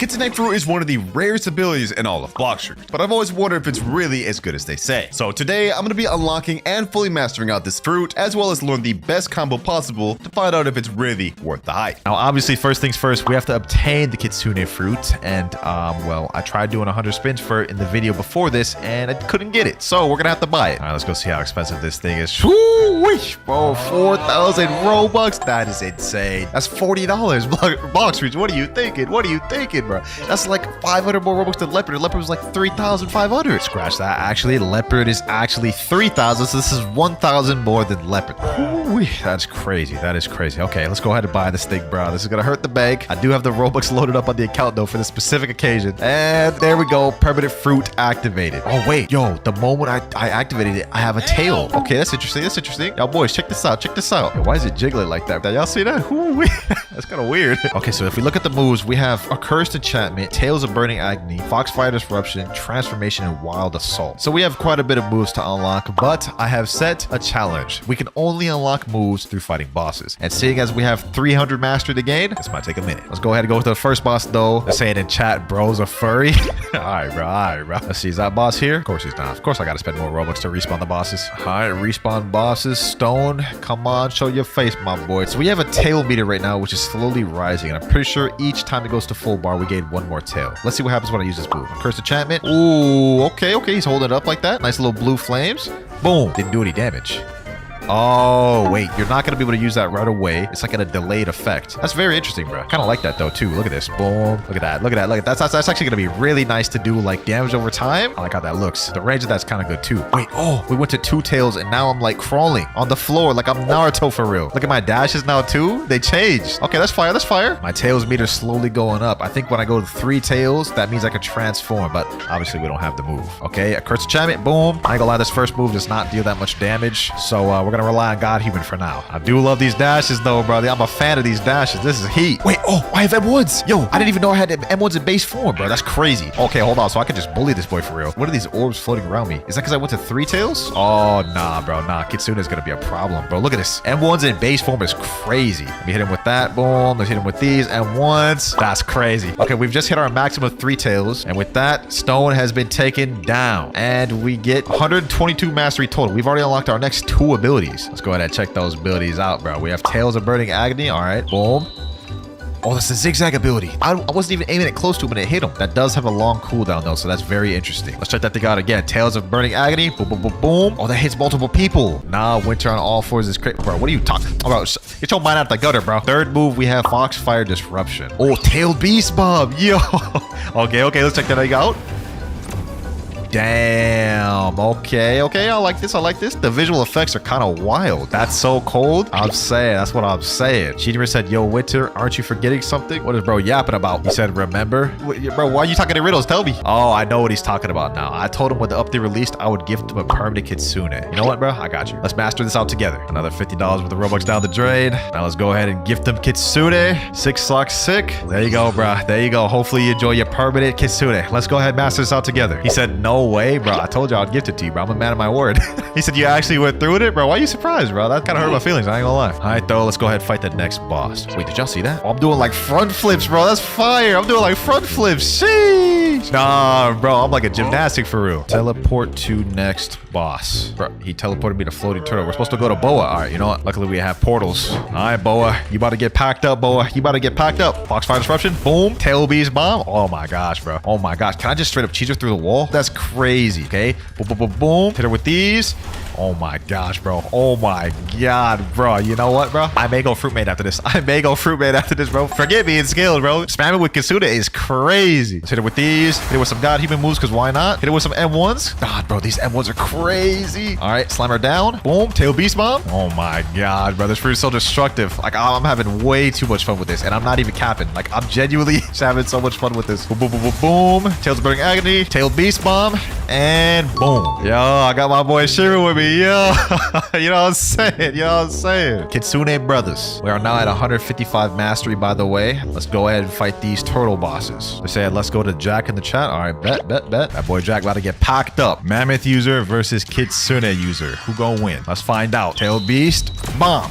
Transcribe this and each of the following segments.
Kitsune fruit is one of the rarest abilities in all of Blox, but I've always wondered if it's really as good as they say. So today, I'm going to be unlocking and fully mastering out this fruit, as well as learn the best combo possible to find out if it's really worth the hype. Now, obviously, first things first, we have to obtain the Kitsune fruit, and, well, I tried doing 100 spins for it in the video before this, and I couldn't get it, so we're going to have to buy it. All right, let's go see how expensive this thing is. Whoo-wee, bro, 4,000 Robux. That is insane. That's $40. Blox, what are you thinking? What are you thinking, bro? That's like 500 more Robux than Leopard. Leopard was like 3,500. Scratch that. Actually, Leopard is actually 3,000, so this is 1,000 more than Leopard. Ooh, that's crazy. That is crazy. Okay, let's go ahead and buy this thing, bro. This is gonna hurt the bank. I do have the Robux loaded up on the account, though, for this specific occasion. And there we go. Permanent fruit activated. Oh, wait. Yo, the moment I activated it, I have a tail. Okay, that's interesting. That's interesting. Y'all boys, check this out. Check this out. Yo, why is it jiggling like that? Y'all see that? Ooh, that's kind of weird. Okay, so if we look at the moves, we have a cursed enchantment, Tales of Burning Agony, Foxfire Disruption, Transformation, and Wild Assault. So we have quite a bit of moves to unlock, but I have set a challenge. We can only unlock moves through fighting bosses. And seeing as we have 300 mastered to gain, this might take a minute. Let's go ahead and go with the first boss, though. Let's say it in chat, bro's a furry. All right, bro. All right, bro. Let's see, is that boss here? Of course he's not. Of course I got to spend more Robux to respawn the bosses. All right, respawn bosses. Stone, come on, show your face, my boy. So we have a tail meter right now, which is slowly rising. And I'm pretty sure each time it goes to full bar, we gain one more tail. Let's see what happens when I use this move. Cursed enchantment. Ooh, okay. He's holding it up like that. Nice little blue flames. Boom. Didn't do any damage. Oh, wait, you're not going to be able to use that right away. It's like in a delayed effect. That's very interesting, bro. Kind of like that, though, too. Look at this. Boom. Look at that. Look at that. Look at that. That's actually going to be really nice to do, like, damage over time. I like how that looks. The range of that's kind of good, too. Wait, oh, we went to 2 tails, and now I'm, like, crawling on the floor like I'm Naruto for real. Look at my dashes now, too. They changed. Okay, that's fire. That's fire. My tails meter slowly going up. I think when I go to 3 tails, that means I can transform, but obviously we don't have the move. Okay, a cursed enchantment. Boom. I ain't gonna lie, this first move does not deal that much damage, so we're gonna rely on God Human for now. I do love these dashes, though, brother. I'm a fan of these dashes. This is heat. Wait, oh, I have M1s. Yo, I didn't even know I had M1s in base form, bro. That's crazy. Okay, hold on. So I can just bully this boy for real. What are these orbs floating around me? Is that because I went to 3 tails? Oh, nah, bro. Nah, Kitsune is gonna be a problem, bro. Look at this. M1s in base form is crazy. Let me hit him with that. Boom. Let's hit him with these M1s. That's crazy. Okay, we've just hit our maximum of 3 tails, and with that, Stone has been taken down, and we get 122 mastery total. We've already unlocked our next 2 abilities. Let's go ahead and check those abilities out, bro. We have Tales of Burning Agony. All right, boom. Oh, that's the zigzag ability. I wasn't even aiming it close to him and it hit him. That does have a long cooldown, though, so that's very interesting. Let's check that thing out again. Tales of Burning Agony. Boom, boom, boom, boom. Oh, that hits multiple people. Nah, Winter on all 4s is crit. Bro, what are you talking about? Get your mind out the gutter, bro. Third move, we have Foxfire Disruption. Oh, Tailed Beast Bomb. Yo. Okay, let's check that thing out. Damn. Okay. I like this. The visual effects are kind of wild. That's so cold. I'm saying. That's what I'm saying. Cheater said, yo, Winter, aren't you forgetting something? What is bro yapping about? He said, remember? Bro, why are you talking in riddles? Tell me. Oh, I know what he's talking about now. I told him when the update released, I would gift him a permanent Kitsune. You know what, bro? I got you. Let's master this out together. Another $50 worth of Robux down the drain. Now let's go ahead and gift him Kitsune. 6 socks sick. There you go, bro. There you go. Hopefully you enjoy your permanent Kitsune. Let's go ahead and master this out together. He said, no way, bro. I told you I'd gift it to you, bro. I'm a man of my word. He said you actually went through with it, bro. Why are you surprised, bro? That kind of hurt my feelings. I ain't gonna lie. All right, though. Let's go ahead and fight the next boss. Wait, did y'all see that? Oh, I'm doing like front flips, bro. That's fire. I'm doing like front flips. Sheesh. Nah, bro. I'm like a gymnastic for real. Teleport to next boss. Bro, he teleported me to floating turtle. We're supposed to go to Boa. All right, you know what? Luckily, we have portals. All right, Boa. You about to get packed up, Boa. You about to get packed up. Foxfire Disruption. Boom. Tail Beast Bomb. Oh, my gosh, bro. Oh, my gosh. Can I just straight up cheese her through the wall? That's crazy. Okay. Boom, boom, boom, boom. Hit her with these. Oh my gosh, bro. Oh my god, bro. You know what, bro? I may go fruit made after this. Bro. Forget being skilled, bro. Spamming with Kitsune is crazy. Let's hit it with these. Hit it with some god human moves, because why not? Hit it with some M1s. God, bro, these M1s are crazy. All right, slam her down. Boom. Tail Beast Bomb. Oh my god, bro. This fruit is so destructive. Like, I'm having way too much fun with this, and I'm not even capping. Like, I'm genuinely just having so much fun with this. Boom, boom, boom, boom, boom. Tails of Burning Agony. Tail Beast Bomb. And boom. Yo, I got my boy Shiru with me. Yo, you know what I'm saying? Kitsune brothers. We are now at 155 mastery, by the way. Let's go ahead and fight these turtle bosses. They said, let's go to Jack in the chat. All right, bet. That boy Jack about to get packed up. Mammoth user versus Kitsune user. Who gonna win? Let's find out. Tail Beast. Bomb.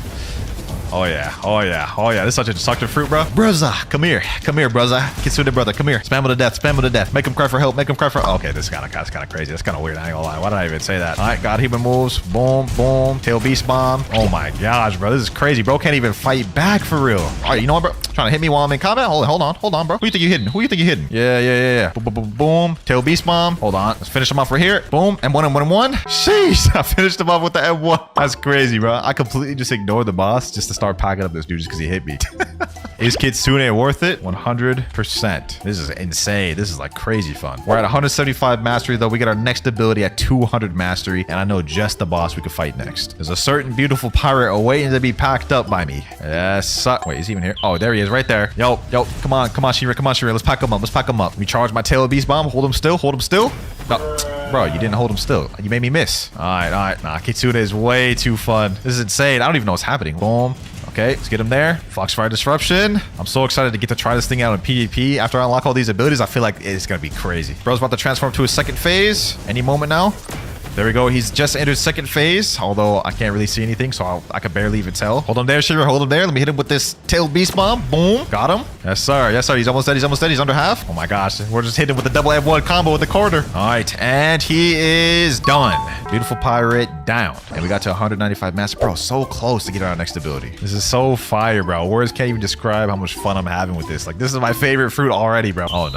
Oh yeah. Oh yeah. Oh yeah. This is such a destructive fruit, bro. Brother, come here. Come here, brother. Kitsune brother, come here. Spam him to death. Spam him to death. Make him cry for help. Make him cry for... Okay, this is kind of crazy. That's kind of weird. I ain't gonna lie. Why did I even say that? All right, God human moves. Boom, boom. Tail beast bomb. Oh my gosh, bro. This is crazy. Bro can't even fight back for real. All right, you know what, bro? Trying to hit me while I'm in combat? Hold on, bro. Who you think you hitting? Who you think you hitting? Yeah. Boom, boom, boom, boom. Tail beast bomb. Hold on. Let's finish him off right here. Boom. M1. Sheesh. I finished him off with the M1. That's crazy, bro. I completely just ignored the boss just to start packing up this dude just because he hit me. Is Kitsune worth it? 100%. This is insane. This is like crazy fun. We're at 175 mastery though. We get our next ability at 200 mastery. And I know just the boss we could fight next. There's a certain beautiful pirate awaiting to be packed up by me. Yes. Wait, is he even here? Oh, there he is right there. Yo. Come on, Shira. Let's pack him up. Let me charge my tail beast bomb. Hold him still. No. Bro, you didn't hold him still. You made me miss. All right. Nah, Kitsune is way too fun. This is insane. I don't even know what's happening. Boom. Okay, let's get him there. Foxfire Disruption. I'm so excited to get to try this thing out in PvP. After I unlock all these abilities, I feel like it's going to be crazy. Bro's about to transform to his second phase. Any moment now. There we go. He's just entered second phase, although I can't really see anything, so I can barely even tell. Hold him there, Shira. Hold him there. Let me hit him with this tail beast bomb. Boom. Got him. Yes, sir. He's almost dead. He's under half. Oh my gosh. We're just hitting him with the double M1 combo with the quarter. All right. And he is done. Beautiful pirate down. And we got to 195 master. Bro, so close to getting our next ability. This is so fire, bro. Words can't even describe how much fun I'm having with this. Like, this is my favorite fruit already, bro. Oh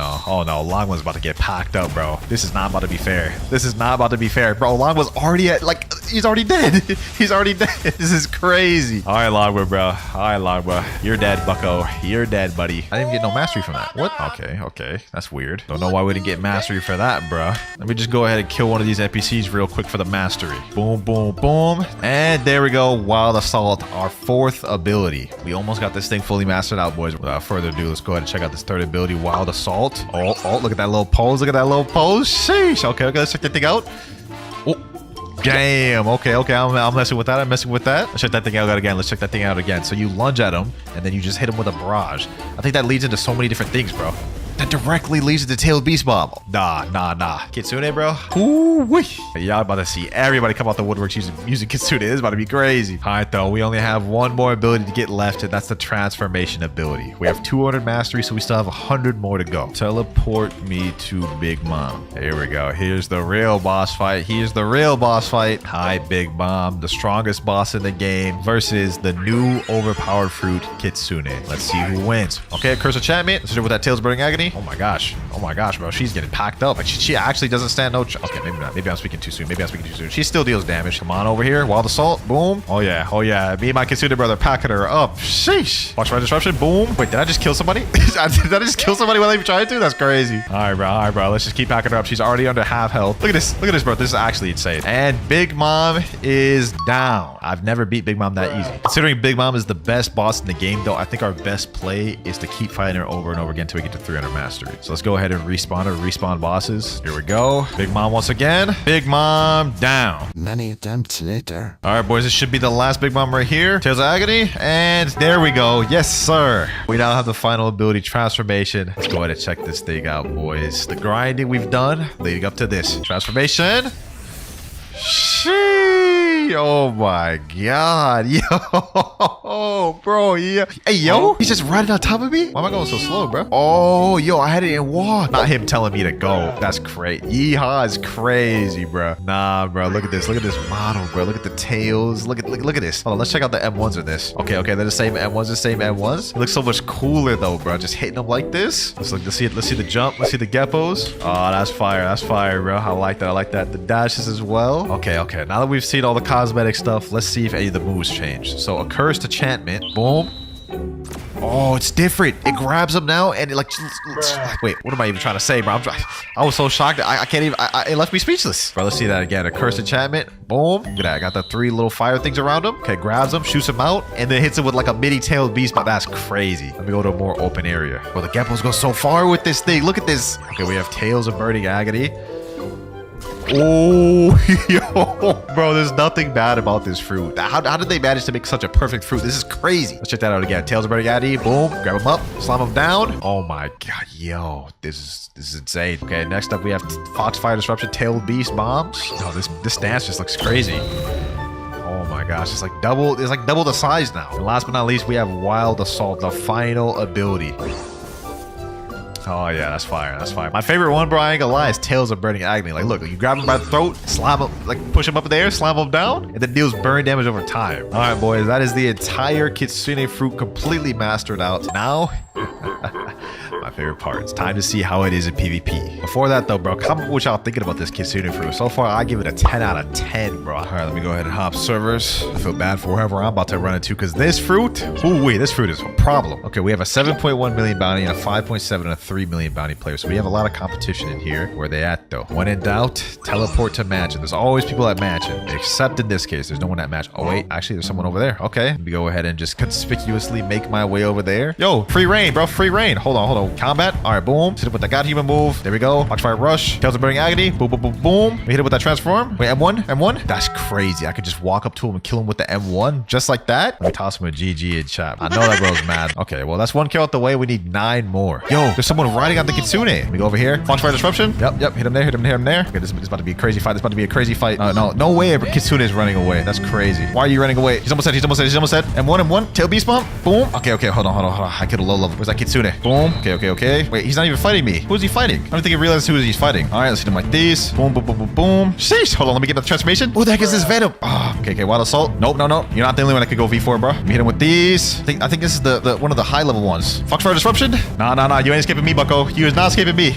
no. Long one's about to get packed up, bro. This is not about to be fair. Bro, Long was already at, like, he's already dead. He's already dead. This is crazy. All right, Logwood, bro. You're dead, bucko. You're dead, buddy. I didn't get no mastery from that. What? Okay. That's weird. Don't know why we didn't get mastery for that, bro. Let me just go ahead and kill one of these NPCs real quick for the mastery. Boom, boom, boom. And there we go. Wild Assault, our fourth ability. We almost got this thing fully mastered out, boys. Without further ado, let's go ahead and check out this third ability, Wild Assault. Oh, look at that little pose. Sheesh. Okay, let's check that thing out. Oh. Damn. Okay. I'm messing with that. Let's check that thing out again. So you lunge at him, and then you just hit him with a barrage. I think that leads into so many different things, bro. That directly leads to the tail beast bomb. Nah. Kitsune, bro. Ooh-wee. Y'all about to see everybody come out the woodworks using Kitsune. It's about to be crazy. All right, though. We only have one more ability to get left, and that's the transformation ability. We have 200 mastery, so we still have 100 more to go. Teleport me to Big Mom. Here we go. Here's the real boss fight. Hi, Big Mom, the strongest boss in the game versus the new overpowered fruit, Kitsune. Let's see who wins. Okay, Curse Enchantment. Let's do it with that Tails Burning Agony. Oh my gosh, bro. She's getting packed up. Like, she actually doesn't stand no okay, maybe not. Maybe I'm speaking too soon. She still deals damage. Come on over here. Wild Assault. Boom. Oh yeah. Me and my Kitsune brother packing her up. Sheesh. Watch my disruption. Boom. Wait, did I just kill somebody? Did I just kill somebody while I even tried to? That's crazy. All right, bro. Let's just keep packing her up. She's already under half health. Look at this, bro. This is actually insane. And Big Mom is down. I've never beat Big Mom that easy. Considering Big Mom is the best boss in the game, though, I think our best play is to keep fighting her over and over again until we get to 300 mastery. So let's go ahead and respawn bosses. Here we go. Big Mom once again. Big Mom down. Many attempts later. All right, boys. This should be the last Big Mom right here. Tails of Agony. And there we go. Yes, sir. We now have the final ability, Transformation. Let's go ahead and check this thing out, boys. The grinding we've done leading up to this. Transformation. Oh my god. Yo, bro. Yeah. Hey, yo. He's just riding on top of me? Why am I going so slow, bro? Oh, yo, I had it in walk. Not him telling me to go. That's crazy. Yeehaw is crazy, bro. Nah, bro. Look at this model, bro. Look at the tails. Look at this. Hold on, let's check out the M1s of this. Okay, they're the same M1s. It looks so much cooler though, bro. Just hitting them like this. Let's see the jump. Let's see the geppos. Oh, that's fire, bro. I like that. The dashes as well. Okay. Now that we've seen all the cosmetic stuff, let's see if any of the moves change. So a cursed enchantment. Boom. Oh, it's different. It grabs him now and it like wait, what am I even trying to say, bro? I was so shocked that I can't even it left me speechless. Bro, let's see that again. A cursed enchantment. Boom. Look at that. I got the 3 little fire things around him. Okay, grabs him, shoots him out, and then hits him with like a mini tailed beast. But that's crazy. Let me go to a more open area. Well, the geppos go so far with this thing. Look at this. Okay, we have Tails of Burning Agony. Oh, yo, bro, there's nothing bad about this fruit. How did they manage to make such a perfect fruit? This is crazy. Let's check that out again. Tails of Burning Agony. Boom. Grab him up. Slam him down. Oh my god, yo, this is insane. Okay, next up we have Foxfire Disruption, Tailed Beast Bombs. Oh, this dance just looks crazy. Oh my gosh, it's like double the size now. And last but not least, we have Wild Assault, the final ability. Oh yeah, that's fire. That's fire. My favorite one, bro, I ain't gonna lie, is Tales of Burning Agony. Like, look, you grab him by the throat, slam him, like push him up in the air, slam him down, and then deals burn damage over time. All right, boys, that is the entire Kitsune fruit completely mastered out. Now, my favorite part. It's time to see how it is in PvP. Before that, though, bro, comment what y'all thinking about this Kitsune fruit. So far, I give it a 10 out of 10, bro. All right, let me go ahead and hop servers. I feel bad for whoever I'm about to run into because this fruit, ooh, wait, this fruit is a problem. Okay, we have a 7.1 million bounty and a 5.7 and a 3 million bounty player. So we have a lot of competition in here. Where they at, though? When in doubt, teleport to mansion. There's always people at mansion, except in this case, there's no one at mansion. Oh, wait, actually, there's someone over there. Okay, let me go ahead and just conspicuously make my way over there. Yo, free reign, bro, free reign. Hold on. Combat. All right, boom. Hit it with the God Human move. There we go. Foxfire Rush. Tales of Burning Agony. Boom, boom, boom, boom. We hit it with that transform. Wait, M1? That's crazy. I could just walk up to him and kill him with the M1 just like that. Let me toss him a GG in chat. I know that bro's mad. Okay, well, that's one kill out the way. We need 9 more. Yo, there's someone riding on the Kitsune. Let me go over here. Foxfire Disruption. Yep. Hit him there. Okay, this is about to be a crazy fight. No way Kitsune is running away. That's crazy. Why are you running away? He's almost dead. M1. Tail Beast Bomb. Boom. Okay, hold on. I killed a low level. Where's that Kitsune? Boom. Okay. Wait, he's not even fighting me. Who is he fighting? I don't think he realized who he's fighting. All right, let's hit him like this. Boom. Sheesh. Hold on, let me get the transformation. Oh, the heck is this Venom? Oh, okay. Wild Assault. Nope. You're not the only one that could go V4, bro. Let me hit him with these. I think this is the one of the high level ones. Foxfire Disruption. Nah. You ain't escaping me, bucko. You is not escaping me.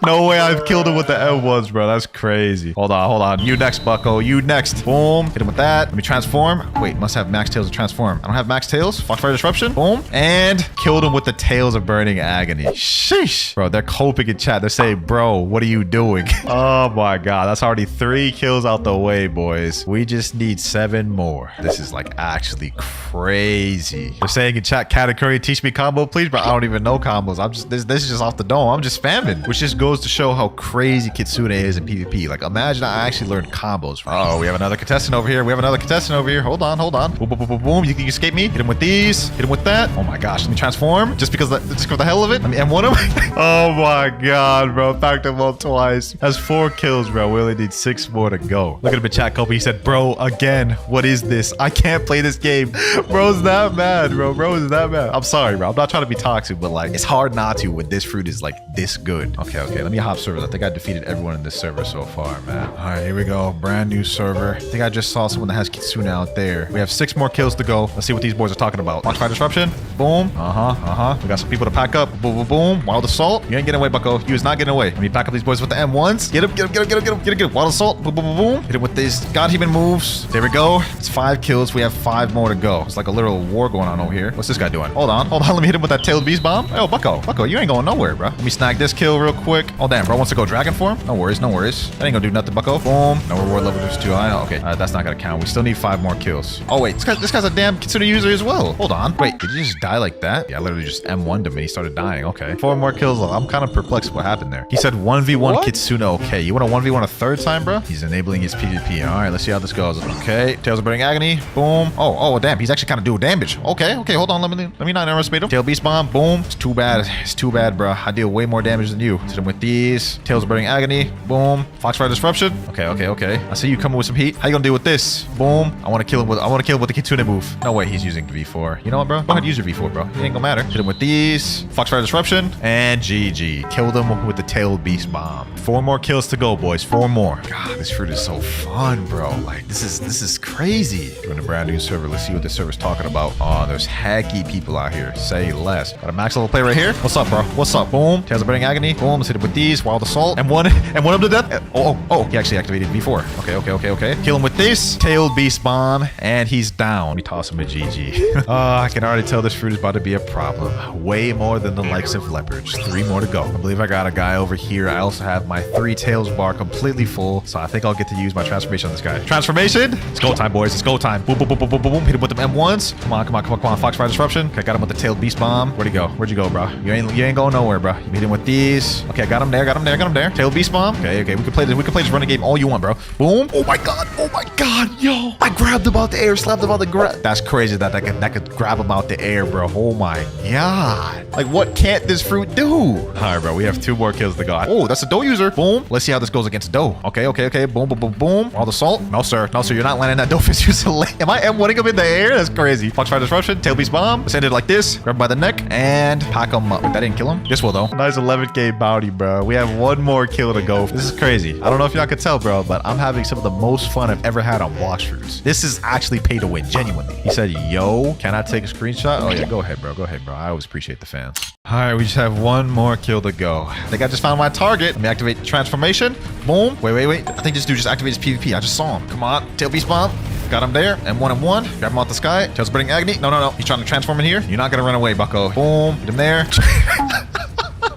No way I've killed him with the M1s, bro. That's crazy. Hold on. You next, bucko. You next. Boom. Hit him with that. Let me transform. Wait, must have max tails to transform. I don't have max tails. Foxfire Disruption. Boom. And killed him with the Tales of Burning Agony. Sheesh. Bro, they're coping in chat. They're saying, bro, what are you doing? Oh my god. That's already 3 kills out the way, boys. We just need 7 more. This is like actually crazy. They're saying in chat, Cat and Curry, teach me combo, please, bro. I don't even know combos. This is just off the dome. I'm just spamming, which just goes to show how crazy Kitsune is in PvP. Like, imagine I actually learned combos. Oh, we have another contestant over here. Hold on. Boom. You can escape me. Hit him with these. Hit him with that. Oh my gosh. Let me transform. Just for the hell of it. Let me M1 him. Oh my god, bro. Backed him up twice. That's 4 kills, bro. We only need 6 more to go. Look at him in chat, Kobe. He said, bro, again, what is this? I can't play this game. Bro's that mad, bro. I'm sorry, bro. I'm not trying to be toxic, but like, it's hard not to when this fruit is like this good. Okay. Let me hop servers. I think I defeated everyone in this server so far, man. All right, here we go. Brand new server. I think I just saw someone that has Kitsune out there. We have 6 more kills to go. Let's see what these boys are talking about. Foxfire Disruption. Boom. We got some people to pack up. Boom. Wild Assault. You ain't getting away, bucko. You is not getting away. Let me pack up these boys with the M1s. Get him. Wild Assault. Boom. Hit him with these God Human moves. There we go. It's 5 kills. We have 5 more to go. It's like a little war going on over here. What's this guy doing? Hold on. Let me hit him with that Tailed Beast Bomb. Oh, bucko, you ain't going nowhere, bro. Let me snag this kill real quick. Oh, damn, bro wants to go dragon form? No worries. That ain't gonna do nothing, bucko. Boom. No reward level is too high. Okay, that's not gonna count. We still need 5 more kills. Oh, wait, this guy's a damn Kitsune user as well. Hold on. Wait, did you just die like that? Yeah, I literally just M1'd him and he started dying. Okay. 4 more kills. I'm kind of perplexed what happened there. He said 1v1 Kitsune. Okay, you want to 1v1 a 3rd time, bro? He's enabling his PvP. All right, let's see how this goes. Okay, Tales of Burning Agony. Boom. Oh, damn. He's actually kind of doing damage. Okay, hold on. Let me not underestimate him. Tail Beast Bomb. Boom. It's too bad, bro. I deal way more damage than you. Hit him with these. Tales of Burning Agony. Boom. Foxfire Disruption. Okay. I see you coming with some heat. How you gonna deal with this? Boom. I want to kill him with the Kitsune move. No way he's using V4. You know what, bro? Go ahead, use your V4, bro. It ain't gonna matter. Hit him with these. Foxfire Disruption. And GG. Killed him with the Tailed Beast Bomb. 4 more kills to go, boys. 4 more. God, this fruit is so fun, bro. Like, this is crazy. We're in a brand new server. Let's see what this server's talking about. Oh, there's hacky people out here. Say less. Got a max level play right here. What's up, bro? What's up? Boom. Tales of Burning Agony. Boom. Let's hit it with these. Wild Assault. And one up to death. Oh. He actually activated V4. Okay. Kill him with this. Tailed Beast Bomb. And he's down. Let me toss him a GG. I can already tell this fruit is about to be a problem. Way more than the likes of leopards. 3 more to go. I believe I got a guy over here. I also have my 3 tails bar completely full. So I think I'll get to use my transformation on this guy. Transformation. It's go time, boys. It's go time. Boom. Hit him with them M1s. Come on. Foxfire Disruption. Okay, I got him with the Tailed Beast Bomb. Where'd you go, bro? You ain't going nowhere, bro. You hit him with these. Okay, I got Got him there. Got him there. Got him there. Tail beast bomb. Okay, okay. We can play this. We can play this running game all you want, bro. Boom. Oh my god. Oh my god, yo. I grabbed him out the air, slapped him out the ground. That's crazy that I could grab him out the air, bro. Oh my god. Like, what can't this fruit do? All right, bro. We have 2 more kills to go. Oh, that's a dough user. Boom. Let's see how this goes against dough. Okay, okay, okay. Boom, boom, boom, boom. All the salt. No, sir. No, sir. You're not landing that dough fist user. Am I M1ing him in the air? That's crazy. Foxfire disruption. Tail beast bomb. Let's end it like this. Grab him by the neck and pack him up. That didn't kill him. This will, though. Nice 11k bounty, bro. We have 1 more kill to go. This is crazy. I don't know if y'all could tell, bro, but I'm having some of the most fun I've ever had on Blox Fruits. This is actually pay to win, genuinely. He said, yo, can I take a screenshot? Oh, yeah, go ahead, bro. Go ahead, bro. I always appreciate the fans. All right, we just have 1 more kill to go. I think I just found my target. Let me activate transformation. Boom. Wait, wait, wait. I think this dude just activated his PvP. I just saw him. Come on. Tail beast bomb. Got him there. And 1 and 1. Grab him out the sky. Tails spreading agony. No, no, no. He's trying to transform in here. You're not going to run away, bucko. Boom. Get him there.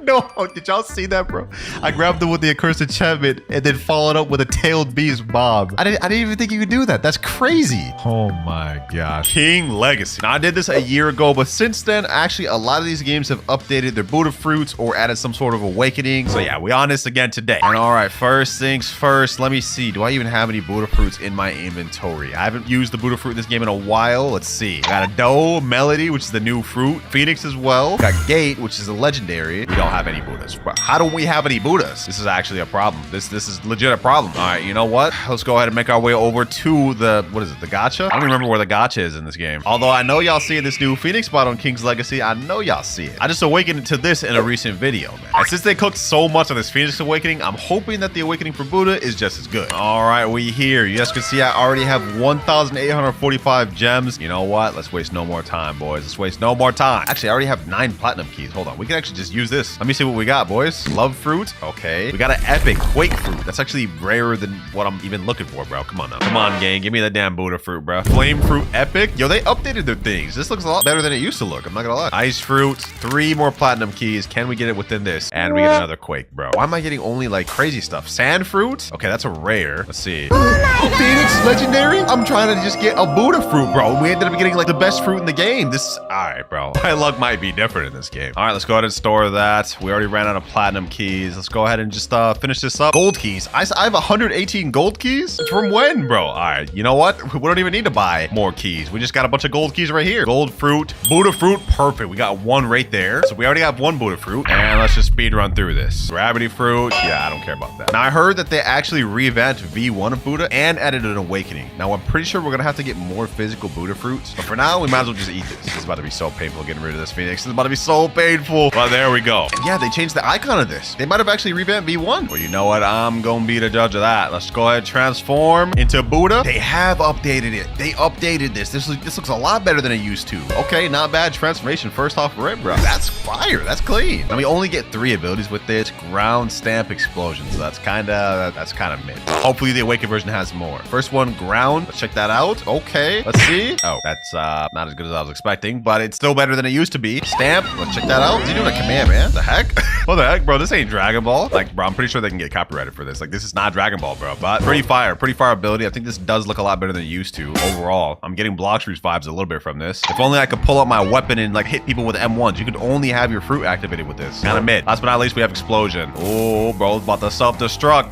No, did y'all see that, bro? I grabbed him with the accursed enchantment and then followed up with a tailed beast bomb. I didn't even think you could do that. That's crazy. Oh my gosh. King Legacy. Now, I did this a year ago, but since then, actually, a lot of these games have updated their Buddha fruits or added some sort of awakening. So yeah, we on this again today. And all right, first things first, let me see. Do I even have any Buddha fruits in my inventory? I haven't used the Buddha fruit in this game in a while. Let's see. I got a Dough, Melody, which is the new fruit. Phoenix as well. Got Gate, which is a legendary. We don't have any Buddhas. How don't we have any Buddhas? This is actually a problem. This is legit a problem. All right, you know what? Let's go ahead and make our way over to the, what is it, the gacha? I don't remember where the gacha is in this game. Although I know y'all see this new Phoenix spot on King's Legacy. I know y'all see it. I just awakened to this in a recent video, man. And since they cooked so much on this Phoenix Awakening, I'm hoping that the Awakening for Buddha is just as good. All right, we here. You guys can see I already have 1,845 gems. You know what? Let's waste no more time, boys. Let's waste no more time. Actually, I already have 9 platinum keys. Hold on. We can actually just use this. Let me see what we got, boys. Love fruit. Okay. We got an epic quake fruit. That's actually rarer than what I'm even looking for, bro. Come on now. Come on, gang. Give me that damn Buddha fruit, bro. Flame fruit epic. Yo, they updated their things. This looks a lot better than it used to look. I'm not gonna lie. Ice fruit. 3 more platinum keys. Can we get it within this? And we get another quake, bro. Why am I getting only like crazy stuff? Sand fruit. Okay, that's a rare. Let's see. Phoenix legendary. I'm trying to just get a Buddha fruit, bro. We ended up getting like the best fruit in the game. This, all right, bro. My luck might be different in this game. All right, let's go ahead and store that. We already ran out of platinum keys. Let's go ahead and just finish this up. Gold keys. I have 118 gold keys? From when, bro? All right, you know what? We don't even need to buy more keys. We just got a bunch of gold keys right here. Gold fruit, Buddha fruit, perfect. We got 1 right there. So we already have 1 Buddha fruit. And let's just speed run through this. Gravity fruit. Yeah, I don't care about that. Now, I heard that they actually revamped V1 of Buddha and added an awakening. Now, I'm pretty sure we're gonna have to get more physical Buddha fruits. But for now, we might as well just eat this. This is about to be so painful getting rid of this Phoenix. This is about to be so painful. But there we go. And yeah, they changed the icon of this. They might have actually revamped V1. Well, you know what? I'm gonna be the judge of that. Let's go ahead and transform into Buddha. They have updated it. They updated this. This looks a lot better than it used to. Okay, not bad transformation. First off red, bro. That's fire. That's clean. And we only get 3 abilities with this. Ground, stamp, explosion. So that's kind of mid. Hopefully the awakened version has more. First one, ground. Let's check that out. Okay, let's see. Oh, that's not as good as I was expecting, but it's still better than it used to be. Stamp. Let's check that out. What's he doing a command, man? The heck? What the heck, bro? This ain't Dragon Ball. Like, bro, I'm pretty sure they can get copyrighted for this. Like, this is not Dragon Ball, bro. But pretty fire ability. I think this does look a lot better than it used to. Overall, I'm getting Blox Fruits vibes a little bit from this. If only I could pull up my weapon and like hit people with M1s. You could only have your fruit activated with this. Kind of mid. Last but not least, we have explosion. Oh, bro, it's about to self-destruct.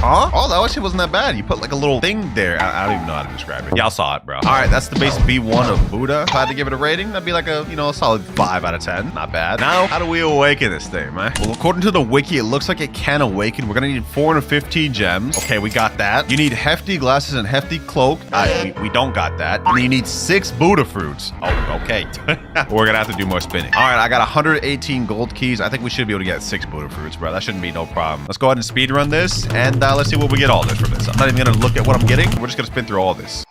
Huh? Oh, that actually wasn't that bad. You put like a little thing there. I don't even know how to describe it. Y'all saw it, bro. All right, that's the base B1 of Buddha. If I had to give it a rating, that'd be like a, you know, a solid 5 out of 10. Not bad. Now, how do we awaken this thing, man? Well, according to the wiki, it looks like it can awaken. We're gonna need 415 gems. Okay, we got that. You need hefty glasses and hefty cloak. We don't got that. And you need 6 Buddha fruits. Oh, okay. We're gonna have to do more spinning. All right, I got 118 gold keys. I think we should be able to get 6 Buddha fruits, bro. That shouldn't be no problem. Let's go ahead and speed run this, and let's see what we get all this from this. I'm not even gonna look at what I'm getting. We're just gonna spin through all this.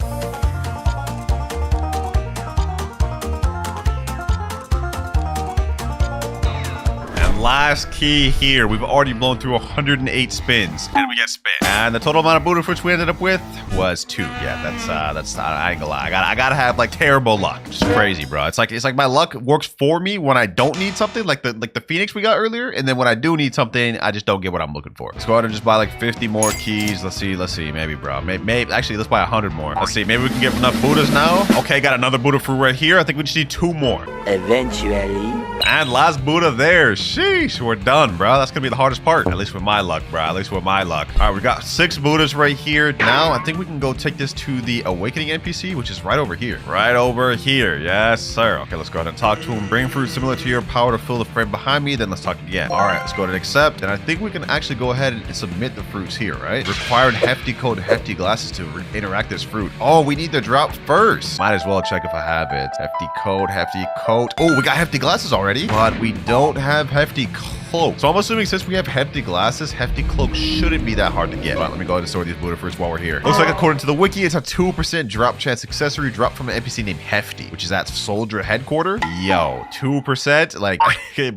Last key here. We've already blown through 108 spins, and we get spin. And the total amount of Buddha fruits we ended up with was 2. Yeah, that's I ain't gonna lie. I gotta have like terrible luck. Just crazy, bro. It's like my luck works for me when I don't need something, like the Phoenix we got earlier, and then when I do need something, I just don't get what I'm looking for. Let's go ahead and just buy like 50 more keys. Let's see, maybe, bro. Maybe actually, let's buy 100 more. Let's see, maybe we can get enough Buddhas now. Okay, got another Buddha fruit right here. I think we just need 2 more. Eventually. And last Buddha there. Shit. Sheesh, we're done, bro. That's gonna be the hardest part. At least with my luck, bro. At least with my luck. All right, we got 6 Buddhas right here. Now, I think we can go take this to the Awakening NPC, which is right over here. Right over here. Yes, sir. Okay, let's go ahead and talk to him. Bring fruit similar to your power to fill the frame behind me. Then let's talk again. All right, let's go ahead and accept. And I think we can actually go ahead and submit the fruits here, right? Required hefty code, hefty glasses to interact this fruit. Oh, we need the drop first. Might as well check if I have it. Hefty code, hefty coat. Oh, we got hefty glasses already, but we don't have hefty cloak. So I'm assuming since we have hefty glasses, hefty cloak shouldn't be that hard to get. All right, let me go ahead and store these Buddha fruits while we're here. Looks like according to the wiki, it's a 2% drop chance accessory drop from an NPC named Hefty, which is at Soldier Headquarter. Yo, 2%? Like,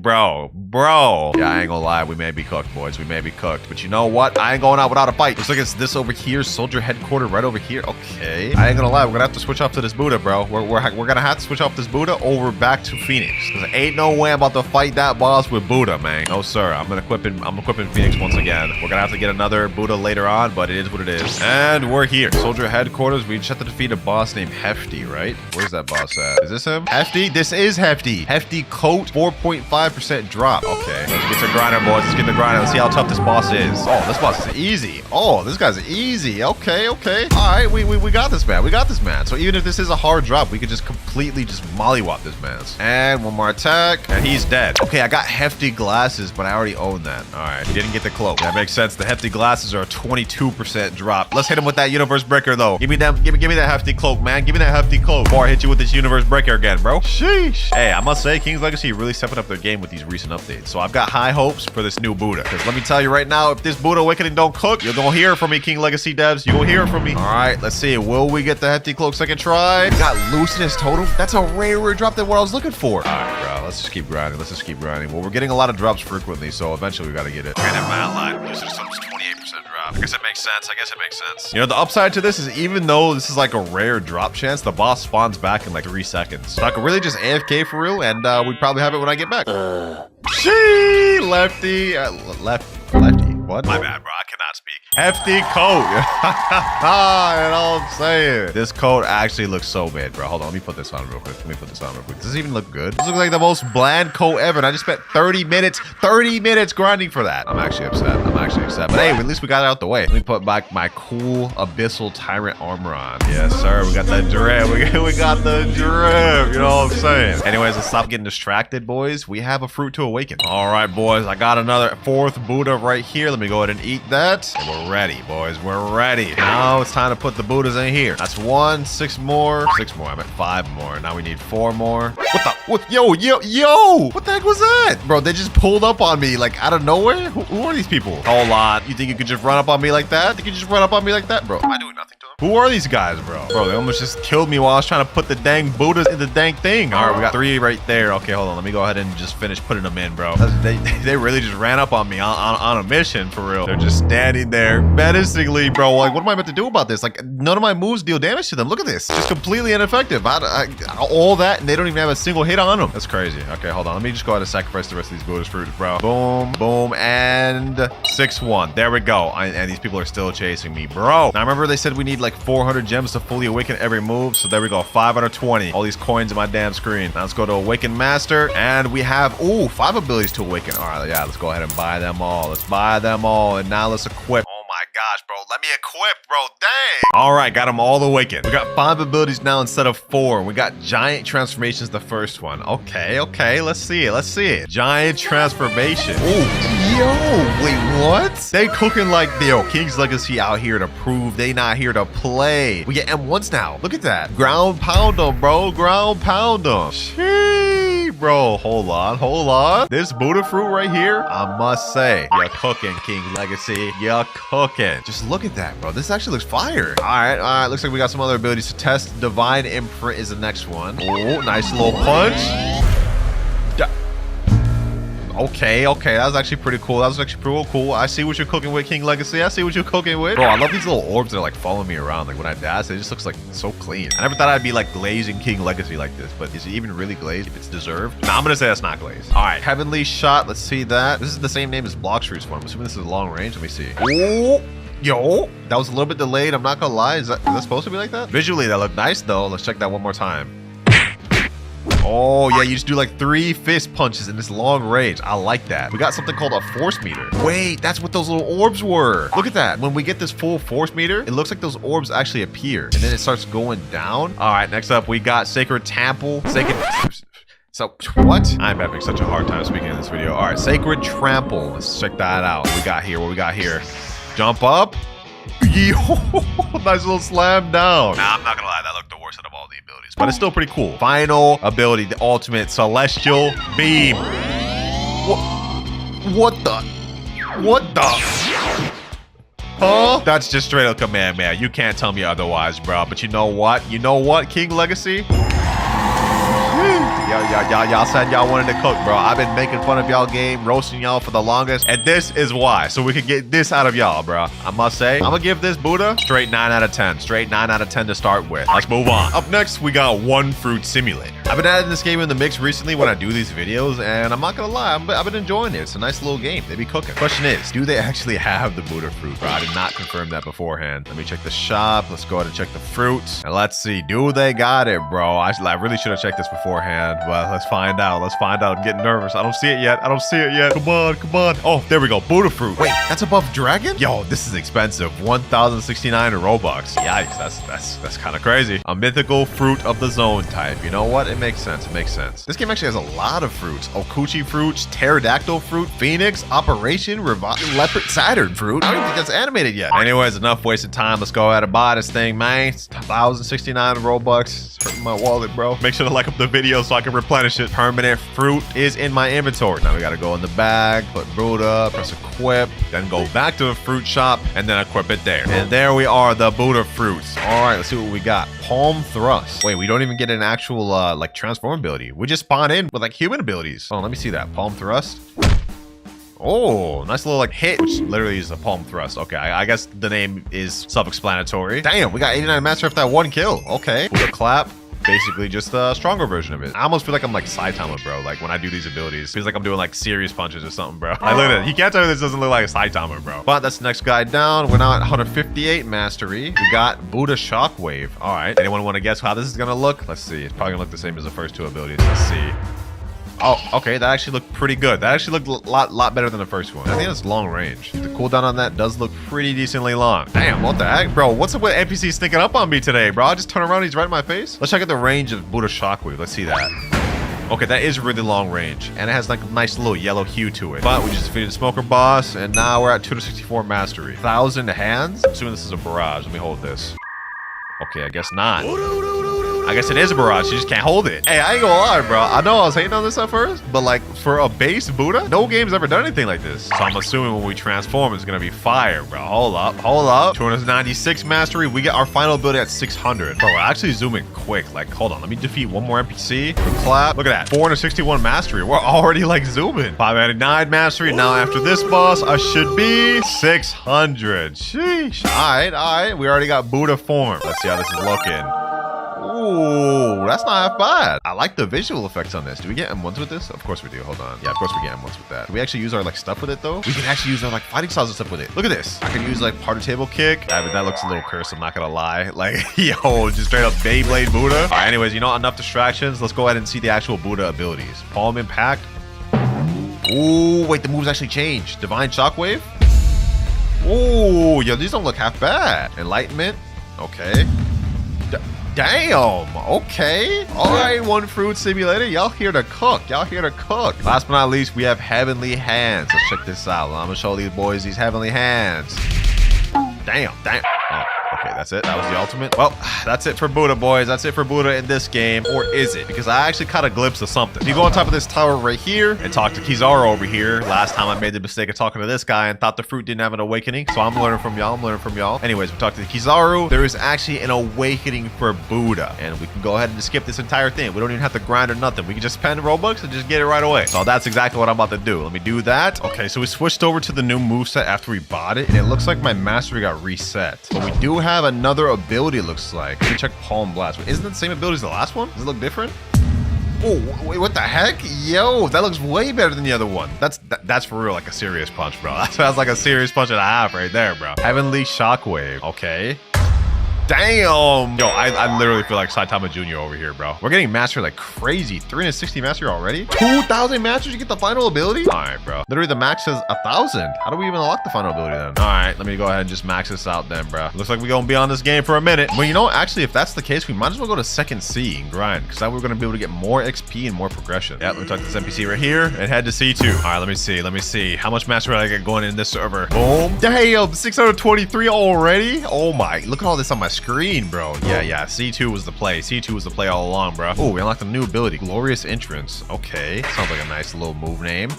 bro. Yeah, I ain't gonna lie. We may be cooked, boys. We may be cooked. But you know what? I ain't going out without a fight. Looks like it's this over here, Soldier Headquarter right over here. Okay. I ain't gonna lie. We're gonna have to switch off to this Buddha, bro. We're gonna have to switch off this Buddha over back to Phoenix. Because ain't no way I'm about to fight that boss with Buddha, man. No, sir. I'm equipping Phoenix once again. We're gonna have to get another Buddha later on, but it is what it is. And we're here. Soldier Headquarters. We just have to defeat a boss named Hefty, right? Where's that boss at? Is this him? Hefty? This is Hefty. Hefty coat, 4.5% drop. Okay. Let's get to grinding, boys. Let's get to grinding. Let's see how tough this boss is. Oh, this boss is easy. Oh, this guy's easy. Okay. All right. We got this, man. We got this, man. So even if this is a hard drop, we could just completely just mollywop this man. And one more attack. And he's dead. Okay, I got hefty glasses, but I already own that. All right. He didn't get the cloak. That makes sense. The hefty glasses are a 22% drop. Let's hit him with that universe breaker, though. Give me that hefty cloak, man. Give me that hefty cloak before I hit you with this universe breaker again, bro. Sheesh. Hey, I must say, King's Legacy really stepping up their game with these recent updates. So I've got high hopes for this new Buddha. Because let me tell you right now, if this Buddha Awakening don't cook, you're gonna hear from me, King Legacy devs. You'll hear from me. All right, let's see. Will we get the hefty cloak second try? We got Lucidus Totem. That's a rarer drop than what I was looking for. All right, bro. Let's just keep grinding. Well, we're getting a lot of drops frequently, so eventually we gotta get it. Random outline. Lucidus Totem's 28% drop. I guess it makes sense. You know, the upside to this is even though this is like a rare drop chance, the boss spawns back in like 3 seconds. So I could really just AFK for real, and we'd probably have it when I get back. Lefty. What? My bad, bro. I cannot speak. Hefty coat. You know what I'm saying? This coat actually looks so bad, bro. Hold on. Let me put this on real quick. Does this even look good? This looks like the most bland coat ever. And I just spent 30 minutes grinding for that. I'm actually upset. But hey, at least we got it out the way. Let me put back my cool Abyssal Tyrant armor on. Yes, sir. We got the drip. We got the drip. You know what I'm saying? Anyways, let's stop getting distracted, boys. We have a fruit to awaken. All right, boys. I got another 4th Buddha right here. Let me go ahead and eat that. And we're ready, boys. We're ready. Now it's time to put the Buddhas in here. That's 1, 6 more. 6 more. I meant 5 more. Now we need 4 more. What? Yo. What the heck was that? Bro, they just pulled up on me like out of nowhere. Who are these people? Hold on. You think you could just run up on me like that? Bro, am I doing nothing to them? Who are these guys, bro? Bro, they almost just killed me while I was trying to put the dang Buddhas in the dang thing. All right, we got 3 right there. Okay, hold on. Let me go ahead and just finish putting them in, bro. They really just ran up on me on a mission, for real. They're just standing there menacingly, bro. Like, what am I meant to do about this? Like, none of my moves deal damage to them. Look at this. Just completely ineffective. All that, and they don't even have a single hit on them. That's crazy. Okay, hold on. Let me just go ahead and sacrifice the rest of these Buddhas fruits, bro. Boom, and 6-1. There we go. And these people are still chasing me, bro. Now, remember they said we need like 400 gems to fully awaken every move. So there we go. 5 out of 20. All these coins in my damn screen. Now let's go to Awaken Master. And we have, 5 abilities to awaken. All right, yeah, let's go ahead and buy them all. And now let's equip. Oh my gosh, bro. Let me equip, bro. Dang. All right, got them all awakened. We got 5 abilities now instead of 4. We got Giant Transformations, the first one. Okay. Let's see it. Giant Transformation. Oh, yo, wait, what? They cooking like, King's Legacy out here to prove they not here to play. We get M1s now. Look at that. Ground pound them, bro. Sheesh, bro. Hold on. This Buddha fruit right here, I must say, you're cooking, King Legacy. You're cooking. Just look at that, bro. This actually looks fire. All right. Looks like we got some other abilities to test. Divine Imprint is the next one. Oh, nice little punch. Okay. That was actually pretty cool. I see what you're cooking with, King Legacy. Bro, I love these little orbs that are like following me around. Like when I dash, it just looks like so clean. I never thought I'd be like glazing King Legacy like this, but is it even really glazed if it's deserved? Nah, I'm gonna say that's not glazed. All right, Heavenly Shot. Let's see that. This is the same name as Block Shrews form. I'm assuming this is long range. Let me see. Oh, yo, that was a little bit delayed. I'm not gonna lie. Is that supposed to be like that? Visually, that looked nice though. Let's check that one more time. Oh, yeah, you just do like 3 fist punches in this long range. I like that. We got something called a force meter. Wait, that's what those little orbs were. Look at that. When we get this full force meter, it looks like those orbs actually appear. And then it starts going down. All right, next up, we got Sacred Temple. So, what? I'm having such a hard time speaking in this video. All right, Sacred Trample. Let's check that out. What we got here? Jump up. Yo, nice little slam down. Nah, I'm not gonna lie, that looked the worst out of all the abilities, but it's still pretty cool. Final ability, the ultimate celestial beam. What the? Huh? That's just straight up command, man. You can't tell me otherwise, bro. But you know what? King Legacy? Y'all said y'all wanted to cook, bro. I've been making fun of y'all game, roasting y'all for the longest, and this is why. So we can get this out of y'all, bro. I must say, I'm gonna give this Buddha straight 9 out of 10. Straight 9 out of 10 to start with. Let's move on. Up next, we got One Fruit Simulator. I've been adding this game in the mix recently when I do these videos, and I'm not gonna lie, I've been enjoying it. It's a nice little game. They be cooking. Question is, do they actually have the Buddha fruit, bro? I did not confirm that beforehand. Let me check the shop. Let's go ahead and check the fruits, and let's see, do they got it, bro? I really should have checked this beforehand, but let's find out. I'm getting nervous. I don't see it yet. Come on. Oh, there we go. Buddha fruit. Wait, that's above dragon? Yo, this is expensive. 1,069 Robux. Yikes, that's kind of crazy. A mythical fruit of the zone type. You know what? It makes sense. This game actually has a lot of fruits. Okuchi fruits, pterodactyl fruit, phoenix, operation, leopard, Saturn fruit. I don't even think that's animated yet. Anyways, enough wasted time. Let's go ahead and buy this thing, man. It's 1,069 Robux. It's hurting my wallet, bro. Make sure to like up the video so I can replenish it. Permanent fruit is in my inventory. Now we gotta go in the bag, put Buddha, press equip, then go back to the fruit shop and then equip it there. And there we are, the Buddha fruits. All right, let's see what we got. Palm thrust. Wait, we don't even get an actual like transform ability. We just spawn in with like human abilities. Oh, let me see that. Palm thrust. Oh, nice little like hit, which literally is a palm thrust. Okay, I guess the name is self-explanatory. Damn, we got 89 master after that 1 kill. Okay, Buddha clap. Basically just a stronger version of it. I almost feel like I'm like Saitama, bro. Like when I do these abilities, it feels like I'm doing like serious punches or something, bro. I look at it. You can't tell me this doesn't look like a Saitama, bro. But that's the next guy down. We're now at 158 mastery. We got Buddha Shockwave. All right. Anyone want to guess how this is gonna look? Let's see. It's probably gonna look the same as the first 2 abilities. Let's see. Oh, okay, that actually looked pretty good. That actually looked a lot better than the first one. I think that's long range. The cooldown on that does look pretty decently long. Damn, what the heck? Bro, what's up with NPC sneaking up on me today, bro? I just turn around, he's right in my face. Let's check out the range of Buddha Shockwave. Let's see that. Okay, that is really long range, and it has like a nice little yellow hue to it. But we just defeated the Smoker boss, and now we're at 264 mastery. 1,000 hands? I'm assuming this is a barrage. Let me hold this. Okay, I guess not. I guess it is a barrage. You just can't hold it. Hey, I ain't gonna lie, bro. I know I was hating on this at first, but like for a base Buddha, no game's ever done anything like this. So I'm assuming when we transform, it's gonna be fire, bro. Hold up. 296 mastery. We get our final ability at 600. Bro, we're actually zooming quick. Like, hold on. Let me defeat one more NPC. Clap. Look at that. 461 mastery. We're already like zooming. 589 mastery. Now after this boss, I should be 600. Sheesh. All right. We already got Buddha form. Let's see how this is looking. Ooh, that's not half bad. I like the visual effects on this. Do we get M1s with this? Of course we do. Hold on. Yeah, of course we get M1s with that. Do we actually use our like stuff with it though? We can actually use our like fighting styles and stuff with it. Look at this. I can use like party table kick. Yeah, but that looks a little cursed. I'm not gonna lie. Like, yo, just straight up Beyblade Buddha. All right, anyways, you know, enough distractions. Let's go ahead and see the actual Buddha abilities. Palm impact. Ooh, wait, the moves actually changed. Divine shockwave. Ooh, yo, these don't look half bad. Enlightenment. Okay. Damn, okay. All right, One Fruit Simulator. Y'all here to cook. Last but not least, we have Heavenly Hands. Let's check this out. I'm gonna show these boys these Heavenly Hands. Damn. Oh, okay, that's it. That was the ultimate. Well, that's it for Buddha, boys. That's it for Buddha in this game. Or is it? Because I actually caught a glimpse of something. If you go on top of this tower right here and talk to Kizaru over here. Last time I made the mistake of talking to this guy and thought the fruit didn't have an awakening. So I'm learning from y'all. Anyways, we talked to the Kizaru. There is actually an awakening for Buddha. And we can go ahead and just skip this entire thing. We don't even have to grind or nothing. We can just spend Robux and just get it right away. So that's exactly what I'm about to do. Let me do that. Okay, so we switched over to the new moveset after we bought it. And it looks like my mastery got reset. But we do have another ability, it looks like. Let me check Palm Blast. Wait, isn't it the same ability as the last one? Does it look different? Oh, wait, what the heck? Yo, that looks way better than the other one. That's for real, like a serious punch, bro. That's like a serious punch and a half right there, bro. Heavenly Shockwave. Okay. Damn. Yo, I literally feel like Saitama Jr. over here, bro. We're getting mastered like crazy. 360 mastery already? 2,000 masters to get the final ability? All right, bro. Literally the max says 1,000. How do we even unlock the final ability then? All right, let me go ahead and just max this out then, bro. Looks like we're gonna be on this game for a minute. Well, you know, actually, if that's the case, we might as well go to second C and grind, because now we're gonna be able to get more XP and more progression. Yeah, let me talk to this NPC right here and head to C2. All right, let me see. How much mastery did I get going in this server? Boom. Damn, 623 already? Oh my, look at all this on my screen, bro. Yeah, C2 was the play. C2 was the play all along, bro. Oh, we unlocked a new ability, Glorious Entrance. Okay, sounds like a nice little move name.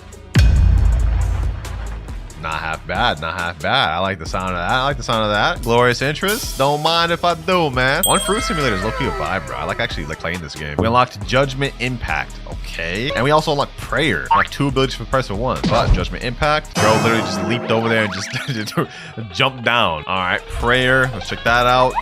Not half bad, not half bad. I like the sound of that. Glorious Entrance. Don't mind if I do, man. One Fruit Simulator is low-key a vibe, bro. I actually like playing this game. We unlocked Judgment Impact. Okay. And we also unlocked Prayer. Like 2 abilities for the price of 1. But Judgment Impact. Bro literally just leaped over there and just jumped down. All right, Prayer. Let's check that out.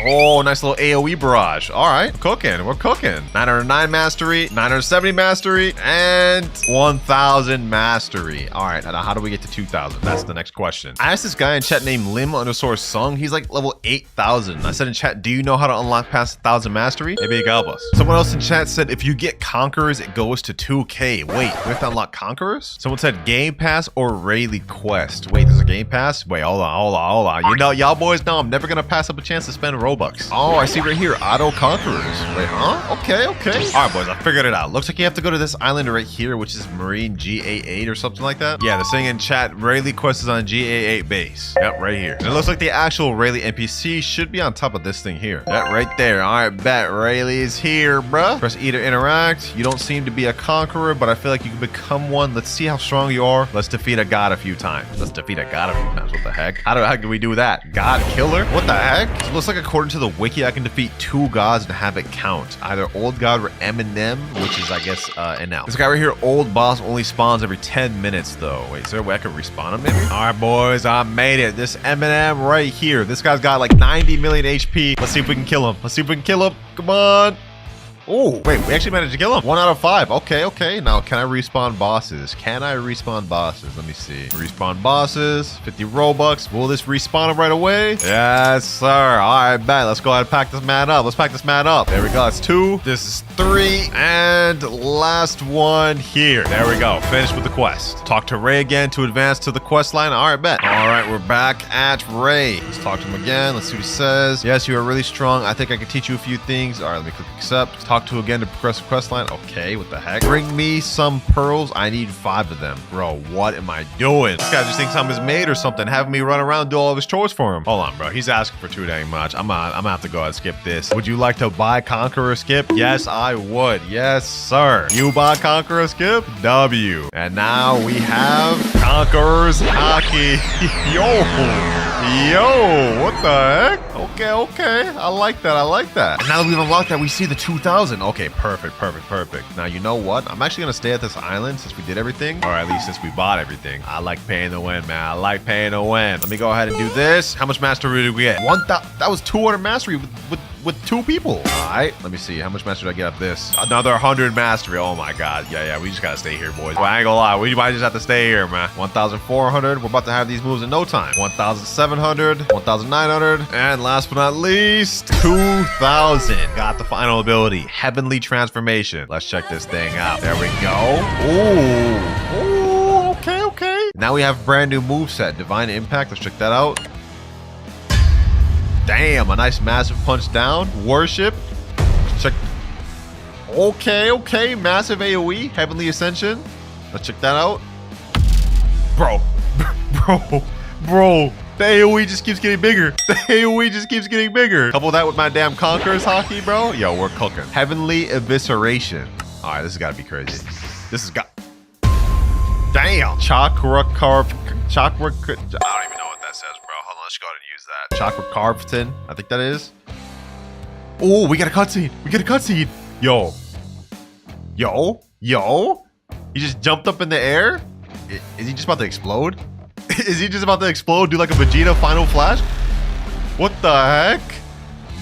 Oh, nice little AoE barrage. All right, we're cooking. 909 mastery, 970 mastery, and 1000 mastery. All right, now how do we get to 2000? That's the next question. I asked this guy in chat named Lim_Sung. He's like level 8000. I said in chat, do you know how to unlock past 1000 mastery? Maybe he can help us. Someone else in chat said, if you get Conquerors, it goes to 2K. Wait, we have to unlock Conquerors? Someone said Game Pass or Rayleigh Quest. Wait, there's a Game Pass? Wait, hold on. You know, y'all boys know I'm never gonna pass up a chance to spend Robux. Oh, I see right here, Auto Conquerors. Wait, huh? Okay. All right, boys, I figured it out. Looks like you have to go to this island right here, which is Marine GA8 or something like that. Yeah, they're saying in chat, Rayleigh Quest is on GA8 base. Yep, right here. And it looks like the actual Rayleigh NPC should be on top of this thing here. Yep, right there. All right, bet Rayleigh is here, bruh. Press E to interact. You don't seem to be a conqueror, but I feel like you can become one. Let's see how strong you are. Let's defeat a god a few times. What the heck? How the heck do we do that? God killer? What the heck? So it looks like according to the wiki, I can defeat 2 gods and have it count. Either old god or Eminem, which is, I guess, an elf. This guy right here, old boss, only spawns every 10 minutes, though. Wait, is there a way I can respawn him, maybe? All right, boys, I made it. This Eminem right here. This guy's got like 90 million HP. Let's see if we can kill him. Come on. Oh, wait, we actually managed to kill him. 1 out of 5. Okay. Now, can I respawn bosses? Let me see. Respawn bosses, 50 Robux. Will this respawn him right away? Yes, sir. All right, bet. Let's go ahead and pack this man up. There we go. That's 2. This is 3. And last one here. There we go. Finished with the quest. Talk to Ray again to advance to the quest line. All right, bet. All right, we're back at Ray. Let's talk to him again. Let's see what he says. Yes, you are really strong. I think I can teach you a few things. All right, let me click accept. Talk to again to progress the quest line. Okay, what the heck? Bring me some pearls. I need 5 of them. Bro, what am I doing? This guy just thinks I'm his maid or something, having me run around and do all of his chores for him. Hold on, bro. He's asking for too dang much. I'm gonna have to go ahead and skip this. Would you like to buy Conqueror Skip? Yes, I would. Yes, sir. You buy Conqueror Skip? W. And now we have Conqueror's Hockey. Yo, what the heck? Okay. I like that. And now that we've unlocked that, we see the 2000. Okay, perfect. Now, you know what? I'm actually gonna stay at this island since we did everything, or at least since we bought everything. I like paying to win, man. Let me go ahead and do this. How much mastery did we get? 1,000. That was 200 mastery with 2 people. All right, let me see. How much mastery did I get up this? Another 100 mastery. Oh my God. Yeah. We just gotta stay here, boys. Well, I ain't gonna lie. We might just have to stay here, man. 1,400. We're about to have these moves in no time. 1,700. 1,900. And last but not least, 2,000. Got the final ability, Heavenly Transformation. Let's check this thing out. There we go. Ooh. Okay. Now we have brand new moveset, Divine Impact. Let's check that out. Damn, a nice massive punch down. Worship. Check. Okay. Massive AoE. Heavenly Ascension. Let's check that out. Bro. The AoE just keeps getting bigger. Couple that with my damn Conqueror's Hockey, bro. Yo, we're cooking. Heavenly Evisceration. All right, this has got to be crazy. Damn. Chakra carve. I don't even know what that says, bro. Hold on, let's go ahead and use that. Chakra Carveton, I think that is. Oh, we got a cutscene. Yo. He just jumped up in the air. Is he just about to explode? Do like a Vegeta Final Flash? What the heck?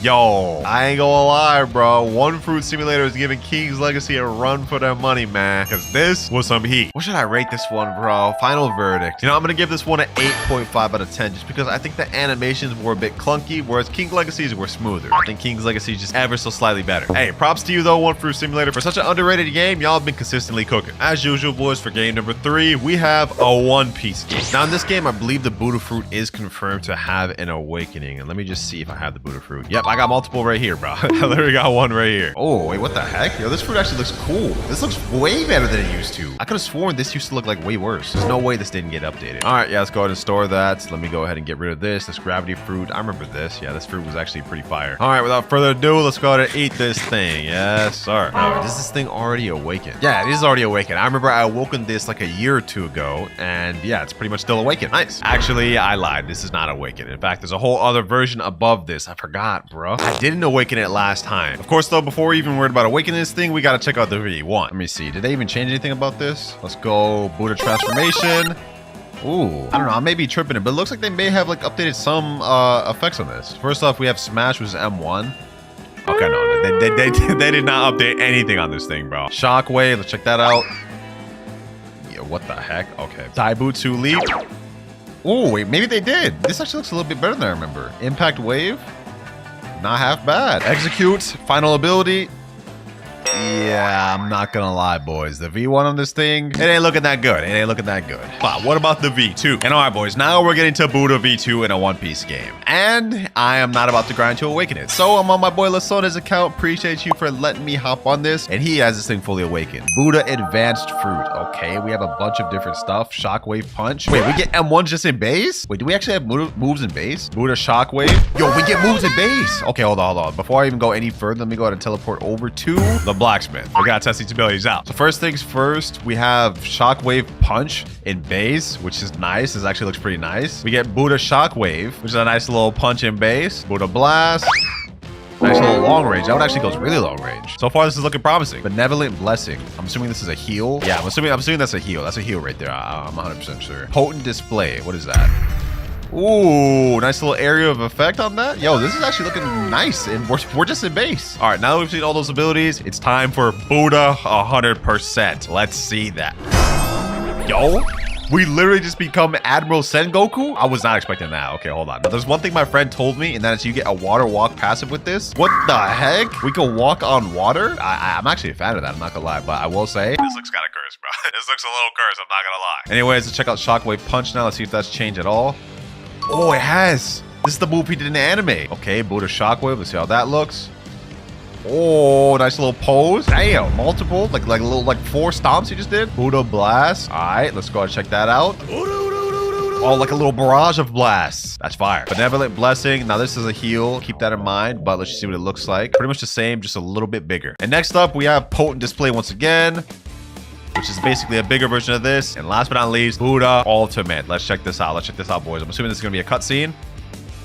Yo, I ain't gonna lie, bro. One Fruit Simulator is giving King's Legacy a run for their money, man. Because this was some heat. What should I rate this one, bro? Final verdict. You know, I'm gonna give this one an 8.5 out of 10 just because I think the animations were a bit clunky, whereas King's Legacies were smoother. I think King's Legacy is just ever so slightly better. Hey, props to you though, One Fruit Simulator. For such an underrated game, y'all have been consistently cooking. As usual, boys, for game number 3, we have a One Piece game. Now in this game, I believe the Buddha Fruit is confirmed to have an awakening. And let me just see if I have the Buddha Fruit. Yep, I got multiple right here, bro. I literally got one right here. Oh, wait, what the heck? Yo, this fruit actually looks cool. This looks way better than it used to. I could have sworn this used to look like way worse. There's no way this didn't get updated. All right, yeah, let's go ahead and store that. So let me go ahead and get rid of this gravity fruit. I remember this. Yeah, this fruit was actually pretty fire. All right, without further ado, let's go ahead and eat this thing. Yes, sir. Now, does this thing already awaken? Yeah, it is already awakened. I remember I awoken this like a year or two ago, and yeah, it's pretty much still awakened. Nice. Actually, I lied. This is not awakened. In fact, there's a whole other version above this. I forgot, bro. I didn't awaken it last time. Of course, though, before we even worried about awakening this thing, we gotta check out the V1. Let me see. Did they even change anything about this? Let's go Buddha transformation. Ooh, I don't know. I may be tripping it, but it looks like they may have like updated some effects on this. First off, we have Smash, which is M1. Okay, no, they did not update anything on this thing, bro. Shockwave, let's check that out. Yeah, what the heck? Okay. Daibutsu Leap. Oh, wait, maybe they did. This actually looks a little bit better than I remember. Impact Wave. Not half bad. Execute. Final ability. Yeah, I'm not gonna lie, boys. The V1 on this thing, it ain't looking that good. It ain't looking that good. But what about the V2? And all right, boys, now we're getting to Buddha V2 in a One Piece game. And I am not about to grind to awaken it. So I'm on my boy Lasona's account. Appreciate you for letting me hop on this. And he has this thing fully awakened. Buddha Advanced Fruit. Okay, we have a bunch of different stuff. Shockwave Punch. Wait, we get M1 just in base? Wait, do we actually have moves in base? Buddha Shockwave. Yo, we get moves in base. Okay, hold on. Before I even go any further, let me go ahead and teleport over to the blacksmith. We gotta test these abilities out. So first things first, we have Shockwave Punch in base, which is nice. This actually looks pretty nice. We get Buddha Shockwave, which is a nice little punch in base. Buddha Blast. Nice little long range. That one actually goes really long range. So far, this is looking promising. Benevolent Blessing. I'm assuming this is a heal. Yeah, I'm assuming that's a heal. That's a heal right there. I'm 100% sure. Potent Display. What is that? Ooh, nice little area of effect on that. Yo, this is actually looking nice, and we're just in base. All right, now that we've seen all those abilities, it's time for Buddha 100%. Let's see that. Yo, we literally just become Admiral Sengoku? I was not expecting that. Okay, hold on. Now, there's one thing my friend told me, and that is you get a water walk passive with this. What the heck? We can walk on water? I'm actually a fan of that, I'm not gonna lie, but I will say, this looks kind of cursed, bro. This looks a little cursed, I'm not gonna lie. Anyways, let's check out Shockwave Punch now. Let's see if that's changed at all. Oh, it has. This is the move he did in the anime. Okay, Buddha Shockwave. Let's see how that looks. Oh, nice little pose. Damn, multiple, like 4 stomps he just did. Buddha Blast. All right, let's go and check that out. Oh, like a little barrage of blasts. That's fire. Benevolent Blessing. Now, this is a heal. Keep that in mind, but let's just see what it looks like. Pretty much the same, just a little bit bigger. And next up, we have Potent Display once again, which is basically a bigger version of this. And last but not least, Buddha Ultimate. Let's check this out. Let's check this out, boys. I'm assuming this is going to be a cutscene,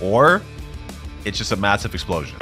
or it's just a massive explosion.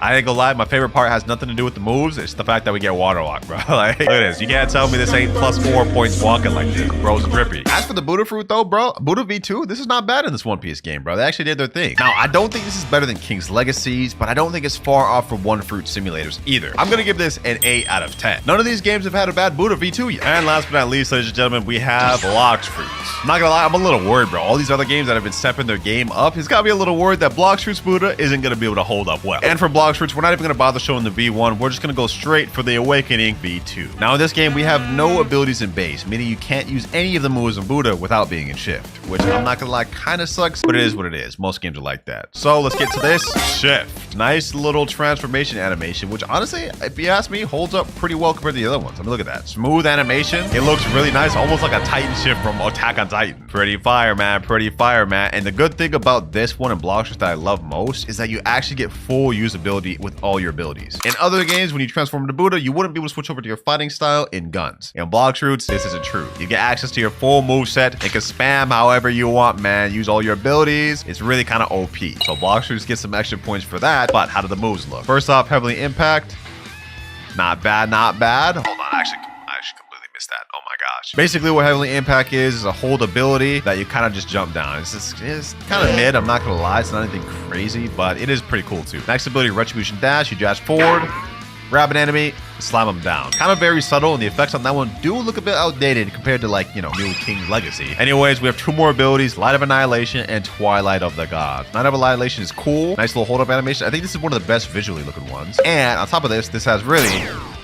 I ain't gonna lie, my favorite part has nothing to do with the moves. It's the fact that we get water walk, bro. Like, look at this. You can't tell me this ain't +4 points walking like this. Bro's drippy. As for the Buddha Fruit, though, bro, Buddha V2, this is not bad in this One Piece game, bro. They actually did their thing. Now, I don't think this is better than King's Legacies, but I don't think it's far off from One Fruit Simulators either. I'm gonna give this an 8 out of 10. None of these games have had a bad Buddha V2 yet. And last but not least, ladies and gentlemen, we have Blox Fruits. I'm not gonna lie, I'm a little worried, bro. All these other games that have been stepping their game up, it's got me a little worried that Blox Fruits Buddha isn't gonna be able to hold up well. And for Blox Fruits, we're not even gonna bother showing the V1. We're just gonna go straight for the Awakening V2. Now in this game, we have no abilities in base, meaning you can't use any of the moves in Buddha without being in shift, which I'm not gonna lie, kind of sucks, but it is what it is. Most games are like that. So let's get to this. Shift. Nice little transformation animation, which honestly, if you ask me, holds up pretty well compared to the other ones. I mean, look at that. Smooth animation. It looks really nice, almost like a Titan shift from Attack on Titan. Pretty fire, man. Pretty fire, man. And the good thing about this one in Blox Fruits that I love most is that you actually get full usability with all your abilities. In other games, when you transform into Buddha, you wouldn't be able to switch over to your fighting style in guns. In Blox Fruits, this isn't true. You get access to your full moveset and can spam however you want, man. Use all your abilities. It's really kind of OP. So Blox Fruits get some extra points for that, but how do the moves look? First off, Heavily Impact. Not bad, not bad. Hold on, I actually completely missed that. Oh my gosh. watch. Basically, what Heavenly Impact is a hold ability that you kind of just jump down. It's kind of mid, I'm not gonna lie. It's not anything crazy, but it is pretty cool too. Next ability, Retribution Dash. You dash forward, grab an enemy, slam them down. Kind of very subtle, and the effects on that one do look a bit outdated compared to, like, you know, new King's Legacy. Anyways, we have 2 more abilities, Light of Annihilation and Twilight of the Gods. Light of Annihilation is cool. Nice little hold-up animation. I think this is one of the best visually looking ones. And on top of this, this has really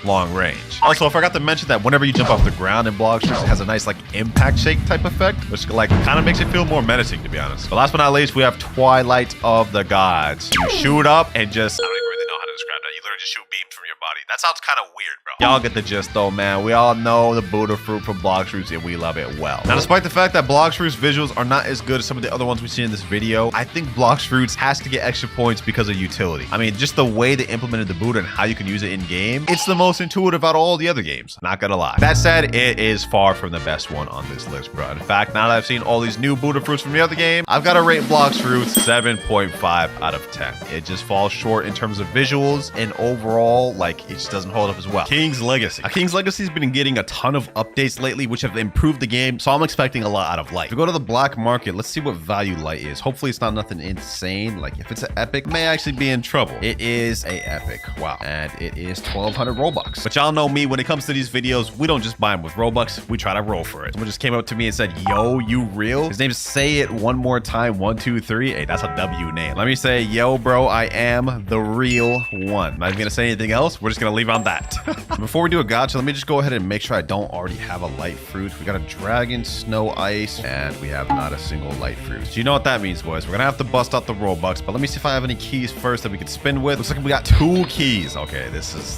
long range. Also, I forgot to mention that whenever you jump off the ground in Blox Fruits, it has a nice, like, impact shake type effect, which, like, kind of makes it feel more menacing, to be honest. But last but not least, we have Twilight of the Gods. You shoot up and just... I don't even really know how to describe that. You literally just shoot beams from your body. That sounds kind of weird, bro. Y'all get the gist, though, man. We all know the Buddha fruit from Blox Fruits, and we love it well. Now, despite the fact that Blox Fruits visuals are not as good as some of the other ones we see in this video, I think Blox Fruits has to get extra points because of utility. I mean, just the way they implemented the Buddha and how you can use it in game, it's the most intuitive out of all the other games. Not gonna lie. That said, it is far from the best one on this list, bro. In fact, now that I've seen all these new Buddha fruits from the other game, I've got to rate Blox Fruits 7.5 out of 10. It just falls short in terms of visuals, and overall, like, it just doesn't hold up as well. King's Legacy. King's Legacy has been getting a ton of updates lately, which have improved the game, so I'm expecting a lot out of Light. If we go to the black market, let's see what value Light is. Hopefully it's not nothing insane. Like, if it's an epic, may actually be in trouble. It is a epic. Wow. And it is 1,200 Robux. But y'all know me, when it comes to these videos, we don't just buy them with Robux, we try to roll for it. Someone just came up to me and said, yo, you real? His name's Say It One More Time, 123. Hey, that's a W name. Let me say, yo, bro, I am the real one. Not even gonna say anything else. We're just gonna leave on that. Before we do a gacha, let me just go ahead and make sure I don't already have a light fruit. We got a dragon, snow, ice, and we have not a single light fruit. So you know what that means, boys. We're gonna have to bust out the Robux, but let me see if I have any keys first that we can spin with. Looks like we got 2 keys. Okay,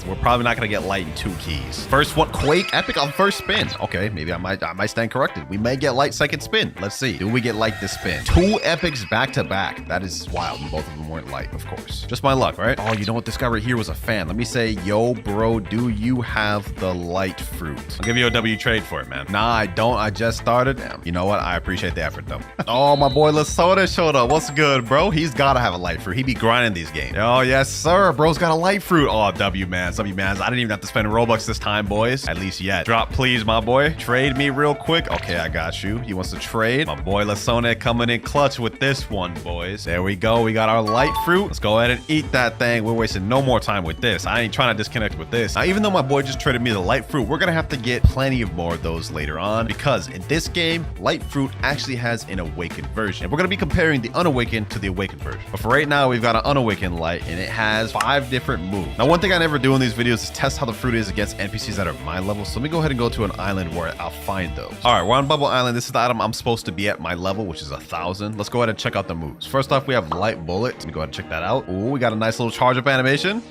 we're probably not gonna get light in 2 keys. First one, Quake, epic on first spin. Okay, maybe I might stand corrected. We may get light second spin. Let's see. Do we get light this spin? 2 epics back to back. That is wild. And both of them weren't light, of course. Just my luck, right? Oh, you know what? This guy right here was a fan. Let me say, yo, bro, do you have the light fruit? I'll give you a W trade for it, man. Nah, I don't. I just started. Damn. You know what? I appreciate the effort, though. Oh, my boy Lasoda showed up. What's good, bro? He's gotta have a light fruit. He be grinding these games. Oh, yes, sir. Bro's got a light fruit. Oh, W, man. W, man. I didn't even have to spend Robux this time, boys. At least yet. Drop, please, my boy. Trade me real quick. Okay, I got you. He wants to trade. My boy Lasone coming in clutch with this one, boys. There we go. We got our light fruit. Let's go ahead and eat that thing. We're wasting no more time with this. I ain't trying to disconnect with this. Now, even though my boy just traded me the light fruit, we're gonna have to get plenty of more of those later on, because in this game, light fruit actually has an awakened version. And we're gonna be comparing the unawakened to the awakened version. But for right now, we've got an unawakened light, and it has 5 different moves. Now, one thing I never do in these videos is test how the fruit is against NPCs that are my level. So let me go ahead and go to an island where I'll find those. All right, we're on Bubble Island. This is the item I'm supposed to be at my level, which is 1,000. Let's go ahead and check out the moves. First off, we have Light Bullet. Let me go ahead and check that out. Ooh, we got a nice little charge up animation.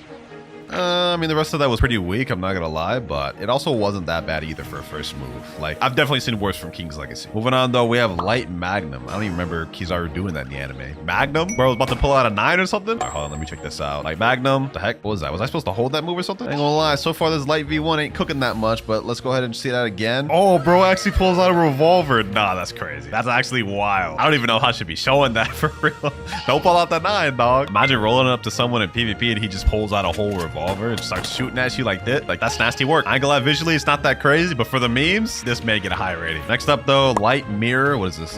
I mean, the rest of that was pretty weak, I'm not gonna lie, but it also wasn't that bad either for a first move. Like, I've definitely seen worse from King's Legacy. Moving on, though, we have Light Magnum. I don't even remember Kizaru doing that in the anime. Magnum? Bro, I was about to pull out a 9 or something? All right, hold on, let me check this out. Light Magnum. The heck? What was that? Was I supposed to hold that move or something? I ain't gonna lie, so far this Light V1 ain't cooking that much, but let's go ahead and see that again. Oh, bro actually pulls out a revolver. Nah, that's crazy. That's actually wild. I don't even know how I should be showing that for real. Don't pull out that 9, dog. Imagine rolling up to someone in PvP and he just pulls out a whole revolver and just starts shooting at you like this. Like, that's nasty work. I ain't gonna lie, visually it's not that crazy, but for the memes, this may get a high rating. Next up, though, Light Mirror. What is this?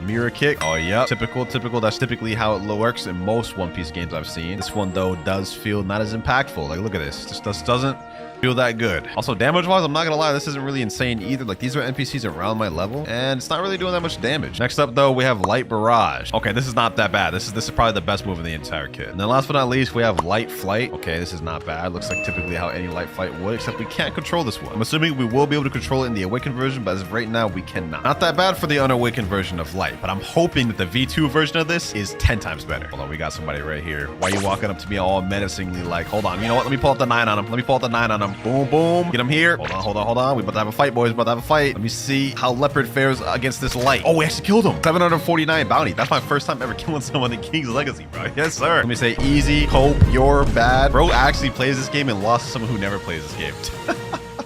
Mirror Kick. Oh, yeah. Typical. That's typically how it works in most One Piece games I've seen. This one, though, does feel not as impactful. Like, look at this. Just doesn't feel that good. Also, damage-wise, I'm not gonna lie, this isn't really insane either. Like, these are NPCs around my level, and it's not really doing that much damage. Next up, though, we have Light Barrage. Okay, this is not that bad. This is probably the best move in the entire kit. And then last but not least, we have Light Flight. Okay, this is not bad. Looks like typically how any Light Flight would, except we can't control this one. I'm assuming we will be able to control it in the Awakened version, but as of right now, we cannot. Not that bad for the unawakened version of Light, but I'm hoping that the V2 version of this is 10 times better. Hold on, we got somebody right here. Why are you walking up to me all menacingly like, hold on, you know what? Let me pull out the 9 on him. Let me pull out the 9 on him. Boom, boom. Get him here. Hold on. We about to have a fight, boys. We're about to have a fight. Let me see how Leopard fares against this Light. Oh, we actually killed him. 749 bounty. That's my first time ever killing someone in King's Legacy, bro. Yes, sir. Let me say easy, hope you're bad. Bro actually plays this game and lost to someone who never plays this game.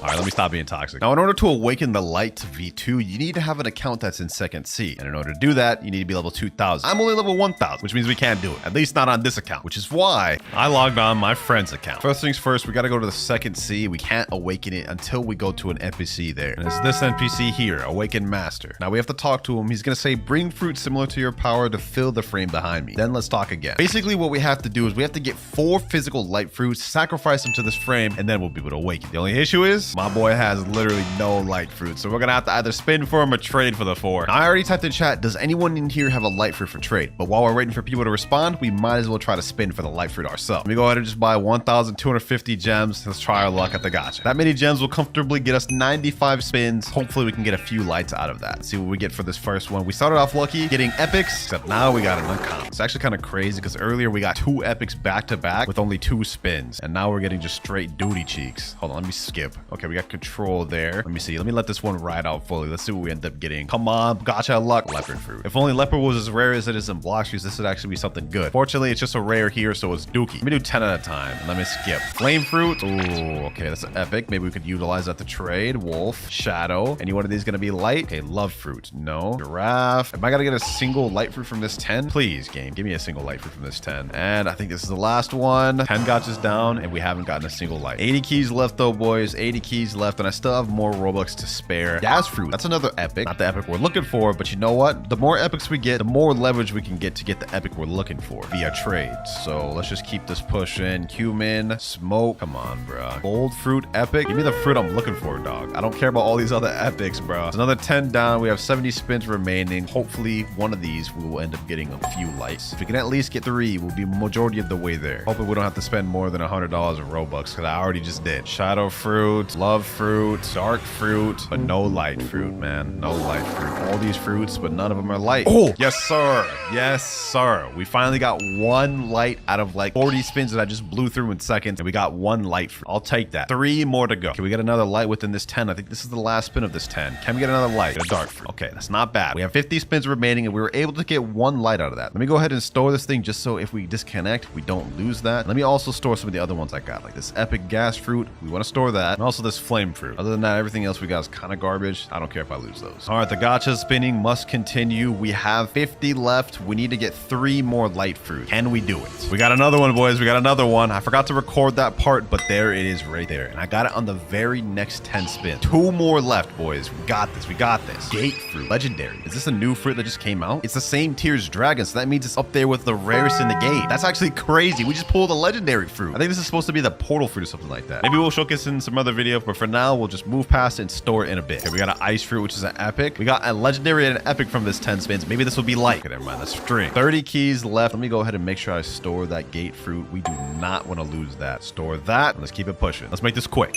All right, let me stop being toxic. Now, in order to awaken the light to V2, you need to have an account that's in second C. And in order to do that, you need to be level 2000. I'm only level 1000, which means we can't do it. At least not on this account, which is why I logged on my friend's account. First things first, we got to go to the second C. We can't awaken it until we go to an NPC there. And it's this NPC here, Awaken Master. Now we have to talk to him. He's going to say, bring fruit similar to your power to fill the frame behind me. Then let's talk again. Basically, what we have to do is we have to get 4 physical light fruits, sacrifice them to this frame, and then we'll be able to awaken. The only issue is my boy has literally no light fruit. So we're going to have to either spin for him or trade for the 4. Now, I already typed in chat, does anyone in here have a light fruit for trade? But while we're waiting for people to respond, we might as well try to spin for the light fruit ourselves. Let me go ahead and just buy 1,250 gems. Let's try our luck at the gacha. That many gems will comfortably get us 95 spins. Hopefully we can get a few lights out of that. Let's see what we get for this first one. We started off lucky getting epics, except now we got an uncommon. It's actually kind of crazy because earlier we got 2 epics back to back with only 2 spins. And now we're getting just straight duty cheeks. Hold on, let me skip. Okay, we got control there. Let me see. Let me let this one ride out fully. Let's see what we end up getting. Come on, gacha luck. Leopard fruit. If only leopard was as rare as it is in block shoes, this would actually be something good. Fortunately, it's just a rare here, so it's dookie. Let me do 10 at a time. Let me skip. Flame fruit. Ooh, okay, that's an epic. Maybe we could utilize that to trade. Wolf, shadow. Any one of these gonna be light? Okay, love fruit. No. Giraffe. Am I gonna get a single light fruit from this 10? Please, game. Give me a single light fruit from this 10. And I think this is the last one. 10 gotchas down, and we haven't gotten a single light. 80 keys left though, boys. 80 keys left, and I still have more Robux to spare. Gas fruit. That's another epic. Not the epic we're looking for, but you know what? The more epics we get, the more leverage we can get to get the epic we're looking for via trades. So let's just keep this pushing. Cumin, smoke. Come on, bro. Gold fruit epic. Give me the fruit I'm looking for, dog. I don't care about all these other epics, bro. It's another 10 down. We have 70 spins remaining. Hopefully one of these we will end up getting a few lights. If we can at least get 3, we'll be majority of the way there. Hopefully we don't have to spend more than $100 in Robux, because I already just did. Shadow fruit, love fruit, dark fruit, but no light fruit, man. No light fruit. All these fruits, but none of them are light. Oh, yes, sir. Yes, sir. We finally got 1 light out of like 40 spins that I just blew through in seconds, and we got 1 light fruit. I'll take that. 3 more to go. Can we get another light within this 10? I think this is the last spin of this 10. Can we get another light? Get a dark fruit. Okay, that's not bad. We have 50 spins remaining, and we were able to get 1 light out of that. Let me go ahead and store this thing just so if we disconnect, we don't lose that. Let me also store some of the other ones I got, like this epic gas fruit. We want to store that, and also this flame fruit. Other than that, everything else we got is kind of garbage. I don't care if I lose those. All right, the gacha spinning must continue. We have 50 left. We need to get 3 more light fruit. Can we do it? We got another one, boys. We got another one. I forgot to record that part, but there it is right there. And I got it on the very next 10 spins. 2 more left, boys. We got this. We got this. Gate fruit. Legendary. Is this a new fruit that just came out? It's the same tier as dragon, so that means it's up there with the rarest in the game. That's actually crazy. We just pulled a legendary fruit. I think this is supposed to be the portal fruit or something like that. Maybe we'll showcase in some other video, but for now, we'll just move past it and store it in a bit. Okay, we got an ice fruit, which is an epic. We got a legendary and an epic from this 10 spins. Maybe this will be light. Okay, never mind. That's string. 30 keys left. Let me go ahead and make sure I store that gate fruit. We do not want to lose that. Store that. Let's keep it pushing. Let's make this quick.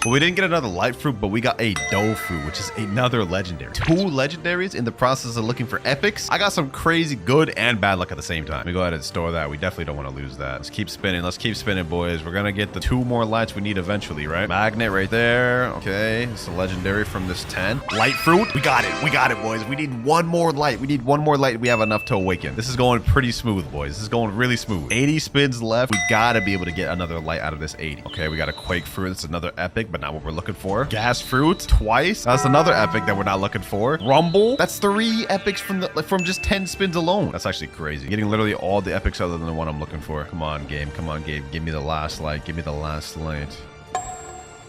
Well, we didn't get another light fruit, but we got a dough fruit, which is another legendary. 2 legendaries in the process of looking for epics. I got some crazy good and bad luck at the same time. Let me go ahead and store that. We definitely don't want to lose that. Let's keep spinning. Let's keep spinning, boys. We're going to get the 2 more lights we need eventually, right? Magnet right there. Okay. It's a legendary from this 10. Light fruit. We got it. We got it, boys. We need 1 more light. We need 1 more light. We have enough to awaken. This is going pretty smooth, boys. This is going really smooth. 80 spins left. We got to be able to get another light out of this 80. Okay. We got a quake fruit. It's another epic, but not what we're looking for. Gas fruit twice. That's another epic that we're not looking for. Rumble. That's 3 epics from just 10 spins alone. That's actually crazy. Getting literally all the epics other than the one I'm looking for. Come on, game. Come on, game. Give me the last light. Give me the last light.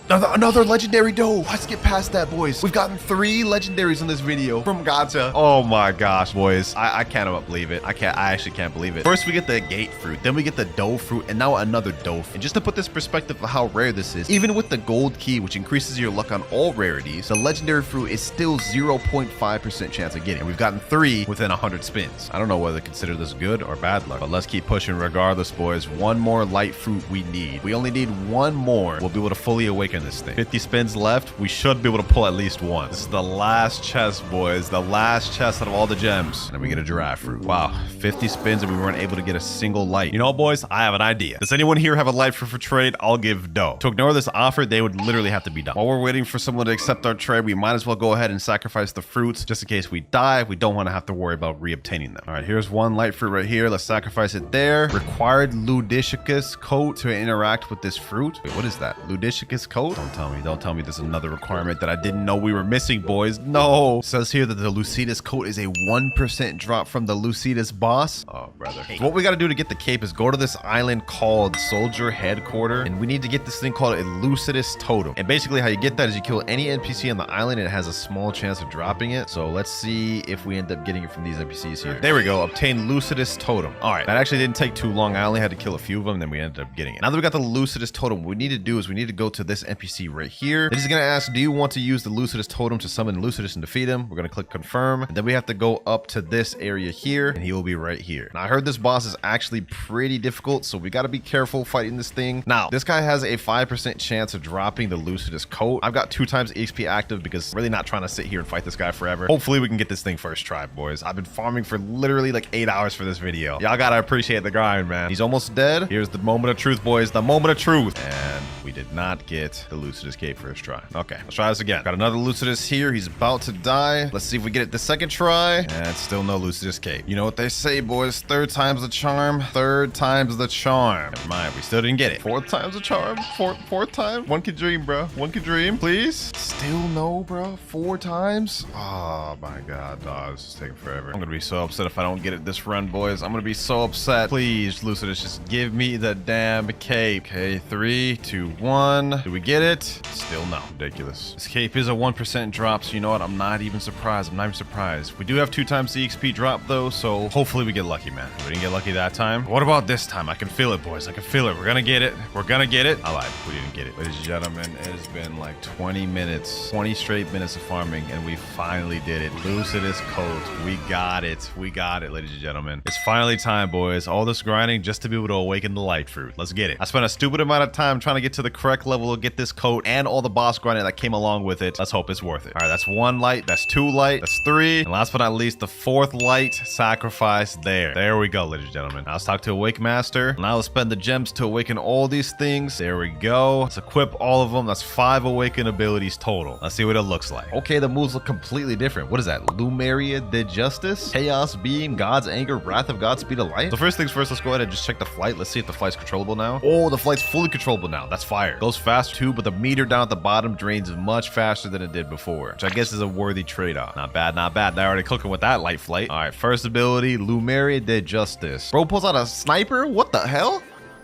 Another legendary dough. Let's get past that, boys. We've gotten 3 legendaries in this video from gacha. Oh my gosh, boys. I cannot believe it. I actually can't believe it. First, we get the gate fruit. Then we get the dough fruit. And now another dough fruit. And just to put this perspective of how rare this is, even with the gold key, which increases your luck on all rarities, the legendary fruit is still 0.5% chance of getting. And we've gotten 3 within 100 spins. I don't know whether to consider this good or bad luck, but let's keep pushing regardless, boys. 1 more light fruit we need. We only need 1 more. We'll be able to fully awaken in this thing. 50 spins left. We should be able to pull at least one. This is the last chest, boys. The last chest out of all the gems. And then we get a giraffe fruit. Wow, 50 spins and we weren't able to get a single light. You know what, boys? I have an idea. Does anyone here have a light fruit for trade? I'll give dough. To ignore this offer, they would literally have to be done. While we're waiting for someone to accept our trade, we might as well go ahead and sacrifice the fruits just in case we die. We don't want to have to worry about re-obtaining them. All right, here's one light fruit right here. Let's sacrifice it there. Required Ludicicus coat to interact with this fruit. Wait, what is that? Ludicicus coat? Don't tell me there's another requirement that I didn't know we were missing, boys. No. It says here that the Lucidus coat is a 1% drop from the Lucidus boss. Oh, brother. So what we got to do to get the cape is go to this island called Soldier Headquarter, and we need to get this thing called a Lucidus totem. And basically how you get that is you kill any NPC on the island and it has a small chance of dropping it. So let's see if we end up getting it from these NPCs here. There we go. Obtain Lucidus totem. All right, that actually didn't take too long. I only had to kill a few of them, and then we ended up getting it. Now that we got the Lucidus totem, what we need to do is we need to go to this NPC right here. It is going to ask, do you want to use the Lucidus totem to summon Lucidus and defeat him? We're going to click confirm, and then we have to go up to this area here, and he will be right here. Now, I heard this boss is actually pretty difficult, so we got to be careful fighting this thing. Now, this guy has a 5% chance of dropping the Lucidus coat. I've got 2 times EXP active because I'm really not trying to sit here and fight this guy forever. Hopefully, we can get this thing first try, boys. I've been farming for literally like 8 hours for this video. Y'all got to appreciate the grind, man. He's almost dead. Here's the moment of truth, boys. The moment of truth. And we did not get the Lucidus cape first try. Okay, let's try this again. Got another Lucidus here. He's about to die. Let's see if we get it the second try. And still no Lucidus cape. You know what they say, boys. 3rd time's the charm. 3rd time's the charm. Never mind. We still didn't get it. 4th time's the charm. Fourth time. One can dream, bro. One can dream. Please. Still no, bro. 4 times. Oh my God, dog. This is taking forever. I'm gonna be so upset if I don't get it this run, boys. I'm gonna be so upset. Please, Lucidus, just give me the damn cape. Okay, 3, 2, 1. Do we get it? Still no. Ridiculous. This cape is a 1% drop, so you know what? I'm not even surprised. I'm not even surprised. We do have 2 times the XP drop though, so hopefully we get lucky, man. We didn't get lucky that time. What about this time? I can feel it, boys. I can feel it. We're gonna get it. We're gonna get it. I lied. We didn't get it. Ladies and gentlemen, it has been like 20 minutes, 20 straight minutes of farming, and we finally did it. Lucidus coat. We got it. We got it, ladies and gentlemen. It's finally time, boys. All this grinding just to be able to awaken the light fruit. Let's get it. I spent a stupid amount of time trying to get to the correct level to get this coat and all the boss grinding that came along with it. Let's hope it's worth it. All right, that's 1 light. That's 2 light. That's 3. And last but not least, the 4th light sacrifice there. There we go, ladies and gentlemen. Now let's talk to Awake Master. Now let's spend the gems to awaken all these things. There we go. Let's equip all of them. That's 5 awaken abilities total. Let's see what it looks like. Okay, the moves look completely different. What is that? Lumeria de Justice? Chaos Beam, God's Anger, Wrath of God, Speed of Light. So first things first, let's go ahead and just check the flight. Let's see if the flight's controllable now. Oh, the flight's fully controllable now. That's fire. Goes fast too, but the meter down at the bottom drains much faster than it did before, which I guess is a worthy trade-off. Not bad, not bad. They're already cooking with that light flight. All right, first ability, Lumeria de Justice. Bro pulls out a sniper? What the hell?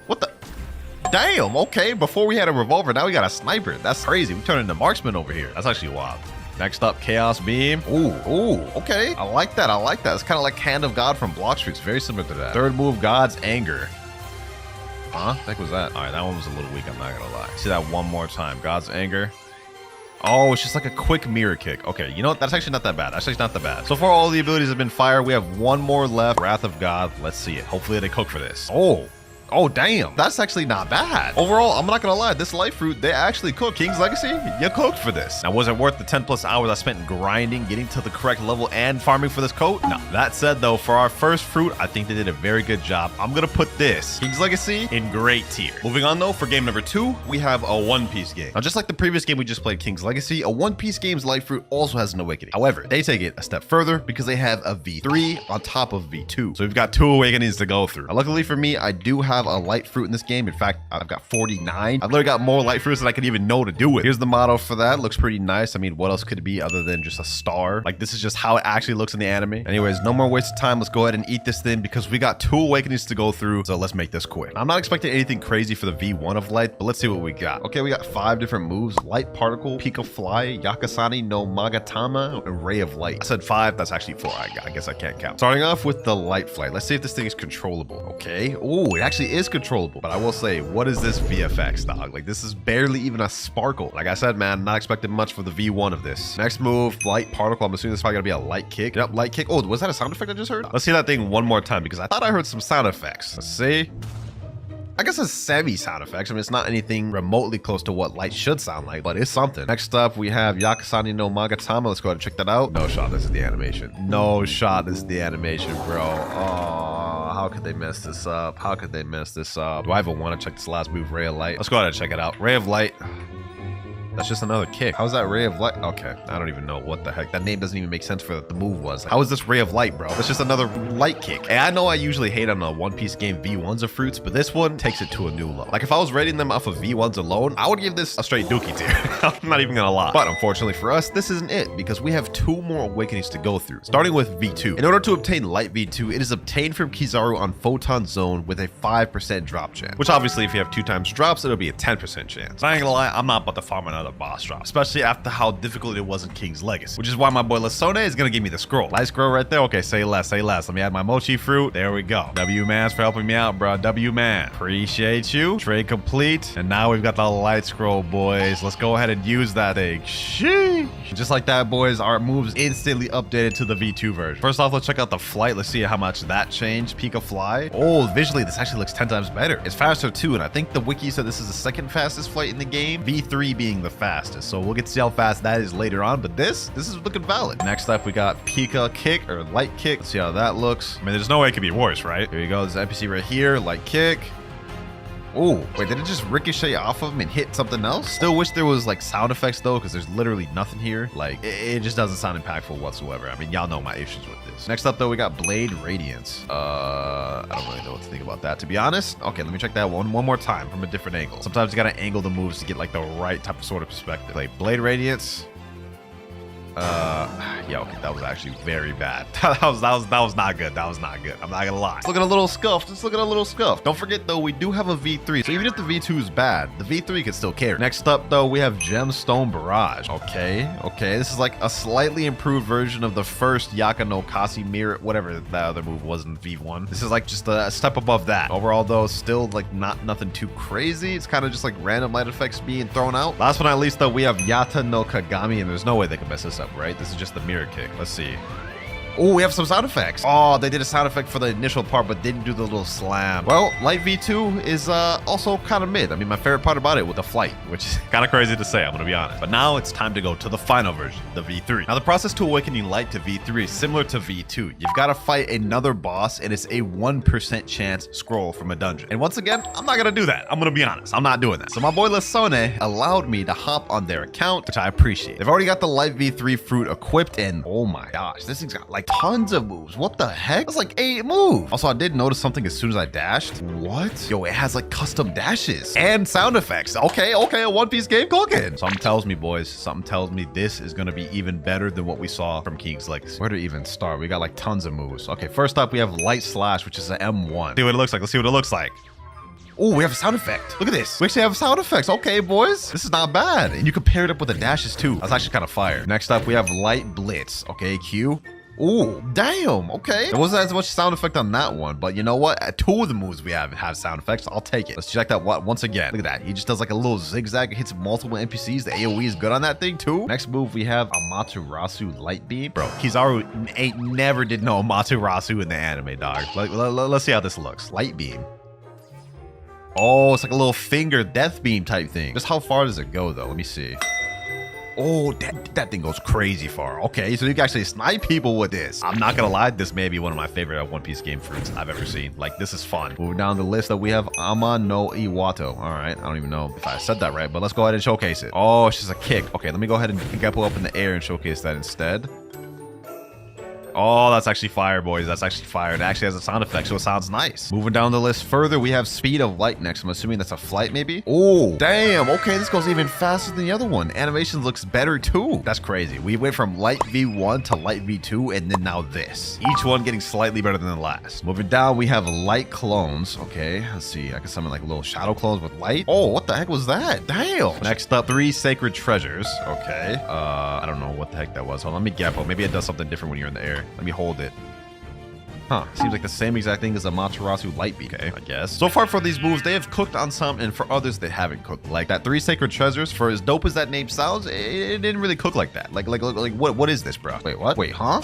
What the? Damn, okay. Before we had a revolver, now we got a sniper. That's crazy. We turned into marksman over here. That's actually wild. Next up, Chaos Beam. Ooh, okay. I like that. I like that. It's kind of like Hand of God from Block Streets. Very similar to that. Third move, God's Anger. Huh? Heck was that? All right, that one was a little weak. I'm not gonna lie. See that one more time. God's Anger. Oh, it's just like a quick mirror kick. Okay, you know what? That's actually not that bad. That's actually not that bad. So far, all the abilities have been fire. We have 1 more left. Wrath of God. Let's see it. Hopefully they cook for this. Oh, damn. That's actually not bad. Overall, I'm not gonna lie. This light fruit, they actually cook. King's Legacy, you cooked for this. Now, was it worth the 10+ hours I spent grinding, getting to the correct level, and farming for this coat? No. That said, though, for our first fruit, I think they did a very good job. I'm gonna put this, King's Legacy, in great tier. Moving on, though, for game number 2, we have a One Piece game. Now, just like the previous game we just played, King's Legacy, a One Piece game's light fruit also has an awakening. However, they take it a step further because they have a V3 on top of V2. So we've got 2 awakenings to go through. Now, luckily for me, I do have a light fruit in this game. In fact, I've got 49. I've literally got more light fruits than I could even know to do with. Here's the model for that. Looks pretty nice. I mean, what else could it be other than just a star? Like, this is just how it actually looks in the anime. Anyways, no more waste of time. Let's go ahead and eat this thing because we got 2 awakenings to go through. So let's make this quick. I'm not expecting anything crazy for the V1 of light, but let's see what we got. Okay, we got 5 different moves. Light Particle, Pika Fly, Yakasani no Magatama, and Ray of Light. I said 5. That's actually 4. I guess I can't count. Starting off with the Light Flight. Let's see if this thing is controllable. Okay. Oh, it actually is controllable. But I will say, what is this VFX, dog? Like, this is barely even a sparkle. Like I said, man, not expecting much for the V1 of this. Next move, Light Particle. I'm assuming this is probably gonna be a light kick. Yep, light kick. Oh, was that a sound effect I just heard? Let's see that thing one more time because I thought I heard some sound effects. Let's see. I guess, a semi sound effects. I mean, it's not anything remotely close to what light should sound like, but it's something. Next up, we have Yakasani no Magatama. Let's go ahead and check that out. No shot, this is the animation. No shot, this is the animation, bro. Oh, how could they mess this up? How could they mess this up? Do I even want to check this last move, Ray of Light? Let's go ahead and check it out. Ray of Light. That's just another kick. How's that Ray of Light? Okay, I don't even know what the heck. That name doesn't even make sense for what the move was. How is this Ray of Light, bro? That's just another light kick. And I know I usually hate on a One Piece game V1s of fruits, but this one takes it to a new level. Like, if I was rating them off of V1s alone, I would give this a straight dookie tier. I'm not even gonna lie. But unfortunately for us, this isn't it, because we have 2 more awakenings to go through, starting with V2. In order to obtain Light V2, it is obtained from Kizaru on Photon Zone with a 5% drop chance, which obviously if you have 2 times drops, it'll be a 10% chance. But I ain't gonna lie, I'm not about to farm another boss drop, especially after how difficult it was in King's Legacy, which is why my boy Lasone is gonna give me the scroll. Light scroll right there. Okay, say less, say less. Let me add my mochi fruit. There we go. W-Mans for helping me out, bro. W-Man. Appreciate you. Trade complete. And now we've got the light scroll, boys. Let's go ahead and use that thing. Sheesh. Just like that, boys, our moves instantly updated to the V2 version. First off, let's check out the flight. Let's see how much that changed. Pika fly. Oh, visually, this actually looks 10 times better. It's faster too, and I think the wiki said this is the 2nd fastest flight in the game, V3 being the fastest. So we'll get to see how fast that is later on, but this is looking valid. Next up, we got Pika kick or light kick. Let's see how that looks. I mean, there's no way it could be worse, right? Here you go. This NPC right here, light kick. Oh, wait, did it just ricochet off of him and hit something else? Still wish there was like sound effects though, because there's literally nothing here. Like, it just doesn't sound impactful whatsoever. I mean, y'all know my issues with this. Next up though, we got Blade Radiance. I don't really know what to think about that, to be honest. Okay, let me check that one more time from a different angle. Sometimes you gotta angle the moves to get like the right type of sort of perspective. Like Blade Radiance. Yeah, okay, that was actually very bad. that was not good. That was not good. I'm not gonna lie. It's looking a little scuffed. It's looking a little scuffed. Don't forget though, we do have a V3. So even if the V2 is bad, the V3 can still carry. Next up though, we have Gemstone Barrage. Okay. This is like a slightly improved version of the first Yaka no Kasi Mirror, whatever that other move was in V1. This is like just a step above that. Overall though, still like nothing too crazy. It's kind of just like random light effects being thrown out. Last but not least though, we have Yata no Kagami, and there's no way they can mess this up, right? This is just the mirror kick. Let's see. Oh, we have some sound effects. Oh, they did a sound effect for the initial part, but didn't do the little slam. Well, Light V2 is also kind of mid. I mean, my favorite part about it was the flight, which is kind of crazy to say, I'm going to be honest. But now it's time to go to the final version, the V3. Now, the process to awakening Light to V3 is similar to V2. You've got to fight another boss, and it's a 1% chance scroll from a dungeon. And once again, I'm not going to do that. I'm going to be honest. I'm not doing that. So my boy Lasone allowed me to hop on their account, which I appreciate. They've already got the Light V3 fruit equipped, and oh my gosh, this thing's got like tons of moves. What the heck? That's like 8 moves. Also, I did notice something as soon as I dashed. What? Yo, it has like custom dashes and sound effects. Okay, a One Piece game cooking. Something tells me, boys, something tells me this is gonna be even better than what we saw from King's Legacy. Where to even start? We got like tons of moves. Okay, first up, we have Light Slash, which is an M1. See what it looks like. Let's see what it looks like. Oh, we have a sound effect. Look at this. We actually have sound effects. Okay, boys. This is not bad. And you can pair it up with the dashes too. That's actually kind of fire. Next up, we have Light Blitz. Okay, Q. Oh, damn. Okay. There wasn't as much sound effect on that one, but you know what? 2 of the moves we have sound effects. I'll take it. Let's check that once again. Look at that. He just does like a little zigzag. It hits multiple NPCs. The AoE is good on that thing too. Next move, we have Amaterasu Light Beam. Bro, Kizaru never did no Amaterasu in the anime, dog. Let's see how this looks. Light Beam. Oh, it's like a little finger death beam type thing. Just how far does it go though? Let me see. Oh, that thing goes crazy far. Okay, so you can actually snipe people with this. I'm not gonna lie, this may be one of my favorite One Piece game fruits I've ever seen. Like, this is fun. Moving down the list, that we have Ama no Iwato. All right, I don't even know if I said that right, but let's go ahead and showcase it. Oh, it's just a kick. Okay, let me go ahead and Geppo up in the air and showcase that instead. Oh, that's actually fire, boys. That's actually fire. It actually has a sound effect, so it sounds nice. Moving down the list further, we have Speed of Light next. I'm assuming that's a flight, maybe? Oh, damn. Okay, this goes even faster than the other one. Animation looks better, too. That's crazy. We went from Light V1 to Light V2, and then now this. Each one getting slightly better than the last. Moving down, we have Light Clones. Okay, let's see. I can summon like little shadow clones with light. Oh, what the heck was that? Damn. Next up, 3 Sacred Treasures. Okay. I don't know what the heck that was. Hold on, let me Geppo. Maybe it does something different when you're in the air. Let me hold it. Huh. Seems like the same exact thing as a Amaterasu Light Beam. Okay, I guess. So far for these moves, they have cooked on some, and for others, they haven't cooked. Like that 3 Sacred Treasures, for as dope as that name sounds, it didn't really cook like that. Like what is this, bro? Wait, what? Wait, huh?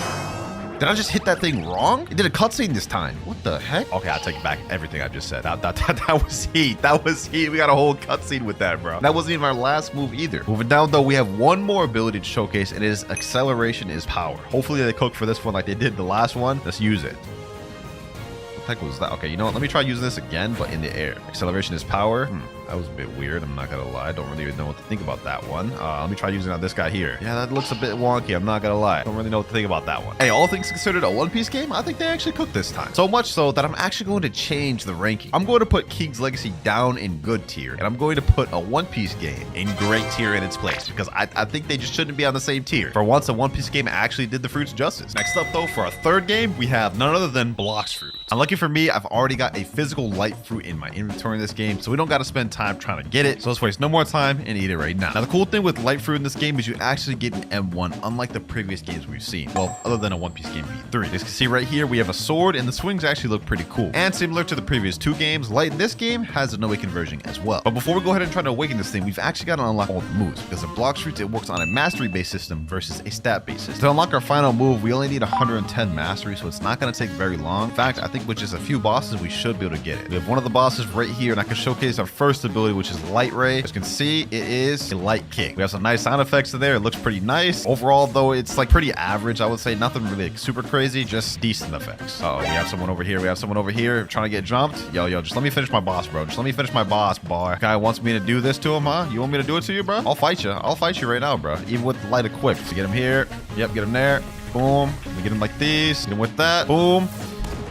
Did I just hit that thing wrong? It did a cutscene this time. What the heck? Okay, I take back everything I just said. That was heat. That was heat. We got a whole cutscene with that, bro. That wasn't even our last move either. Moving down, though, we have one more ability to showcase, and it is acceleration is power. Hopefully they cook for this one like they did the last one. Let's use it. What the heck was that? Okay, you know what? Let me try using this again, but in the air. Acceleration is power. That was a bit weird. I'm not gonna lie. I don't really even know what to think about that one. Let me try using it on this guy here. Yeah, that looks a bit wonky. I'm not gonna lie. Don't really know what to think about that one. Hey, all things considered, a One Piece game, I think they actually cooked this time. So much so that I'm actually going to change the ranking. I'm going to put King's Legacy down in good tier, and I'm going to put a One Piece game in great tier in its place, because I think they just shouldn't be on the same tier. For once, a One Piece game actually did the fruits justice. Next up, though, for our third game, we have none other than Blox Fruit. Unlucky for me, I've already got a physical light fruit in my inventory in this game, so we don't got to spend time trying to get it. So let's waste no more time and eat it right now. Now, the cool thing with light fruit in this game is you actually get an M1, unlike the previous games we've seen. Well, other than a One Piece game V3. As you can see right here, we have a sword, and the swings actually look pretty cool. And similar to the previous two games, light in this game has an awaken version as well. But before we go ahead and try to awaken this thing, we've actually got to unlock all the moves, because in Blox Fruits, it works on a mastery-based system versus a stat-based system. To unlock our final move, we only need 110 mastery, so it's not going to take very long. In fact, I think with just a few bosses, we should be able to get it. We have one of the bosses right here, and I can showcase our first ability, which is Light Ray. As you can see, it is a light kick. We have some nice sound effects in there. It looks pretty nice. Overall, though, it's like pretty average, I would say. Nothing really like, super crazy, just decent effects. Uh-oh, we have someone over here. We have someone over here trying to get jumped. Yo, just let me finish my boss, bro. Just let me finish my boss, boy. Guy wants me to do this to him, huh? You want me to do it to you, bro? I'll fight you. I'll fight you right now, bro. Even with the light equipped. So get him here. Yep, get him there. Boom. We get him like these. Get him with that. Boom.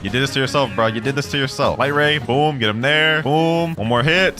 You did this to yourself, bro. You did this to yourself. Light ray. Boom. Get him there. Boom. One more hit.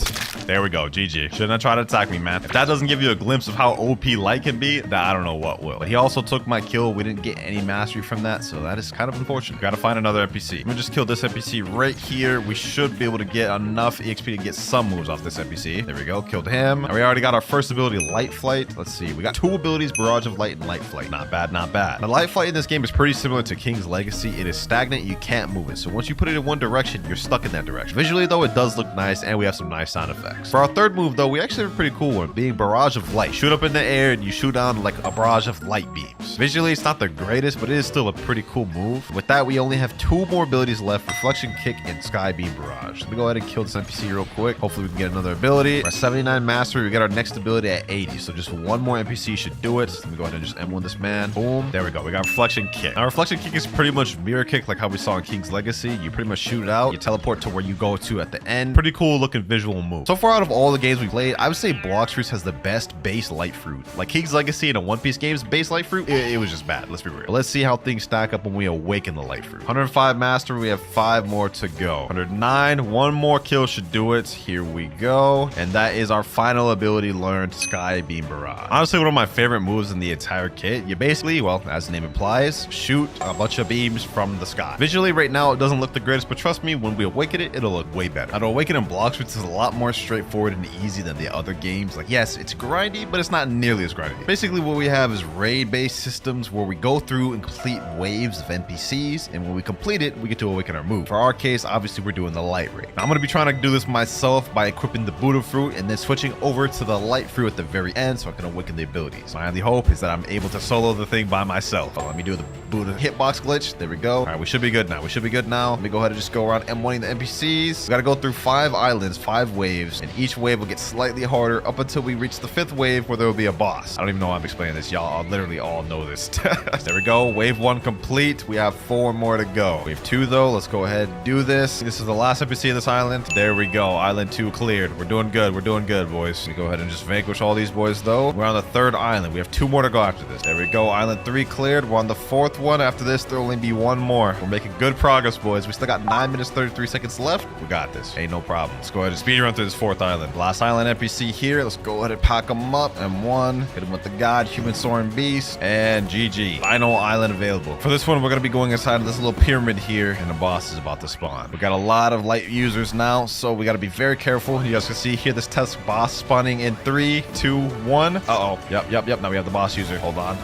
There we go. GG. Shouldn't have tried to attack me, man. If that doesn't give you a glimpse of how OP light can be, then I don't know what will. But he also took my kill. We didn't get any mastery from that, so that is kind of unfortunate. Gotta find another NPC. Let me just kill this NPC right here. We should be able to get enough EXP to get some moves off this NPC. There we go. Killed him. And we already got our first ability, Light Flight. Let's see. We got two abilities, Barrage of Light and Light Flight. Not bad, not bad. The Light Flight in this game is pretty similar to King's Legacy. It is stagnant. You can't move it. So once you put it in one direction, you're stuck in that direction. Visually, though, it does look nice, and we have some nice sound effects. For our third move, though, we actually have a pretty cool one, being Barrage of Light. Shoot up in the air, and you shoot down like a barrage of light beams. Visually, it's not the greatest, but it is still a pretty cool move. With that, we only have two more abilities left, Reflection Kick and Sky Beam Barrage. Let me go ahead and kill this NPC real quick. Hopefully, we can get another ability. Our 79 Mastery, we got our next ability at 80, so just one more NPC should do it. Let me go ahead and just M1 this man. Boom. There we go. We got Reflection Kick. Now, Reflection Kick is pretty much Mirror Kick, like how we saw in King's Legacy. You pretty much shoot it out, you teleport to where you go to at the end. Pretty cool looking visual move. So far, out of all the games we've played, I would say Blox Fruits has the best base light fruit. Like King's Legacy and a One Piece game's base light fruit, it was just bad. Let's be real. But let's see how things stack up when we awaken the light fruit. 105 master, we have 5 more to go. 109, one more kill should do it. Here we go. And that is our final ability learned, Sky Beam Barrage. Honestly, one of my favorite moves in the entire kit. You basically, well, as the name implies, shoot a bunch of beams from the sky. Visually, right now, it doesn't look the greatest, but trust me, when we awaken it, it'll look way better. Now, to awaken in Blox Fruits is a lot more straightforward and easy than the other games. Like, yes, it's grindy, but it's not nearly as grindy. Basically, what we have is raid-based systems where we go through and complete waves of NPCs, and when we complete it, we get to awaken our move. For our case, obviously, we're doing the light raid. Now, I'm going to be trying to do this myself by equipping the Buddha fruit and then switching over to the light fruit at the very end so I can awaken the abilities. My only hope is that I'm able to solo the thing by myself. But let me do the Buddha hitbox glitch. There we go. All right, we should be good now. We should be good now. Let me go ahead and just go around M1ing the NPCs. We got to go through 5 islands, 5 waves, and each wave will get slightly harder up until we reach the 5th wave where there will be a boss. I don't even know why I'm explaining this. Y'all literally all know this. There we go. Wave 1 complete. We have 4 more to go. Wave 2, though. Let's go ahead and do this. This is the last NPC in this island. There we go. Island 2 cleared. We're doing good. We're doing good, boys. We go ahead and just vanquish all these boys, though. We're on the 3rd island. We have 2 more to go after this. There we go. Island 3 cleared. We're on the 4th one. After this, there'll only be 1 more. We're making good progress, boys. We still got 9 minutes, 33 seconds left. We got this. Ain't no problem. Let's go ahead and speed run through this 4th island. Last island NPC here. Let's go ahead and pack them up. M1. Hit him with the God, Human Soaring Beast, and GG. Final island available. For this one, we're going to be going inside of this little pyramid here, and the boss is about to spawn. We got a lot of light users now, so we got to be very careful. You guys can see here this test boss spawning in 3, 2, 1. Uh-oh. Yep. Now we have the boss user. Hold on.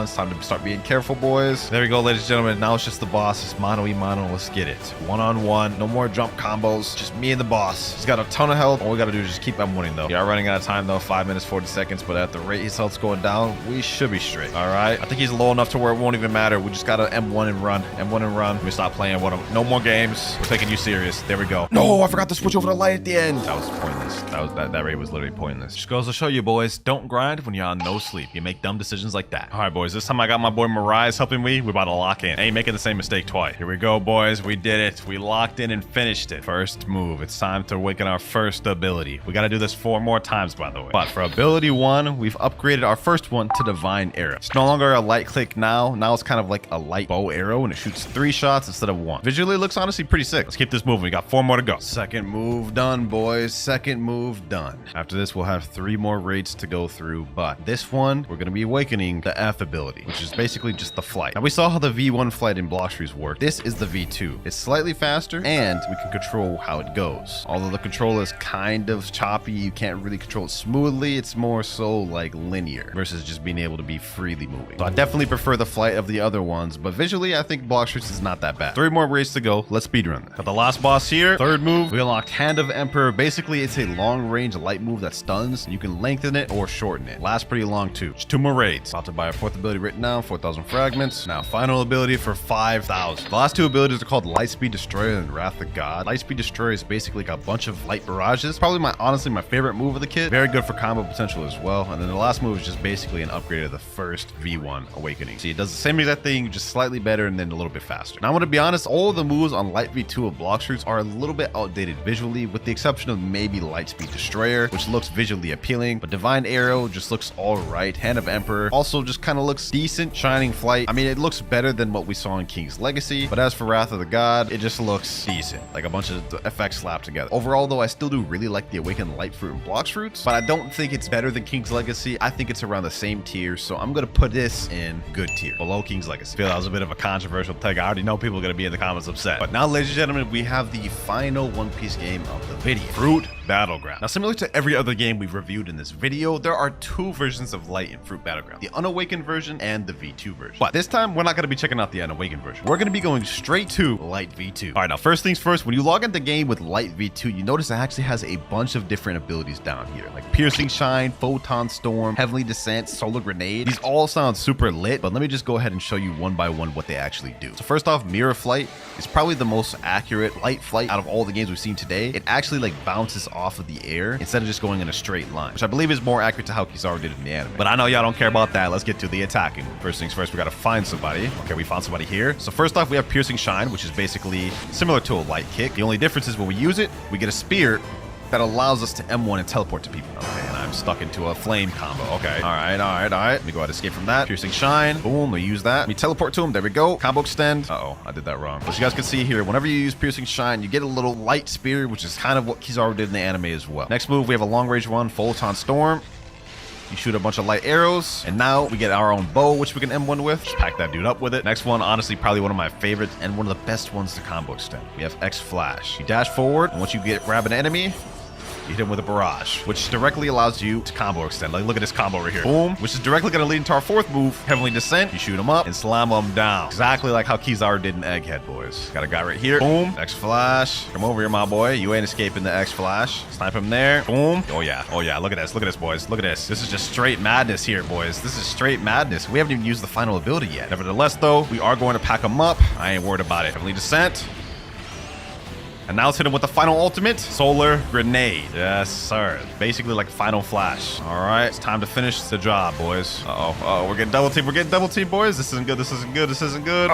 It's time to start being careful, boys. There we go, ladies and gentlemen. Now it's just the boss. It's mano-y-mano. Let's get it. One-on-one. No more jump combos. Just me and the boss. He's got a ton of health. All we gotta do is just keep M1ing though. We are running out of time though, 5 minutes, 40 seconds, but at the rate his health's going down, we should be straight. All right. I think he's low enough to where it won't even matter. We just gotta M1 and run. M1 and run. We stop playing with him. No more games. We're taking you serious. There we go. No, I forgot to switch over the light at the end. That was pointless. That raid was literally pointless. Just goes to show you, boys, don't grind when you're on no sleep. You make dumb decisions like that. All right, boys. This time I got my boy Mariah's helping me. We're about to lock in. Ain't making the same mistake twice. Here we go, boys. We did it. We locked in and finished it. First move. It's time to awaken our first ability. We got to do this 4 more times, by the way. But for ability 1, we've upgraded our first one to Divine Arrow. It's no longer a light click now. Now it's kind of like a light bow arrow, and it shoots 3 shots instead of 1. Visually, it looks honestly pretty sick. Let's keep this moving. We got 4 more to go. Second move done, boys. Second move done. After this, we'll have 3 more raids to go through, but this one, we're going to be awakening the F ability, which is basically just the flight. Now, we saw how the V1 flight in block trees work. This is the V2. It's slightly faster, and we can control how it goes. Although the control is kind of choppy, you can't really control it smoothly. It's more so like linear versus just being able to be freely moving. So I definitely prefer the flight of the other ones, but visually, I think block trees is not that bad. 3 more raids to go. Let's speedrun this. Got the last boss here. Third move, we unlocked Hand of Emperor. Basically, it's a long-range light move that stuns. You can lengthen it or shorten it. Lasts pretty long too. Just 2 more raids. About to buy our 4th ability written down, 4,000 fragments. Now, final ability for 5,000. The last 2 abilities are called Lightspeed Destroyer and Wrath of God. Lightspeed Destroyer is basically like a bunch of light barrages. Probably honestly my favorite move of the kit. Very good for combo potential as well. And then the last move is just basically an upgrade of the first V1 Awakening. See, it does the same exact thing, just slightly better and then a little bit faster. Now, I'm gonna be honest, all of the moves on Light V2 of block shoots are a little bit outdated visually, with the exception of maybe Lightspeed Destroyer, which looks visually appealing, but Divine Arrow just looks all right. Hand of Emperor also just kind of looks decent. Shining Flight, I mean, it looks better than what we saw in King's Legacy, but as for Wrath of the God, it just looks decent, like a bunch of effects slapped together. Overall, though, I still do really like the Awakened Light Fruit and block fruits, but I don't think it's better than King's Legacy. I think it's around the same tier, so I'm gonna put this in good tier, below King's Legacy. I feel that was a bit of a controversial take. I already know people are gonna be in the comments upset, but now, ladies and gentlemen, we have the final One Piece game of the video, Fruit Battleground. Now, similar to every other game we've reviewed in this video, there are 2 versions of Light in Fruit Battleground, the unawakened version and the V2 version. But this time, we're not going to be checking out the unawakened version. We're going to be going straight to Light V2. All right, now, first things first, when you log into the game with Light V2, you notice it actually has a bunch of different abilities down here, like Piercing Shine, Photon Storm, Heavenly Descent, Solar Grenade. These all sound super lit, but let me just go ahead and show you one by one what they actually do. So first off, Mirror Flight is probably the most accurate light flight out of all the games we've seen today. It actually like bounces off of the air instead of just going in a straight line, which I believe is more accurate to how Kizaru did in the anime. But I know y'all don't care about that. Let's get to the attacking. First things first, we gotta find somebody. Okay, we found somebody here. So first off, we have Piercing Shine, which is basically similar to a light kick. The only difference is when we use it, we get a spear that allows us to M1 and teleport to people. Okay, and I'm stuck into a flame combo. Okay, all right. Let me go ahead and escape from that. Piercing Shine, boom, we use that. We teleport to him, there we go. Combo extend. Uh-oh, I did that wrong. As you guys can see here, whenever you use Piercing Shine, you get a little light spear, which is kind of what Kizaru did in the anime as well. Next move, we have a long range one, Photon Storm. You shoot a bunch of light arrows, and now we get our own bow, which we can M1 with. Just pack that dude up with it. Next one, honestly, probably one of my favorites and one of the best ones to combo extend. We have X Flash. You dash forward, and once you grab an enemy, you hit him with a barrage, which directly allows you to combo extend. Like, look at this combo right here. Boom, which is directly going to lead into our 4th move, Heavenly Descent. You shoot him up and slam him down. Exactly like how Kizaru did in Egghead, boys. Got a guy right here. Boom, X Flash. Come over here, my boy. You ain't escaping the X Flash. Snipe him there. Boom. Oh yeah, look at this. Look at this, boys. Look at this. This is just straight madness here, boys. This is straight madness. We haven't even used the final ability yet. Nevertheless, though, we are going to pack him up. I ain't worried about it. Heavenly Descent. And now let's hit him with the final ultimate, Solar Grenade. Yes, sir. Basically like Final Flash. All right, it's time to finish the job, boys. Uh-oh, we're getting double team. We're getting double team, boys. This isn't good. This isn't good. This isn't good.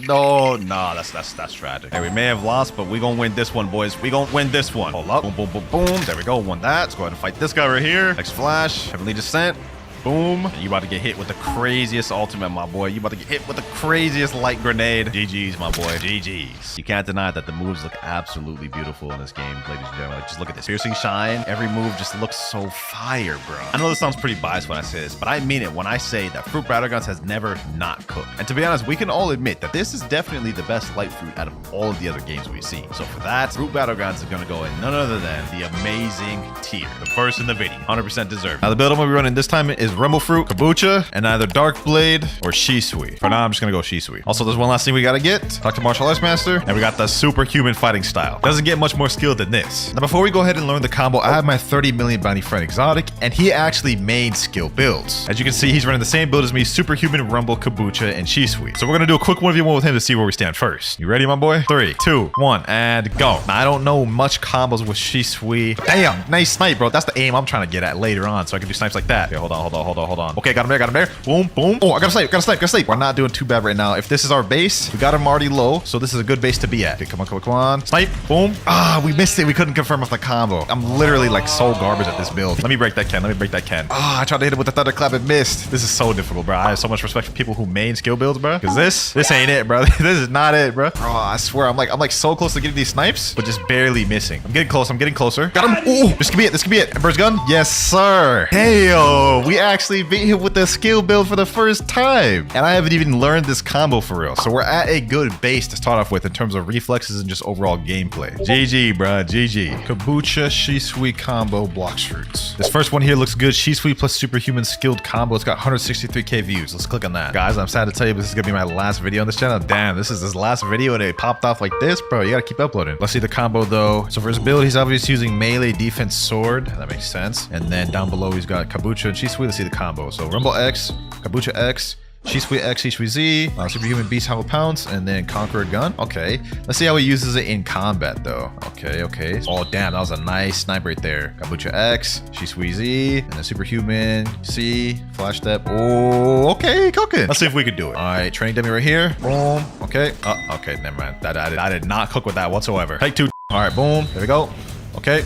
No, that's tragic. Hey, we may have lost, but we gonna win this one, boys. We gonna win this one. Hold up. Boom, boom, boom, boom. There we go. Won that. Let's go ahead and fight this guy right here. X Flash, Heavenly Descent. Boom. You about to get hit with the craziest ultimate, my boy. You about to get hit with the craziest light grenade. GG's, my boy. GG's. You can't deny that the moves look absolutely beautiful in this game, ladies and gentlemen. Like, just look at this. Piercing Shine. Every move just looks so fire, bro. I know this sounds pretty biased when I say this, but I mean it when I say that Fruit Battlegrounds has never not cooked. And to be honest, we can all admit that this is definitely the best light fruit out of all of the other games we've seen. So for that, Fruit Battlegrounds is going to go in none other than the amazing tier. The first in the video. 100% deserved. Now, the build I'm going to be running this time is use Rumble Fruit, Kombucha, and either Dark Blade or Shisui. For now, I'm just gonna go Shisui. Also, there's one last thing we gotta get. Talk to Martial Arts Master, and we got the Superhuman Fighting Style. Doesn't get much more skill than this. Now, before we go ahead and learn the combo, I have my 30 million bounty friend Exotic, and he actually made skill builds. As you can see, he's running the same build as me, Superhuman, Rumble, Kombucha, and Shisui. So we're gonna do a quick 1v1 with him to see where we stand first. You ready, my boy? 3, 2, 1, and go. Now, I don't know much combos with Shisui. Damn, nice snipe, bro. That's the aim I'm trying to get at later on, so I can do snipes like that. Okay, hold on. Okay, got him there. Boom, boom. Oh, I gotta snipe. We're not doing too bad right now. If this is our base, we got him already low, so this is a good base to be at. Okay, come on. Snipe, boom. Ah, we missed it. We couldn't confirm with the combo. I'm literally like so garbage at this build. Let me break that can. Ah, I tried to hit it with the thunderclap and missed. This is so difficult, bro. I have so much respect for people who main skill builds, bro. Because this ain't it, bro. This is not it, bro. Oh, I swear, I'm like so close to getting these snipes, but just barely missing. I'm getting closer. Got him. Ooh, this could be it. Ember's gun. Yes, sir. Hey, yo, we actually beat him with the skill build for the first time. And I haven't even learned this combo for real. So we're at a good base to start off with in terms of reflexes and just overall gameplay. GG, bro. GG. Kombucha, Shisui combo, block fruits. This first one here looks good. Shisui plus Superhuman skilled combo. It's got 163k views. Let's click on that. Guys, I'm sad to tell you, but this is gonna be my last video on this channel. Damn, this is his last video and it popped off like this, bro. You gotta keep uploading. Let's see the combo though. So for his build, he's obviously using melee defense sword. That makes sense. And then down below, he's got Kombucha and Shisui. Let's see the combo. So Rumble X, Kombucha X, Shisui X, Shisui Z, Superhuman Beast Hollow Pounce, and then Conqueror Gun. Okay, let's see how he uses it in combat though. Okay. Oh damn, that was a nice snipe right there. Kombucha X, Shisui Z, and then Superhuman C, Flash Step. Oh, okay, cooking. Let's see if we could do it. All right, training dummy right here. Boom. Okay. Okay, never mind. I did not cook with that whatsoever. Take 2. All right, boom. There we go. Okay.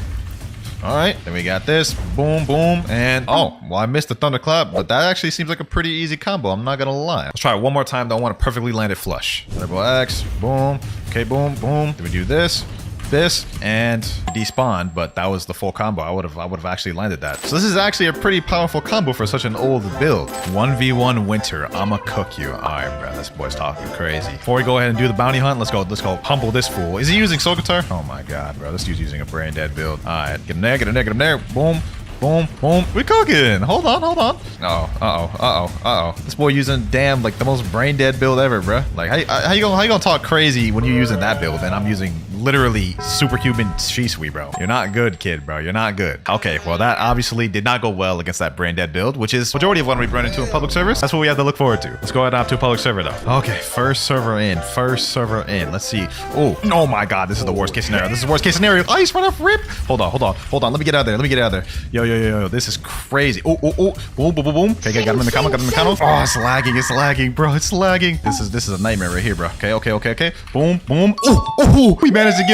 All right, then we got this. Boom, boom, and oh, well, I missed the thunderclap, but that actually seems like a pretty easy combo. I'm not gonna lie. Let's try it one more time. Though I want to perfectly land it flush. Double X, boom. Okay, boom, boom. Then we do this, and despawn, but that was the full combo. I would have actually landed that. So this is actually a pretty powerful combo for such an old build. 1v1 Winter. I'ma cook you. All right, bro. This boy's talking crazy. Before we go ahead and do the bounty hunt, let's go humble this fool. Is he using Soul Guitar? Oh my god, bro. This dude's using a brain dead build. All right, get him there. Boom. Boom, boom. We cooking. Hold on. Oh. This boy using damn like the most brain dead build ever, bro. Like how you gonna talk crazy when you're using that build and I'm using literally Superhuman Shisui, bro. You're not good, kid, bro. You're not good. Okay, well that obviously did not go well against that brain dead build, which is majority of what we run into in public servers. That's what we have to look forward to. Let's go ahead and hop to a public server though. Okay, first server in. Let's see. Oh my god, this is the worst case scenario. Ice run off rip. Hold on. Let me get out of there. Yo, this is crazy. Oh, boom. Okay, got him in the combo. Oh, it's lagging, bro. It's lagging. This is a nightmare right here, bro. Okay. Boom. Oh, we managed to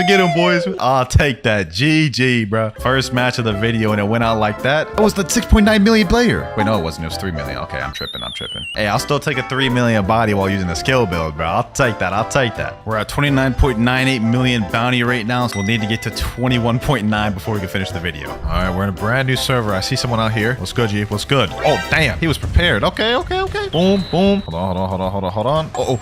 get him, boys. I'll take that. GG, bro. First match of the video and it went out like that. It was the 6.9 million player. Wait, no, it wasn't. It was 3 million. Okay, I'm tripping. Hey, I'll still take a 3 million body while using the skill build, bro. I'll take that. We're at 29.98 million bounty right now, so we'll need to get to 21.9 before we can finish the video. All right, we're in a brand new server. I see someone out here. What's good, G? What's good? Oh, damn. He was prepared. Okay. Boom. Hold on. Oh.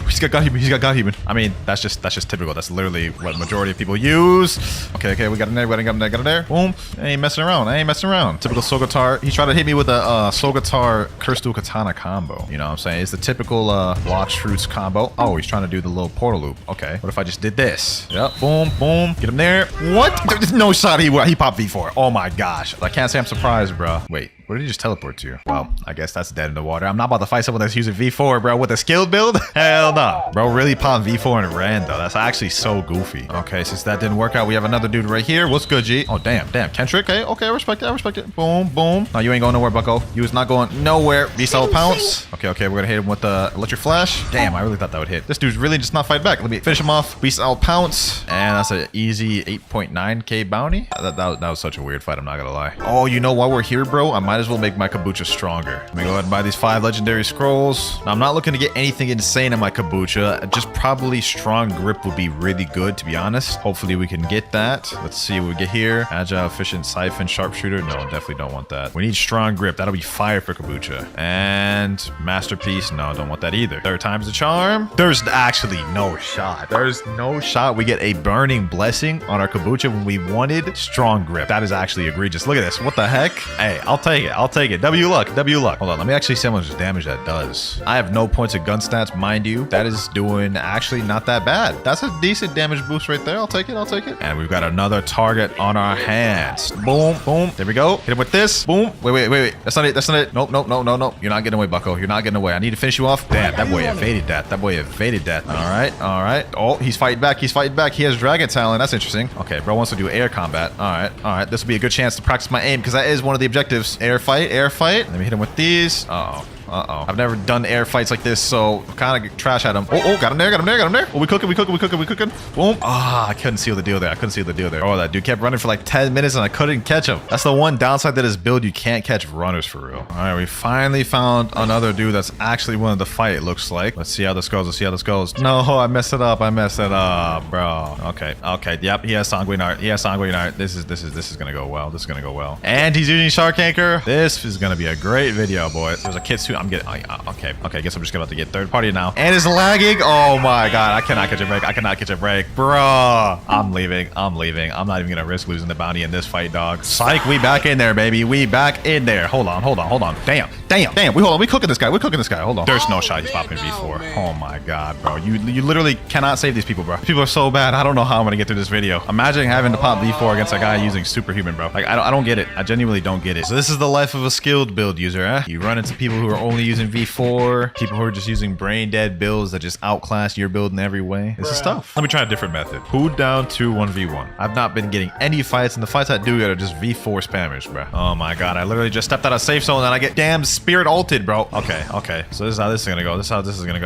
He's got Godhuman. I mean, that's just typical. That's literally what majority of people use. Okay. We got him there. Boom. I ain't messing around. Typical Soul Guitar. He tried to hit me with a Soul Guitar Curse Dual Katana combo. You know what I'm saying? It's the typical Block Fruits combo. Oh, he's trying to do the little portal loop. Okay. What if I just did this? Yep. Boom. Get him there. What? There's no shot he popped V4. Oh my gosh. I can't say I'm surprised, bro. Wait. Where did he just teleport to? Well, I guess that's dead in the water. I'm not about to fight someone that's using V4, bro, with a skilled build. Hell no. Bro really popped V4 and ran, though. That's actually so goofy. Okay, since that didn't work out, we have another dude right here. What's good, G? Oh, damn. Kentrick. Okay, I respect it. Boom. No, you ain't going nowhere, bucko. You was not going nowhere. Beast Hollow Pounce. Okay, we're gonna hit him with the Electric Flash. Damn, I really thought that would hit. This dude's really just not fight back. Let me finish him off. Beast Hollow Pounce. And that's an easy 8.9k bounty. That was such a weird fight, I'm not gonna lie. Oh, you know, while we're here, bro, I might as well make my Kombucha stronger. Let me go ahead and buy these 5 legendary scrolls. Now, I'm not looking to get anything insane in my Kombucha. Just probably strong grip would be really good, to be honest. Hopefully we can get that. Let's see what we get here. Agile, efficient, siphon, sharpshooter. No, definitely don't want that. We need strong grip. That'll be fire for Kombucha. And masterpiece. No, don't want that either. 3rd time's the charm. There's actually no shot. We get a burning blessing on our Kombucha when we wanted strong grip. That is actually egregious. Look at this. What the heck? Hey, I'll take take it. I'll take it. W luck. W luck. Hold on. Let me actually see how much damage that does. I have no points of gun stats, mind you. That is doing actually not that bad. That's a decent damage boost right there. I'll take it. I'll take it. And we've got another target on our hands. Boom. Boom. There we go. Hit him with this. Boom. Wait. That's not it. That's not it. Nope. You're not getting away, bucko. You're not getting away. I need to finish you off. Damn, that boy evaded that. That boy evaded that. All right. Oh, he's fighting back. He's fighting back. He has dragon talent. That's interesting. Okay, bro wants to do air combat. All right. This will be a good chance to practice my aim because that is one of the objectives. Air fight. Let me hit him with these. Uh-oh. I've never done air fights like this, so kind of trash at him. Oh, got him there. Oh, we cooking. Boom. Ah, I couldn't seal the deal there. Oh, that dude kept running for like 10 minutes and I couldn't catch him. That's the one downside to this build. You can't catch runners for real. All right, we finally found another dude that's actually willing to fight, it looks like. Let's see how this goes. No, I messed it up, bro. Okay. Yep, he has sanguine art. This is gonna go well. And he's using shark anchor. This is gonna be a great video, boys. There's a Kitsune. I'm getting okay. I guess I'm just about to get third party now. And it's lagging. Oh my god, I cannot catch a break. Bruh. I'm leaving. I'm not even gonna risk losing the bounty in this fight, dog. Psych, we back in there, baby. We back in there. Hold on. Damn. We cooking this guy. Hold on. There's no shot he's popping V4. Oh my god, bro. You literally cannot save these people, bro. People are so bad. I don't know how I'm gonna get through this video. Imagine having to pop V4 against a guy using superhuman, bro. Like, I don't get it. I genuinely don't get it. So this is the life of a skilled build user, huh? You run into people who are only using V4, people who are just using brain dead builds that just outclass your build in every way. This is tough. Let me try a different method. Who down to 1v1. I've not been getting any fights, and the fights I do get are just V4 spammers, bro. Oh my god, I literally just stepped out of safe zone and I get damn spirit ulted, bro. Okay. So this is how this is gonna go.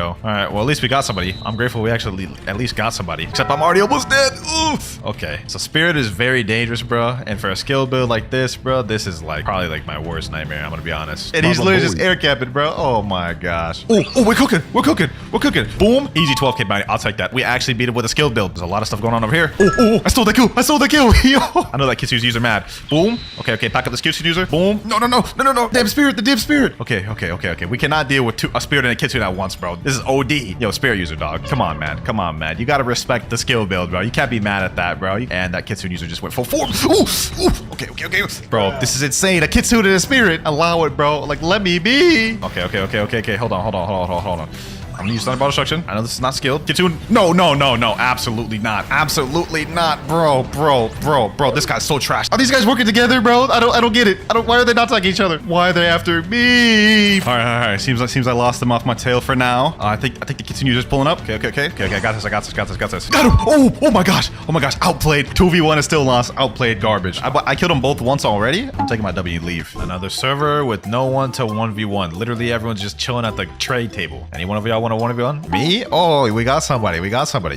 All right, well, at least we got somebody. I'm grateful we actually at least got somebody. Except I'm already almost dead. Oof. Okay, so spirit is very dangerous, bro. And for a skill build like this, bro, this is like probably like my worst nightmare. I'm gonna be honest. And he's literally just air capping, bro. Oh my gosh. Oh, we're cooking. Boom. Easy 12k bounty. I'll take that. We actually beat it with a skill build. There's a lot of stuff going on over here. Oh, I stole the kill. Yo. I know that Kitsune's user mad. Boom. Okay. Back up the Kitsune user. Boom. No. Damn spirit. The damn spirit. Okay. We cannot deal with a spirit and a Kitsune at once, bro. This is OD. Yo, spirit user, dog. Come on, man. You gotta respect the skill build, bro. You can't be mad at that, bro. And that Kitsune user just went full form. Ooh. Okay. Bro, this is insane. A Kitsune and a spirit. Allow it, bro. Like, let me be. Okay. Hold on. I'm gonna use Thunder Ball Destruction. I know this is not skilled. Kitsune. No. Absolutely not. Bro. This guy's so trash. Are these guys working together, bro? I don't get it. Why are they not attacking each other? Why are they after me? All right. Seems I lost them off my tail for now. I think the Kitsune user's pulling up. Okay. I got this. Got him. Oh my gosh. Outplayed. 2v1 is still lost. Outplayed garbage. I killed them both once already. I'm taking my W and leave. Another server with no one to 1v1. Literally everyone's just chilling at the trade table. Any one of y'all want to 1v1? Me? Oh, we got somebody.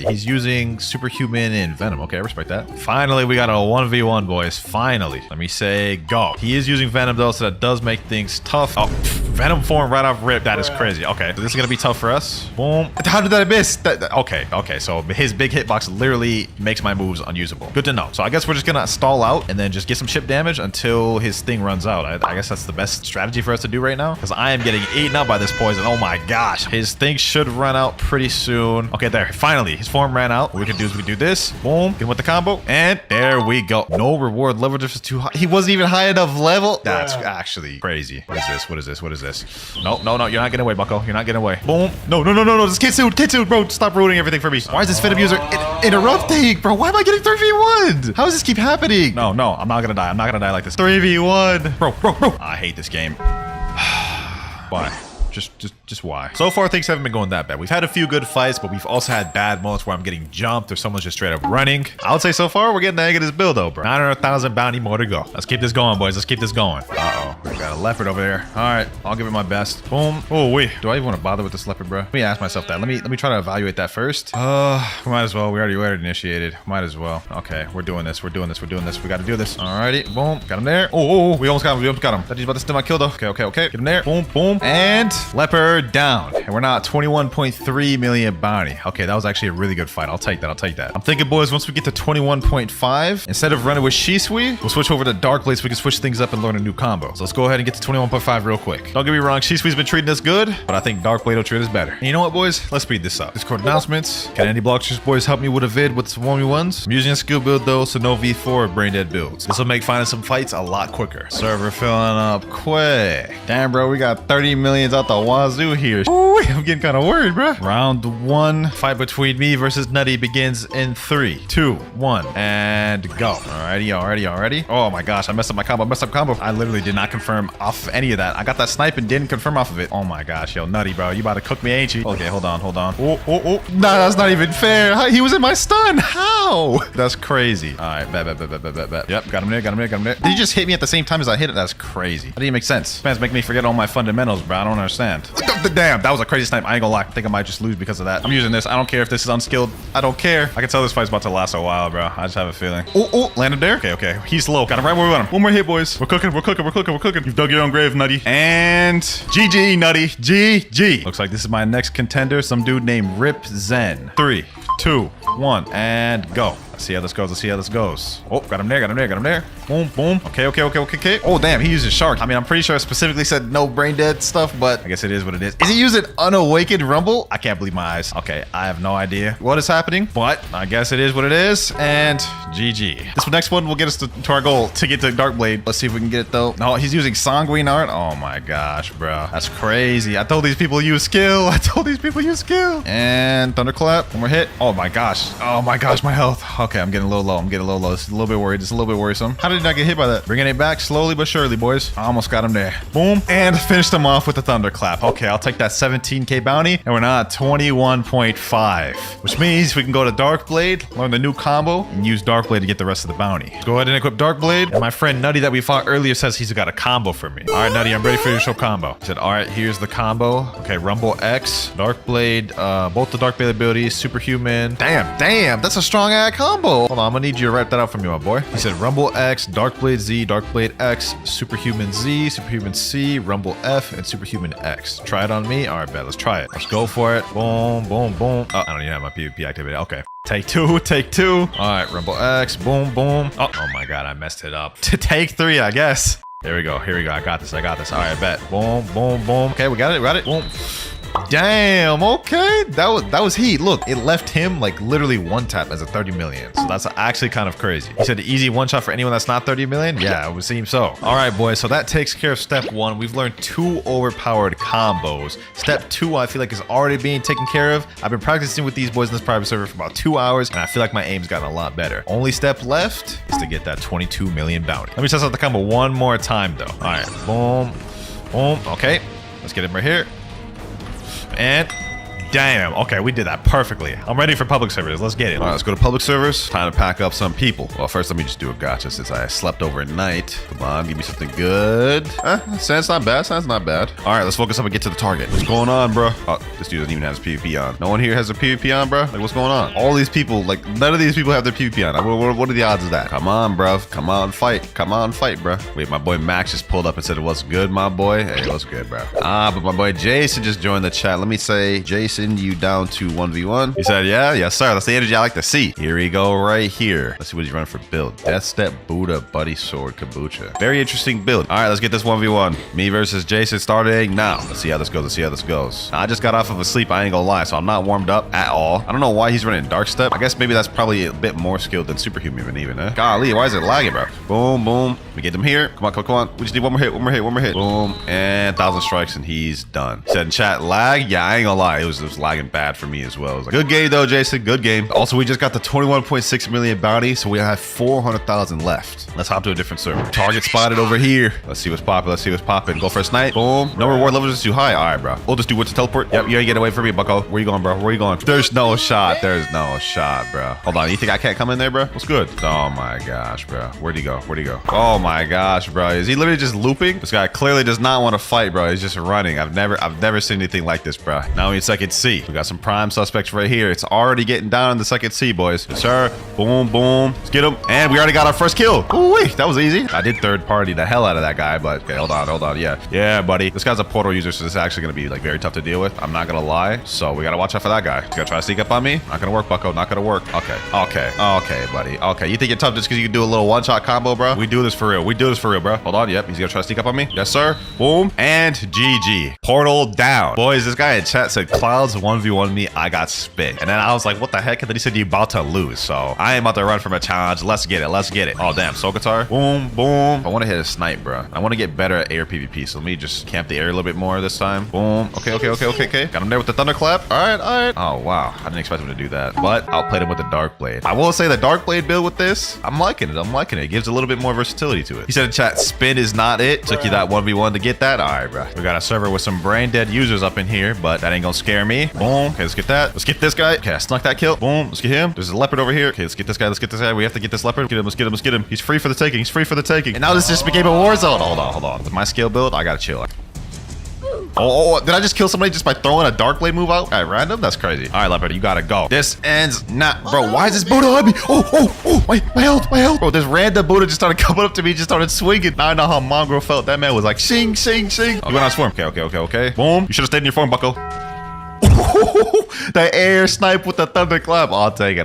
He's using superhuman and venom. Okay, I respect that. Finally, we got a 1v1, boys. Finally. Let me say go. He is using venom though, so that does make things tough. Oh, venom form right off rip. That is crazy. Okay, so this is gonna be tough for us. Boom. How did I miss? Okay. So his big hitbox literally makes my moves unusable. Good to know. So I guess we're just gonna stall out and then just get some chip damage until his thing runs out. I guess that's the best strategy for us to do right now, because I am getting eaten up by this poison. Oh my gosh. His thing should run out pretty soon. Okay, there. Finally, his form ran out. What we can do is we do this. Boom. Get him with the combo. And there we go. No reward. Level difference too high. He wasn't even high enough level. That's actually crazy. What is this? No. You're not getting away, bucko. You're not getting away. Boom. No. This Kitsune, bro. Stop ruining everything for me. Why is this venom user interrupting, bro? Why am I getting 3v1? How does this keep happening? No. I'm not gonna die. I'm not gonna die like this. 3v1. Bro. I hate this game. Why? Just why? So far, things haven't been going that bad. We've had a few good fights, but we've also had bad moments where I'm getting jumped or someone's just straight up running. I would say so far, we're getting the egg of this build, though, bro. 900,000 bounty more to go. Let's keep this going, boys. Uh-oh. We got a leopard over there. All right. I'll give it my best. Boom. Oh, wait. Do I even want to bother with this leopard, bro? Let me ask myself that. Let me try to evaluate that first. Might as well. We already initiated. Might as well. Okay. We're doing this. We got to do this. Alrighty. Boom. Got him there. Oh. We almost got him. That he's about to steal my kill, though. Okay. Get him there. Boom. And leopard down. And we're not 21.3 million bounty. Okay, that was actually a really good fight. I'll take that. I'm thinking, boys, once we get to 21.5, instead of running with Shisui, we'll switch over to Dark Blade so we can switch things up and learn a new combo. So let's go ahead ahead and get to 21.5 real quick. Don't get me wrong, Shiswee's been treating us good, but I think Dark Blade will treat us better. And you know what, boys? Let's speed this up. Discord announcements. Can any Blocksters boys help me with a vid with some 1v1s? I'm using a skill build though, so no V4 or brain dead builds. This will make finding some fights a lot quicker. Server filling up quick. Damn, bro, we got 30 millions out the wazoo here. Ooh, I'm getting kind of worried, bro. Round 1, fight between me versus Nutty begins in 3, 2, 1, and go. Alrighty. Oh my gosh, I messed up my combo. I literally did not confirm off of any of that. I got that snipe and didn't confirm off of it. Oh my gosh, yo, Nutty, bro, you about to cook me, ain't you? Okay, hold on. Oh. Nah, that's not even fair. He was in my stun. How? That's crazy. All right, bet. Yep, got him there. Did he just hit me at the same time as I hit it? That's crazy. That didn't make sense. Fans make me forget all my fundamentals, bro. I don't understand. Damn, that was a crazy snipe. I ain't gonna lie. I think I might just lose because of that. I'm using this. I don't care if this is unskilled. I don't care. I can tell this fight's about to last a while, bro. I just have a feeling. Oh, landed there. Okay. He's low. Got him right where we want him. One more hit, boys. We're cooking. You've dug your own grave, Nutty. And GG, Nutty. GG. Looks like this is my next contender. Some dude named Rip Zen. 3, 2, 1, and go. Let's see how this goes. Oh, got him there. Boom. Okay. Oh, damn, he uses shark. I mean, I'm pretty sure I specifically said no brain dead stuff, but I guess it is what it is. Is he using unawakened rumble? I can't believe my eyes. Okay, I have no idea what is happening, but I guess it is what it is, and GG. This next one will get us to our goal to get to Dark Blade. Let's see if we can get it, though. No, he's using Sanguine Art. Oh, my gosh, bro. That's crazy. I told these people use skill. And Thunderclap. One more hit. Oh, my gosh, my health. Okay, I'm getting a little low. It's a little bit worried. It's a little bit worrisome. How did I get hit by that? Bringing it back slowly but surely, boys. I almost got him there. Boom. And finished him off with the Thunderclap. Okay, I'll take that 17k bounty. And we're now at 21.5. Which means we can go to Dark Blade, learn the new combo, and use Dark Blade to get the rest of the bounty. Go ahead and equip Dark Blade. And my friend Nutty that we fought earlier says he's got a combo for me. All right, Nutty, I'm ready for your show combo. He said, all right, here's the combo. Okay, Rumble X, Dark Blade, both the Dark Blade abilities, Superhuman. Damn, that's a strong ass combo. Hold on, I'm gonna need you to write that out for me, my boy. He said Rumble X, Dark Blade Z, Dark Blade X, Superhuman Z, Superhuman C, Rumble F, and Superhuman X. Try it on me? All right, bet. Let's try it. Let's go for it. Boom. Oh, I don't even have my PvP activated. Okay. Take two. All right, Rumble X. Boom. Oh my God, I messed it up. To take 3, I guess. Here we go. I got this. All right, bet. Boom. Okay, we got it. Boom. Damn, okay. That was heat. Look, it left him like literally one tap as a 30 million. So that's actually kind of crazy. He said the easy one shot for anyone that's not 30 million. Yeah, it would seem so. All right, boys. So that takes care of step 1. We've learned 2 overpowered combos. Step 2, I feel like is already being taken care of. I've been practicing with these boys in this private server for about 2 hours, and I feel like my aim's gotten a lot better. Only step left is to get that 22 million bounty. Let me test out the combo one more time, though. All right, boom. Okay, let's get him right here. And damn, okay, we did that perfectly. I'm ready for public servers. Let's get it. All right, let's go to public servers. Time to pack up some people. Well, first, let me just do a gotcha since I slept overnight. Come on, give me something good. Sounds not bad. All right, let's focus up and get to the target. What's going on, bro? Oh, this dude doesn't even have his PvP on. No one here has their PvP on, bro? Like, what's going on? All these people, like, none of these people have their PvP on. What are the odds of that? Come on, bro. Come on, fight, bro. Wait, my boy Max just pulled up and said, what's good, my boy? Hey, what's good, bro? But my boy Jason just joined the chat. Let me say, Jason, you down to 1v1? He said, yeah, yes, sir. That's the energy I like to see. Here we go right here. Let's see what he's running for build. Death Step, Buddha, Buddy Sword, Kombucha. Very interesting build. All right, let's get this 1v1. Me versus Jason starting now. Let's see how this goes. I just got off of a sleep, I ain't gonna lie, so I'm not warmed up at all. I don't know why he's running Dark Step. I guess maybe that's probably a bit more skilled than Superhuman even, eh? Golly, why is it lagging, bro? Boom. We get him here. Come on. We just need one more hit. Boom. And 1,000 strikes, and he's done. He said in chat, lag? Yeah, I ain't gonna lie. It was lagging bad for me as well. It was like, good game, though, Jason. Good game. Also, we just got the 21.6 million bounty, so we have 400,000 left. Let's hop to a different server. Target spotted over here. Let's see what's popping. Go for a snipe. Boom. No reward levels is too high. All right, bro. We'll just do what's to teleport. Yep, you ain't get away from me, bucko. Where you going, bro? There's no shot, bro. Hold on. You think I can't come in there, bro? What's good? Oh, my gosh, bro. Where'd he go? Oh, my gosh, bro. Is he literally just looping? This guy clearly does not want to fight, bro. He's just running. I've never seen anything like this, bro. Now it's like it's C. We got some prime suspects right here. It's already getting down in the second C, boys. Yes, sir. Boom, boom. Let's get him. And we already got our first kill. Ooh-wee, that was easy. I did third party the hell out of that guy, but okay, hold on. Yeah, buddy. This guy's a portal user, so this is actually going to be like very tough to deal with. I'm not going to lie. So we got to watch out for that guy. He's going to try to sneak up on me. Not going to work, bucko. Not going to work. Okay, buddy. Okay, you think you're tough just because you can do a little one-shot combo, bro? We do this for real. Bro. Hold on. Yep, he's going to try to sneak up on me. Yes, sir. Boom. And GG. Portal down. Boys, this guy in chat said, Clouds 1v1 me. I got spit. And then I was like, what the heck? And then he said, you about to lose. So I ain't about to run from a challenge. Let's get it. Oh, damn. Soul guitar. Boom, boom. I want to hit a snipe, bro. I want to get better at air PvP. So let me just camp the air a little bit more this time. Boom. Okay. Got him there with the thunderclap. All right. Oh, wow. I didn't expect him to do that. But outplayed him with the dark blade. I will say the dark blade build with this, I'm liking it. It gives a little bit more versatility to it. He said in chat, spin is not it. Took you that 1v1 to get that. All right, bro. We got a server with some brain dead users up in here, but that ain't gonna scare me. Boom. Okay, let's get that. Let's get this guy. Okay, I snuck that kill. Boom. Let's get him. There's a leopard over here. Okay, let's get this guy. We have to get this leopard. Let's get him. He's free for the taking. And now this just became a war zone. Hold on. With my skill build, I gotta chill. Oh, did I just kill somebody just by throwing a dark blade move out at random? That's crazy. All right, leopard, you gotta go. This ends not. Bro, why is this Buddha on me? Oh, my health. Bro, this random Buddha just started coming up to me, just started swinging. Now I know how Mongrel felt. That man was like, shing. You went on his form. Okay. Boom. You should have stayed in your form, bucko. The air snipe with the thunderclap. I'll take it.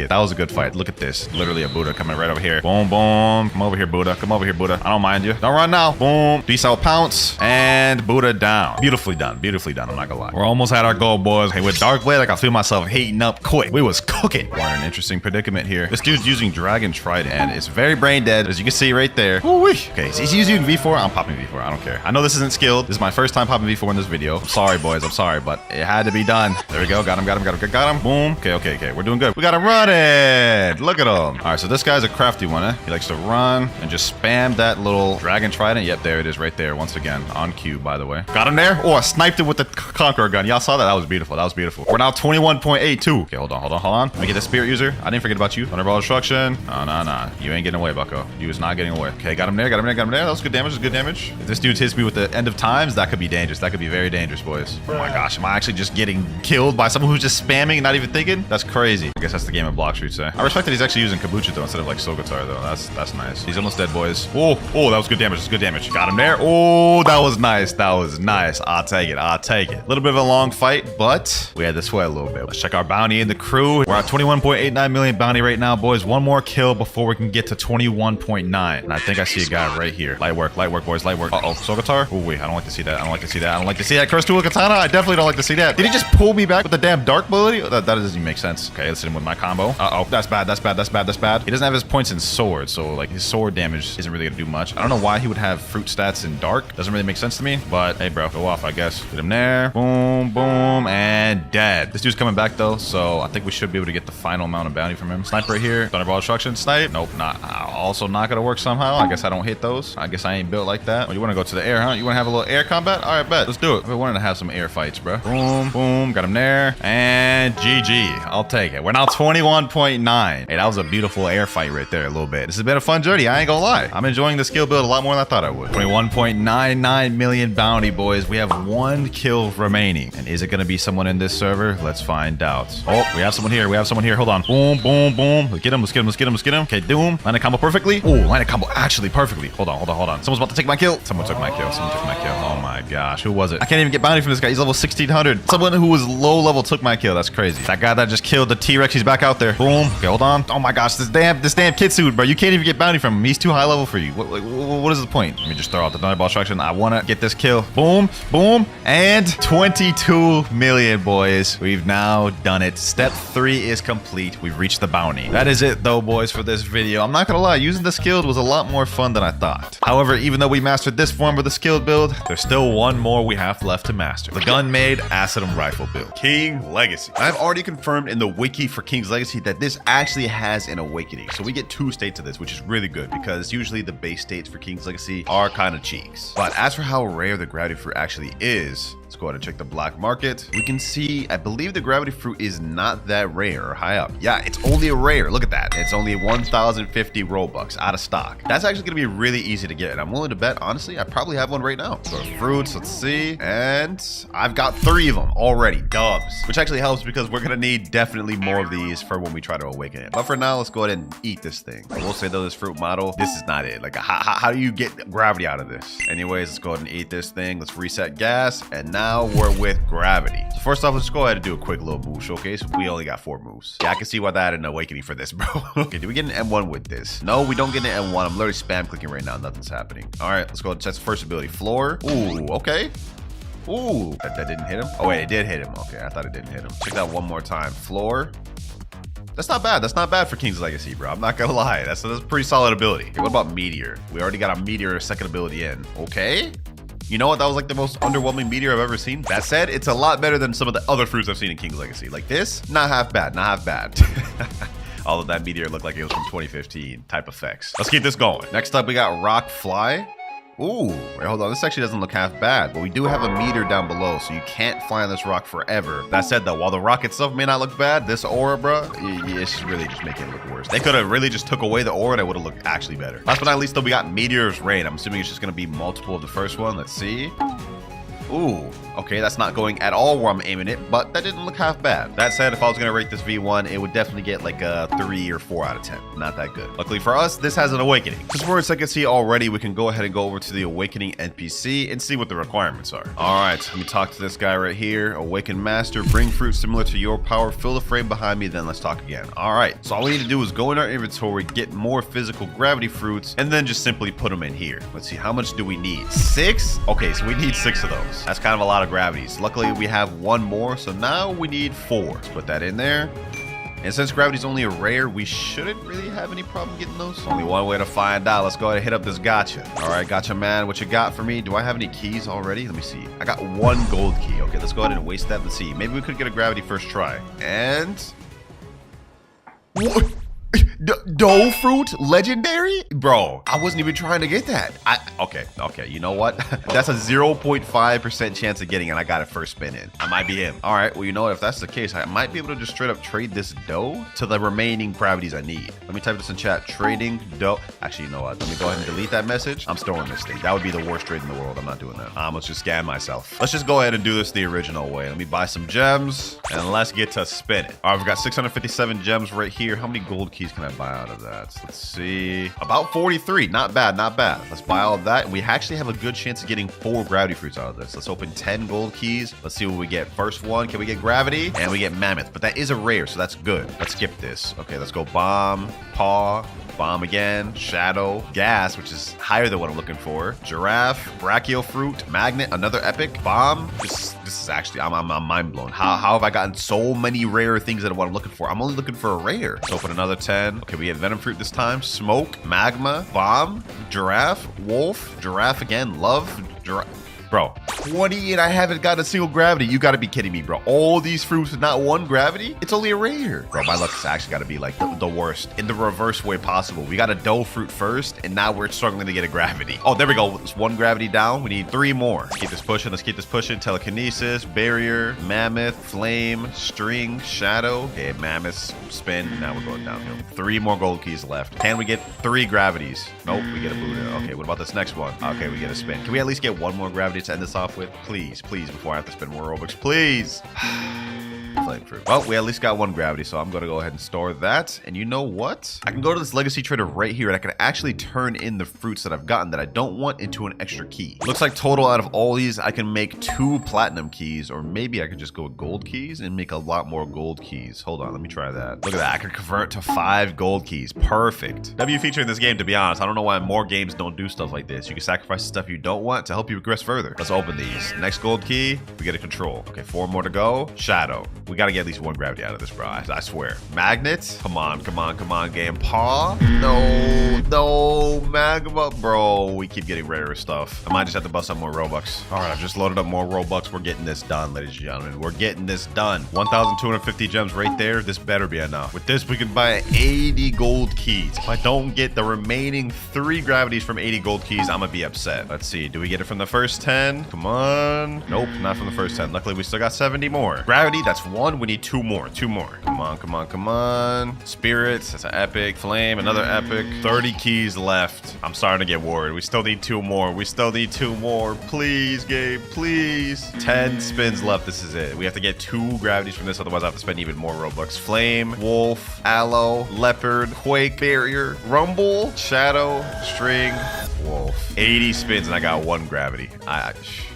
That was a good fight. Look at this. Literally a Buddha coming right over here. Boom. Come over here, Buddha. I don't mind you. Don't run now. Boom. Decel pounce. And Buddha down. Beautifully done. I'm not gonna lie. We're almost at our goal, boys. Hey, with dark blade, I feel myself heating up quick. We was cooking. We're in an interesting predicament here. This dude's using Dragon Trident, and it's very brain dead, as you can see right there. Ooh-wee. Okay, he's using V4. I'm popping V4. I don't care. I know this isn't skilled. This is my first time popping V4 in this video. I'm sorry, boys. but it had to be done. There we go. Got him. Boom. Okay. We're doing good. We got him running. Look at him. All right, so this guy's a crafty one, eh? He likes to run and just spam that little Dragon Trident. Yep, there it is right there. Once again, on cue, by the way. Got him there. Oh, I sniped him with the Conqueror gun. Y'all saw that? That was beautiful. We're now 21.82. Okay, hold on. Let me get the spirit user. I didn't forget about you. Thunderball destruction. No. You ain't getting away, bucko. You is not getting away. Okay, got him there. That was good damage. If this dude hits me with the end of times, that could be dangerous. That could be very dangerous, boys. Oh my gosh, am I actually just getting killed by someone who's just spamming and not even thinking? That's crazy. I guess that's the game of block shoots, eh? I respect that he's actually using Kabucha though instead of like Soul Guitar though. That's nice. He's almost dead, boys. Oh, that was good damage. Got him there. Oh, that was nice. I'll take it. A little bit of a long fight, but we had to sweat a little bit. Let's check our bounty in the crew. We're at 21.89 million bounty right now, boys. One more kill before we can get to 21.9. And I think I see a guy right here. Light work, boys. Uh-oh, Soul Guitar. Oh, wait, I don't like to see that. Curse to a katana. I definitely don't like to see that. Did he just pull me back with the damn dark ability? That doesn't even make sense. Okay, let's hit him with my combo. Uh-oh, that's bad. He doesn't have his points in sword, so like his sword damage isn't really gonna do much. I don't know why he would have fruit stats in dark. Doesn't really make sense to me, but hey, bro, go off, I guess. Hit him there. Boom, and dead. This dude's coming back though, so I think we should be able to get the final amount of bounty from him. Sniper right here. Thunderball destruction. Snipe. Nope, not. Also not gonna work somehow. I guess I don't hit those. I guess I ain't built like that. Oh, you wanna go to the air, huh? You wanna have a little air combat? All right, bet. Let's do it. I've been wanting to have some air fights, bro. Boom. Got him there. And GG. I'll take it. We're now 21.9. Hey, that was a beautiful air fight right there a little bit. This has been a fun journey. I ain't gonna lie. I'm enjoying the skill build a lot more than I thought I would. 21.99 million bounty, boys. We have one kill remaining. And is it gonna be someone in this server? Let's find out. Oh, we have someone here. Hold on. Boom. Let's get him. Okay, Doom. Landed combo perfectly. Oh, landed combo actually perfectly. Hold on. Someone's about to take my kill. Someone took my kill. Oh my gosh. Who was it? I can't even get bounty from this guy. He's level 1600. Someone who was low level took my kill. That's crazy. That guy that just killed the T-Rex, he's back out there. Boom. Okay, hold on. Oh my gosh, this damn Kitsune, bro. You can't even get bounty from him. He's too high level for you. What is the point? Let me just throw out the Thunderball destruction. I want to get this kill. Boom. And 22 million, boys. We've now done it. Step 3 is complete. We've reached the bounty. That is it though, boys, for this video. I'm not gonna lie, using the skilled was a lot more fun than I thought. However, even though we mastered this form of the skilled build, there's still one more we have left to master. The gun-made Acidum rifle build. King Legacy. I've already confirmed in the wiki for King's Legacy that this actually has an awakening. So we get 2 states of this, which is really good because usually the base states for King's Legacy are kind of cheeks. But as for how rare the gravity fruit actually is, Let's go ahead and check the black market. We can see, I believe the gravity fruit is not that rare or high up. Yeah, it's only a rare. Look at that. It's only 1,050 Robux out of stock. That's actually going to be really easy to get. And I'm willing to bet, honestly, I probably have one right now. Let's go to fruits. Let's see. And I've got 3 of them already. Dubs. Which actually helps because we're going to need definitely more of these for when we try to awaken it. But for now, let's go ahead and eat this thing. I will say though, this fruit model, this is not it. Like, how do you get gravity out of this? Anyways, let's go ahead and eat this thing. Let's reset gas. And now we're with gravity. So first off, let's go ahead and do a quick little move showcase. We only got 4 moves. Yeah, I can see why that had an awakening for this, bro. Okay, do we get an M1 with this? No, we don't get an M1. I'm literally spam clicking right now. Nothing's happening. All right, let's go ahead and test first ability. Floor. Ooh, okay. Ooh, that didn't hit him. Oh wait, it did hit him. Okay, I thought it didn't hit him. Check that one more time. Floor. That's not bad. That's not bad for King's Legacy, bro. I'm not gonna lie. That's a pretty solid ability. Okay, what about Meteor? We already got a Meteor second ability in. Okay. You know what? That was like the most underwhelming Meteor I've ever seen. That said, it's a lot better than some of the other fruits I've seen in King's Legacy. Like this, not half bad. Not half bad. Although that Meteor looked like it was from 2015 type effects. Let's keep this going. Next up, we got Rock Fly. Ooh, wait, hold on. This actually doesn't look half bad, but we do have a meter down below, so you can't fly on this rock forever. That said, though, while the rock itself may not look bad, this aura, bro, it's really just making it look worse. They could have really just took away the aura, and it would have looked actually better. Last but not least, though, we got Meteor's Rain. I'm assuming it's just going to be multiple of the first one. Let's see. Ooh, okay, that's not going at all where I'm aiming it, but that didn't look half bad. That said, if I was going to rate this V1, it would definitely get like a 3 or 4 out of 10. Not that good. Luckily for us, this has an awakening. Just for I can see already, we can go ahead and go over to the awakening NPC and see what the requirements are. All right, let me talk to this guy right here. Awaken Master, bring fruit similar to your power, fill the frame behind me, then let's talk again. All right, so all we need to do is go in our inventory, get more physical gravity fruits, and then just simply put them in here. Let's see, how much do we need? 6? Okay, so we need 6 of those. That's kind of a lot of gravities. Luckily, we have 1 more, so now we need 4. Let's put that in there. And since gravity's only a rare, we shouldn't really have any problem getting those. Only one way to find out. Let's go ahead and hit up this gacha. All right, gacha man, what you got for me? Do I have any keys already? Let me see. I got 1 gold key. Okay, let's go ahead and waste that. Let's see. Maybe we could get a gravity first try. And... what? Dough fruit legendary, bro. I wasn't even trying to get that. Okay, you know what? That's a 0.5% chance of getting it. I got it first spin in. I might be him. All right, well, you know what? If that's the case, I might be able to just straight up trade this dough to the remaining gravities I need. Let me type this in chat. Trading dough. Actually, you know what? Let me go ahead and delete that message. I'm storing this thing. That would be the worst trade in the world. I'm not doing that. Let's just scam myself. Let's just go ahead and do this the original way. Let me buy some gems and let's get to spinning. All right, we've got 657 gems right here. How many gold keys can I buy out of that? Let's see. About 43. Not bad, not bad. Let's buy all of that. We actually have a good chance of getting 4 gravity fruits out of this. Let's open 10 gold keys. Let's see what we get. First one, can we get gravity? And we get mammoth, but that is a rare, so that's good. Let's skip this. Okay, let's go bomb, paw, bomb again, shadow, gas, which is higher than what I'm looking for, giraffe, brachio fruit, magnet, another epic, bomb. This is actually, I'm mind blown. How have I gotten so many rare things than what I'm looking for? I'm only looking for a rare. Let's open another 10. Okay, we get venom fruit this time, smoke, magma, bomb, giraffe, wolf, giraffe again, love, giraffe. Bro, 20 and I haven't got a single gravity. You gotta be kidding me, bro. All these fruits with not 1 gravity? It's only a rare. Bro, my luck's actually gotta be like the worst in the reverse way possible. We got a dough fruit first, and now we're struggling to get a gravity. Oh, there we go. It's 1 gravity down. We need 3 more. Let's keep this pushing. Let's keep this pushing. Telekinesis, barrier, mammoth, flame, string, shadow. Okay, mammoth, spin. Now we're going downhill. 3 more gold keys left. Can we get 3 gravities? Nope, we get a Buddha. Okay, what about this next one? Okay, we get a spin. Can we at least get 1 more gravity to end this off with? Please, please, before I have to spend more Robux, please. Flame fruit. Well, we at least got 1 gravity, so I'm gonna go ahead and store that. And you know what? I can go to this legacy trader right here, and I can actually turn in the fruits that I've gotten that I don't want into an extra key. Looks like total out of all these, I can make 2 platinum keys, or maybe I could just go with gold keys and make a lot more gold keys. Hold on, let me try that. Look at that, I can convert to 5 gold keys. Perfect. W feature in this game, to be honest. I don't know why more games don't do stuff like this. You can sacrifice the stuff you don't want to help you progress further. Let's open these. Next gold key, we get a control. Okay, 4 more to go. Shadow. We got to get at least one gravity out of this, bro. I swear. Magnet? Come on, come on, come on, game. Paw? No, magma. Bro, we keep getting rarer stuff. I might just have to bust up more Robux. All right, I've just loaded up more Robux. We're getting this done, ladies and gentlemen. We're getting this done. 1,250 gems right there. This better be enough. With this, we can buy 80 gold keys. If I don't get the remaining 3 gravities from 80 gold keys, I'm gonna be upset. Let's see. Do we get it from the first 10? Come on. Nope, not from the first 10. Luckily, we still got 70 more. Gravity, that's 1. We need 2 more. 2 more. Come on, come on, come on. Spirits, that's an epic. Flame, another epic. 30 keys left. I'm starting to get worried. We still need 2 more. We still need 2 more. Please, game, please. 10 spins left. This is it. We have to get 2 gravities from this, otherwise I have to spend even more Robux. Flame, wolf, aloe, leopard, quake, barrier, rumble, shadow, string, wolf. 80 spins and I got 1 gravity.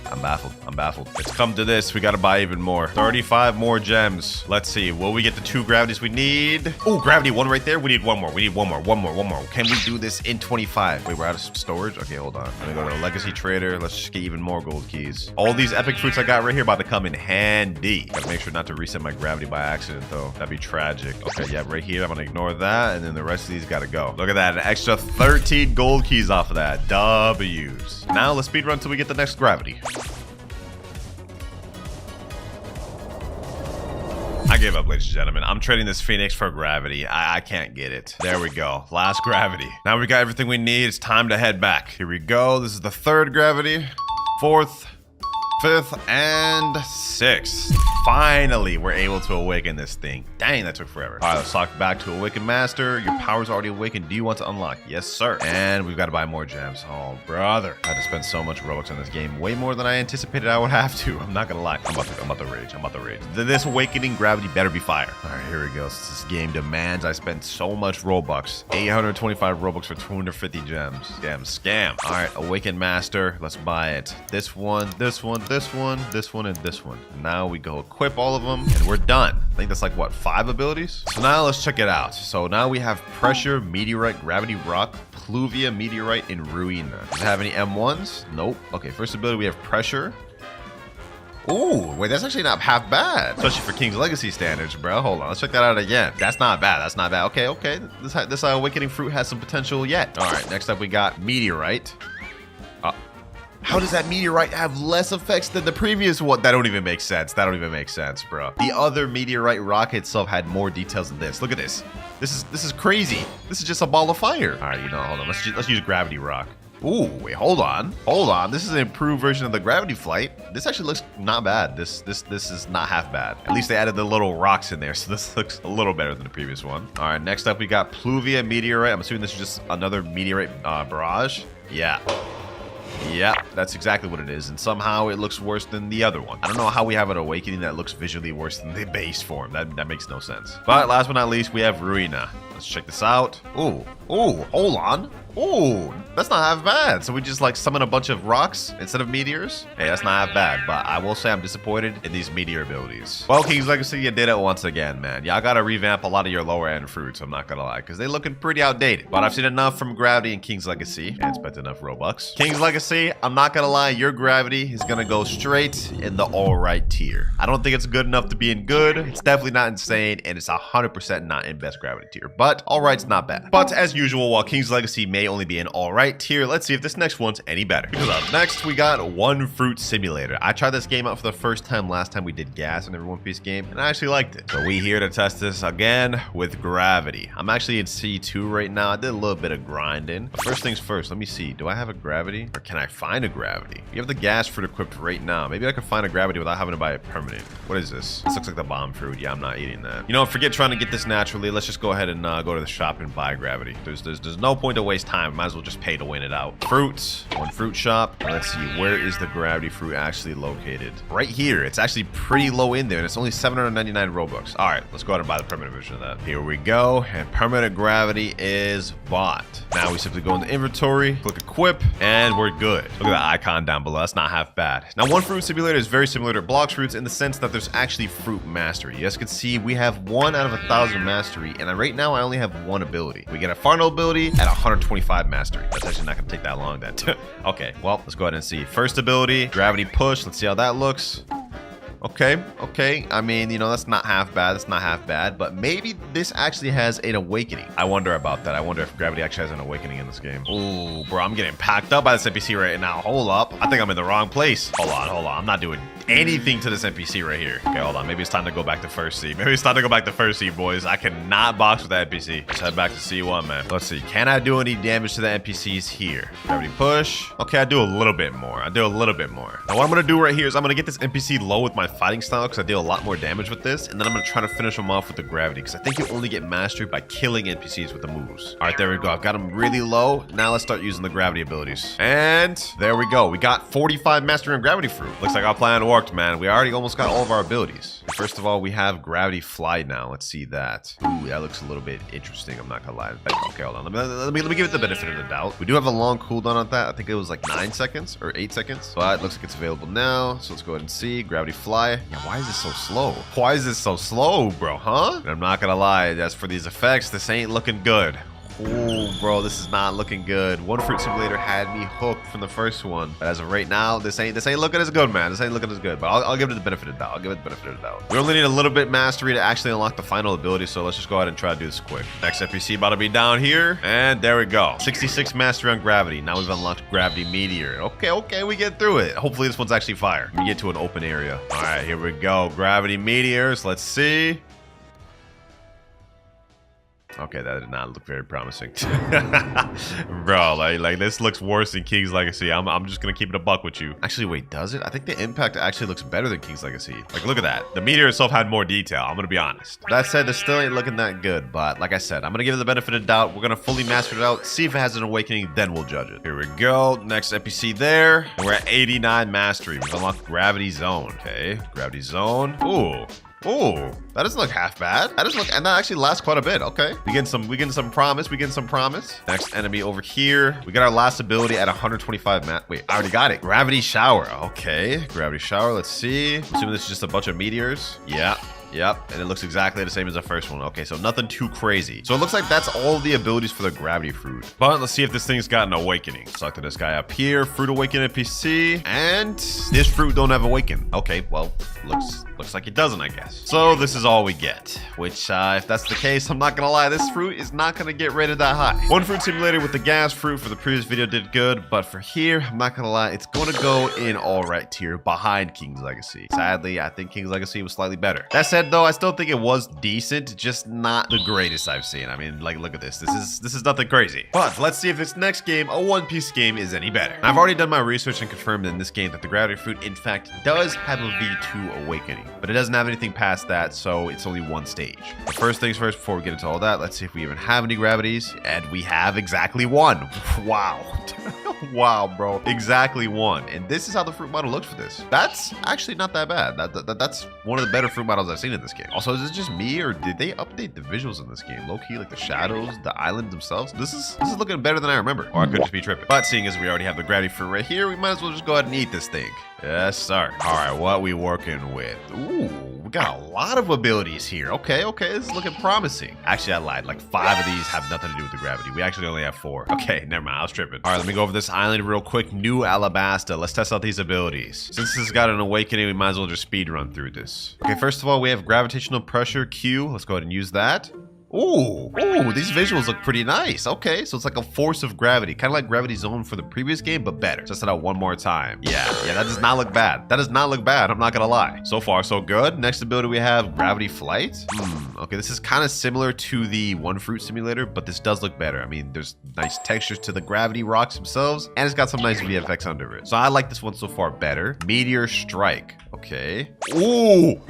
I'm baffled. I'm baffled. It's come to this. We got to buy even more. 35 more gems. Let's see. Will we get the 2 gravities we need? Oh, gravity 1 right there. We need 1 more. We need 1 more. 1 more. 1 more. Can we do this in 25? Wait, we're out of storage? Okay, hold on. Let me go to the legacy trader. Let's just get even more gold keys. All these epic fruits I got right here about to come in handy. Gotta make sure not to reset my gravity by accident, though. That'd be tragic. Okay, yeah, right here. I'm gonna ignore that. And then the rest of these gotta go. Look at that. An extra 13 gold keys off of that. W's. Now let's speedrun until we get the next gravity. I gave up, ladies and gentlemen. I'm trading this Phoenix for gravity. I can't get it. There we go. Last gravity. Now we got everything we need. It's time to head back. Here we go. This is the 3rd gravity. 4th, 5th, and 6th. Finally, we're able to awaken this thing. Dang, that took forever. All right, let's talk back to Awakened Master. Your power's already awakened. Do you want to unlock? Yes, sir. And we've got to buy more gems. Oh, brother. I had to spend so much Robux on this game. Way more than I anticipated I would have to. I'm not going to lie. I'm about to rage. I'm about to rage. This Awakening gravity better be fire. All right, here we go. Since this game demands I spend so much Robux. 825 Robux for 250 gems. Scam. All right, Awakened Master. Let's buy it. This one, this one, this one, this one, and this one. Now we go equip all of them and we're done. I think that's like what, 5 abilities? So now let's check it out. So now we have pressure, meteorite, gravity, rock, pluvia, meteorite, and ruina. Does it have any M1s? Nope. Okay, first ability we have pressure. Ooh, wait, that's actually not half bad. Especially for King's Legacy standards, bro. Hold on, let's check that out again. That's not bad, that's not bad. Okay. This Awakening Fruit has some potential yet. All right, next up we got meteorite. How does that meteorite have less effects than the previous one? That don't even make sense. That don't even make sense, bro. The other meteorite rock itself had more details than this. Look at this. This is crazy. This is just a ball of fire. All right, hold on. Let's use gravity rock. Ooh, wait, hold on. This is an improved version of the gravity flight. This actually looks not bad. This is not half bad. At least they added the little rocks in there, so this looks a little better than the previous one. All right, next up we got pluvia meteorite. I'm assuming this is just another meteorite barrage. Yeah, that's exactly what it is, and somehow it looks worse than the other one. I don't know how we have an awakening that looks visually worse than the base form. That makes no sense. But last but not least, we have Ruina. Let's check this out. Ooh, hold on. Ooh, that's not half bad. So we just like summon a bunch of rocks instead of meteors? Hey, that's not half bad, but I will say I'm disappointed in these meteor abilities. Well, King's Legacy, you did it once again, man. Y'all gotta revamp a lot of your lower end fruits, I'm not gonna lie, because they're looking pretty outdated. But I've seen enough from Gravity and King's Legacy, and spent enough Robux. King's Legacy, I'm not gonna lie, your Gravity is gonna go straight in the alright tier. I don't think it's good enough to be in good. It's definitely not insane, and it's 100% not in best Gravity tier. But alright's not bad. But as usual, while King's Legacy may only be an alright tier, let's see if this next one's any better. Because up next, we got One Fruit Simulator. I tried this game out for the first time last time we did gas in every One Piece game, and I actually liked it. So we here to test this again with Gravity. I'm actually in C2 right now. I did a little bit of grinding. But first things first, let me see. Do I have a Gravity? Or can I find a Gravity? You have the gas fruit equipped right now. Maybe I can find a Gravity without having to buy it permanent. What is this? This looks like the bomb fruit. Yeah, I'm not eating that. You know, forget trying to get this naturally. Let's just go ahead and go to the shop and buy Gravity. There's no point to waste time. Might as well just pay to win it out. Fruits. One fruit shop. Let's see. Where is the Gravity fruit actually located? Right here. It's actually pretty low in there, and it's only 799 Robux. All right, let's go ahead and buy the permanent version of that. Here we go. And permanent Gravity is bought. Now we simply go in the inventory, click equip, and we're good. Look at that icon down below. That's not half bad. Now, One Fruit Simulator is very similar to Blox Fruits in the sense that there's actually fruit mastery. You guys can see we have 1 out of 1,000 mastery, and right now I only have 1 ability. We get a final ability at 125 mastery. That's actually not gonna take that long then. Okay, well, let's go ahead and see. First ability, Gravity Push. Let's see how that looks. Okay, okay. I mean, you know, that's not half bad. That's not half bad. But maybe this actually has an awakening. I wonder about that. I wonder if gravity actually has an awakening in this game. Ooh, bro, I'm getting packed up by this NPC right now. Hold up. I think I'm in the wrong place. Hold on, hold on. I'm not doing anything to this NPC right here. Okay, hold on. Maybe it's time to go back to first seed. Maybe it's time to go back to first seed, boys. I cannot box with that NPC. Let's head back to C1, man. Let's see. Can I do any damage to the NPCs here? Gravity push. Okay, I do a little bit more. I do a little bit more. Now, what I'm going to do right here is I'm going to get this NPC low with my fighting style because I deal a lot more damage with this. And then I'm going to try to finish him off with the gravity because I think you only get mastery by killing NPCs with the moves. All right, there we go. I've got him really low. Now let's start using the gravity abilities. And there we go. We got 45 mastery on gravity fruit. Looks like our plan worked, man. We already almost got all of our abilities. First of all, we have gravity fly now. Let's see that. Ooh, that looks a little bit interesting. I'm not going to lie. Okay, hold on. Let me give it the benefit of the doubt. We do have a long cooldown on that. I think it was like 9 seconds or 8 seconds, but it looks like it's available now. So let's go ahead and see. Gravity fly. Yeah, why is this so slow? Why is this so slow, bro? Huh? And I'm not gonna lie. That's for these effects. This ain't looking good. Ooh, bro, this is not looking good. One Fruit Simulator had me hooked from the first one, but as of right now, this ain't looking as good, man. This ain't looking as good. But I'll give it the benefit of the doubt. I'll give it the benefit of the doubt. We only need a little bit mastery to actually unlock the final ability, so let's just go ahead and try to do this quick. Next NPC about to be down here, and there we go. 66 mastery on gravity. Now we've unlocked Gravity Meteor. Okay, we get through it. Hopefully this one's actually fire. We get to an open area. All right, here we go. Gravity Meteors. Let's see. Okay, that did not look very promising. Bro, like this looks worse than King's Legacy. I'm just gonna keep it a buck with you. Actually, wait, does it? I think the impact actually looks better than King's Legacy. Like, look at that. The meteor itself had more detail. I'm gonna be honest. That said, this still ain't looking that good. But like I said, I'm gonna give it the benefit of the doubt. We're gonna fully master it out, see if it has an awakening, then we'll judge it. Here we go. Next NPC there. And we're at 89 mastery. We've unlocked Gravity Zone. Okay, Gravity Zone. Ooh, that doesn't look half bad. And that actually lasts quite a bit. Okay, we getting some promise. Next enemy over here. We got our last ability at 125 Wait, I already got it. Gravity Shower. Okay, Gravity Shower. Let's see. I'm assuming this is just a bunch of meteors. Yep, and it looks exactly the same as the first one. Okay, so nothing too crazy. So it looks like that's all the abilities for the gravity fruit. But let's see if this thing's got an awakening. Select this guy up here, fruit awaken NPC, and this fruit don't have awaken. Okay, well, looks like it doesn't, I guess. So this is all we get, which if that's the case, I'm not gonna lie, this fruit is not gonna get rated that high. One Fruit Simulator with the gas fruit for the previous video did good, but for here, I'm not gonna lie, it's gonna go in all right tier behind King's Legacy. Sadly, I think King's Legacy was slightly better. That said, though, I still think it was decent, just not the greatest I've seen. I mean, like, look at this. This is nothing crazy. But let's see if this next game, a One Piece game, is any better. I've already done my research and confirmed in this game that the gravity fruit, in fact, does have a V2 awakening, but it doesn't have anything past that, so it's only one stage. But first things first, before we get into all that, let's see if we even have any gravities, and we have exactly one. Wow. Wow, bro. Exactly one. And this is how the fruit model looks for this. That's actually not that bad. That's one of the better fruit models I've seen in this game. Also, is it just me, or did they update the visuals in this game? Low-key, like the shadows, the islands themselves. This is looking better than I remember. Or I could just be tripping. But seeing as we already have the gravity fruit right here, we might as well just go ahead and eat this thing. Yes, sir. All right, what we working with? Ooh, we got a lot of abilities here. Okay, this is looking promising. Actually, I lied. Like 5 of these have nothing to do with the gravity. We actually only have 4. Okay, never mind. I was tripping. All right, let me go over this island real quick. New Alabasta. Let's test out these abilities. Since this has got an awakening, we might as well just speed run through this. Okay, first of all, we have gravitational pressure Q. Let's go ahead and use that. Ooh, these visuals look pretty nice. Okay, so it's like a force of gravity, kind of like Gravity Zone for the previous game, but better. Test it out one more time. Yeah, that does not look bad. That does not look bad. I'm not gonna lie. So far, so good. Next ability we have Gravity Flight. Okay, this is kind of similar to the One Fruit Simulator, but this does look better. I mean, there's nice textures to the gravity rocks themselves, and it's got some nice VFX under it. So I like this one so far better. Meteor Strike. Okay. Ooh.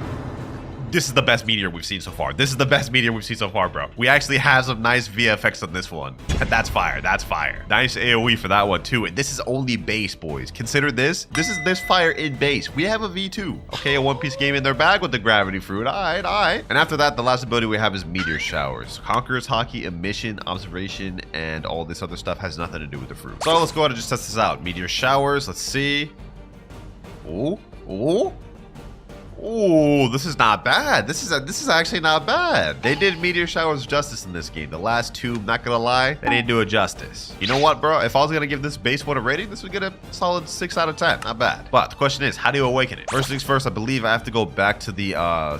This is the best meteor we've seen so far. This is the best meteor we've seen so far, bro. We actually have some nice VFX on this one. And that's fire. That's fire. Nice AoE for that one, too. And this is only base, boys. Consider this. This fire in base. We have a V2. Okay, a One Piece game in their bag with the gravity fruit. All right. And after that, the last ability we have is Meteor Showers. Conqueror's Hockey, Emission, Observation, and all this other stuff has nothing to do with the fruit. So let's go ahead and just test this out. Meteor Showers. Let's see. Ooh. Ooh, this is not bad. This is actually not bad. They did meteor showers justice in this game. The last two, not gonna lie, they didn't do it justice. You know what, bro? If I was gonna give this base one a rating, this would get a solid 6 out of 10. Not bad. But the question is, how do you awaken it? First things first, I believe I have to go back to the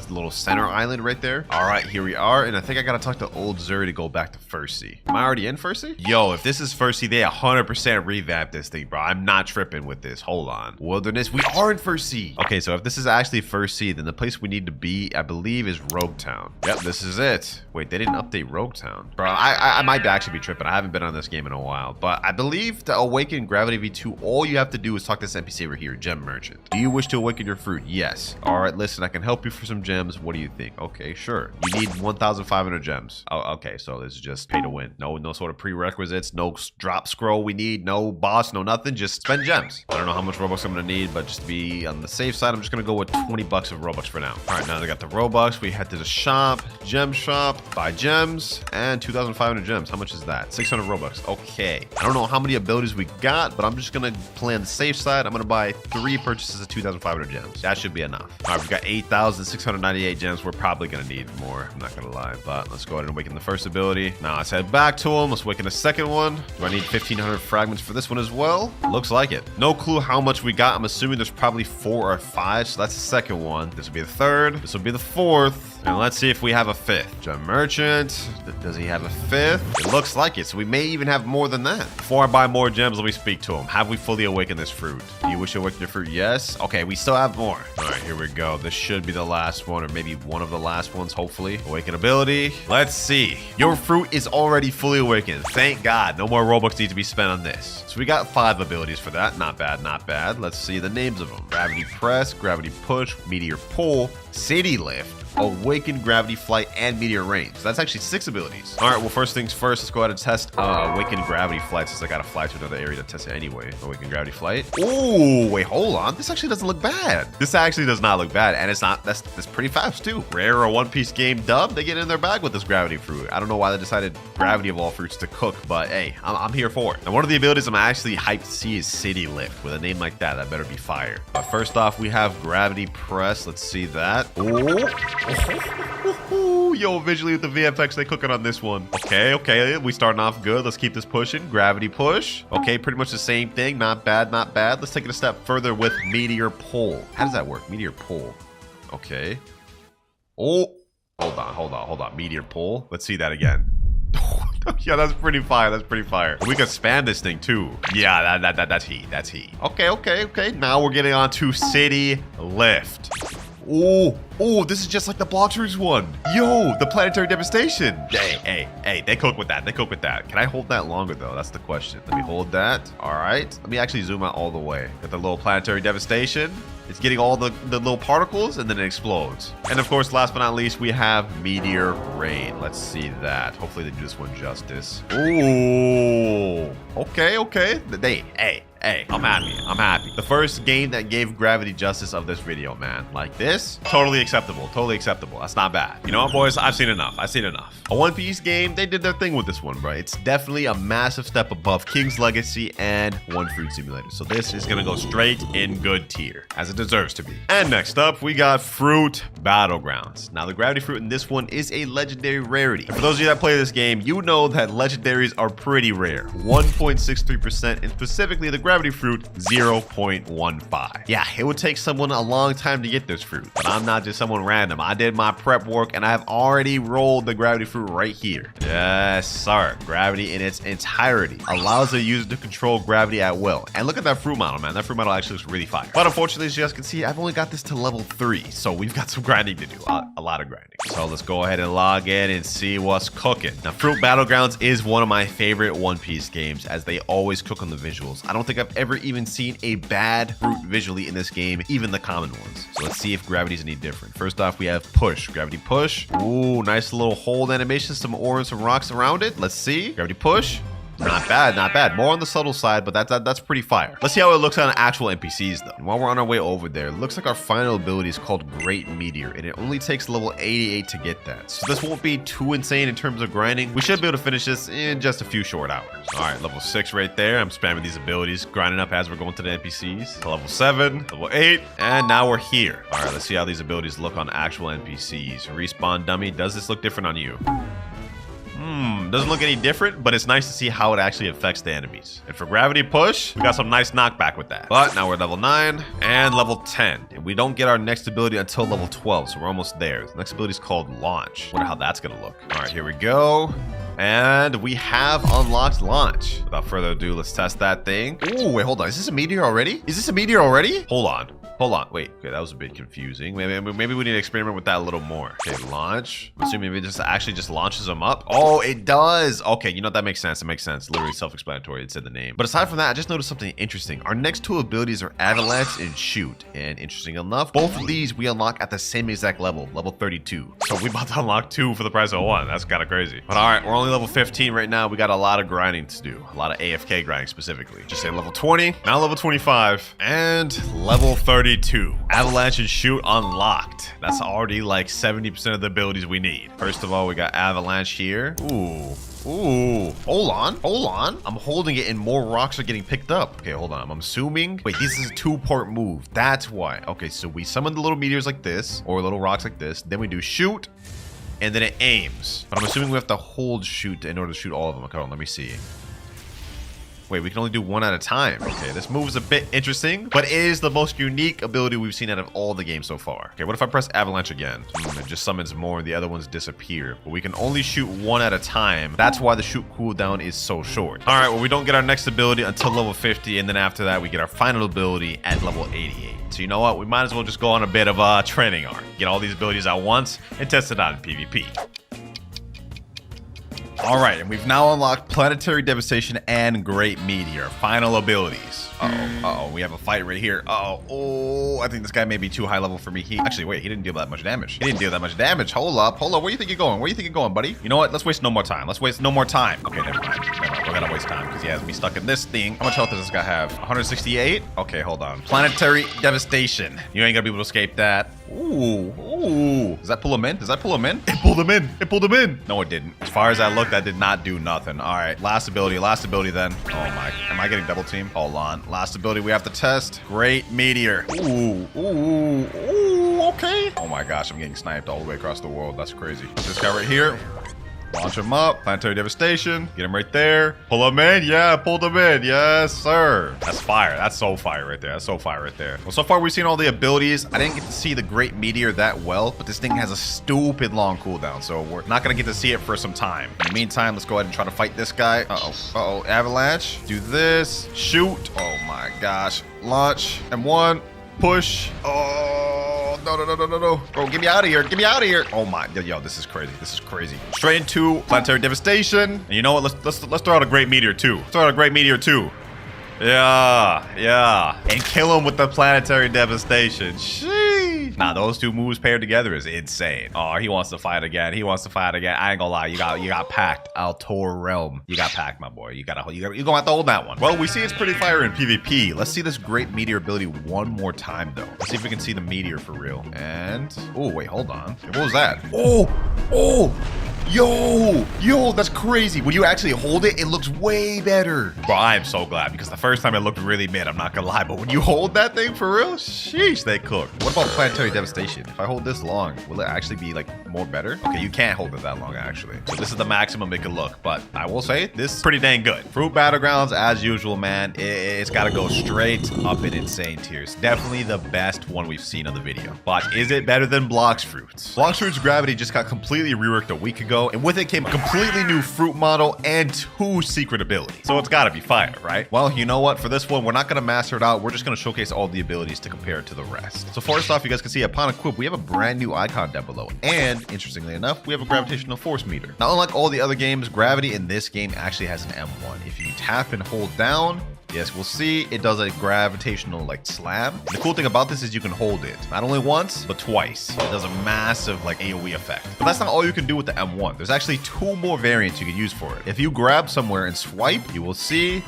little center island right there. All right, here we are. And I think I gotta talk to Old Zuri to go back to First Sea. Am I already in First Sea? Yo, if this is First Sea, they 100% revamped this thing, bro. I'm not tripping with this. Hold on. Wilderness. We are in First Sea. Okay, so if this is actually First Sea, then the place we need to be, I believe, is Rogue Town. Yep, this is it. Wait, they didn't update Rogue Town. Bro, I might actually be tripping. I haven't been on this game in a while. But I believe to awaken Gravity V2, all you have to do is talk to this NPC over here, Gem Merchant. Do you wish to awaken your fruit? Yes. All right, listen, I can help you for some gems. What do you think? Okay, sure. You need 1,500 gems. Oh, okay, so this is just pay to win. No sort of prerequisites, no drop scroll we need, no boss, no nothing. Just spend gems. I don't know how much Robux I'm gonna need, but just to be on the safe side, I'm just gonna go with 20 bucks of Robux for now. All right, now they got the Robux. We head to the shop, gem shop, buy gems, and 2,500 gems. How much is that? 600 Robux. Okay. I don't know how many abilities we got, but I'm just gonna play on the safe side. I'm gonna buy 3 purchases of 2,500 gems. That should be enough. All right, we've got 8,698 gems. We're probably gonna need more. I'm not gonna lie, but let's go ahead and awaken the first ability. Now let's head back to him. Let's awaken the second one. Do I need 1,500 fragments for this one as well? Looks like it. No clue how much we got. I'm assuming there's probably 4 or 5. So that's the second one. This will be the third. This will be the fourth. And let's see if we have a fifth. Gem Merchant. Does he have a fifth? It looks like it. So we may even have more than that. Before I buy more gems, let me speak to him. Have we fully awakened this fruit? Do you wish to awaken your fruit? Yes. Okay, we still have more. All right, here we go. This should be the last one, or maybe one of the last ones, hopefully. Awaken ability. Let's see. Your fruit is already fully awakened. Thank God. No more Robux need to be spent on this. So we got 5 abilities for that. Not bad, not bad. Let's see the names of them. Gravity Press, Gravity Push, Meteor Pull, City Lift, Awaken, Gravity Flight, and Meteor Rain. So that's actually 6 abilities. All right, well, first things first, let's go ahead and test Awaken Gravity Flight, since I gotta fly to another area to test it anyway. Awaken Gravity Flight. Ooh, wait, hold on. This actually doesn't look bad. This actually does not look bad, and it's not, that's pretty fast too. Rare or One Piece game dub, they get in their bag with this Gravity Fruit. I don't know why they decided Gravity of all fruits to cook, but hey, I'm here for it. And one of the abilities I'm actually hyped to see is City Lift. With a name like that, that better be fire. But first off, we have Gravity Press. Let's see that. Ooh, yo, visually with the VFX, they cooking on this one. Okay, we starting off good. Let's keep this pushing. Gravity Push. Okay, pretty much the same thing. Not bad, not bad. Let's take it a step further with Meteor Pull. How does that work? Meteor Pull. Okay. Oh, hold on. Meteor Pull. Let's see that again. Yeah, that's pretty fire. That's pretty fire. We can span this thing too. Yeah, that's heat. That's heat. Okay. Now we're getting on to City Lift. Oh, this is just like the Bloxers one. Yo, the Planetary Devastation. Hey, they cook with that. Can I hold that longer though? That's the question. Let me hold that. All right. Let me actually zoom out all the way. Got the little Planetary Devastation. It's getting all the little particles and then it explodes. And of course, last but not least, we have Meteor Rain. Let's see that. Hopefully they do this one justice. Ooh. Okay. Hey, I'm happy. The first game that gave Gravity justice of this video, man. Like this, totally acceptable. That's not bad. You know what, boys? I've seen enough. A One Piece game, they did their thing with this one, bro. It's definitely a massive step above King's Legacy and One Fruit Simulator. So this is gonna go straight in good tier, as it deserves to be. And next up, we got Fruit Battlegrounds. Now, the Gravity Fruit in this one is a legendary rarity. And for those of you that play this game, you know that legendaries are pretty rare. 1.63%, and specifically the Gravity Fruit, 0.15. Yeah, it would take someone a long time to get this fruit, but I'm not just someone random. I did my prep work and I have already rolled the Gravity Fruit right here. Yes, sir. Gravity in its entirety allows the user to control gravity at will. And look at that fruit model, man. That fruit model actually looks really fire. But unfortunately, as you guys can see, I've only got this to level 3, so we've got some grinding to do. A lot of grinding. So let's go ahead and log in and see what's cooking. Now, Fruit Battlegrounds is one of my favorite One Piece games, as they always cook on the visuals. I don't think I've ever even seen a bad fruit visually in this game, even the common ones. So let's see if gravity's any different. First off, we have Push. Gravity Push. Ooh, nice little hold animation, some ore and some rocks around it. Let's see. Gravity Push. Not bad, not bad. More on the subtle side, but that's pretty fire. Let's see how it looks on actual NPCs though. And while we're on our way over there, it looks like our final ability is called Great Meteor, and it only takes level 88 to get that. So this won't be too insane in terms of grinding. We should be able to finish this in just a few short hours. All right, level 6 right there. I'm spamming these abilities, grinding up as we're going to the NPCs. To level 7, level 8, and now we're here. All right, let's see how these abilities look on actual NPCs. Respawn dummy. Does this look different on you? Doesn't look any different, but it's nice to see how it actually affects the enemies. And for gravity push, we got some nice knockback with that. But now we're at level 9 and level 10. And we don't get our next ability until level 12, so we're almost there. The next ability is called Launch. Wonder how that's gonna look. All right, here we go. And we have unlocked Launch. Without further ado, let's test that thing. Ooh, wait, hold on. Is this a meteor already? Is this a meteor already? Hold on. Hold on. Wait. Okay, that was a bit confusing. Maybe we need to experiment with that a little more. Okay, launch. I'm assuming maybe it actually just launches them up. Oh, it does. Okay, you know, that makes sense. It makes sense. Literally self-explanatory. It said the name. But aside from that, I just noticed something interesting. Our next two abilities are Avalanche and Shoot. And interesting enough, both of these we unlock at the same exact level, level 32. So we about to unlock 2 for the price of 1. That's kind of crazy. But all right, we're only level 15 right now. We got a lot of grinding to do. A lot of AFK grinding specifically. Just say level 20, now level 25, and level 32. Avalanche and Shoot unlocked. That's already like 70% of the abilities we need. First of all, we got Avalanche here. Ooh. Hold on. I'm holding it and more rocks are getting picked up. Okay, hold on. I'm assuming. Wait, this is a 2-part move. That's why. Okay, so we summon the little meteors like this, or little rocks like this. Then we do Shoot, and then it aims. But I'm assuming we have to hold Shoot in order to shoot all of them. Okay, let me see. Wait, we can only do 1 at a time. Okay, this move is a bit interesting, but it is the most unique ability we've seen out of all the games so far. Okay, what if I press Avalanche again? It just summons more and the other ones disappear. But we can only shoot 1 at a time. That's why the shoot cooldown is so short. All right, well, we don't get our next ability until level 50, and then after that, we get our final ability at level 88. So you know what? We might as well just go on a bit of a training arc. Get all these abilities at once and test it out in PvP. All right, and we've now unlocked Planetary Devastation and Great Meteor. Final abilities. Uh-oh, we have a fight right here. Oh, I think this guy may be too high level for me. Actually, wait, he didn't deal that much damage. Hold up. Where you think you're going? Buddy? You know what? Let's waste no more time. Okay, never mind. We're gonna waste time because he has me stuck in this thing. How much health does this guy have? 168? Okay, hold on. Planetary Devastation. You ain't gonna be able to escape that. Ooh. Does that pull him in? It pulled him in. No, it didn't. As far as I look, that did not do nothing. All right, last ability then. Oh my, am I getting double teamed? Hold on. Last ability we have to test. Great Meteor. Ooh, okay. Oh my gosh, I'm getting sniped all the way across the world. That's crazy. This guy right here. Launch him up. Planetary Devastation. Get him right there. Pull him in. Yeah, pulled him in. Yes, sir. That's fire. That's so fire right there. Well, so far we've seen all the abilities. I didn't get to see the Great Meteor that well, but this thing has a stupid long cooldown, so we're not going to get to see it for some time. In the meantime, let's go ahead and try to fight this guy. Uh-oh. Avalanche. Do this. Shoot. Oh my gosh. Launch. M1. Push. Oh, no. Bro, get me out of here. Oh my, yo, this is crazy. Straight into Planetary Devastation. And you know what? Let's throw out a Great Meteor too. Yeah. And kill him with the Planetary Devastation. Sheesh. Nah, those two moves paired together is insane. Oh, he wants to fight again. I ain't gonna lie. You got packed. Altor Realm. You got packed, my boy. You're gonna have to hold that one. Well, we see it's pretty fire in PvP. Let's see this Great Meteor ability one more time, though. Let's see if we can see the meteor for real. And, oh, wait, hold on. What was that? Oh. Yo, that's crazy. When you actually hold it, it looks way better. Bro, I am so glad because the first time it looked really mid, I'm not gonna lie, but when you hold that thing for real, sheesh, they cook. What about Planetary Devastation? If I hold this long, will it actually be like more better? Okay, you can't hold it that long actually. So this is the maximum it can look, but I will say this is pretty dang good. Fruit Battlegrounds, as usual, man, it's gotta go straight up in insane tiers. Definitely the best one we've seen on the video. But is it better than Blox Fruits? Blox Fruits Gravity just got completely reworked a week ago, and with it came a completely new fruit model and 2 secret abilities. So it's gotta be fire, right? Well, you know what? For this one, we're not gonna master it out. We're just gonna showcase all the abilities to compare it to the rest. So first off, you guys can see upon equip, we have a brand new icon down below. And interestingly enough, we have a gravitational force meter. Now, unlike all the other games, gravity in this game actually has an M1. If you tap and hold down, Yes, we'll see it does a gravitational like slam. And the cool thing about this is you can hold it not only once, but twice. It does a massive like AoE effect. But that's not all you can do with the M1. There's actually 2 more variants you can use for it. If you grab somewhere and swipe, you will see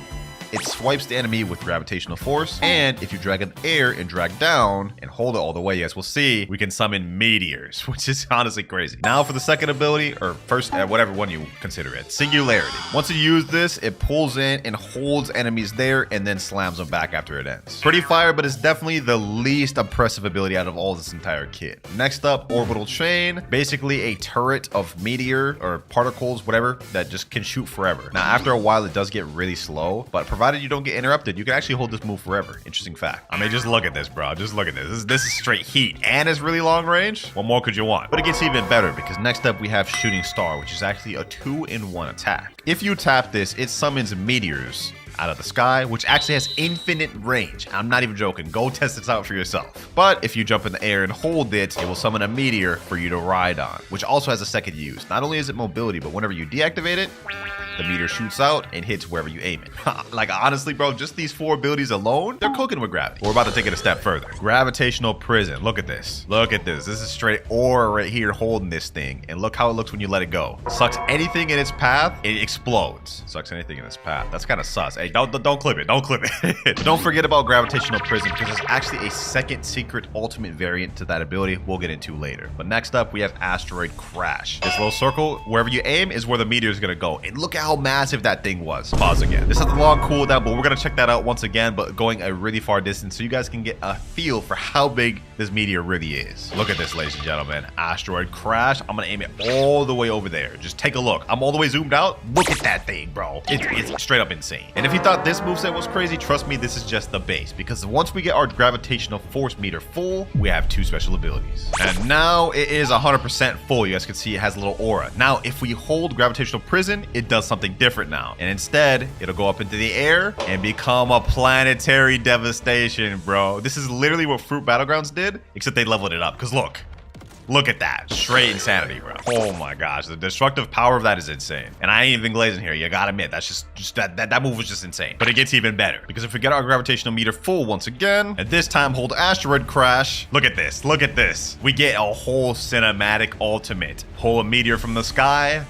it swipes the enemy with gravitational force. And if you drag an air and drag down and hold it all the way, as we'll see, we can summon meteors, which is honestly crazy. Now for the second ability, or first, whatever one you consider it, singularity. Once you use this, it pulls in and holds enemies there and then slams them back after it ends. Pretty fire, but it's definitely the least impressive ability out of all this entire kit. Next up, orbital chain. Basically a turret of meteor or particles, whatever, that just can shoot forever. Now after a while, it does get really slow, but provided you don't get interrupted, you can actually hold this move forever. Interesting fact. I mean, just look at this, bro. Just look at this. This is straight heat, and it's really long range. What more could you want? But it gets even better because next up we have Shooting Star, which is actually a 2-in-1 attack. If you tap this, it summons meteors out of the sky, which actually has infinite range. I'm not even joking. Go test this out for yourself. But if you jump in the air and hold it, it will summon a meteor for you to ride on, which also has a second use. Not only is it mobility, but whenever you deactivate it, the meteor shoots out and hits wherever you aim it. Like, honestly, bro, just these 4 abilities alone, they're cooking with gravity. We're about to take it a step further. Gravitational prison. Look at this. Look at this. This is straight aura right here holding this thing. And look how it looks when you let it go. Sucks anything in its path, it explodes. Sucks anything in its path. That's kind of sus. Hey, don't clip it. Don't clip it. Don't forget about gravitational prison because there's actually a second secret ultimate variant to that ability we'll get into later. But next up, we have asteroid crash. This little circle, wherever you aim is where the meteor is going to go. And look at how massive that thing was. Pause again. This has a long cooldown, but we're going to check that out once again, but going a really far distance so you guys can get a feel for how big this meteor really is. Look at this, ladies and gentlemen. Asteroid crash. I'm going to aim it all the way over there. Just take a look. I'm all the way zoomed out. Look at that thing, bro. It's straight up insane. And if you thought this moveset was crazy, trust me, this is just the base, because once we get our gravitational force meter full, we have 2 special abilities. And now it is 100% full. You guys can see it has a little aura. Now, if we hold gravitational prison, it does something different now. And instead, it'll go up into the air and become a planetary devastation, bro. This is literally what Fruit Battlegrounds did, except they leveled it up. Because look at that. Straight insanity, bro. Oh my gosh. The destructive power of that is insane. And I ain't even glazing here. You gotta admit, that's just that move was just insane. But it gets even better. Because if we get our gravitational meter full once again, and this time hold asteroid crash, look at this. Look at this. We get a whole cinematic ultimate. Pull a meteor from the sky,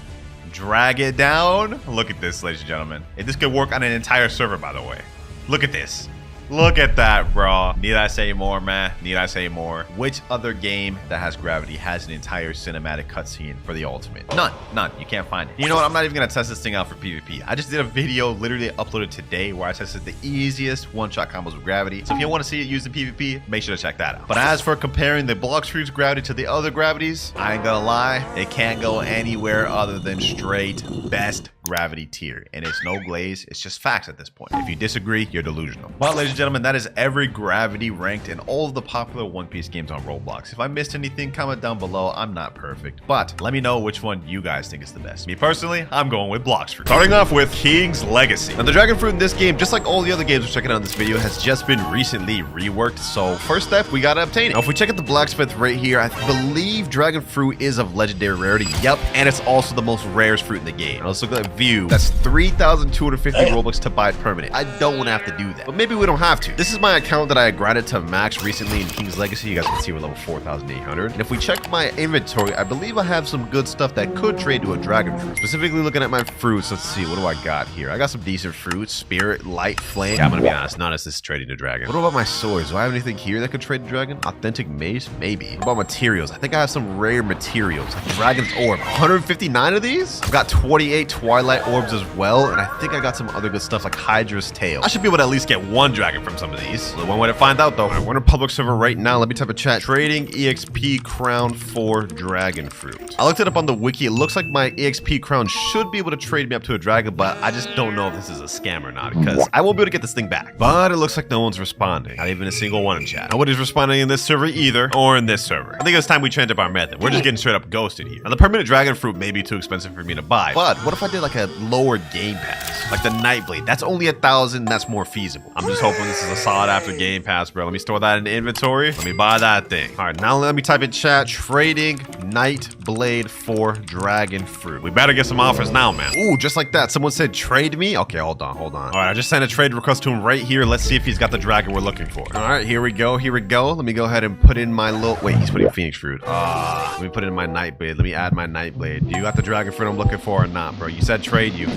drag it down. Look at this, ladies and gentlemen. This could work on an entire server, by the way. Look at this. Look at that, bro. Need I say more, man? Need I say more? Which other game that has gravity has an entire cinematic cutscene for the ultimate? None. You can't find it. You know what? I'm not even gonna test this thing out for PvP. I just did a video literally uploaded today where I tested the easiest one-shot combos with gravity. So if you want to see it used in PvP, make sure to check that out. But as for comparing the Bloxfruit's gravity to the other gravities, I ain't gonna lie, it can't go anywhere other than straight best gravity tier. And it's no glaze, it's just facts at this point. If you disagree, you're delusional. But ladies and gentlemen, that is every gravity ranked in all of the popular One Piece games on Roblox. If I missed anything, comment down below. I'm not perfect, but let me know which one you guys think is the best. Me personally, I'm going with Bloxfruit. Starting off with King's Legacy. Now the dragon fruit in this game, just like all the other games we're checking out in this video, has just been recently reworked. So first step, we gotta obtain it. Now if we check out the blacksmith right here, I believe dragon fruit is of legendary rarity. Yep, and it's also the most rarest fruit in the game. Now let's look at that view. That's 3,250 Robux to buy it permanent. I don't want to have to do that, but maybe we don't have to. This is my account that I grinded to max recently in King's Legacy. You guys can see we're level 4,800. And if we check my inventory, I believe I have some good stuff that could trade to a dragon fruit. Specifically looking at my fruits, let's see, what do I got here? I got some decent fruits, spirit, light, flame. Yeah, I'm gonna be honest, none of this is trading to dragon. What about my swords? Do I have anything here that could trade to dragon? Authentic mace? Maybe. What about materials? I think I have some rare materials, like dragon's orb. 159 of these? I've got 28 twilight orbs as well, and I think I got some other good stuff like Hydra's tail. I should be able to at least get one dragon from some of these. So one way to find out though, we're in a public server right now. Let me type a chat. Trading EXP crown for dragon fruit. I looked it up on the wiki. It looks like my EXP crown should be able to trade me up to a dragon, but I just don't know if this is a scam or not because I won't be able to get this thing back. But it looks like no one's responding. Not even a single one in chat. Nobody's responding in this server either, or in this server. I think it's time we change up our method. We're just getting straight up ghosted here. Now the permanent dragon fruit may be too expensive for me to buy, but what if I did like a lower game pass? Like the Nightblade, that's only 1,000, that's more feasible. I'm just hoping one. This is a sought after game pass, bro. Let me store that in the inventory. Let me buy that thing. All right, now let me type in chat, trading Night Blade for dragon fruit. We better get some offers now, man. Ooh, just like that. Someone said trade me. Okay, hold on. All right, I just sent a trade request to him right here. Let's see if he's got the dragon we're looking for. All right, here we go. Let me go ahead and put in my little, wait, he's putting phoenix fruit. Let me put in my night blade. Let me add my night blade. Do you got the dragon fruit I'm looking for or not, bro? You said trade you.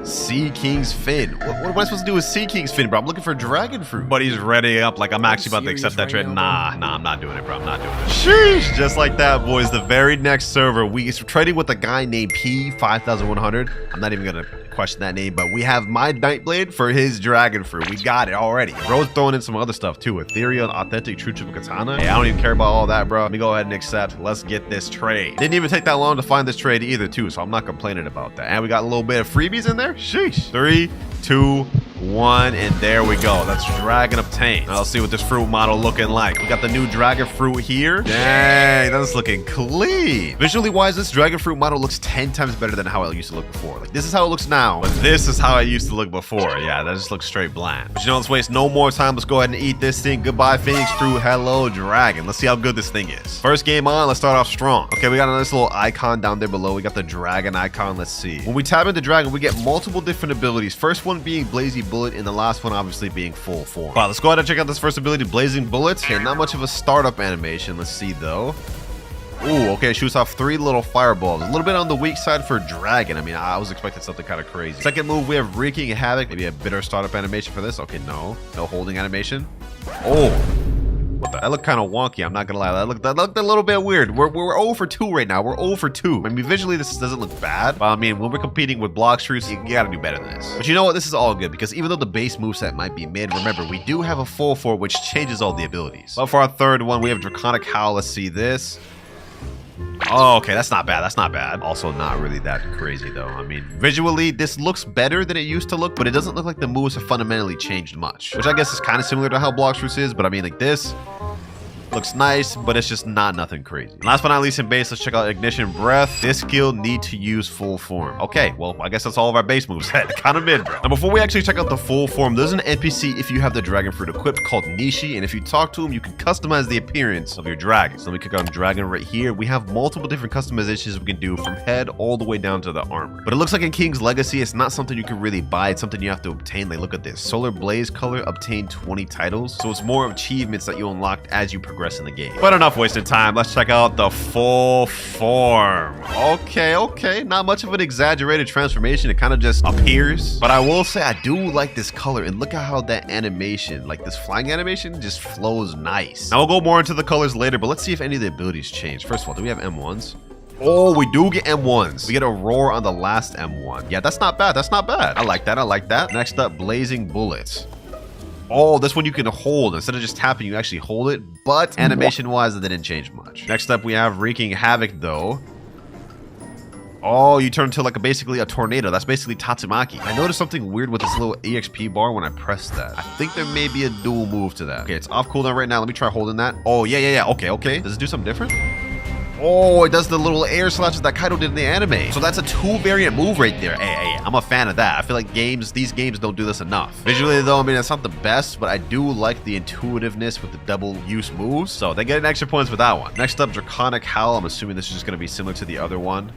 Sea King's Fin. What am I supposed to do with Sea King's Fin, bro? I'm looking for dragon fruit. But he's ready up like I'm actually about to accept that trade. Nah, I'm not doing it, bro. I'm not doing it. Sheesh. Just like that, boys. The very next server, we're trading with a guy named P5100. I'm not even going to question that name, but we have my Nightblade for his dragon fruit. We got it already. Bro's throwing in some other stuff too. Ethereal, authentic, true chip katana. Hey, I don't even care about all that, bro. Let me go ahead and accept. Let's get this trade. Didn't even take that long to find this trade either too, so I'm not complaining about that. And we got a little bit of freebies in there. Sheesh. 3, 2, 1, and there we go. That's dragon obtained. Now let's see what this fruit model looking like. We got the new dragon fruit here. Dang, that's looking clean. Visually wise, this dragon fruit model looks 10 times better than how it used to look before. Like, this is how it looks now, but this is how it used to look before. Yeah, that just looks straight bland. But you know, let's waste no more time. Let's go ahead and eat this thing. Goodbye, Phoenix fruit. Hello, dragon. Let's see how good this thing is. First game on, let's start off strong. Okay, we got a nice little icon down there below. We got the dragon icon. Let's see. When we tap into dragon, we get multiple different abilities. First one being Blazy Bullet, and the last one obviously being full form. Wow, let's go ahead and check out this first ability, Blazing Bullets. Okay, not much of a startup animation. Let's see though. Ooh, okay, shoots off 3 little fireballs. A little bit on the weak side for dragon. I mean, I was expecting something kind of crazy. Second move, we have Wreaking Havoc. Maybe a bitter startup animation for this. Okay, no holding animation. Oh, what the? That looked kind of wonky. I'm not gonna lie. That looked a little bit weird. We're 0 for 2 right now. We're 0 for 2. I mean, visually this doesn't look bad, but I mean, when we're competing with block shoots, you gotta do better than this. But you know what? This is all good because even though the base moveset might be mid, remember we do have a full form which changes all the abilities. But for our third one, we have Draconic Howl. Let's see this. Oh, okay, that's not bad. That's not bad. Also, not really that crazy though. I mean, visually, this looks better than it used to look, but it doesn't look like the moves have fundamentally changed much, which I guess is kind of similar to how block shoots is. But I mean, like this looks nice, but it's just nothing crazy. And last but not least in base, let's check out Ignition Breath. This skill need to use full form. Okay, well, I guess that's all of our base moves. Kind of mid, bro. Now, before we actually check out the full form, there's an NPC if you have the dragon fruit equipped called Nishi, and if you talk to him, you can customize the appearance of your dragon. So let me click on dragon right here. We have multiple different customizations we can do from head all the way down to the armor. But it looks like in King's Legacy, it's not something you can really buy. It's something you have to obtain. Like, look at this. Solar Blaze color, obtain 20 titles. So it's more achievements that you unlock as you progress in the game. But enough wasted time. Let's check out the full form. Okay. Not much of an exaggerated transformation. It kind of just appears. But I will say I do like this color. And look at how that animation, like this flying animation, just flows nice. Now we'll go more into the colors later, but let's see if any of the abilities change. First of all, do we have M1s? Oh, we do get M1s. We get a roar on the last M1. Yeah, that's not bad. That's not bad. I like that. Next up, Blazing Bullets. Oh, this one you can hold. Instead of just tapping, you actually hold it. But animation-wise, it didn't change much. Next up, we have Wreaking Havoc, though. Oh, you turn into like basically a tornado. That's basically Tatsumaki. I noticed something weird with this little EXP bar when I pressed that. I think there may be a dual move to that. Okay, it's off cooldown right now. Let me try holding that. Oh, yeah. Okay. Does it do something different? Oh, it does the little air slashes that Kaido did in the anime. So that's a 2 variant move right there. Hey, I'm a fan of that. I feel like these games don't do this enough. Visually though, I mean, it's not the best, but I do like the intuitiveness with the double use moves. So they get an extra points for that one. Next up, Draconic Howl. I'm assuming this is just going to be similar to the other one.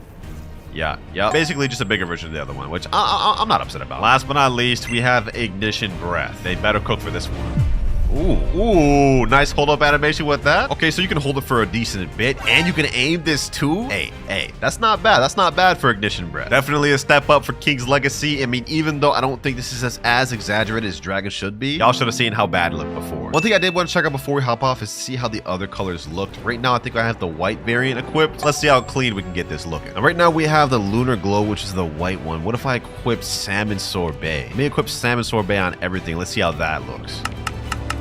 Yeah. Basically just a bigger version of the other one, which I'm not upset about. Last but not least, we have Ignition Breath. They better cook for this one. Ooh, nice hold up animation with that. Okay, so you can hold it for a decent bit and you can aim this too. Hey, that's not bad. That's not bad for Ignition Breath. Definitely a step up for King's Legacy. I mean, even though I don't think this is as exaggerated as Dragon should be, y'all should have seen how bad it looked before. One thing I did want to check out before we hop off is see how the other colors looked. Right now, I think I have the white variant equipped. Let's see how clean we can get this looking. And right now we have the Lunar Glow, which is the white one. What if I equip Salmon Sorbet? Let me equip Salmon Sorbet on everything. Let's see how that looks.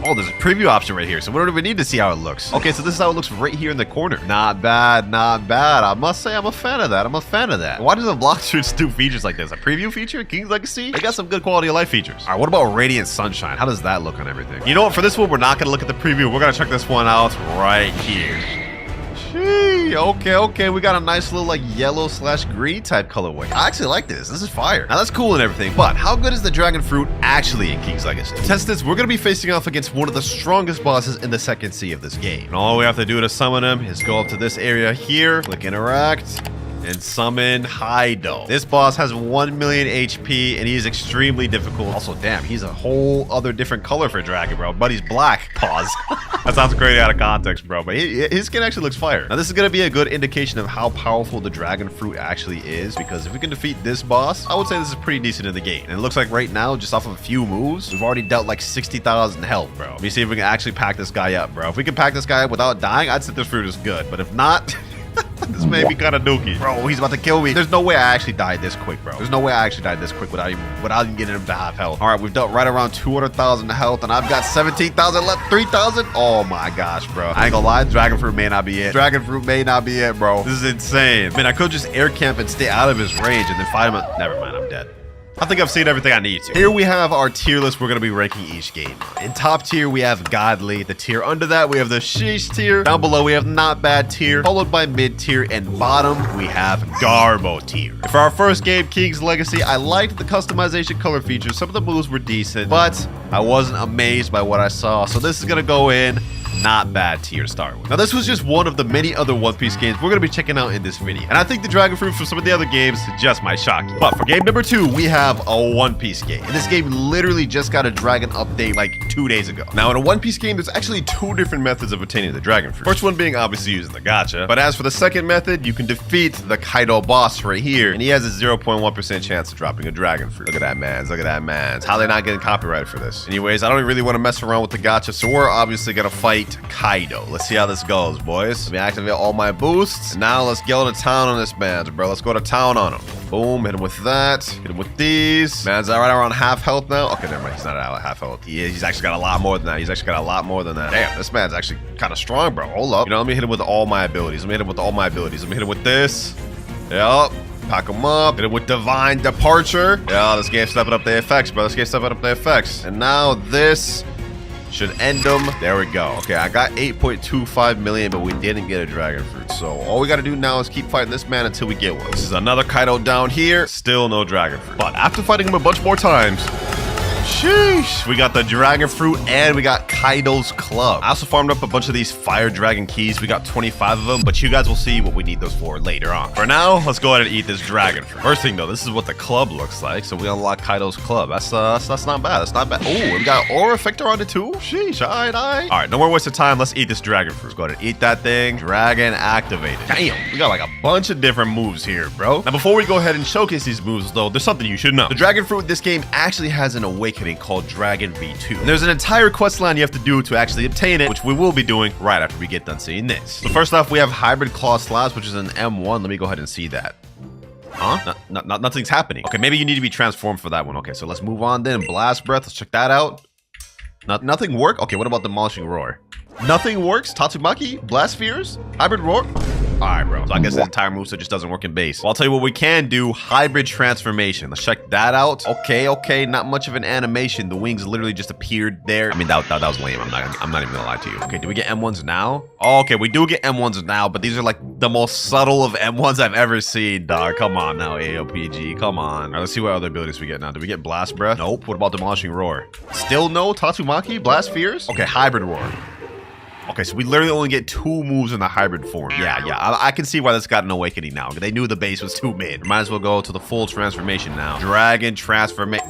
Oh, there's a preview option right here, so we don't even need to see how it looks. Okay, so this is how it looks right here in the corner. Not bad. I must say I'm a fan of that. Why does the block shoots do features like this? A preview feature? King's Legacy? They got some good quality of life features. All right, what about Radiant Sunshine? How does that look on everything? You know what? For this one, we're not going to look at the preview. We're going to check this one out right here. Sheesh. Sheesh. Okay. We got a nice little like yellow / green type colorway. I actually like this. This is fire. Now that's cool and everything, but how good is the dragon fruit actually in King's Legacy? To test this, we're gonna be facing off against one of the strongest bosses in the second sea of this game. And all we have to do to summon him is go up to this area here, click interact, and summon Hido. This boss has 1 million HP and he's extremely difficult. Also, damn, he's a whole other different color for dragon, bro. But he's black. Pause. That sounds crazy out of context, bro. But his skin actually looks fire. Now, this is going to be a good indication of how powerful the dragon fruit actually is, because if we can defeat this boss, I would say this is pretty decent in the game. And it looks like right now, just off of a few moves, we've already dealt like 60,000 health, bro. Let me see if we can actually pack this guy up, bro. If we can pack this guy up without dying, I'd say this fruit is good. But if not... This may be kind of dookie. Bro, he's about to kill me. There's no way I actually died this quick, bro. There's no way I actually died this quick without even getting him to half health. All right, we've dealt right around 200,000 health, and I've got 17,000 left, 3,000. Oh my gosh, bro. I ain't gonna lie, dragon fruit may not be it. Dragon fruit may not be it, bro. This is insane. Man, I could just air camp and stay out of his range and then fight him. Never mind, I'm dead. I think I've seen everything I need to. Here we have our tier list we're going to be ranking each game. In top tier, we have Godly. The tier under that, we have the Sheesh tier. Down below, we have Not Bad tier, followed by Mid tier, and bottom, we have Garbo tier. For our first game, King's Legacy, I liked the customization color features. Some of the moves were decent, but I wasn't amazed by what I saw. So this is going to go in Not Bad tier to start with. Now, this was just one of the many other One Piece games we're going to be checking out in this video. And I think the dragon fruit from some of the other games just might shock you. But for game number 2, we have a One Piece game. And this game literally just got a dragon update like 2 days ago. Now, in a One Piece game, there's actually 2 different methods of obtaining the dragon fruit. First one being obviously using the gacha. But as for the second method, you can defeat the Kaido boss right here. And he has a 0.1% chance of dropping a dragon fruit. Look at that, man. Look at that, man. How are they not getting copyrighted for this? Anyways, I don't really want to mess around with the gacha, so we're obviously going to fight Kaido. Let's see how this goes, boys. Let me activate all my boosts. And now let's go to town on this man, bro. Let's go to town on him. Boom, hit him with that. Hit him with these. Man's right around half health now. Okay, never mind. He's not at half health. He's actually got a lot more than that. Damn, this man's actually kind of strong, bro. Hold up. You know, let me hit him with all my abilities. Let me hit him with this. Yup. Pack him up. Hit him with Divine Departure. Yeah, this game's stepping up the effects, bro. And now this should end them. There we go. Okay, I got 8.25 million, but we didn't get a dragon fruit. So all we got to do now is keep fighting this man until we get one. This is another Kaido down here. Still no dragon fruit. But after fighting him a bunch more times, sheesh, we got the dragon fruit and we got Kaido's club. I also farmed up a bunch of these fire dragon keys. We got 25 of them, but you guys will see what we need those for later on. For now, let's go ahead and eat this dragon fruit. First thing though, this is what the club looks like. So we unlock Kaido's club. That's not bad. That's not bad. Oh, we got aura effector on it too. Sheesh, all right, no more waste of time. Let's eat this dragon fruit. Let's go ahead and eat that thing. Dragon activated. Damn, we got like a bunch of different moves here, bro. Now before we go ahead and showcase these moves though, there's something you should know. The dragon fruit in this game actually has an awakening called Dragon V2. And there's an entire quest line you have to do to actually obtain it, which we will be doing right after we get done seeing this. So first off, we have Hybrid Claw Slash, which is an M1. Let me go ahead and see that. Huh? Nothing's happening. Okay, maybe you need to be transformed for that one. Okay, so let's move on then. Blast Breath, let's check that out. Nothing work? Okay, what about Demolishing Roar? Nothing works? Tatsumaki? Blast Spheres? Hybrid Roar? Alright, bro. So I guess the entire moveset just doesn't work in base. Well, I'll tell you what we can do. Hybrid Transformation. Let's check that out. Okay. Not much of an animation. The wings literally just appeared there. I mean, that was lame. I'm not even gonna lie to you. Okay, do we get M1s now? Oh, okay, we do get M1s now, but these are like the most subtle of M1s I've ever seen, dog. Come on now, AOPG. Come on. All right, let's see what other abilities we get now. Do we get Blast Breath? Nope. What about Demolishing Roar? Still no Tatsumaki? Blast Spheres? Okay, Hybrid Roar. Okay, so we literally only get 2 moves in the hybrid form. Yeah, I can see why this got an awakening now. They knew the base was too mid. Might as well go to the full transformation now. Dragon transformation.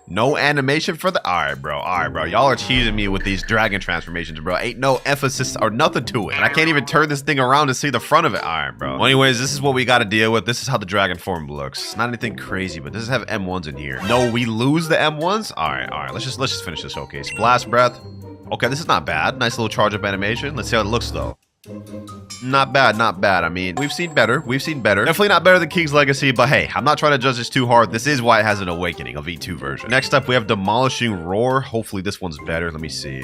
No animation for the... All right, bro. Y'all are cheating me with these dragon transformations, bro. Ain't no emphasis or nothing to it. And I can't even turn this thing around to see the front of it. All right, bro. Well, anyways, this is what we got to deal with. This is how the dragon form looks. It's not anything crazy, but this have M1s in here. No, we lose the M1s? All right. Let's just finish this showcase. Blast Breath. Okay, this is not bad. Nice little charge up animation. Let's see how it looks though. Not bad. I mean, we've seen better. Definitely not better than King's Legacy, but hey, I'm not trying to judge this too hard. This is why it has an awakening, a V2 version. Next up, we have Demolishing Roar. Hopefully this one's better. Let me see.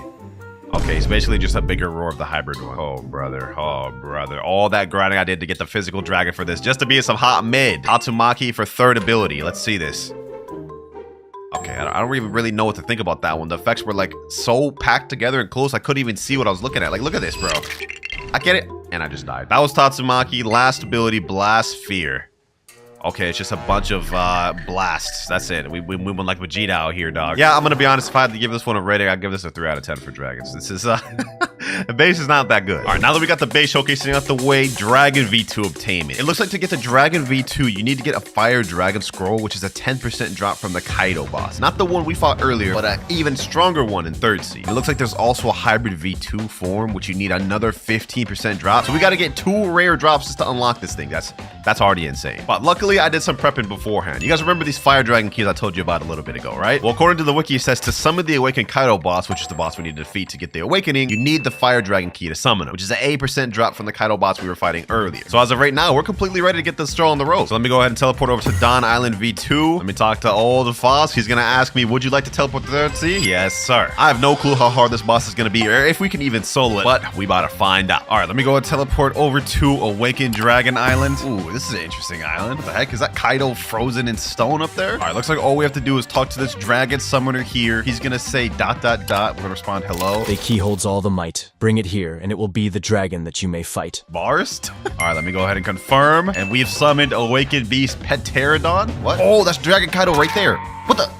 Okay, it's basically just a bigger roar of the hybrid one. Oh, brother. All that grinding I did to get the physical dragon for this, just to be some hot mid. Tatsumaki for 3rd ability. Let's see this. Okay, I don't even really know what to think about that one. The effects were like so packed together and close, I couldn't even see what I was looking at. Like, look at this, bro. I get it. And I just died. That was Tatsumaki. Last ability, Blast Fear. Okay, it's just a bunch of blasts. That's it. We went like Vegeta out here, dog. Yeah, I'm gonna be honest. If I had to give this one a rating, I'd give this a 3 out of 10 for dragons. This is the base is not that good. All right, now that we got the base showcasing out the way, Dragon V2 obtainment. It looks like to get the Dragon V2, you need to get a Fire Dragon Scroll, which is a 10% drop from the Kaido boss. Not the one we fought earlier, but an even stronger one in 3rd Sea. It looks like there's also a hybrid V2 form, which you need another 15% drop. So we got to get 2 rare drops just to unlock this thing. That's already insane. But luckily, I did some prepping beforehand. You guys remember these Fire Dragon keys I told you about a little bit ago, right? Well, according to the wiki, it says to summon the Awakened Kaido boss, which is the boss we need to defeat to get the Awakening, you need the Fire Dragon key to summon him, which is an 8% drop from the Kaido boss we were fighting earlier. So as of right now, we're completely ready to get this straw on the road. So let me go ahead and teleport over to Dawn Island V2. Let me talk to old Foss. He's gonna ask me, would you like to teleport to 3rd Sea? Yes, sir. I have no clue how hard this boss is gonna be, or if we can even solo it, but we about to find out. All right, let me go and teleport over to Awakened Dragon Island. Ooh, this is an interesting island. What the heck? Is that Kaido frozen in stone up there? All right, looks like all we have to do is talk to this dragon summoner here. He's gonna say ... We're gonna respond hello. The key holds all the might. Bring it here, and it will be the dragon that you may fight. Barst? All right, let me go ahead and confirm. And we've summoned Awakened Beast Pterodon. What? Oh, that's Dragon Kaido right there. What the?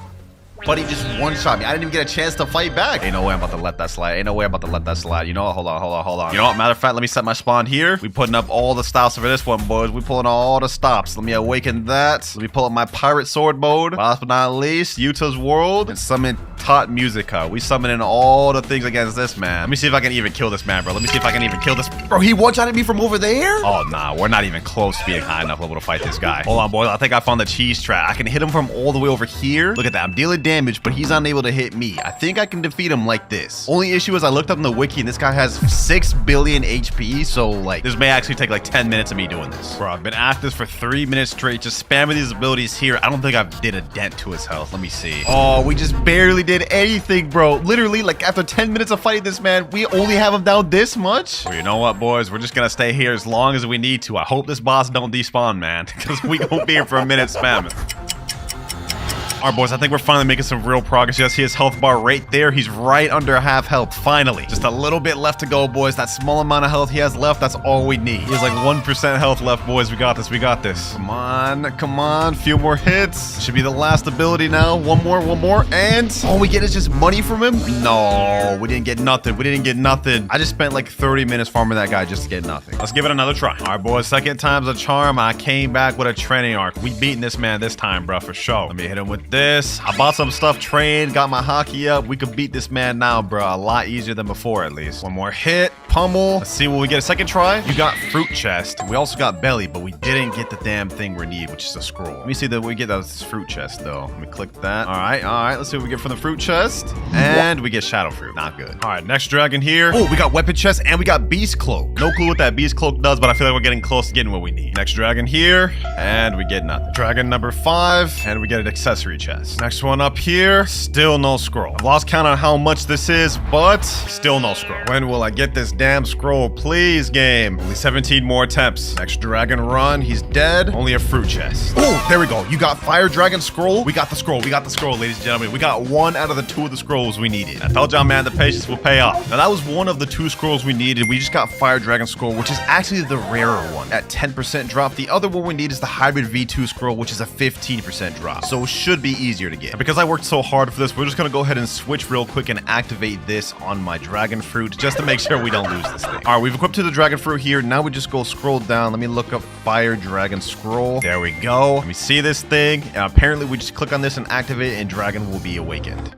But he just one-shot me. I didn't even get a chance to fight back. Ain't no way I'm about to let that slide. Ain't no way I'm about to let that slide. You know what? Hold on. You know what? Matter of fact, let me set my spawn here. We putting up all the stops for this one, boys. We pulling all the stops. Let me awaken that. Let me pull up my pirate sword mode. Last but not least, Yuta's world. And summon Tot Musica. We summoning all the things against this man. Let me see if I can even kill this man, bro. Let me see if I can even kill this. Bro, he one-shotted me from over there? Oh, nah. We're not even close to being high enough level to fight this guy. Hold on, boys. I think I found the cheese trap. I can hit him from all the way over here. Look at that. I'm dealing damage, but he's unable to hit me. I think I can defeat him like this. Only issue is I looked up in the wiki and this guy has 6 billion HP, so like this may actually take like 10 minutes of me doing this. Bro, I've been at this for 3 minutes straight, just spamming these abilities here. I don't think I did a dent to his health. Let me see. Oh, we just barely did anything, bro. Literally, like after 10 minutes of fighting this man, we only have him down this much. Well, you know what, boys? We're just gonna stay here as long as we need to. I hope this boss don't despawn, man, because we gonna be here for a minute spamming. All right, boys, I think we're finally making some real progress. You guys see his health bar right there. He's right under half health, finally. Just a little bit left to go, boys. That small amount of health he has left, that's all we need. He has like 1% health left, boys. We got this. We got this. Come on. Few more hits. Should be the last ability now. One more. And all we get is just money from him? No, we didn't get nothing. I just spent like 30 minutes farming that guy just to get nothing. Let's give it another try. All right, boys, second time's a charm. I came back with a training arc. We beating this man this time, bro, for sure. Let me hit him with this. I bought some stuff, trained, got my hockey up. We could beat this man now, bro. A lot easier than before, at least. One more hit, pummel. Let's see, will we get a second try? You got fruit chest. We also got belly, but we didn't get the damn thing we need, which is a scroll. Let me see that we get this fruit chest, though. Let me click that. All right. Let's see what we get from the fruit chest. And we get shadow fruit. Not good. All right, next dragon here. Oh, we got weapon chest and we got beast cloak. No clue what that beast cloak does, but I feel like we're getting close to getting what we need. Next dragon here, and we get nothing. Dragon number 5, and we get an accessory chest. Next one up here, still no scroll. I've lost count on how much this is, but still no scroll. When will I get this damn scroll? Please, game. Only 17 more attempts. Next dragon run, he's dead. Only a fruit chest. Oh, there we go. You got fire dragon scroll. We got the scroll, ladies and gentlemen. We got 1 out of the 2 of the scrolls we needed. I told y'all, man, the patience will pay off. Now, that was 1 of the 2 scrolls we needed. We just got fire dragon scroll, which is actually the rarer one at 10% drop. The other one we need is the hybrid V2 scroll, which is a 15% drop. So it should be easier to get. And because I worked so hard for this, we're just gonna go ahead and switch real quick and activate this on my dragon fruit just to make sure we don't lose this thing. All right, we've equipped to the dragon fruit here. Now we just go scroll down. Let me look up fire dragon scroll. There we go. Let me see this thing. And apparently we just click on this and activate it and dragon will be awakened.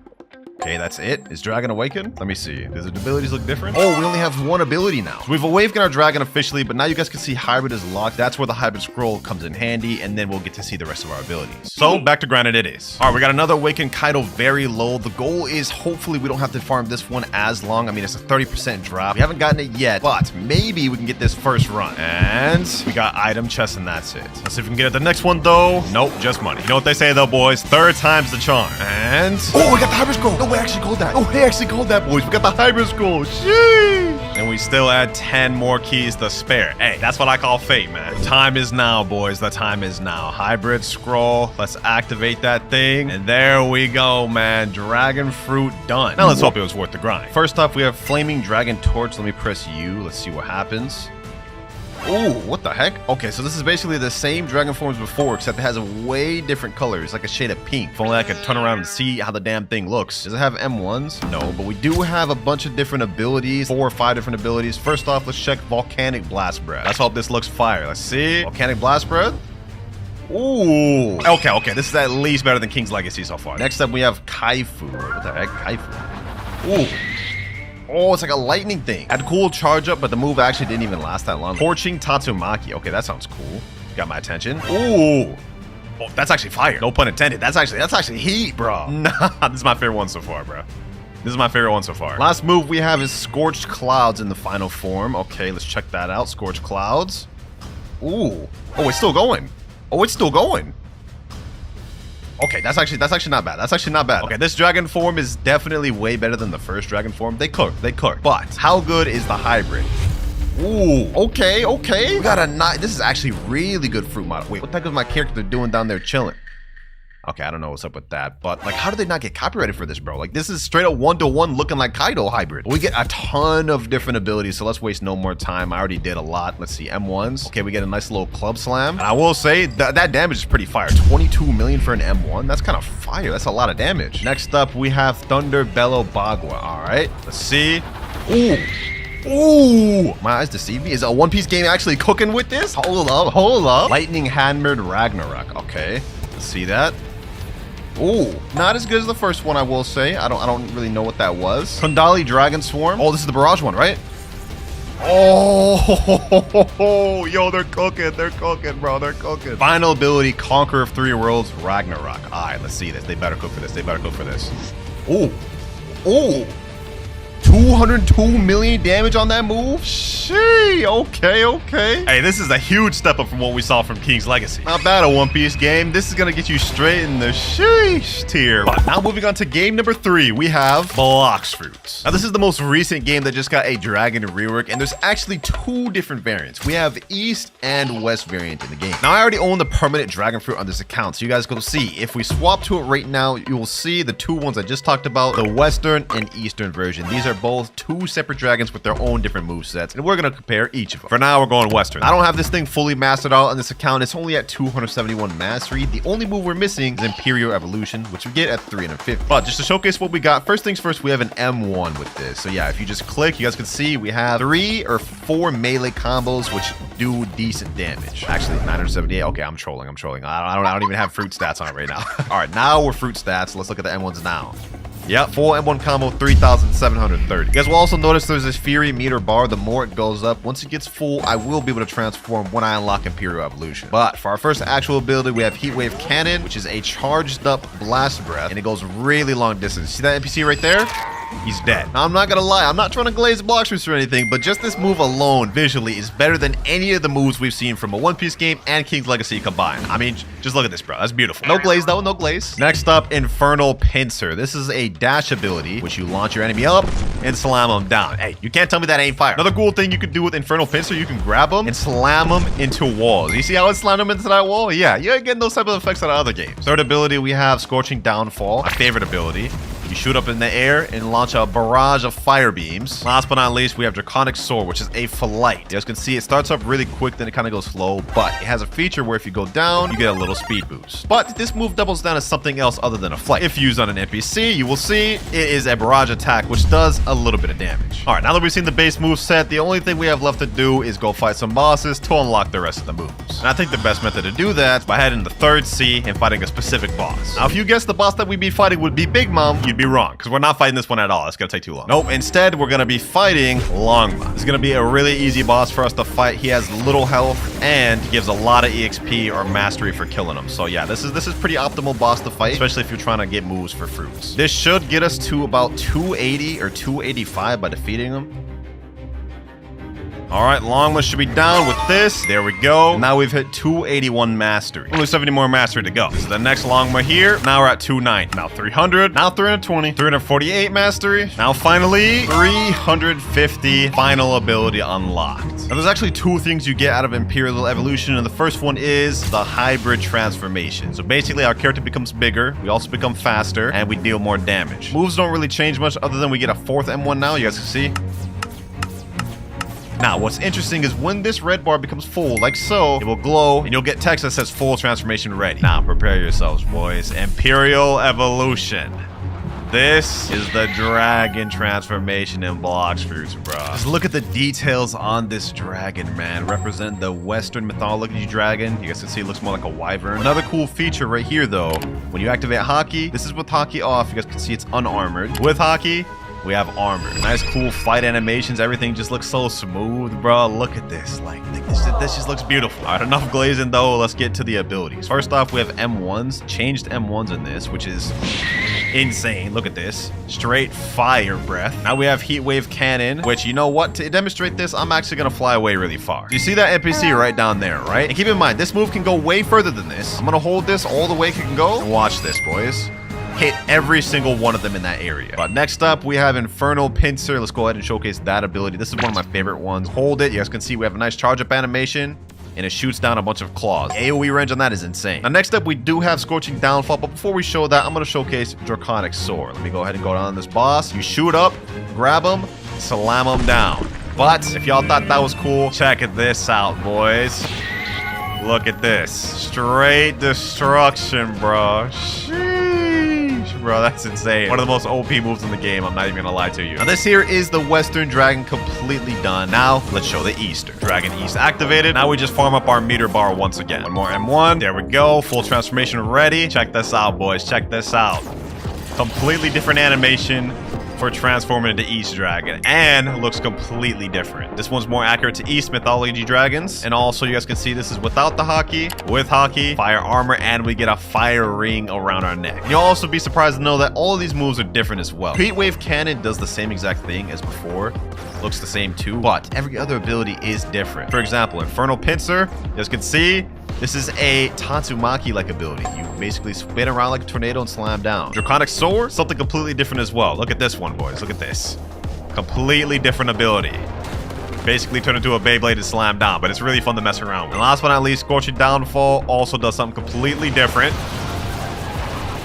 Okay, that's it. Is Dragon awakened? Let me see. Does the abilities look different? Oh, we only have 1 ability now. So we've awakened our dragon officially, but now you guys can see hybrid is locked. That's where the hybrid scroll comes in handy, and then we'll get to see the rest of our abilities. So back to granted it is. All right, we got another awakened Kaido very low. The goal is hopefully we don't have to farm this one as long. I mean, it's a 30% drop. We haven't gotten it yet, but maybe we can get this first run. And we got item chest, and that's it. Let's see if we can get it the next one, though. Nope, just money. You know what they say, though, boys? 3rd time's the charm. And oh, we got the hybrid scroll. No, we actually called that. Oh, we actually called that, boys. We got the hybrid scroll. Sheesh. And we still add 10 more keys to spare. Hey, that's what I call fate, man. The time is now, boys. The time is now. Hybrid scroll. Let's activate that thing. And there we go, man. Dragon fruit done. Now let's hope it was worth the grind. First up, we have flaming dragon torch. Let me press U. Let's see what happens. Ooh, what the heck? Okay, so this is basically the same dragon form as before, except it has a way different color. It's like a shade of pink. If only I could turn around and see how the damn thing looks. Does it have M1s? No, but we do have a bunch of different abilities, 4 or 5 different abilities. First off, let's check volcanic blast breath. Let's hope this looks fire. Let's see. Volcanic blast breath. Ooh. Okay. This is at least better than King's Legacy so far. Next up, we have Kaifu. What the heck? Kaifu. Ooh. Oh, it's like a lightning thing. Had a cool charge up, but the move actually didn't even last that long. Torching Tatsumaki. Okay, that sounds cool. Got my attention. Ooh. Oh, that's actually fire. No pun intended. That's actually heat, bro. Nah, this is my favorite one so far, bro. This is my favorite one so far. Last move we have is Scorched Clouds in the final form. Okay, let's check that out. Scorched Clouds. Ooh. Oh, it's still going. Oh, it's still going. Okay, that's actually not bad. That's actually not bad. Okay, this dragon form is definitely way better than the first dragon form. They cook. But how good is the hybrid? Ooh, okay. We got a this is actually really good fruit model. Wait, what the heck is my character doing down there chilling? Okay, I don't know what's up with that, but like, how did they not get copyrighted for this, bro? Like, this is straight up 1-to-1 looking like Kaido hybrid. We get a ton of different abilities, so let's waste no more time. I already did a lot. Let's see, M1s. Okay, we get a nice little club slam. And I will say that damage is pretty fire. 22 million for an M1. That's kind of fire. That's a lot of damage. Next up, we have Thunder Bellow Bagua. All right, let's see. Ooh, my eyes deceive me. Is a One Piece game actually cooking with this? Hold up. Lightning Hammered Ragnarok. Okay, let's see that. Ooh, not as good as the first one, I will say. I don't really know what that was. Kundali Dragon Swarm. Oh, this is the barrage one, right? Oh, yo, they're cooking, bro. They're cooking. Final ability, Conqueror of 3 Worlds, Ragnarok. All right, let's see this. They better cook for this. Ooh. 202 million damage on that move? Shee, okay. Hey, this is a huge step up from what we saw from King's Legacy. Not bad, a One Piece game. This is gonna get you straight in the sheesh tier. But now moving on to game number 3, we have Blox Fruits. Now this is the most recent game that just got a dragon rework, and there's actually 2 different variants. We have East and West variant in the game. Now I already own the permanent dragon fruit on this account, so you guys go see. If we swap to it right now, you will see the 2 ones I just talked about, the Western and Eastern version. These are both 2 separate dragons with their own different movesets, and we're gonna compare each of them. For now, we're going Western. I don't have this thing fully mastered out on this account. It's only at 271 mastery. The only move we're missing is Imperial Evolution, which we get at 350. But just to showcase what we got, first things first, we have an M1 with this. So yeah, if you just click, you guys can see we have 3 or 4 melee combos, which do decent damage. Actually, 978. Okay, I'm trolling. I don't even have fruit stats on it right now. All right, now we're fruit stats. Let's look at the M1s now. Yep, full M1 combo, 3,730. You guys will also notice there's this Fury meter bar. The more it goes up, once it gets full, I will be able to transform when I unlock Imperial Evolution. But for our first actual ability, we have Heatwave Cannon, which is a charged up blast breath, and it goes really long distance. See that NPC right there? He's dead. Now, I'm not gonna lie, I'm not trying to glaze Blox Fruits or anything, but just this move alone, visually, is better than any of the moves we've seen from a One Piece game and King's Legacy combined. I mean, just look at this, bro. That's beautiful. No glaze, though. No glaze. Next up, Infernal Pincer. This is a dash ability, which you launch your enemy up and slam them down. Hey, you can't tell me that ain't fire. Another cool thing you can do with Infernal Pincer, you can grab them and slam them into walls. You see how it slammed them into that wall? Yeah, you're getting those type of effects out of other games. Third ability, we have Scorching Downfall, my favorite ability. You shoot up in the air and launch a barrage of fire beams. Last but not least, we have Draconic Sword, which is a flight. You guys can see it starts up really quick, then it kind of goes slow, but it has a feature where if you go down, you get a little speed boost. But this move doubles down as something else other than a flight. If used on an NPC, you will see it is a barrage attack, which does a little bit of damage. All right, now that we've seen the base move set, the only thing we have left to do is go fight some bosses to unlock the rest of the moves. And I think the best method to do that is by heading to the 3rd sea and fighting a specific boss. Now, if you guessed the boss that we'd be fighting would be Big Mom, you'd be wrong, because we're not fighting this one at all. It's gonna take too long. Nope, instead, we're gonna be fighting Longmont. This is gonna be a really easy boss for us to fight. He has little health and he gives a lot of EXP or mastery for killing him. So yeah, this is pretty optimal boss to fight, especially if you're trying to get moves for fruits. This should get us to about 280 or 285 by defeating him. All right, Longma should be down with this. There we go. Now we've hit 281 mastery. Only 70 more mastery to go. So the next Longma here. Now we're at 290. Now 300. Now 320. 348 mastery. Now finally 350. Final ability unlocked. Now there's actually two things you get out of Imperial Evolution, and the first one is the hybrid transformation. So basically our character becomes bigger, we also become faster, and we deal more damage. Moves don't really change much other than we get a 4th M1 now, you guys can see. Now, what's interesting is when this red bar becomes full, like so, it will glow, and you'll get text that says full transformation ready. Now, prepare yourselves, boys. Imperial Evolution. This is the dragon transformation in Blox Fruits, bro. Just look at the details on this dragon, man. Represent the Western mythology dragon. You guys can see it looks more like a wyvern. Another cool feature right here, though, when you activate Haki, this is with Haki off. You guys can see it's unarmored. With Haki, we have armor. Nice, cool fight animations. Everything just looks so smooth, bro. Look at this. Like, this just looks beautiful. All right, enough glazing, though. Let's get to the abilities. First off, we have M1s. Changed M1s in this, which is insane. Look at this. Straight fire breath. Now we have Heat Wave Cannon, which, you know what? To demonstrate this, I'm actually going to fly away really far. You see that NPC right down there, right? And keep in mind, this move can go way further than this. I'm going to hold this all the way it can go. And watch this, boys. Hit every single one of them in that area. But next up, we have Infernal Pincer. Let's go ahead and showcase that ability. This is one of my favorite ones. Hold it. You guys can see we have a nice charge up animation, and it shoots down a bunch of claws. AoE range on that is insane. Now, next up, we do have Scorching Downfall, but before we show that, I'm going to showcase Draconic Sword. Let me go ahead and go down this boss. You shoot up, grab him, slam him down. But if y'all thought that was cool, check this out, boys. Look at this. Straight destruction, bro. Bro, that's insane. One of the most OP moves in the game. I'm not even gonna lie to you. Now, this here is the Western Dragon completely done. Now, let's show the Eastern. Dragon East activated. Now we just farm up our meter bar once again. One more M1. There we go. Full transformation ready. Check this out, boys. Check this out. Completely different animation for transforming into East Dragon, and looks completely different. This one's more accurate to East mythology dragons, and also you guys can see this is without the Haki, with Haki, fire armor, and we get a fire ring around our neck. You'll also be surprised to know that all of these moves are different as well. Heat Wave Cannon does the same exact thing as before, looks the same too, but every other ability is different. For example, Infernal Pincer, you guys can see this is a Tatsumaki-like ability. You basically spin around like a tornado and slam down. Draconic Sword, something completely different as well. Look at this one, boys. Look at this. Completely different ability. Basically turn into a Beyblade and slam down, but it's really fun to mess around with. And last but not least, Scorching Downfall also does something completely different.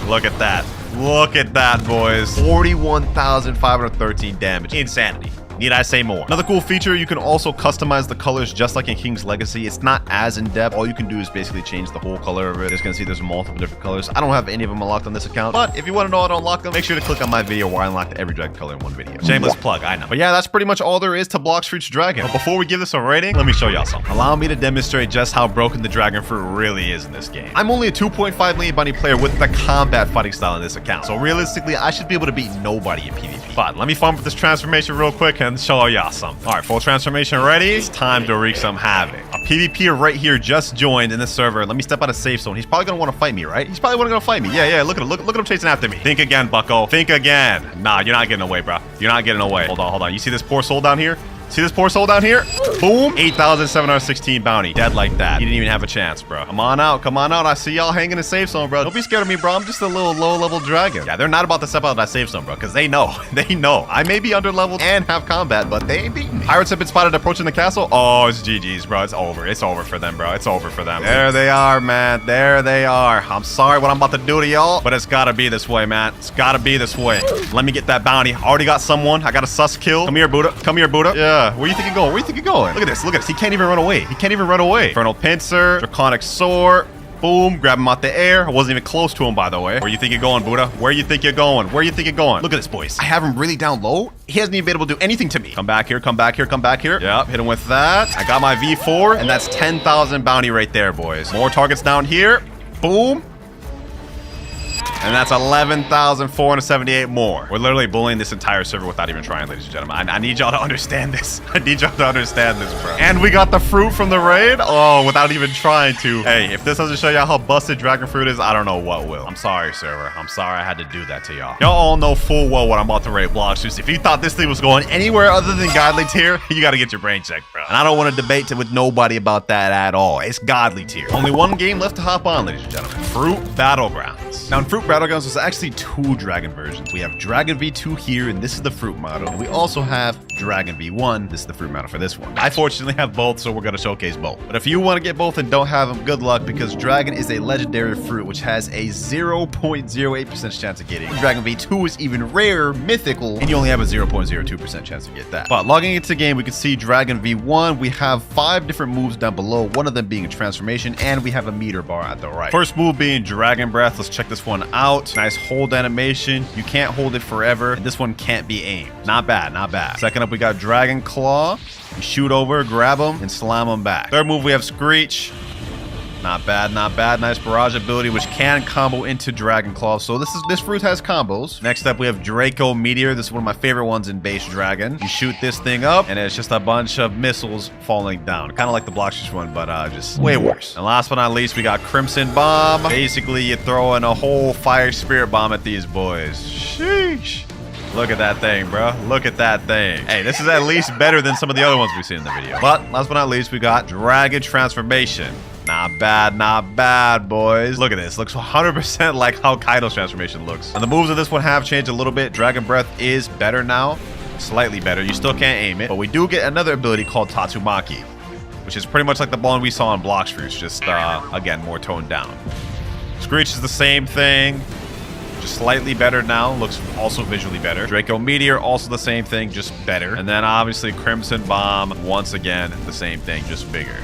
Look at that. Look at that, boys. 41,513 damage. Insanity. Need I say more? Another cool feature, you can also customize the colors just like in King's Legacy. It's not as in-depth. All you can do is basically change the whole color of it. You're gonna see there's multiple different colors. I don't have any of them unlocked on this account, but if you want to know how to unlock them, make sure to click on my video where I unlocked every dragon color in one video. Shameless plug, I know. But yeah, that's pretty much all there is to Blox Fruits Dragon. But before we give this a rating, let me show y'all something. Allow me to demonstrate just how broken the dragon fruit really is in this game. I'm only a 2.5 million bounty player with the combat fighting style in this account, so realistically, I should be able to beat nobody in PvP. But let me farm for this transformation real quick and show y'all something. All right, full transformation ready. It's time to wreak some havoc. A PvPer right here just joined in the server. Let me step out of safe zone. He's probably gonna want to fight me, right? He's probably gonna fight me. Yeah, look at him. Look at him chasing after me. Think again, bucko. Think again. Nah, you're not getting away, bro. You're not getting away. Hold on. You see this poor soul down here? See this poor soul down here? Boom. 8,716 bounty. Dead like that. He didn't even have a chance, bro. Come on out. I see y'all hanging in safe zone, bro. Don't be scared of me, bro. I'm just a little low-level dragon. Yeah, they're not about to step out of that safe zone, bro, because they know. They know. I may be under-leveled and have combat, but they ain't beating me. Pirates have been spotted approaching the castle. Oh, it's GG's, bro. It's over. It's over for them, bro. It's over for them. There they are, man. There they are. I'm sorry what I'm about to do to y'all, but it's gotta be this way, man. It's gotta be this way. Let me get that bounty. Already got someone. I got a sus kill. Come here, Buddha. Come here, Buddha. Yeah. Where you think you're going? Where you think you're going? Look at this. Look at this. He can't even run away. He can't even run away. Infernal Pincer. Draconic Sword. Boom. Grab him out the air. I wasn't even close to him, by the way. Where you think you're going, Buddha? Where you think you're going? Where you think you're going? Look at this, boys. I have him really down low. He hasn't even been able to do anything to me. Come back here. Come back here. Come back here. Yep. Hit him with that. I got my V4, and that's 10,000 bounty right there, boys. More targets down here. Boom. And that's 11,478 more. We're literally bullying this entire server without even trying, ladies and gentlemen. I need y'all to understand this. I need y'all to understand this, bro. And we got the fruit from the raid. Oh, without even trying to. Hey, if this doesn't show y'all how busted dragon fruit is, I don't know what will. I'm sorry, server. I'm sorry I had to do that to y'all. Y'all all know full well what I'm about to raid Bloxers. If you thought this thing was going anywhere other than godly tier, you got to get your brain checked, bro. And I don't want to debate with nobody about that at all. It's godly tier. Only one game left to hop on, ladies and gentlemen. Fruit Battlegrounds. Now, in Fruit Battlegrounds, there's actually two dragon versions. We have Dragon V2 here, and this is the fruit model. And we also have Dragon V1. This is the fruit model for this one. I fortunately have both, so we're going to showcase both. But if you want to get both and don't have them, good luck, because Dragon is a legendary fruit, which has a 0.08% chance of getting. Dragon V2 is even rarer, mythical, and you only have a 0.02% chance to get that. But logging into the game, we can see Dragon V1. We have 5 different moves down below, one of them being a transformation, and we have a meter bar at the right. First move being Dragon Breath. Let's check this one out. Nice hold animation. You can't hold it forever, and this one can't be aimed. Not bad, not bad. Second up, we got Dragon Claw. You shoot over, grab them, and slam them back. Third move, we have Screech. Not bad, not bad. Nice barrage ability, which can combo into Dragon Claw. So this fruit has combos. Next up, we have Draco Meteor. This is one of my favorite ones in base Dragon. You shoot this thing up, and it's just a bunch of missiles falling down. Kind of like the Bloxers one, but just way worse. And last but not least, we got Crimson Bomb. Basically, you throw in a whole Fire Spirit Bomb at these boys. Sheesh. Look at that thing, bro. Look at that thing. Hey, this is at least better than some of the other ones we've seen in the video. But last but not least, we got Dragon Transformation. Not bad, boys. Look at this. Looks 100% like how Kaido's transformation looks. And the moves of this one have changed a little bit. Dragon Breath is better now. Slightly better. You still can't aim it. But we do get another ability called Tatsumaki, which is pretty much like the one we saw in Bloxers, just, again, more toned down. Screech is the same thing. Just slightly better now. Looks also visually better. Draco Meteor, also the same thing, just better. And then obviously Crimson Bomb, once again, the same thing, just bigger.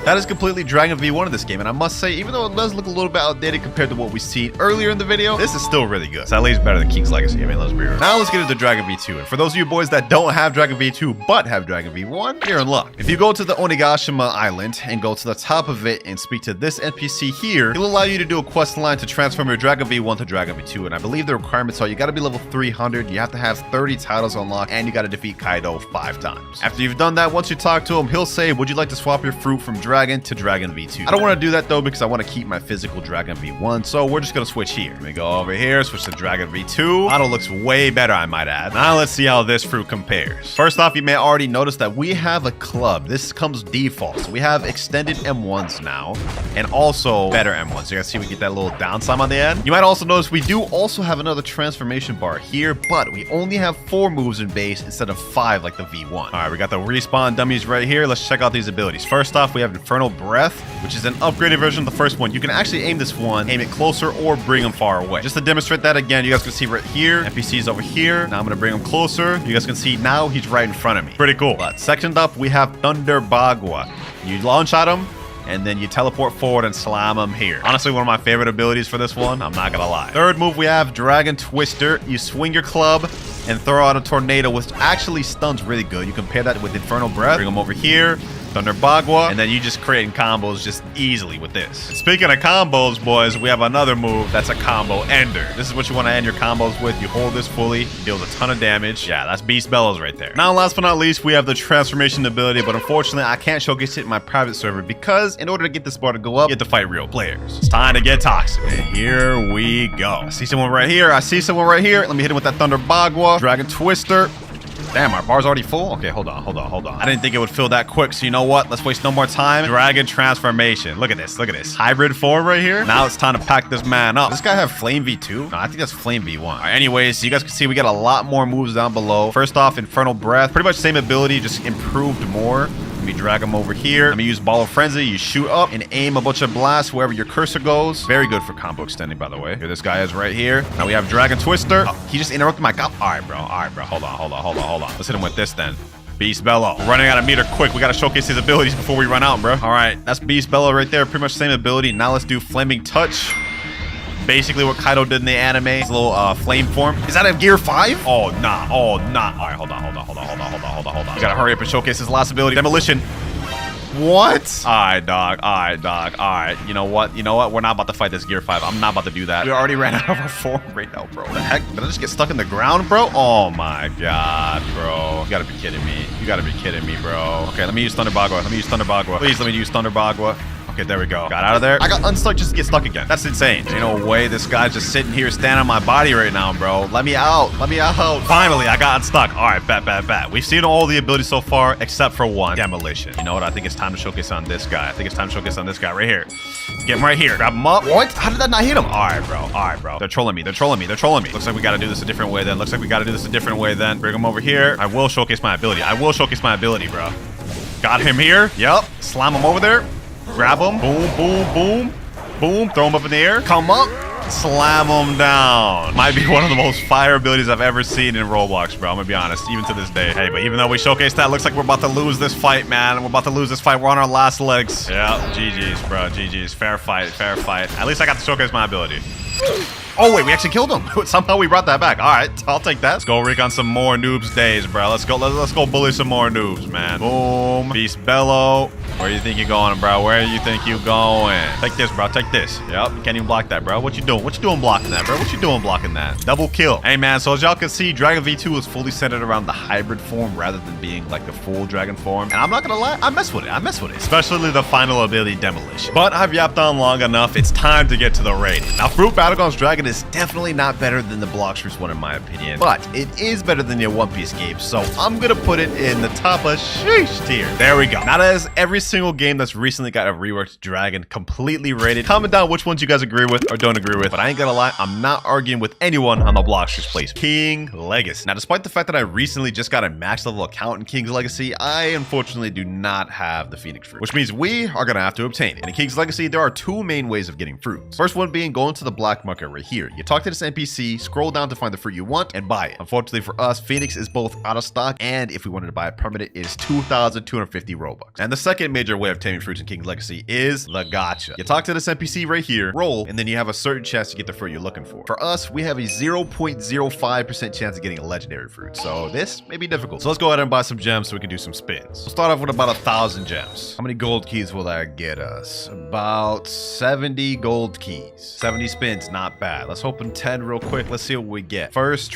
That is completely Dragon V1 in this game, and I must say, even though it does look a little bit outdated compared to what we see earlier in the video, this is still really good. It's at least better than King's Legacy. I mean, let's be real. Now let's get into Dragon V2, and for those of you boys that don't have Dragon V2 but have Dragon V1, you're in luck. If you go to the Onigashima Island and go to the top of it and speak to this NPC here, it'll allow you to do a quest line to transform your Dragon V1 to Dragon V2, and I believe the requirements are you gotta be level 300, you have to have 30 titles unlocked, and you gotta defeat Kaido 5 times. After you've done that, once you talk to him, he'll say, would you like to swap your fruit from Dragon to Dragon V2? I don't want to do that though because I want to keep my physical Dragon V1, so we're just going to switch here. Let me go over here, switch to Dragon V2. Model looks way better, I might add. Now let's see how this fruit compares. First off, you may already notice that we have a club. This comes default. So we have extended M1s now, and also better M1s. You guys see we get that little down sign on the end. You might also notice we do also have another transformation bar here, but we only have 4 moves in base instead of 5 like the V1. All right, we got the respawn dummies right here. Let's check out these abilities. First off, we have Infernal Breath, which is an upgraded version of the first one. You can actually aim this one, aim it closer, or bring them far away. Just to demonstrate that again, you guys can see right here, NPC's over here. Now I'm gonna bring him closer. You guys can see now he's right in front of me. Pretty cool. But second up, we have Thunder Bagua. You launch at him, and then you teleport forward and slam him here. Honestly, one of my favorite abilities for this one, I'm not gonna lie. Third move, we have Dragon Twister. You swing your club and throw out a tornado, which actually stuns really good. You compare that with Infernal Breath. Bring him over here, Thunder Bagua, and then you just creating combos just easily with this. And speaking of combos, boys, we have another move that's a combo ender. This is what you want to end your combos with. You hold this fully, deals a ton of damage. Yeah, that's Beast Bellows right there. Now, last but not least, we have the transformation ability, but unfortunately, I can't showcase it in my private server because in order to get this bar to go up, you have to fight real players. It's time to get toxic. And here we go. I see someone right here. I see someone right here. Let me hit him with that Thunder Bagua, Dragon Twister. Damn, our bar's already full? Okay, hold on. I didn't think it would fill that quick, so you know what? Let's waste no more time. Dragon Transformation. Look at this. Hybrid form right here. Now it's time to pack this man up. Does this guy have Flame V2? No, I think that's Flame V1. All right, anyways, so you guys can see we got a lot more moves down below. First off, Infernal Breath. Pretty much same ability, just improved more. Let me drag him over here. Let me use Ball of Frenzy. You shoot up and aim a bunch of blasts wherever your cursor goes. Very good for combo extending, by the way. Here this guy is right here. Now we have Dragon Twister. Oh, he just interrupted my combo. All right, bro. Hold on. Let's hit him with this then. Beast Bellow. We're running out of meter quick. We got to showcase his abilities before we run out, bro. All right, that's Beast Bellow right there. Pretty much same ability. Now let's do Flaming Touch. Basically what Kaido did in the anime. His little flame form. Is that a gear 5? Oh, nah. All right, hold on. We gotta hurry up and showcase his last ability. Demolition. What? All right, dog. All right, dog. All right. You know what? You know what? We're not about to fight this gear 5. I'm not about to do that. We already ran out of our form right now, bro. The heck? Did I just get stuck in the ground, bro? Oh my god, bro. You gotta be kidding me. You gotta be kidding me, bro. Okay, let me use Thunder Bagua. Let me use Thunder Bagua. Please let me use Thunder Bagua. Okay, there we go. Got out of there. I got unstuck just to get stuck again. That's insane. Ain't no way this guy's just sitting here standing on my body right now, bro. Let me out. Let me out. Finally, I got unstuck. All right, bet. We've seen all the abilities so far except for one. Demolition. You know what? I think it's time to showcase on this guy. I think it's time to showcase on this guy right here. Get him right here. Grab him up. What? How did that not hit him? All right, bro. All right, bro. They're trolling me. They're trolling me. They're trolling me. Looks like we got to do this a different way then. Bring him over here. I will showcase my ability. Bro. Got him here. Yep. Slam him over there. Grab him. Boom. Throw him up in the air. Come up. Slam him down. Might be one of the most fire abilities I've ever seen in Roblox, bro. I'm gonna be honest, even to this day. Hey, but even though we showcased that, looks like we're about to lose this fight, man. We're on our last legs. Yeah, GG's, bro. GG's. Fair fight. At least I got to showcase my ability. Oh, wait, we actually killed him. Somehow we brought that back. All right, I'll take that. Let's go recon some more noobs days, bro. Let's go bully some more noobs, man. Boom. Beast Bellow. Where you think you're going, bro? Take this, bro. Take this. Yep. You can't even block that, bro. What you doing? Blocking that? Double kill. Hey, man. So as y'all can see, Dragon V2 is fully centered around the hybrid form rather than being like the full dragon form. And I'm not gonna lie, I mess with it. Especially the final ability, Demolition. But I've yapped on long enough. It's time to get to the rating. Now, Fruit Battlegrounds Dragon is definitely not better than the Bloxfruits one in my opinion, but it is better than your One Piece game, so I'm gonna put it in the top of sheesh tier. There we go. Now that is every single game that's recently got a reworked dragon completely rated. Comment down which ones you guys agree with or don't agree with, but I ain't gonna lie, I'm not arguing with anyone on the Bloxfruits place. King Legacy. Now, despite the fact that I recently just got a max level account in King's Legacy, I unfortunately do not have the Phoenix Fruit, which means we are gonna have to obtain it. In King's Legacy, there are two main ways of getting fruits. First one being going to the black market right here. You talk to this NPC, scroll down to find the fruit you want, and buy it. Unfortunately for us, Phoenix is both out of stock, and if we wanted to buy it permanent, it is 2,250 Robux. And the second major way of taming fruits in King's Legacy is the gacha. You talk to this NPC right here, roll, and then you have a certain chance to get the fruit you're looking for. For us, we have a 0.05% chance of getting a legendary fruit, so this may be difficult. So let's go ahead and buy some gems so we can do some spins. We'll start off with about 1,000 gems. How many gold keys will that get us? About 70 gold keys. 70 spins, not bad. Let's open 10 real quick. Let's see what we get. First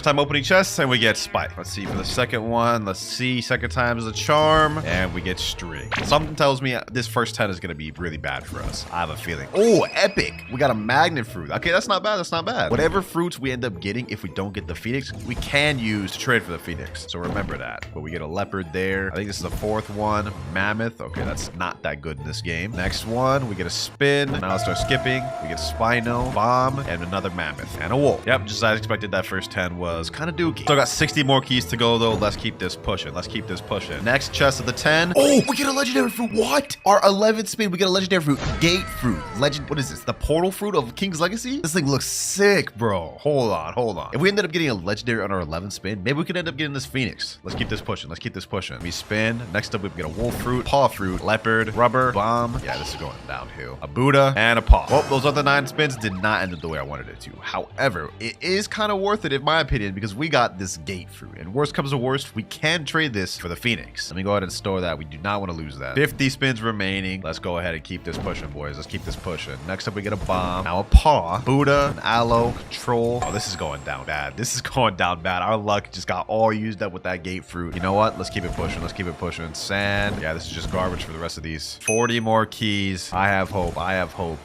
time opening chests, and we get Spike. Let's see for the second one. Let's see, second time is a charm, and we get String. Something tells me this first 10 is going to be really bad for us. I have a feeling. Oh, epic. We got a magnet fruit. Okay, that's not bad. Whatever fruits we end up getting, if we don't get the Phoenix, we can use to trade for the Phoenix. So remember that. But we get a leopard there. I think this is the fourth one. Mammoth. Okay, that's not that good in this game. Next one, we get a spin. Now let's start skipping. We get a Spino, bomb, and another mammoth, and a wolf. Yep, just as I expected, that first 10 was kind of dookie. Still got 60 more keys to go though. Let's keep this pushing. Next chest of the 10. Oh, we get a legendary fruit. What? Our 11th spin, we get a legendary fruit. Gate fruit. What is this? The portal fruit of King's Legacy? This thing looks sick, bro. Hold on. If we ended up getting a legendary on our 11th spin, maybe we could end up getting this Phoenix. Let's keep this pushing. We spin. Next up, we get a wolf fruit, paw fruit, leopard, rubber, bomb. Yeah, this is going downhill. A Buddha and a paw. Well, those other 9 spins did not end up the way I wanted it to. However, it is kind of worth it in my opinion because we got this gate fruit, and worst comes to worst, we can trade this for the Phoenix. Let me go ahead and store that. We do not want to lose that. 50 spins remaining. Let's go ahead and keep this pushing, boys. Next up, we get a bomb. Now a paw, Buddha, an aloe, control. Oh, this is going down bad. Our luck just got all used up with that gate fruit. You know what? Let's keep it pushing. Sand. Yeah, this is just garbage for the rest of these. 40 more keys. I have hope.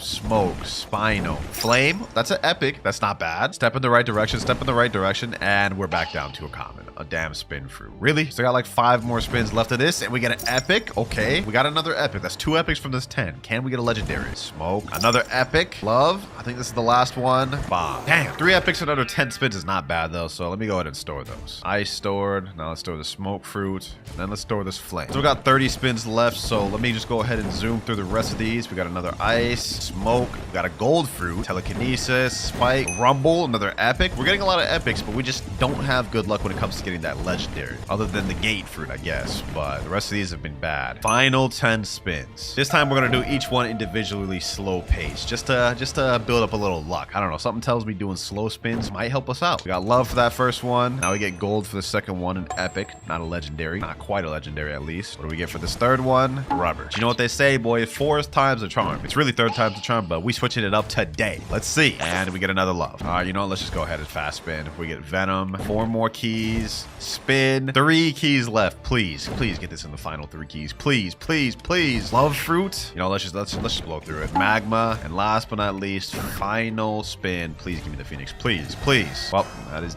Smoke, Spino, flame. That's an epic. That's not bad. Step in the right direction, and we're back down to a common. A damn spin fruit. Really? So I got like 5 more spins left of this, and we get an epic. Okay, we got another epic. That's 2 epics from this 10. Can we get a legendary? Smoke. Another epic. Love. I think this is the last one. Bomb. Damn. 3 epics and under 10 spins is not bad though, so let me go ahead and store those. Ice stored. Now let's store the smoke fruit, and then let's store this flame. So we got 30 spins left, so let me just go ahead and zoom through the rest of these. We got another ice, smoke. We got a gold fruit, telekinesis, spike, rumble, another epic. We're getting a lot of epics, Phoenix, but we just don't have good luck when it comes to getting that legendary. Other than the gate fruit, I guess. But the rest of these have been bad. Final 10 spins. This time we're gonna do each one individually slow pace, just to build up a little luck. I don't know. Something tells me doing slow spins might help us out. We got love for that first one. Now we get gold for the second one, an epic, not a legendary, not quite a legendary at least. What do we get for this third one? Rubber. Do you know what they say, boy? 4 times the charm. It's really 3rd times the charm, but we switching it up today. Let's see. And we get another love. All right, you know what? Let's just go ahead and fast spin. If we get Venom, 4 more keys, spin, 3 keys left. Please get this in the final 3 keys. Please. Love fruit. You know, let's just blow through it. Magma, and last but not least, final spin. Please give me the Phoenix. Please. Well,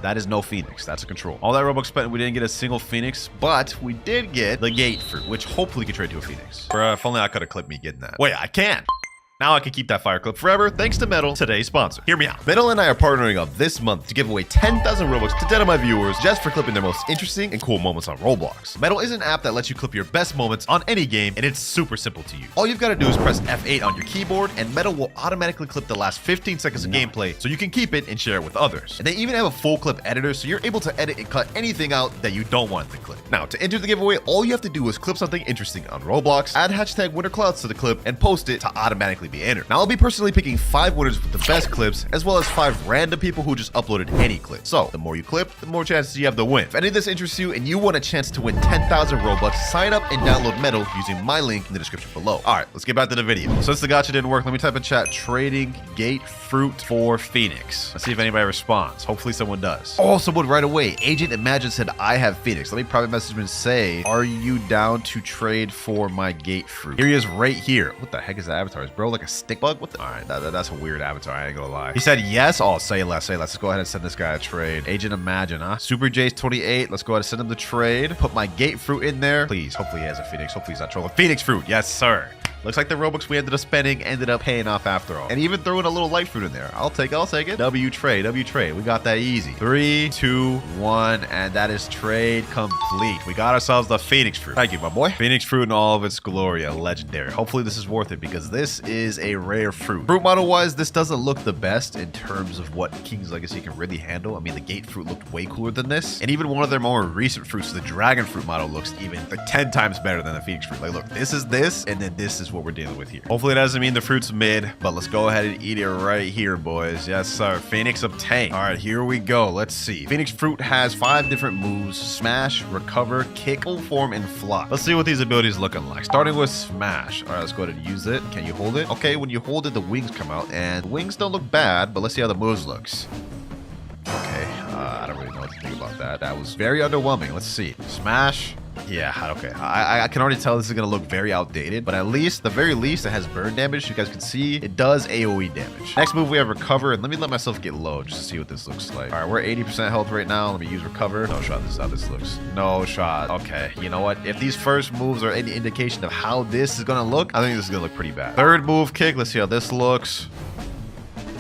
that is no Phoenix. That's a control. All that Robux spent, we didn't get a single Phoenix, but we did get the gate fruit, which hopefully can trade to a Phoenix. Bruh, if only I could have clipped me getting that. Wait, I can. Now I can keep that fire clip forever thanks to Metal, today's sponsor. Hear me out. Metal and I are partnering up this month to give away 10,000 Robux to 10 of my viewers just for clipping their most interesting and cool moments on Roblox. Metal is an app that lets you clip your best moments on any game, and it's super simple to use. All you've got to do is press F8 on your keyboard, and Metal will automatically clip the last 15 seconds of gameplay so you can keep it and share it with others. And they even have a full clip editor so you're able to edit and cut anything out that you don't want to clip. Now, to enter the giveaway, all you have to do is clip something interesting on Roblox, add hashtag WinterKloudz to the clip, and post it to automatically be entered. Now, I'll be personally picking 5 winners with the best clips, as well as 5 random people who just uploaded any clip. So, the more you clip, the more chances you have to win. If any of this interests you and you want a chance to win 10,000 Robux, sign up and download Metal using my link in the description below. Alright, let's get back to the video. Since the gacha didn't work, let me type in chat, trading gate fruit for Phoenix. Let's see if anybody responds. Hopefully someone does. Oh, someone right away. Agent Imagine said, I have Phoenix. Let me private message him and say, are you down to trade for my gate fruit? Here he is right here. What the heck is that avatar? Is bro like a stick bug? What the? Alright, that's a weird avatar. I ain't gonna lie. He said yes. Oh, say less. Let's go ahead and send this guy a trade. Agent Imagine, huh? Super J's 28. Let's go ahead and send him the trade. Put my gate fruit in there. Please. Hopefully he has a Phoenix. Hopefully he's not trolling. Phoenix fruit. Yes, sir. Looks like the Robux we ended up spending ended up paying off after all. And even throwing a little light fruit in there. I'll take it. W trade. We got that easy. 3, 2, 1, and that is trade complete. We got ourselves the Phoenix fruit. Thank you, my boy. Phoenix fruit in all of its glory, a legendary. Hopefully this is worth it because this is a rare fruit. Fruit model wise, this doesn't look the best in terms of what King's Legacy can really handle. I mean, the gate fruit looked way cooler than this. And even one of their more recent fruits, the dragon fruit model, looks even like 10 times better than the Phoenix fruit. Like, look, this is this, and then this is what we're dealing with here. Hopefully it doesn't mean the fruit's mid, but let's go ahead and eat it right here, boys. Yes, sir. Phoenix obtained. All right, here we go. Let's see. Phoenix fruit has 5 different moves: smash, recover, kick, full form, and fly. Let's see what these abilities looking like. Starting with smash. All right, let's go ahead and use it. Can you hold it? Okay, when you hold it, the wings come out, and the wings don't look bad, but let's see how the moves looks. Okay, I don't really know what to think about that. That was very underwhelming. Let's see. Smash. Yeah, okay. I can already tell this is going to look very outdated, but at least, the very least, it has burn damage. You guys can see it does AoE damage. Next move, we have recover, and let me let myself get low just to see what this looks like. All right, we're 80% health right now. Let me use recover. No shot. This is how this looks. No shot. Okay, you know what? If these first moves are any indication of how this is going to look, I think this is going to look pretty bad. Third move, kick. Let's see how this looks.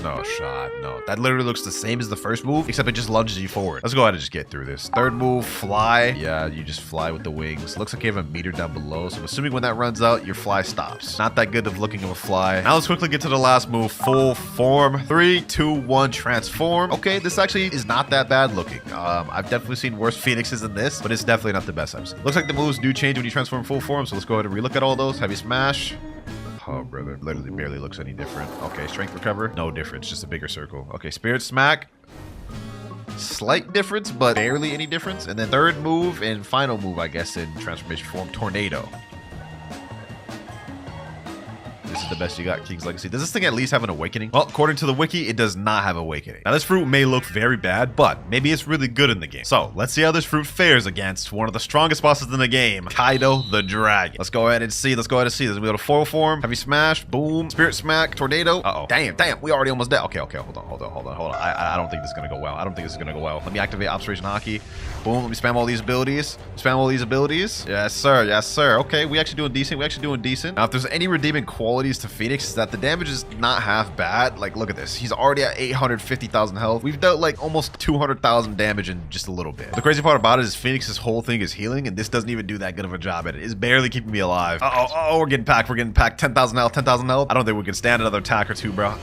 No shot. No. That literally looks the same as the first move, except it just lunges you forward. Let's go ahead and just get through this. Third move, fly. Yeah, you just fly with the wings. Looks like you have a meter down below, so I'm assuming when that runs out, your fly stops. Not that good of looking of a fly. Now let's quickly get to the last move, full form. 3, 2, 1, transform. Okay, this actually is not that bad looking. I've definitely seen worse Phoenixes than this, but it's definitely not the best I've seen. Looks like the moves do change when you transform full form, so let's go ahead and relook at all those. Heavy smash. Oh, brother. Literally barely looks any different. Okay, strength recover. No difference. Just a bigger circle. Okay, spirit smack. Slight difference, but barely any difference. And then third move and final move, I guess, in transformation form, tornado. This is the best you got, King's Legacy. Does this thing at least have an awakening? Well, according to the wiki, it does not have awakening. Now, this fruit may look very bad, but maybe it's really good in the game. So, let's see how this fruit fares against one of the strongest bosses in the game, Kaido the Dragon. Let's go ahead and see. This is we go to full form, heavy smash, boom, spirit smack, tornado. Uh-oh. Damn, we already almost dead. Okay, hold on. I don't think this is gonna go well. Let me activate Observation Hockey. Boom, let me spam all these abilities. Yes, sir. Okay, we actually doing decent. Now, if there's any redeeming quality abilities to Phoenix is that the damage is not half bad. Like, look at this. He's already at 850,000 health. We've dealt like almost 200,000 damage in just a little bit. The crazy part about it is Phoenix's whole thing is healing, and this doesn't even do that good of a job at it. It's barely keeping me alive. Oh, we're getting packed. We're getting packed. 10,000 health, 10,000 health. I don't think we can stand another attack or two, bro.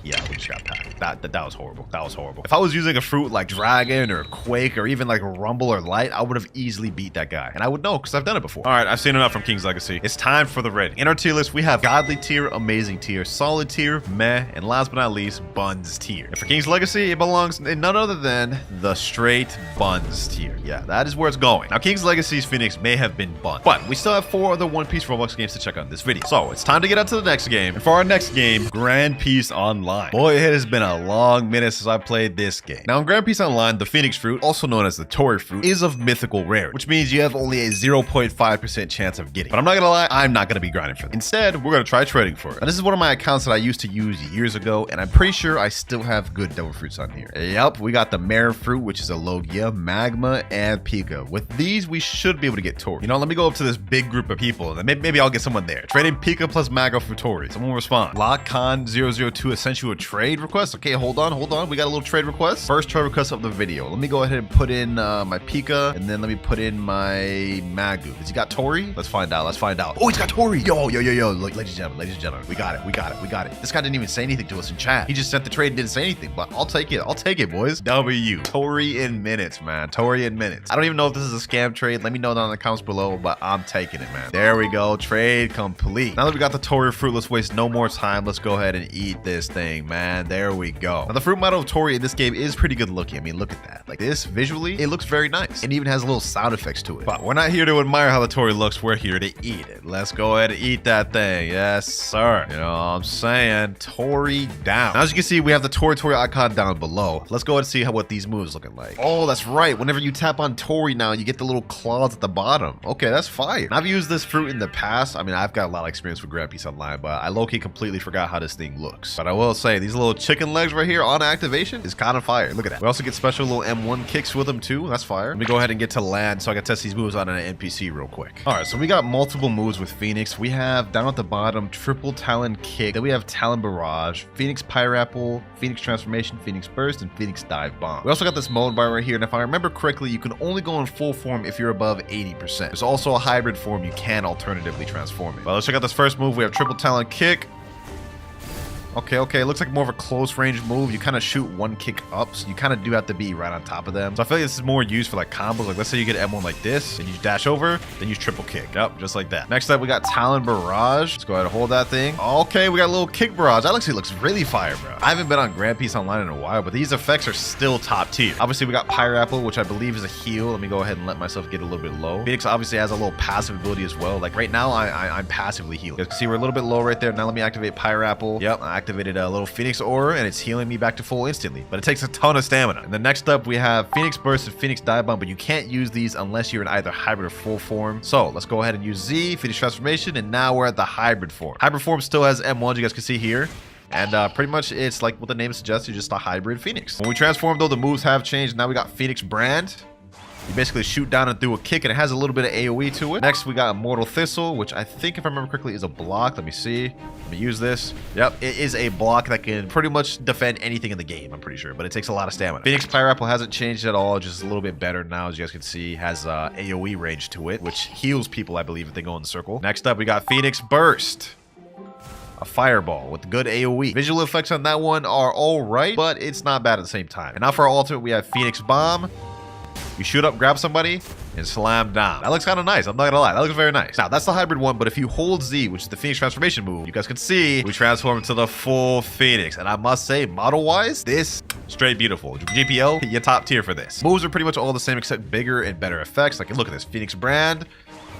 Yeah, we just got packed. That was horrible. That was horrible. If I was using a fruit like Dragon or Quake or even like Rumble or Light, I would have easily beat that guy. And I would know because I've done it before. All right, I've seen enough from King's Legacy. It's time for the rating. In our tier list, we have Godly tier, Amazing tier, Solid tier, Meh, and last but not least, Buns tier. And for King's Legacy, it belongs in none other than the straight Buns tier. Yeah, that is where it's going. Now, King's Legacy's Phoenix may have been Bun, but we still have 4 other One Piece Roblox games to check out in this video. So it's time to get on to the next game. And for our next game, Grand Peace Online. Boy, it has been a long minute since I played this game. Now, in Grand Peace Online, the Phoenix fruit, also known as the Tori fruit, is of mythical rare, which means you have only a 0.5% chance of getting it. But I'm not gonna lie, I'm not gonna be grinding for it. Instead, we're gonna try trading for it. Now, this is one of my accounts that I used to use years ago, and I'm pretty sure I still have good devil fruits on here. Yep, we got the Mare fruit, which is a Logia, Magma, and Pika. With these, we should be able to get Tori. You know, let me go up to this big group of people, and maybe I'll get someone there. Trading Pika plus Magma for Tori. Someone will respond. LockCon002 sent you a trade request. Okay, hold on. We got a little trade request. First trade request of the video. Let me go ahead and put in my Pika, and then let me put in my Magu. Has he got Tori? Let's find out. Oh, he's got Tori. Yo. Look, ladies and gentlemen. We got it. This guy didn't even say anything to us in chat. He just sent the trade and didn't say anything, but I'll take it, boys. W. Tori in minutes, man. Tori in minutes. I don't even know if this is a scam trade. Let me know down in the comments below, but I'm taking it, man. There we go. Trade complete. Now that we got the Tori fruit, let's waste no more time. Let's go ahead and eat this thing, man. There we go. Now, the fruit model of Tori in this game is pretty good looking. I mean, look at that. Like this, visually, it looks very nice. It even has little sound effects to it. But we're not here to admire how the Tori looks. We're here to eat it. Let's go ahead and eat that thing. Yes, sir. You know what I'm saying? Tori down. Now, as you can see, we have the Tori icon down below. Let's go ahead and see what these moves looking like. Oh, that's right. Whenever you tap on Tori now, you get the little claws at the bottom. Okay, that's fire. Now, I've used this fruit in the past. I mean, I've got a lot of experience with Grand Peace Online, but I low-key completely forgot how this thing looks. But I will say, these little chicken legs right here on activation is kind of fire. Look at that. We also get special little M1 kicks with them too. That's fire. Let me go ahead and get to land so I can test these moves on an NPC real quick. All right, so we got multiple moves with Phoenix. We have down at the bottom, triple Talon kick. Then we have Talon Barrage, Phoenix Pineapple, Phoenix Transformation, Phoenix Burst, and Phoenix Dive Bomb. We also got this mode bar right here, and if I remember correctly, you can only go in full form if you're above 80%. There's also a hybrid form you can alternatively transform it. But let's check out this first move. We have triple Talon kick. Okay. It looks like more of a close range move. You kind of shoot one kick up, so you kind of do have to be right on top of them. So I feel like this is more used for like combos. Like let's say you get M1 like this, and you dash over, then you triple kick. Yep, just like that. Next up, we got Talon Barrage. Let's go ahead and hold that thing. Okay, we got a little kick barrage. That actually looks really fire, bro. I haven't been on Grand Peace Online in a while, but these effects are still top tier. Obviously, we got Pineapple, which I believe is a heal. Let me go ahead and let myself get a little bit low. Phoenix obviously has a little passive ability as well. Like right now, I'm passively healing. You guys can see we're a little bit low right there. Now let me activate Pineapple. Yep, I activated a little Phoenix Aura, and it's healing me back to full instantly, but it takes a ton of stamina. And then next up, we have Phoenix Burst and Phoenix Dive Bomb, but you can't use these unless you're in either hybrid or full form. So let's go ahead and use Z, Phoenix Transformation, and now we're at the hybrid form. Hybrid form still has M1, you guys can see here. And pretty much it's like what the name suggests, you're just a hybrid Phoenix. When we transform though, the moves have changed. Now we got Phoenix Brand. You basically shoot down and through a kick, and it has a little bit of AoE to it. Next, we got Immortal Thistle, which I think, if I remember correctly, is a block. Let me see. Let me use this. Yep, it is a block that can pretty much defend anything in the game, I'm pretty sure, but it takes a lot of stamina. Phoenix Pineapple hasn't changed at all, just a little bit better now, as you guys can see. Has AoE range to it, which heals people, I believe, if they go in the circle. Next up, we got Phoenix Burst. A fireball with good AoE. Visual effects on that one are all right, but it's not bad at the same time. And now for our ultimate, we have Phoenix Bomb. You shoot up, grab somebody, and slam down. That looks kind of nice. I'm not gonna lie. That looks very nice. Now, that's the hybrid one, but if you hold Z, which is the Phoenix Transformation move, you guys can see we transform into the full Phoenix. And I must say, model-wise, this straight beautiful. GPL, you're top tier for this. Moves are pretty much all the same except bigger and better effects. Like, look at this. Phoenix Brand.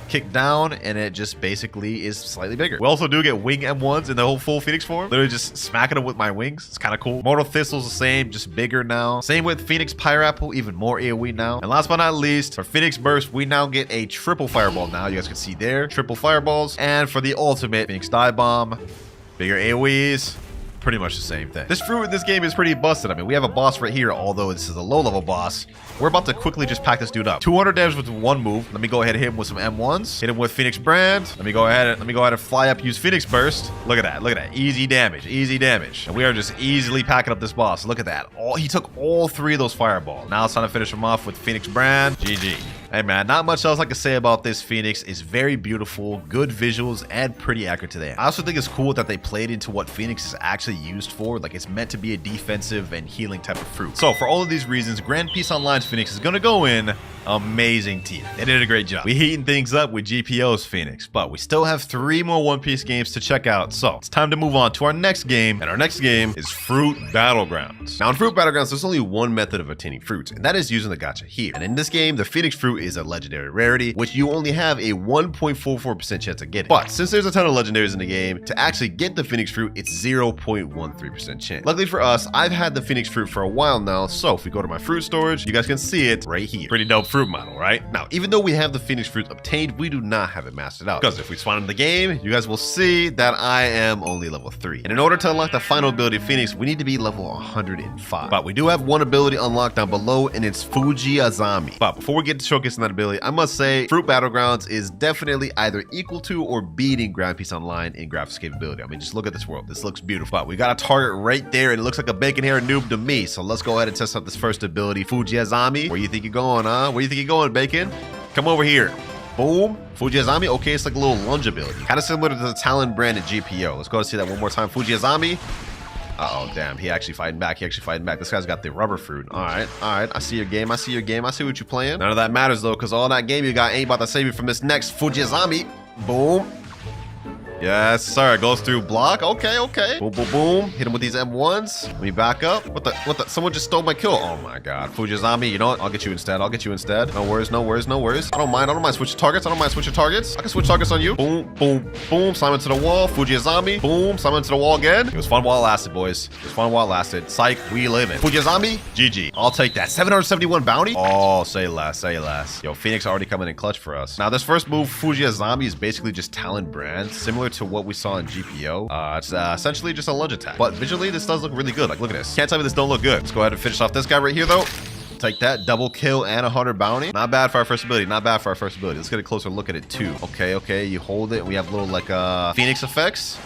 Kick down, and it just basically is slightly bigger. We also do get wing M1s in the whole full Phoenix form. Literally just smacking them with my wings. It's kind of cool. Mortal Thistle's the same, just bigger now. Same with Phoenix Pineapple, even more AoE now. And last but not least, for Phoenix Burst, we now get a triple fireball now. You guys can see there, triple fireballs. And for the ultimate, Phoenix Dive Bomb, bigger AoEs. pretty much the same thing. This fruit in this game is pretty busted. I mean, we have a boss right here, although this is a low-level boss. We're about to quickly just pack this dude up. 200 damage with one move. Let me go ahead and hit him with some M1s. Hit him with Phoenix Brand. Let me go ahead and fly up, use Phoenix Burst. Look at that. Look at that. Easy damage. Easy damage. And we are just easily packing up this boss. Look at that. He took all 3 of those fireballs. Now it's time to finish him off with Phoenix Brand. GG. Hey man, not much else I can say about this Phoenix. It's very beautiful, good visuals, and pretty accurate to the end. I also think it's cool that they played into what Phoenix is actually used for. Like, it's meant to be a defensive and healing type of fruit. So for all of these reasons, Grand Peace Online's Phoenix is gonna go in amazing team. They did a great job. We heating things up with GPO's Phoenix, but we still have 3 more One Piece games to check out. So it's time to move on to our next game, and our next game is Fruit Battlegrounds. Now in Fruit Battlegrounds, there's only one method of obtaining fruits, and that is using the gacha here. And in this game, the Phoenix fruit is a legendary rarity, which you only have a 1.44% chance of getting. But since there's a ton of legendaries in the game, to actually get the Phoenix fruit, it's 0.13% chance. Luckily for us, I've had the Phoenix fruit for a while now, so if we go to my fruit storage, you guys can see it right here. Pretty dope fruit model, right? Now, even though we have the Phoenix fruit obtained, we do not have it mastered out, because if we spawn in the game, you guys will see that I am only level 3. And in order to unlock the final ability of Phoenix, we need to be level 105. But we do have one ability unlocked down below, and it's Fuji Azami. But before we get to showcasing that ability, I must say Fruit Battlegrounds is definitely either equal to or beating Grand Peace Online in graphics capability. I mean, just look at this world. This looks beautiful. But we got a target right there, and it looks like a bacon hair noob to me. So let's go ahead and test out this first ability, Fuji Azami. Where you think you're going, huh? Where you think you're going, Bacon? Come over here. Boom. Fuji Azami. Okay, it's like a little lunge ability. Kind of similar to the Talon brand at GPO. Let's go and see that one more time. Fuji Azami. Uh-oh, damn. He actually fighting back. This guy's got the rubber fruit. All right. I see your game. I see what you're playing. None of that matters, though, because all that game you got ain't about to save you from this next Fuji Azami. Boom. Yes, sir. Goes through block. Okay. Boom, boom, boom. Hit him with these M1s. Let me back up. What the? Someone just stole my kill. Oh, my God. Fuji Azami. You know what? I'll get you instead. No worries. I don't mind switching targets. I can switch targets on you. Boom, boom, boom. Simon to the wall. Fuji Azami. Boom. Simon to the wall again. It was fun while it lasted, boys. Psych. We live in. Fuji Azami. GG. I'll take that. 771 bounty. Oh, say less. Yo, Phoenix already coming in clutch for us. Now, this first move, Fuji Azami, is basically just Talon brand, similar to what we saw in GPO. It's essentially just a lunge attack, but visually this does look really good. Like, look at this. Can't tell me this don't look good. Let's go ahead and finish off this guy right here, though. Take that. Double kill and 100 bounty. Not bad for our first ability. Let's get a closer look at it too. Okay. You hold it. We have little like Phoenix effects.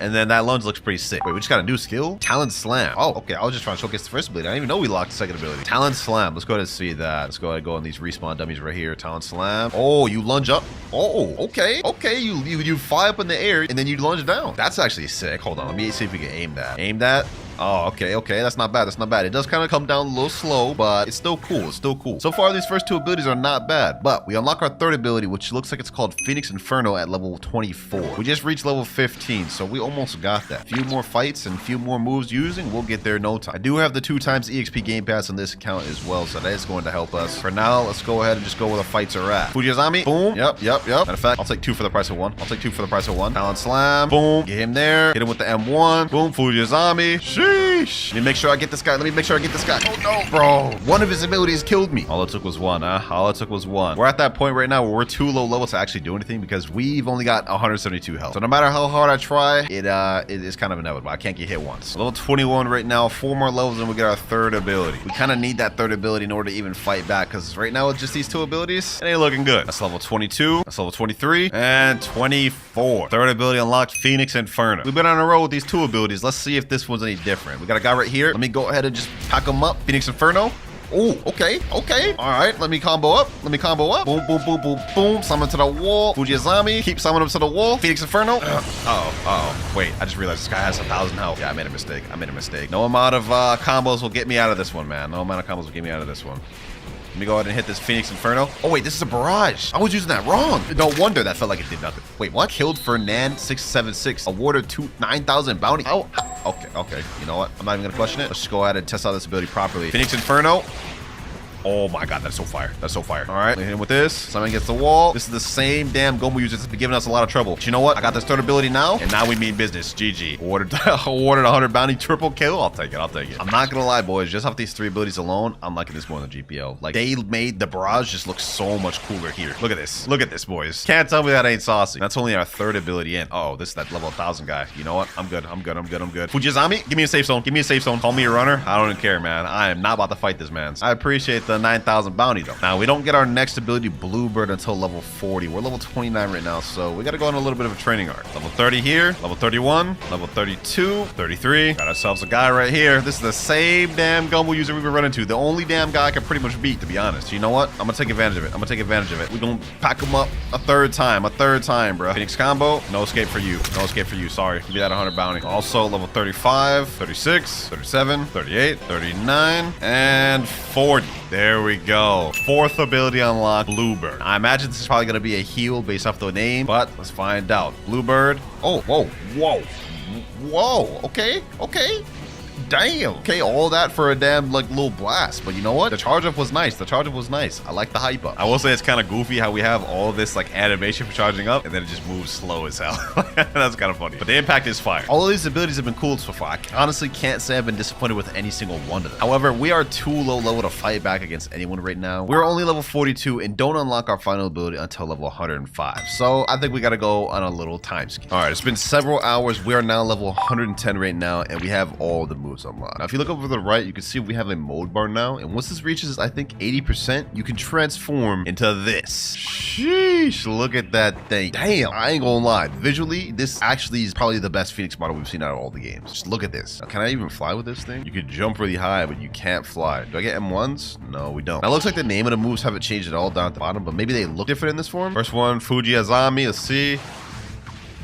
And then that lunge looks pretty sick. Wait, we just got a new skill? Talon Slam. Oh, okay. I was just trying to showcase the first ability. I didn't even know we locked the second ability. Talon Slam. Let's go ahead and see that. Let's go ahead and go on these respawn dummies right here. Talon Slam. Oh, you lunge up. Oh, okay. You fly up in the air and then you lunge down. That's actually sick. Hold on. Let me see if we can aim that. Oh, okay. That's not bad. It does kind of come down a little slow, but it's still cool. So far, these first 2 abilities are not bad, but we unlock our 3rd ability, which looks like it's called Phoenix Inferno at level 24. We just reached level 15, so we almost got that. A few more fights and a few more moves using, we'll get there in no time. I do have the 2 times EXP Game Pass on this account as well, so that is going to help us. For now, let's go ahead and just go where the fights are at. Fuji Azami. Boom. Yep. Matter of fact, I'll take 2 for the price of 1. Talon Slam. Boom. Get him there. Hit him with the M1. Boom. Fuji Azami. Sheesh. Let me make sure I get this guy. Oh, no. Bro. One of his abilities killed me. All it took was one, huh? We're at that point right now where we're too low level to actually do anything because we've only got 172 health. So no matter how hard I try, it is kind of inevitable. I can't get hit once. Level 21 right now. 4 more levels and we get our 3rd ability. We kind of need that 3rd ability in order to even fight back because right now it's just these 2 abilities. It ain't looking good. That's level 22. That's level 23. And 24. 3rd ability unlocked, Phoenix Inferno. We've been on a roll with these 2 abilities. Let's see if this one's any different. We got a guy right here. Let me go ahead and just pack him up. Phoenix Inferno. Oh, okay. All right, let me combo up. Boom, boom, boom, boom, boom. Summon to the wall. Fuji Azami. Keep summoning him to the wall. Phoenix Inferno. Wait, I just realized this guy has 1,000 health. Yeah, I made a mistake. No amount of combos will get me out of this one, man. Let me go ahead and hit this Phoenix Inferno. Oh, wait, this is a barrage. I was using that wrong. No wonder that felt like it did nothing. Wait, what? Killed Fernand 676. Awarded 9,000 bounty. Oh, okay. You know what? I'm not even going to question it. Let's just go ahead and test out this ability properly. Phoenix Inferno. Oh my god, that's so fire. That's so fire. All right, hit him with this. Simon gets the wall. This is the same damn Gomu user that's been giving us a lot of trouble. But you know what? I got this third ability now, and now we mean business. GG. Awarded 100 bounty, triple kill. I'll take it. I'll take it. I'm not gonna lie, boys. Just off these 3 abilities alone, I'm liking this more than GPL. Like, they made the barrage just look so much cooler here. Look at this. Look at this, boys. Can't tell me that ain't saucy. That's only our 3rd ability in. Oh, this is that level 1000 guy. You know what? I'm good. I'm good. I'm good. I'm good. Fujizami, give me a safe zone. Give me a safe zone. Call me a runner. I don't even care, man. I am not about to fight this man. I appreciate the 9,000 bounty, though. Now, we don't get our next ability, Bluebird, until level 40. We're level 29 right now, so we got to go on a little bit of a training arc. Level 30 here, level 31, level 32, 33. Got ourselves a guy right here. This is the same damn Gumbo user we've been running to. The only damn guy I can pretty much beat, to be honest. You know what? I'm going to take advantage of it. I'm going to take advantage of it. We're going to pack him up a third time, bro. Phoenix combo, no escape for you. No escape for you. Sorry. Give me that 100 bounty. Also, level 35, 36, 37, 38, 39, and 40. There we go. 4th ability unlocked, Bluebird. I imagine this is probably going to be a heal based off the name, but let's find out. Bluebird. Oh, whoa, whoa, whoa. Okay, okay. Damn. Okay, all that for a damn like little blast. But you know what? The charge up was nice. The charge up was nice. I like the hype up. I will say it's kind of goofy how we have all this like animation for charging up and then it just moves slow as hell. That's kind of funny. But the impact is fire. All of these abilities have been cool so far. I honestly can't say I've been disappointed with any single one of them. However, we are too low level to fight back against anyone right now. We're only level 42 and don't unlock our final ability until level 105. So I think we got to go on a little time skip. All right, it's been several hours. We are now level 110 right now and we have all the moves unlocked. Now, if you look over to the right, you can see we have a mode bar now. And once this reaches, I think, 80%, you can transform into this. Sheesh, look at that thing. Damn, I ain't gonna lie. Visually, this actually is probably the best Phoenix model we've seen out of all the games. Just look at this. Now, can I even fly with this thing? You could jump really high, but you can't fly. Do I get M1s? No, we don't. Now, it looks like the name of the moves haven't changed at all down at the bottom, but maybe they look different in this form. First one, Fuji Azami. Let's see.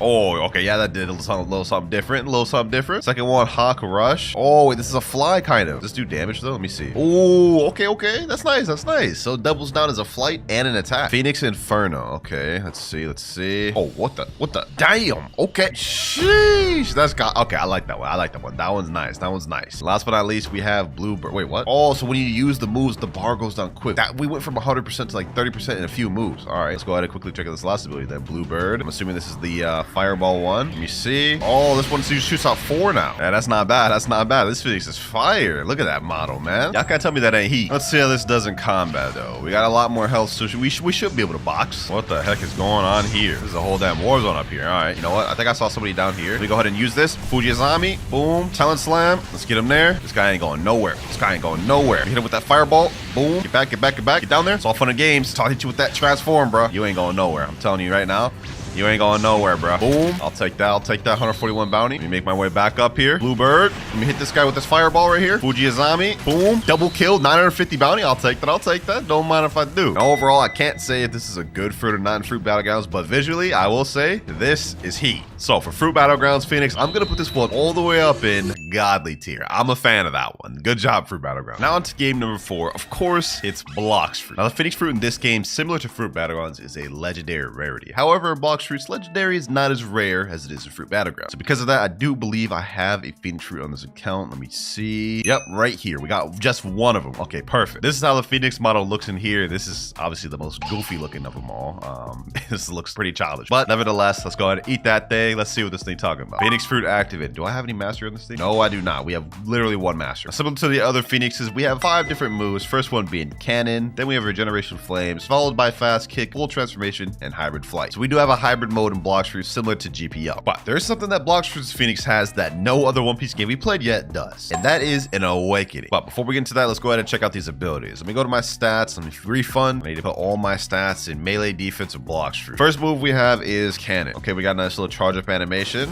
Oh, okay, yeah, that did a little something different. A little something different. Second one, Hawk Rush. Oh, wait, this is a fly, kind of. Does this do damage, though? Let me see. Oh, okay, okay. That's nice, that's nice. So it doubles down as a flight and an attack. Phoenix Inferno. Okay, let's see, let's see. Oh, what the? Damn. Okay. Sheesh. That's got, okay, I like that one. I like that one. That one's nice. That one's nice. Last but not least, we have Bluebird. Wait, what? Oh, so when you use the moves, the bar goes down quick. That we went from 100% to like 30% in a few moves. All right, let's go ahead and quickly check out this last ability then. Bluebird. I'm assuming this is the Fireball one. Let me see. Oh, this one shoots out 4 now. Yeah, that's not bad. That's not bad. This Phoenix is fire. Look at that model, man. Y'all can't tell me that ain't heat. Let's see how this does in combat, though. We got a lot more health, so we should be able to box. What the heck is going on here? This is a whole damn war zone up here. All right, you know what? I think I saw somebody down here. Let me go ahead and use this. Fujizami. Boom. Talent Slam. Let's get him there. This guy ain't going nowhere. This guy ain't going nowhere. Hit him with that fireball. Boom. Get back, get back, get back. Get down there. It's all fun and games. I'll hit you with that transform, bro. You ain't going nowhere. I'm telling you right now. You ain't going nowhere, bro. Boom. I'll take that. I'll take that 141 bounty. Let me make my way back up here. Bluebird. Let me hit this guy with this fireball right here. Fujizami. Boom. Double kill. 950 bounty. I'll take that. I'll take that. Don't mind if I do. Now, overall, I can't say if this is a good fruit or not in Fruit Battlegrounds, but visually, I will say this is heat. So for Fruit Battlegrounds Phoenix, I'm going to put this one all the way up in godly tier. I'm a fan of that one. Good job, Fruit Battlegrounds. Now on to game number 4. Of course, it's Blox Fruit. Now, the Phoenix Fruit in this game, similar to Fruit Battlegrounds, is a legendary rarity. However, Blox Fruit's legendary is not as rare as it is in Fruit Battlegrounds. So because of that, I do believe I have a Phoenix Fruit on this account. Let me see. Yep, right here. We got just one of them. Okay, perfect. This is how the Phoenix model looks in here. This is obviously the most goofy looking of them all. This looks pretty childish. But nevertheless, let's go ahead and eat that thing. Let's see what this thing talking about. Phoenix Fruit activated. Do I have any mastery on this thing? No, I do not. We have literally one master. Similar to the other Phoenixes, we have 5 different moves. First one being Cannon. Then we have Regeneration Flames, followed by Fast Kick, Full Transformation, and Hybrid Flight. So we do have a hybrid mode in Blox Fruit similar to GPL. But there's something that Blox Fruit's Phoenix has that no other One Piece game we played yet does. And that is an Awakening. But before we get into that, let's go ahead and check out these abilities. Let me go to my stats. Let me refund. I need to put all my stats in melee defense of Blox Fruit. First move we have is Cannon. Okay, we got a nice little charge up animation.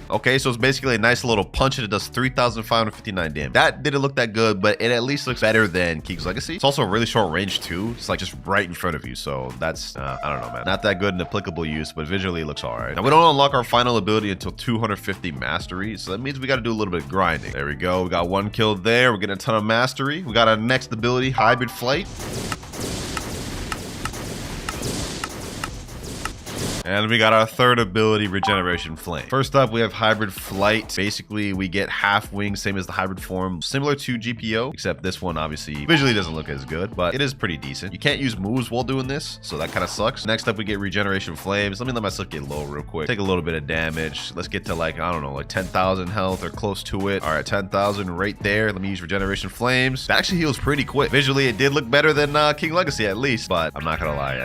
Okay, so it's basically a nice little punch and it does 3,559 damage. That didn't look that good, but it at least looks better than King's Legacy. It's also a really short range too. It's like just right in front of you. So that's, I don't know, man. Not that good in applicable use, but visually it looks all right. Now we don't unlock our final ability until 250 mastery. So that means we got to do a little bit of grinding. There we go. We got 1 kill there. We're getting a ton of mastery. We got our next ability, Hybrid Flight. And we got our third ability, Regeneration Flame. First up, we have Hybrid Flight. Basically, we get half wings, same as the hybrid form, similar to GPO, except this one obviously visually doesn't look as good, but it is pretty decent. You can't use moves while doing this, so that kind of sucks. Next up, we get Regeneration Flames. Let me let myself get low real quick. Take a little bit of damage. Let's get to like, I don't know, like 10,000 health or close to it. All right, 10,000 right there. Let me use Regeneration Flames. That actually heals pretty quick. Visually, it did look better than King Legacy at least, but I'm not gonna lie,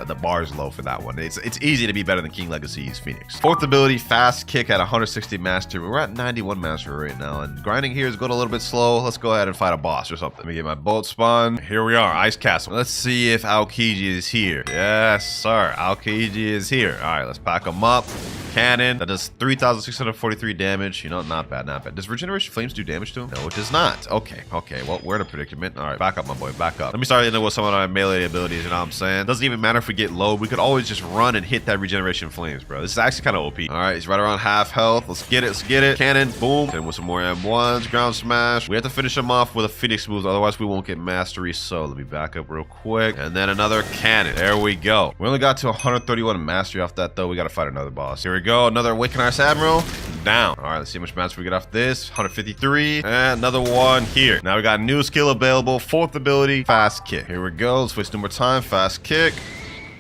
the bar is low for that one. It's easy to be better than King Legacy's Phoenix. Fourth ability, Fast Kick at 160 mastery. We're at 91 mastery right now, and grinding here is going a little bit slow. Let's go ahead and fight a boss or something. Let me get my bolt spawn. Here we are, Ice Castle. Let's see if Aokiji is here. Yes, sir. Aokiji is here. All right, let's pack him up. Cannon. That does 3,643 damage. You know, not bad, not bad. Does Regeneration Flames do damage to him? No, it does not. Okay, well, we're in a predicament. All right, back up, my boy, back up. Let me start with some of our melee abilities, you know what I'm saying? Doesn't even matter if we get low. We could always just run and hit that Regeneration Flames, bro. This is actually kind of OP. All right, he's right around half health. Let's get it, let's get it. Cannon, boom. Then with some more M1s, ground smash. We have to finish him off with a Phoenix move, otherwise we won't get mastery. So let me back up real quick. And then another cannon. There we go. We only got to 131 mastery off that, though. We got to fight another boss. Here we go. Another Awaken Ice Admiral. Down. All right, let's see how much mastery we get off this. 153. And another one here. Now we got a new skill available. Fourth ability, Fast Kick. Here we go. Let's waste no more time. Fast Kick.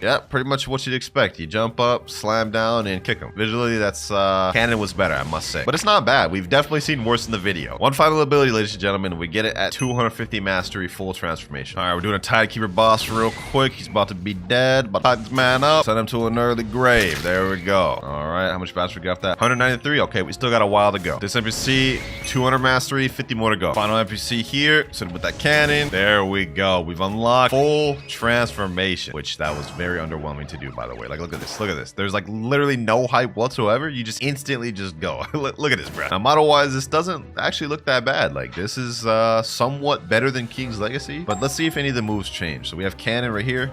Yeah, pretty much what you'd expect. You jump up, slam down, and kick him. Visually, that's Cannon was better, I must say. But it's not bad. We've definitely seen worse in the video. One final ability, ladies and gentlemen. We get it at 250 mastery, full transformation. All right, we're doing a Tidekeeper boss real quick. He's about to be dead, but tighten this man up. Send him to an early grave. There we go. All right, how much mastery we got off that? 193. Okay, we still got a while to go. This NPC, 200 mastery, 50 more to go. Final NPC here. Send him with that cannon. There we go. We've unlocked full transformation, which that was very underwhelming to do, by the way. Like, look at this, look at this. There's like literally no hype whatsoever. You just instantly just go. Look at this, bro. Now, model wise, this doesn't actually look that bad. Like, this is somewhat better than King's Legacy, but let's see if any of the moves change. So we have cannon right here.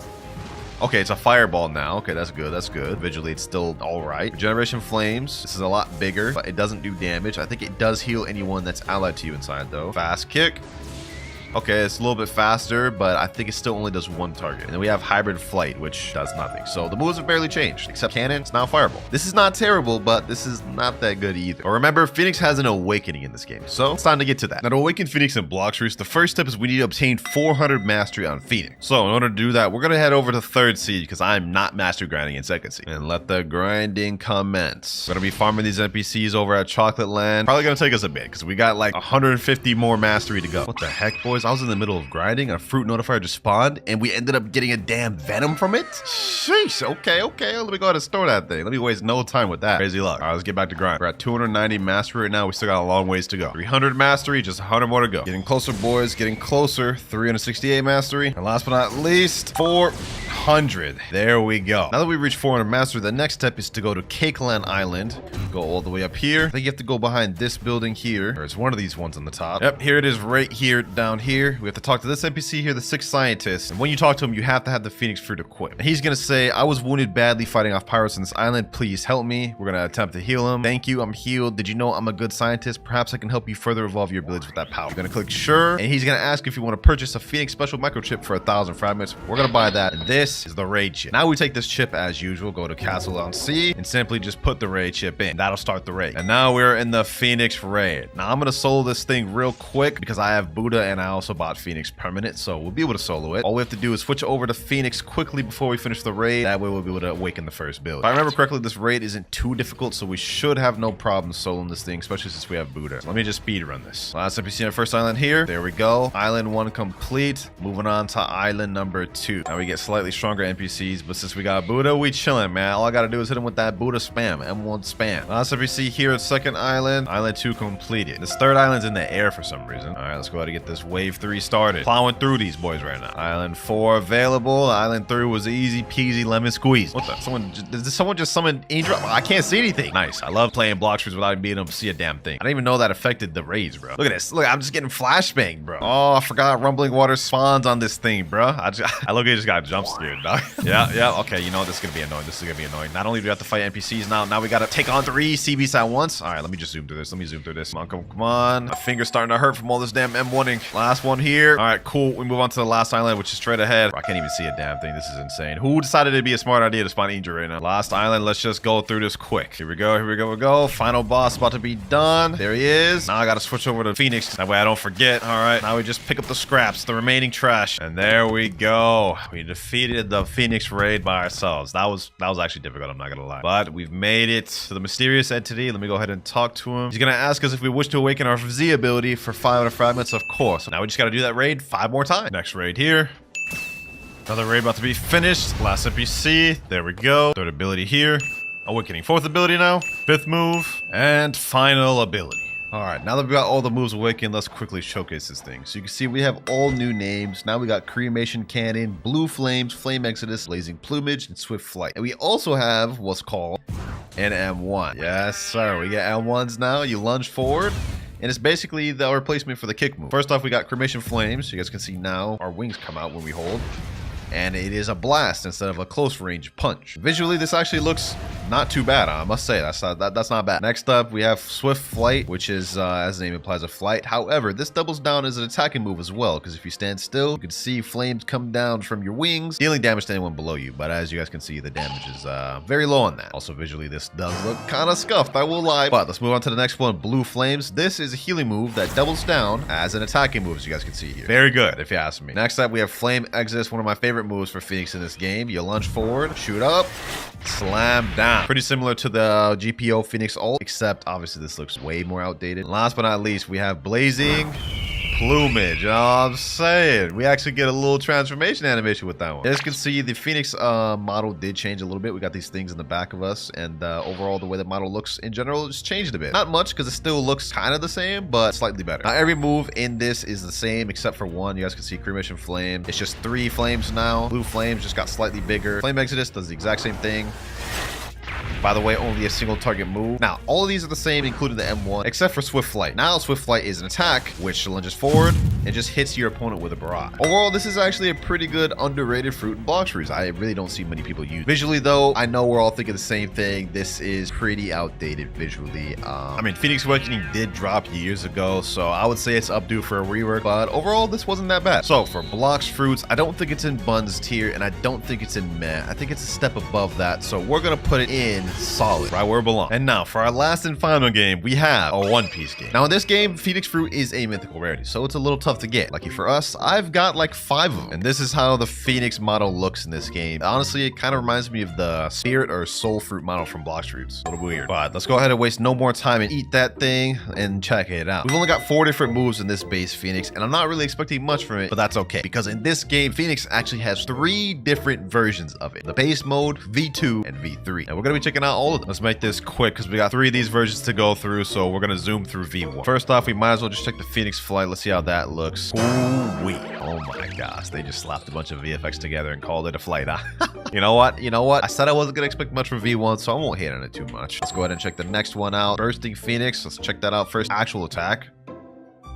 Okay, it's a fireball now. Okay, that's good, that's good. Visually, it's still all right. Regeneration Flames. This is a lot bigger, but it doesn't do damage. I think it does heal anyone that's allied to you inside, though. Fast Kick. Okay, it's a little bit faster, but I think it still only does one target. And then we have Hybrid Flight, which does nothing. So the moves have barely changed, except Cannon, it's now Fireball. This is not terrible, but this is not that good either. But remember, Phoenix has an awakening in this game, so it's time to get to that. Now, to awaken Phoenix in Blox Fruits, the first step is we need to obtain 400 mastery on Phoenix. So in order to do that, we're gonna head over to third seed because I'm not mastery grinding in second seed. And let the grinding commence. We're gonna be farming these NPCs over at Chocolate Land. Probably gonna take us a bit because we got like 150 more mastery to go. What the heck, boys? I was in the middle of grinding, a fruit notifier just spawned, and we ended up getting a damn venom from it? Sheesh, okay, let me go ahead and store that thing. Let me waste no time with that. Crazy luck. All right, let's get back to grind. We're at 290 mastery right now. We still got a long ways to go. 300 mastery, just 100 more to go. Getting closer, boys, getting closer. 368 mastery. And last but not least, 400. There we go. Now that we reached 400 mastery, the next step is to go to Cakeland Island. Go all the way up here. I think you have to go behind this building here, or it's one of these ones on the top. Yep, here it is right here, down here. We have to talk to this NPC here, the 6th scientist. And when you talk to him, you have to have the Phoenix fruit equipped. And he's gonna say, I was wounded badly fighting off pirates on this island. Please help me. We're gonna attempt to heal him. Thank you, I'm healed. Did you know I'm a good scientist? Perhaps I can help you further evolve your abilities with that power. You're gonna click sure, and he's gonna ask if you want to purchase a Phoenix special microchip for 1,000 fragments. We're gonna buy that, and this is the raid chip. Now we take this chip as usual, go to Castle on Sea, and simply just put the raid chip in. That'll start the raid. And now we're in the Phoenix raid. Now I'm gonna solo this thing real quick because I have Buddha and I also bought Phoenix permanent, so we'll be able to solo it. All we have to do is switch over to Phoenix quickly before we finish the raid. That way we'll be able to awaken the first build. If I remember correctly, this raid isn't too difficult, so we should have no problem soloing this thing, especially since we have Buddha. So let me just speed run this. Last NPC on the first island here. There we go. Island 1 complete. Moving on to island number 2. Now we get slightly stronger NPCs, but since we got Buddha, we chilling, man. All I gotta do is hit him with that Buddha spam, M1 spam. Last NPC here at second island. Island 2 completed. This third island's in the air for some reason. All right, let's go ahead and get this wave 3 started. Plowing through these boys right now. Island 4 available. Island 3 was easy peasy lemon squeeze. What the? Did someone just summon Angel? I can't see anything. Nice. I love playing Blox Fruits without being able to see a damn thing. I didn't even know that affected the raids, bro. Look at this. Look, I'm just getting flashbang, bro. Oh, I forgot Rumbling Water spawns on this thing, bro. I look, I just got jump scared. weird, dog. Yeah. Okay, you know what? This is gonna be annoying. This is gonna be annoying. Not only do we have to fight NPCs now we gotta take on 3 sea beasts at once. All right, let me just zoom through this. Come on. My finger's starting to hurt from all this damn M1ing. Last one here. All right, cool. We move on to the last island, which is straight ahead. I can't even see a damn thing. This is insane. Who decided it'd be a smart idea to spawn Angel right now? Last island. Let's just go through this quick. Here we go. Final boss about to be done. There he is. Now I gotta switch over to Phoenix. That way I don't forget. All right, now we just pick up the scraps, the remaining trash, and there we go. We defeated the Phoenix raid by ourselves. That was actually difficult, I'm not gonna lie. But we've made it to the mysterious entity. Let me go ahead and talk to him. He's gonna ask us if we wish to awaken our Z ability for 500 fragments, of course. Now we just gotta do that raid 5 more times. Next raid here. Another raid about to be finished. Last NPC. There we go. 3rd ability here. Awakening 4th ability now. 5th move. And final ability. Alright, now that we got all the moves awakened, let's quickly showcase this thing. So you can see we have all new names. Now we got Cremation Cannon, Blue Flames, Flame Exodus, Blazing Plumage, and Swift Flight. And we also have what's called an M1. Yes, sir. We get M1s now. You lunge forward. And it's basically the replacement for the kick move. First off, we got Cremation Flames. You guys can see now our wings come out when we hold. And it is a blast instead of a close range punch. Visually, this actually looks not too bad. I must say that's not bad. Next up, we have Swift Flight, which is as the name implies, a flight. However, this doubles down as an attacking move as well, because if you stand still, you can see flames come down from your wings, dealing damage to anyone below you. But as you guys can see, the damage is very low on that. Also, visually, this does look kind of scuffed, I will lie. But let's move on to the next one, Blue Flames. This is a healing move that doubles down as an attacking move, as you guys can see here. Very good, if you ask me. Next up, we have Flame Exodus, one of my favorite moves for Phoenix in this game. You lunge forward, shoot up, slam down. Pretty similar to the GPO Phoenix ult, except obviously this looks way more outdated. And last but not least, we have Blazing Plumage. You know what I'm saying? We actually get a little transformation animation with that one. As you can see, the Phoenix model did change a little bit. We got these things in the back of us, and overall the way the model looks in general just changed a bit. Not much, because it still looks kind of the same, but slightly better. Now every move in this is the same except for one. You guys can see Cremation Flame. It's just 3 flames now. Blue Flames just got slightly bigger. Flame Exodus does the exact same thing. By the way, only a single target move. Now, all of these are the same, including the M1, except for Swift Flight. Now, Swift Flight is an attack, which lunges forward and just hits your opponent with a barrage. Overall, this is actually a pretty good underrated fruit and block trees. I really don't see many people use. Visually, though, I know we're all thinking the same thing. This is pretty outdated visually. I mean, Phoenix Awakening did drop years ago, so I would say it's up due for a rework, but overall, this wasn't that bad. So, for blocks, fruits, I don't think it's in buns tier, and I don't think it's in meh. I think it's a step above that, so we're gonna put it in solid, right where it belongs. And now for our last and final game, we have a One Piece game. Now in this game, Phoenix Fruit is a mythical rarity, so it's a little tough to get. Lucky for us, I've got like 5 of them. And this is how the Phoenix model looks in this game. Honestly, it kind of reminds me of the Spirit or Soul Fruit model from Blox Fruits. A little weird. But let's go ahead and waste no more time and eat that thing and check it out. We've only got 4 different moves in this base Phoenix, and I'm not really expecting much from it, but that's okay. Because in this game, Phoenix actually has 3 different versions of it. The base mode, V2, and V3. And we're going to be checking out all of them. Let's make this quick because we got 3 of these versions to go through, so we're going to zoom through V1. First off, we might as well just check the Phoenix Flight. Let's see how that looks. Ooh-wee. Oh my gosh, they just slapped a bunch of VFX together and called it a flight, huh? You know what? I said I wasn't going to expect much from V1, so I won't hate on it too much. Let's go ahead and check the next one out. Bursting Phoenix. Let's check that out first. Actual attack.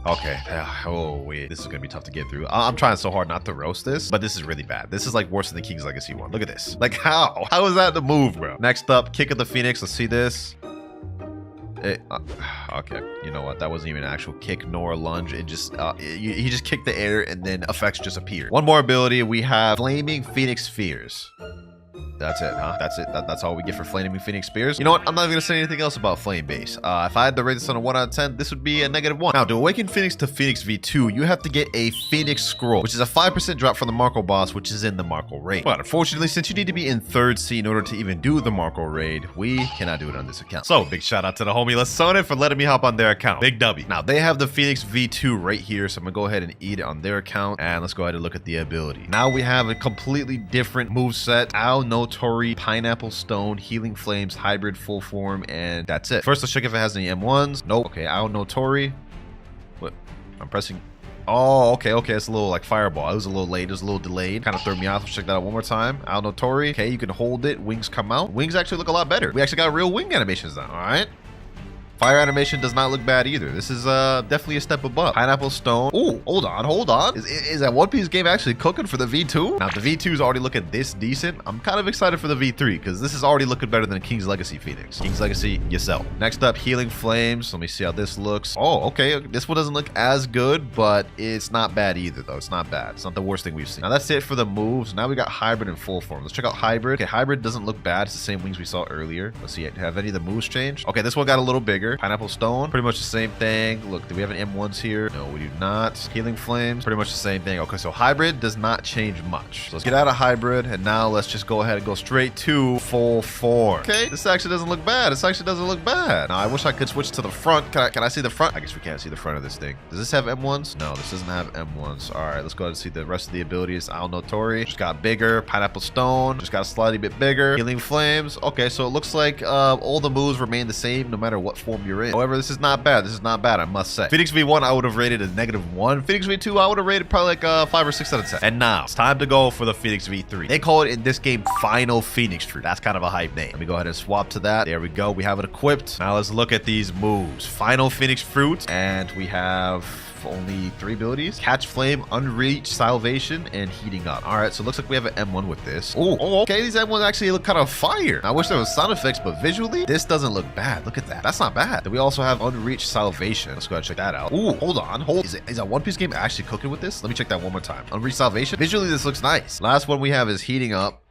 Okay. Oh, wait. This is going to be tough to get through. I'm trying so hard not to roast this, but this is really bad. This is like worse than the King's Legacy one. Look at this. Like, how? How is that the move, bro? Next up, Kick of the Phoenix. Let's see this. Okay. You know what? That wasn't even an actual kick nor a lunge. It just, he just kicked the air and then effects just appeared. One more ability. We have Flaming Phoenix Spheres. That's it, huh? That's it. That's all we get for Flaming Phoenix Spears. You know what? I'm not even gonna say anything else about Flame Base. If I had to rate this on a 1 out of 10, this would be a -1. Now, to awaken Phoenix to Phoenix V2, you have to get a Phoenix Scroll, which is a 5% drop from the Marco boss, which is in the Marco raid. But unfortunately, since you need to be in 3rd C in order to even do the Marco raid, we cannot do it on this account. So, big shout out to the homie Let's Sone for letting me hop on their account. Big W. Now, they have the Phoenix V2 right here, so I'm gonna go ahead and eat it on their account, and let's go ahead and look at the ability. Now we have a completely different moveset. Ao no Tori, Pineapple Stone, Healing Flames, Hybrid, Full Form, and that's it. First, let's check if it has any M1s. Nope. Okay, Ao no Tori. What? I'm pressing. Oh, okay. It's a little like Fireball. It was a little late. It was a little delayed. Kind of threw me off. Let's check that out one more time. Ao no Tori. Okay, you can hold it. Wings come out. Wings actually look a lot better. We actually got real wing animations now. All right. Fire animation does not look bad either. This is definitely a step above. Pineapple stone. Oh, hold on. Is that One Piece game actually cooking for the V2? Now, if the V2 is already looking this decent, I'm kind of excited for the V3 because this is already looking better than King's Legacy Phoenix. King's Legacy, yourself. Next up, Healing Flames. Let me see how this looks. Oh, okay. This one doesn't look as good, but it's not bad either, though. It's not bad. It's not the worst thing we've seen. Now, that's it for the moves. Now we got Hybrid in full form. Let's check out Hybrid. Okay, Hybrid doesn't look bad. It's the same wings we saw earlier. Let's see. Have any of the moves changed? Okay, this one got a little bigger. Pineapple Stone. Pretty much the same thing. Look, do we have an M1s here? No, we do not. Healing Flames. Pretty much the same thing. Okay, so Hybrid does not change much. So let's get out of Hybrid, and now let's just go ahead and go straight to full form. Okay, this actually doesn't look bad. Now, I wish I could switch to the front. Can I see the front? I guess we can't see the front of this thing. Does this have M1s? No, this doesn't have M1s. All right, let's go ahead and see the rest of the abilities. Ao no Tori just got bigger. Pineapple Stone just got a slightly bit bigger. Healing Flames. Okay, so it looks like all the moves remain the same no matter what form you're in. However, this is not bad. I must say. Phoenix V1, I would have rated a -1. Phoenix V2, I would have rated probably like 5 or 6 out of 10. And now, it's time to go for the Phoenix V3. They call it in this game Final Phoenix Fruit. That's kind of a hype name. Let me go ahead and swap to that. There we go. We have it equipped. Now let's look at these moves. Final Phoenix Fruit. And we have only 3 abilities: Catch Flame, Unreach, Salvation, and Heating Up. All right, so it looks like we have an M1 with this. Oh, okay. These M1s actually look kind of fire. I wish there was sound effects, but visually, this doesn't look bad. Look at that. That's not bad. Then we also have Unreach, Salvation. Let's go ahead and check that out. Ooh, hold on. Is that One Piece game actually cooking with this? Let me check that one more time. Unreach, Salvation. Visually, this looks nice. Last one we have is Heating Up.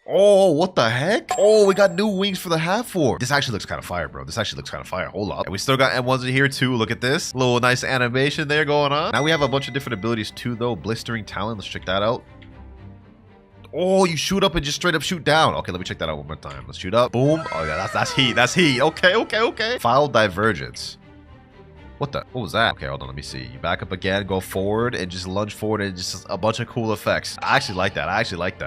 Oh, what the heck? Oh, we got new wings for the half form. This actually looks kind of fire, bro. Hold up. And we still got M1s in here too. Look at this. Little nice animation there going on. Now we have a bunch of different abilities too, though. Blistering Talon. Let's check that out. Oh, you shoot up and just straight up shoot down. Okay, let me check that out one more time. Let's shoot up. Boom. Oh, yeah, that's heat. That's heat. Okay. File Divergence. What was that? Okay, hold on. Let me see. You back up again, go forward, and just lunge forward, and just a bunch of cool effects. I actually like that.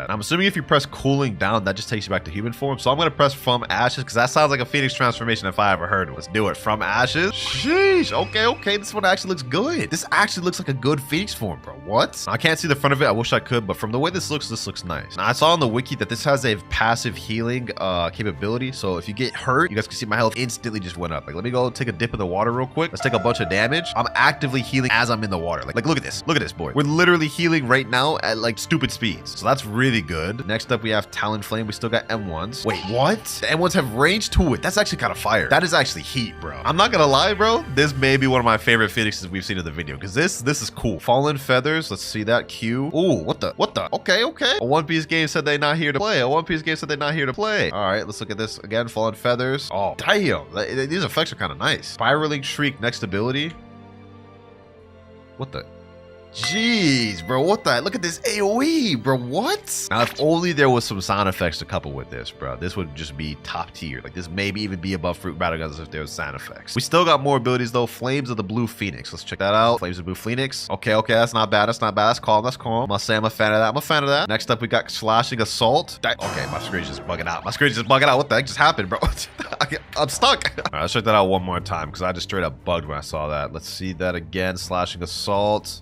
I'm assuming if you press cooling down, that just takes you back to human form. So I'm going to press From Ashes, because that sounds like a Phoenix transformation if I ever heard it. Let's do it. From Ashes. Sheesh. Okay. This one actually looks good. This actually looks like a good Phoenix form, bro. What? I can't see the front of it. I wish I could, but from the way this looks nice. Now, I saw on the wiki that this has a passive healing capability. So if you get hurt, you guys can see my health instantly just went up. Like, let me go take a dip in the water real quick. Let's take a bunch of damage. I'm actively healing as I'm in the water. Like look at this, boy. We're literally healing right now at like stupid speeds. So that's really good. Next up, we have Talon Flame. We still got M1s. Wait, what? The M1s have range to it. That's actually kind of fire. That is actually heat, bro. I'm not gonna lie, bro. This may be one of my favorite Phoenixes we've seen in the video because this is cool. Fallen Feathers. Let's see that Q. Ooh, what the? Okay. A One Piece game said they're not here to play. All right, let's look at this again. Fallen Feathers. Oh, damn. These effects are kind of nice. Spiraling Shriek. Next ability. What the? Jeez, bro, what the? Look at this AoE, bro, what? Now, if only there was some sound effects to couple with this, bro. This would just be top tier. Like, this maybe even be above Fruit Battlegrounds if there was sound effects. We still got more abilities, though. Flames of the Blue Phoenix. Let's check that out. Flames of the Blue Phoenix. Okay, that's not bad. That's calm. Must say I'm a fan of that. Next up, we got Slashing Assault. Okay, my screen's just bugging out. What the heck just happened, bro? I'm stuck. All right, let's check that out one more time because I just straight up bugged when I saw that. Let's see that again. Slashing Assault.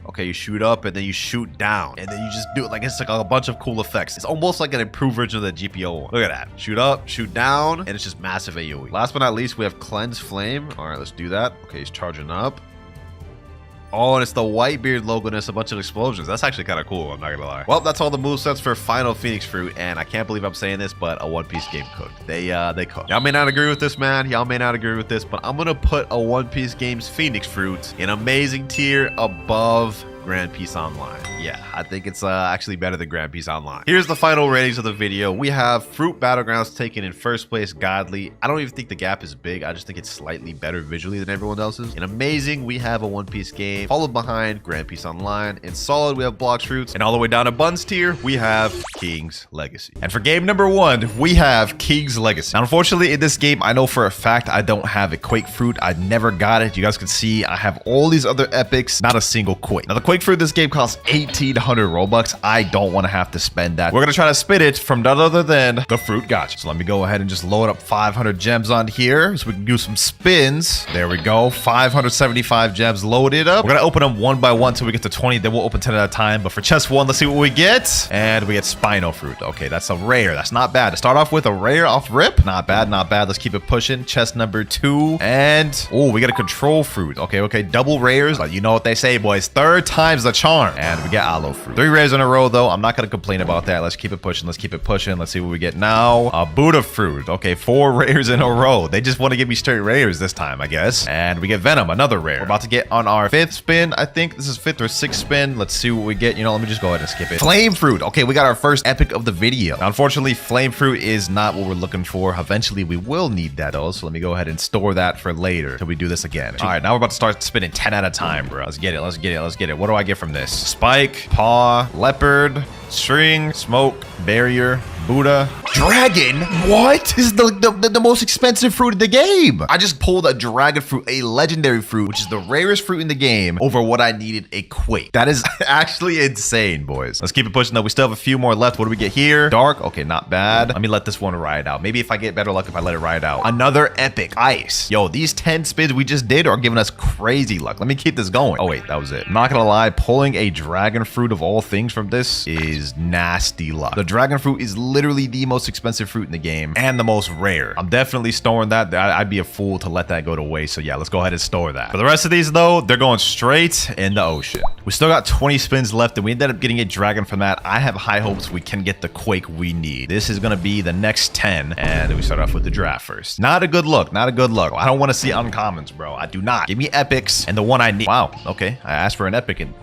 Okay, you shoot up and then you shoot down. And then you just do it like it's like a bunch of cool effects. It's almost like an improved version of the GPO one. Look at that. Shoot up, shoot down, and it's just massive AoE. Last but not least, we have Cleanse Flame. All right, let's do that. Okay, he's charging up. Oh, and it's the Whitebeard logo and it's a bunch of explosions. That's actually kind of cool, I'm not gonna lie. Well, that's all the movesets for Final Phoenix Fruit, and I can't believe I'm saying this, but a One Piece game cooked. They cooked. Y'all may not agree with this, man. But I'm gonna put a One Piece game's Phoenix Fruit in amazing tier above Grand Peace Online. Yeah, I think it's actually better than Grand Peace Online. Here's the final ratings of the video. We have Fruit Battlegrounds taken in first place, Godly. I don't even think the gap is big. I just think it's slightly better visually than everyone else's. In Amazing, we have a One Piece game. Followed behind Grand Peace Online. In Solid, we have Blox Fruits. And all the way down to Buns tier, we have King's Legacy. And for game number 1, we have King's Legacy. Now, unfortunately, in this game, I know for a fact I don't have a Quake Fruit. I never got it. You guys can see I have all these other epics, not a single Quake. Now, the Quake Quake Fruit this game costs 1,800 Robux. I don't want to have to spend that. We're going to try to spin it from none other than the Fruit Gotcha. So let me go ahead and just load up 500 gems on here so we can do some spins. There we go. 575 gems loaded up. We're going to open them one by one until we get to 20. Then we'll open 10 at a time. But for chest 1, let's see what we get. And we get Spino Fruit. Okay, that's a rare. That's not bad. To start off with a rare off rip. Not bad, not bad. Let's keep it pushing. Chest number 2. And, oh, we get a Control Fruit. Okay. Double rares. But you know what they say, boys. Third time's the charm. And we get Aloe Fruit. 3 rares in a row, though. I'm not going to complain about that. Let's keep it pushing. Let's keep it pushing. Let's see what we get now. A Buddha Fruit. Okay, 4 rares in a row. They just want to give me straight rares this time, I guess. And we get Venom, another rare. We're about to get on our 5th spin. I think this is 5th or 6th spin. Let's see what we get. You know, let me just go ahead and skip it. Flame Fruit. Okay, we got our first epic of the video. Now, unfortunately, Flame Fruit is not what we're looking for. Eventually, we will need that, though. So let me go ahead and store that for later till we do this again. All right, now we're about to start spinning 10 at a time, bro. Let's get it. Let's get it. Let's get it. What do I get from this? Spike, Paw, Leopard, String, Smoke, Barrier, Buddha, Dragon. What? This is the most expensive fruit in the game. I just pulled a dragon fruit, a legendary fruit, which is the rarest fruit in the game, over what I needed a Quake. That is actually insane, boys. Let's keep it pushing though. We still have a few more left. What do we get here? Dark. Okay, not bad. Let me let this one ride out. Maybe if I get better luck if I let it ride out. Another epic. Ice. Yo, these 10 spins we just did are giving us crazy luck. Let me keep this going. Oh wait, that was it. I'm not gonna lie, pulling a dragon fruit of all things from this is nasty luck. The dragon fruit is literally the most expensive fruit in the game and the most rare. I'm definitely storing that. I'd be a fool to let that go to waste. So yeah, let's go ahead and store that. For the rest of these though, they're going straight in the ocean. We still got 20 spins left and we ended up getting a dragon from that. I have high hopes we can get the Quake we need. This is going to be the next 10 and we start off with the draft first. Not a good look. Not a good look. I don't want to see uncommons, bro. I do not. Give me epics and the one I need. Wow. Okay. I asked for an epic and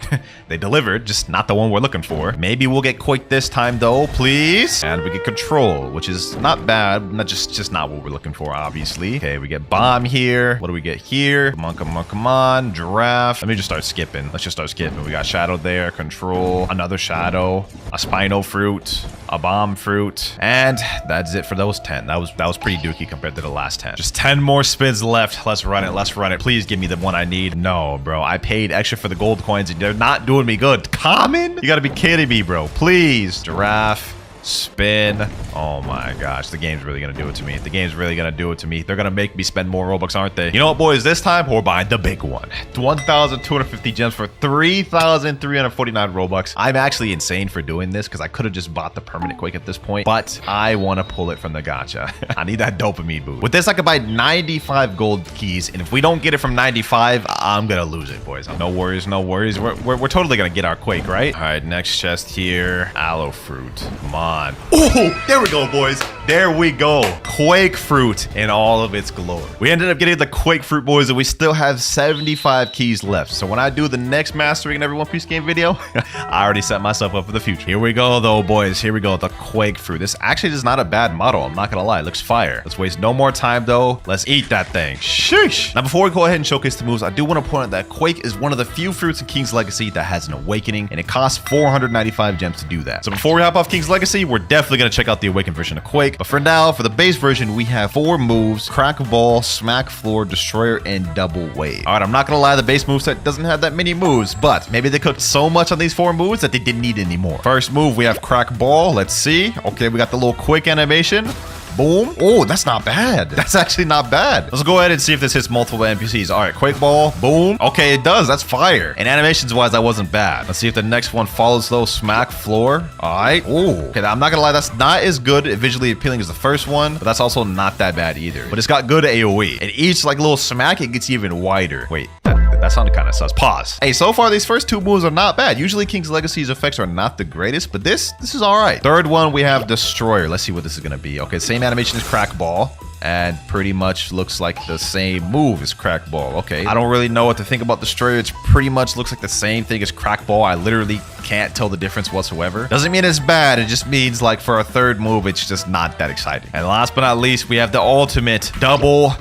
they delivered, just not the one we're looking for. Maybe we'll get Quake this time though, please. And we get Control, which is not bad. Not just not what we're looking for, obviously. Okay, we get Bomb here. What do we get here? Come on, come on, come on. Draft. Let me just start skipping. Let's just start skipping. We got Shadow there, Control, another Shadow, a Spino Fruit, a Bomb Fruit, and that's it for those 10. That was pretty dookie compared to the last 10. Just 10 more spins left. Let's run it. Let's run it. Please give me the one I need. No, bro. I paid extra for the gold coins and they're not doing me good. Common? You gotta be kidding me, bro. Please. Giraffe. Spin. Oh my gosh, the game's really gonna do it to me. The game's really gonna do it to me. They're gonna make me spend more Robux, aren't they? You know what, boys? This time we're buying the big one. 1,250 gems for 3,349 Robux. I'm actually insane for doing this because I could have just bought the permanent Quake at this point, but I want to pull it from the gacha. I need that dopamine boost. With this, I could buy 95 gold keys, and if we don't get it from 95, I'm gonna lose it, boys. No worries, no worries. We're totally gonna get our Quake, right? All right, next chest here. Aloe Fruit. Come on. Oh, there we go, boys. There we go. Quake Fruit in all of its glory. We ended up getting the Quake Fruit, boys, and we still have 75 keys left. So when I do the next mastering in every One Piece game video, I already set myself up for the future. Here we go, though, boys. Here we go. The Quake Fruit. This actually is not a bad model. I'm not gonna lie. It looks fire. Let's waste no more time, though. Let's eat that thing. Sheesh. Now, before we go ahead and showcase the moves, I do want to point out that Quake is one of the few fruits in King's Legacy that has an awakening, and it costs 495 gems to do that. So before we hop off King's Legacy, we're definitely going to check out the awakened version of Quake. But for now, for the base version, we have 4 moves: Crack Ball, Smack Floor, Destroyer, and Double Wave. All right, I'm not going to lie, the base moveset doesn't have that many moves, but maybe they cooked so much on these 4 moves that they didn't need any more. First move, we have Crack Ball. Let's see. Okay, we got the little quick animation. Boom. Oh, that's not bad. That's actually not bad. Let's go ahead and see if this hits multiple NPCs. All right, Quake Ball. Boom. Okay, it does. That's fire. And animations wise, that wasn't bad. Let's see if the next one follows though. Smack Floor. All right. Oh, okay. I'm not gonna lie. That's not as good visually appealing as the first one, but that's also not that bad either. But it's got good AoE. And each like little smack, it gets even wider. Wait, that sounded kind of sus. Pause. Hey, so far these first 2 moves are not bad. Usually King's Legacy's effects are not the greatest, but this is all right. Third one, we have Destroyer. Let's see what this is gonna be. Okay, same animation as Crack Ball, and pretty much looks like the same move as Crack Ball. Okay, I don't really know what to think about Destroyer. It's pretty much looks like the same thing as Crack Ball. I literally can't tell the difference whatsoever. Doesn't mean it's bad. It just means like for a third move, it's just not that exciting. And last but not least, we have the ultimate Double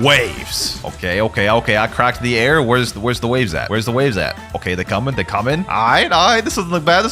Waves. Okay. I cracked the air. Where's the waves at? Where's the waves at? Okay, they coming. All right. This doesn't look bad.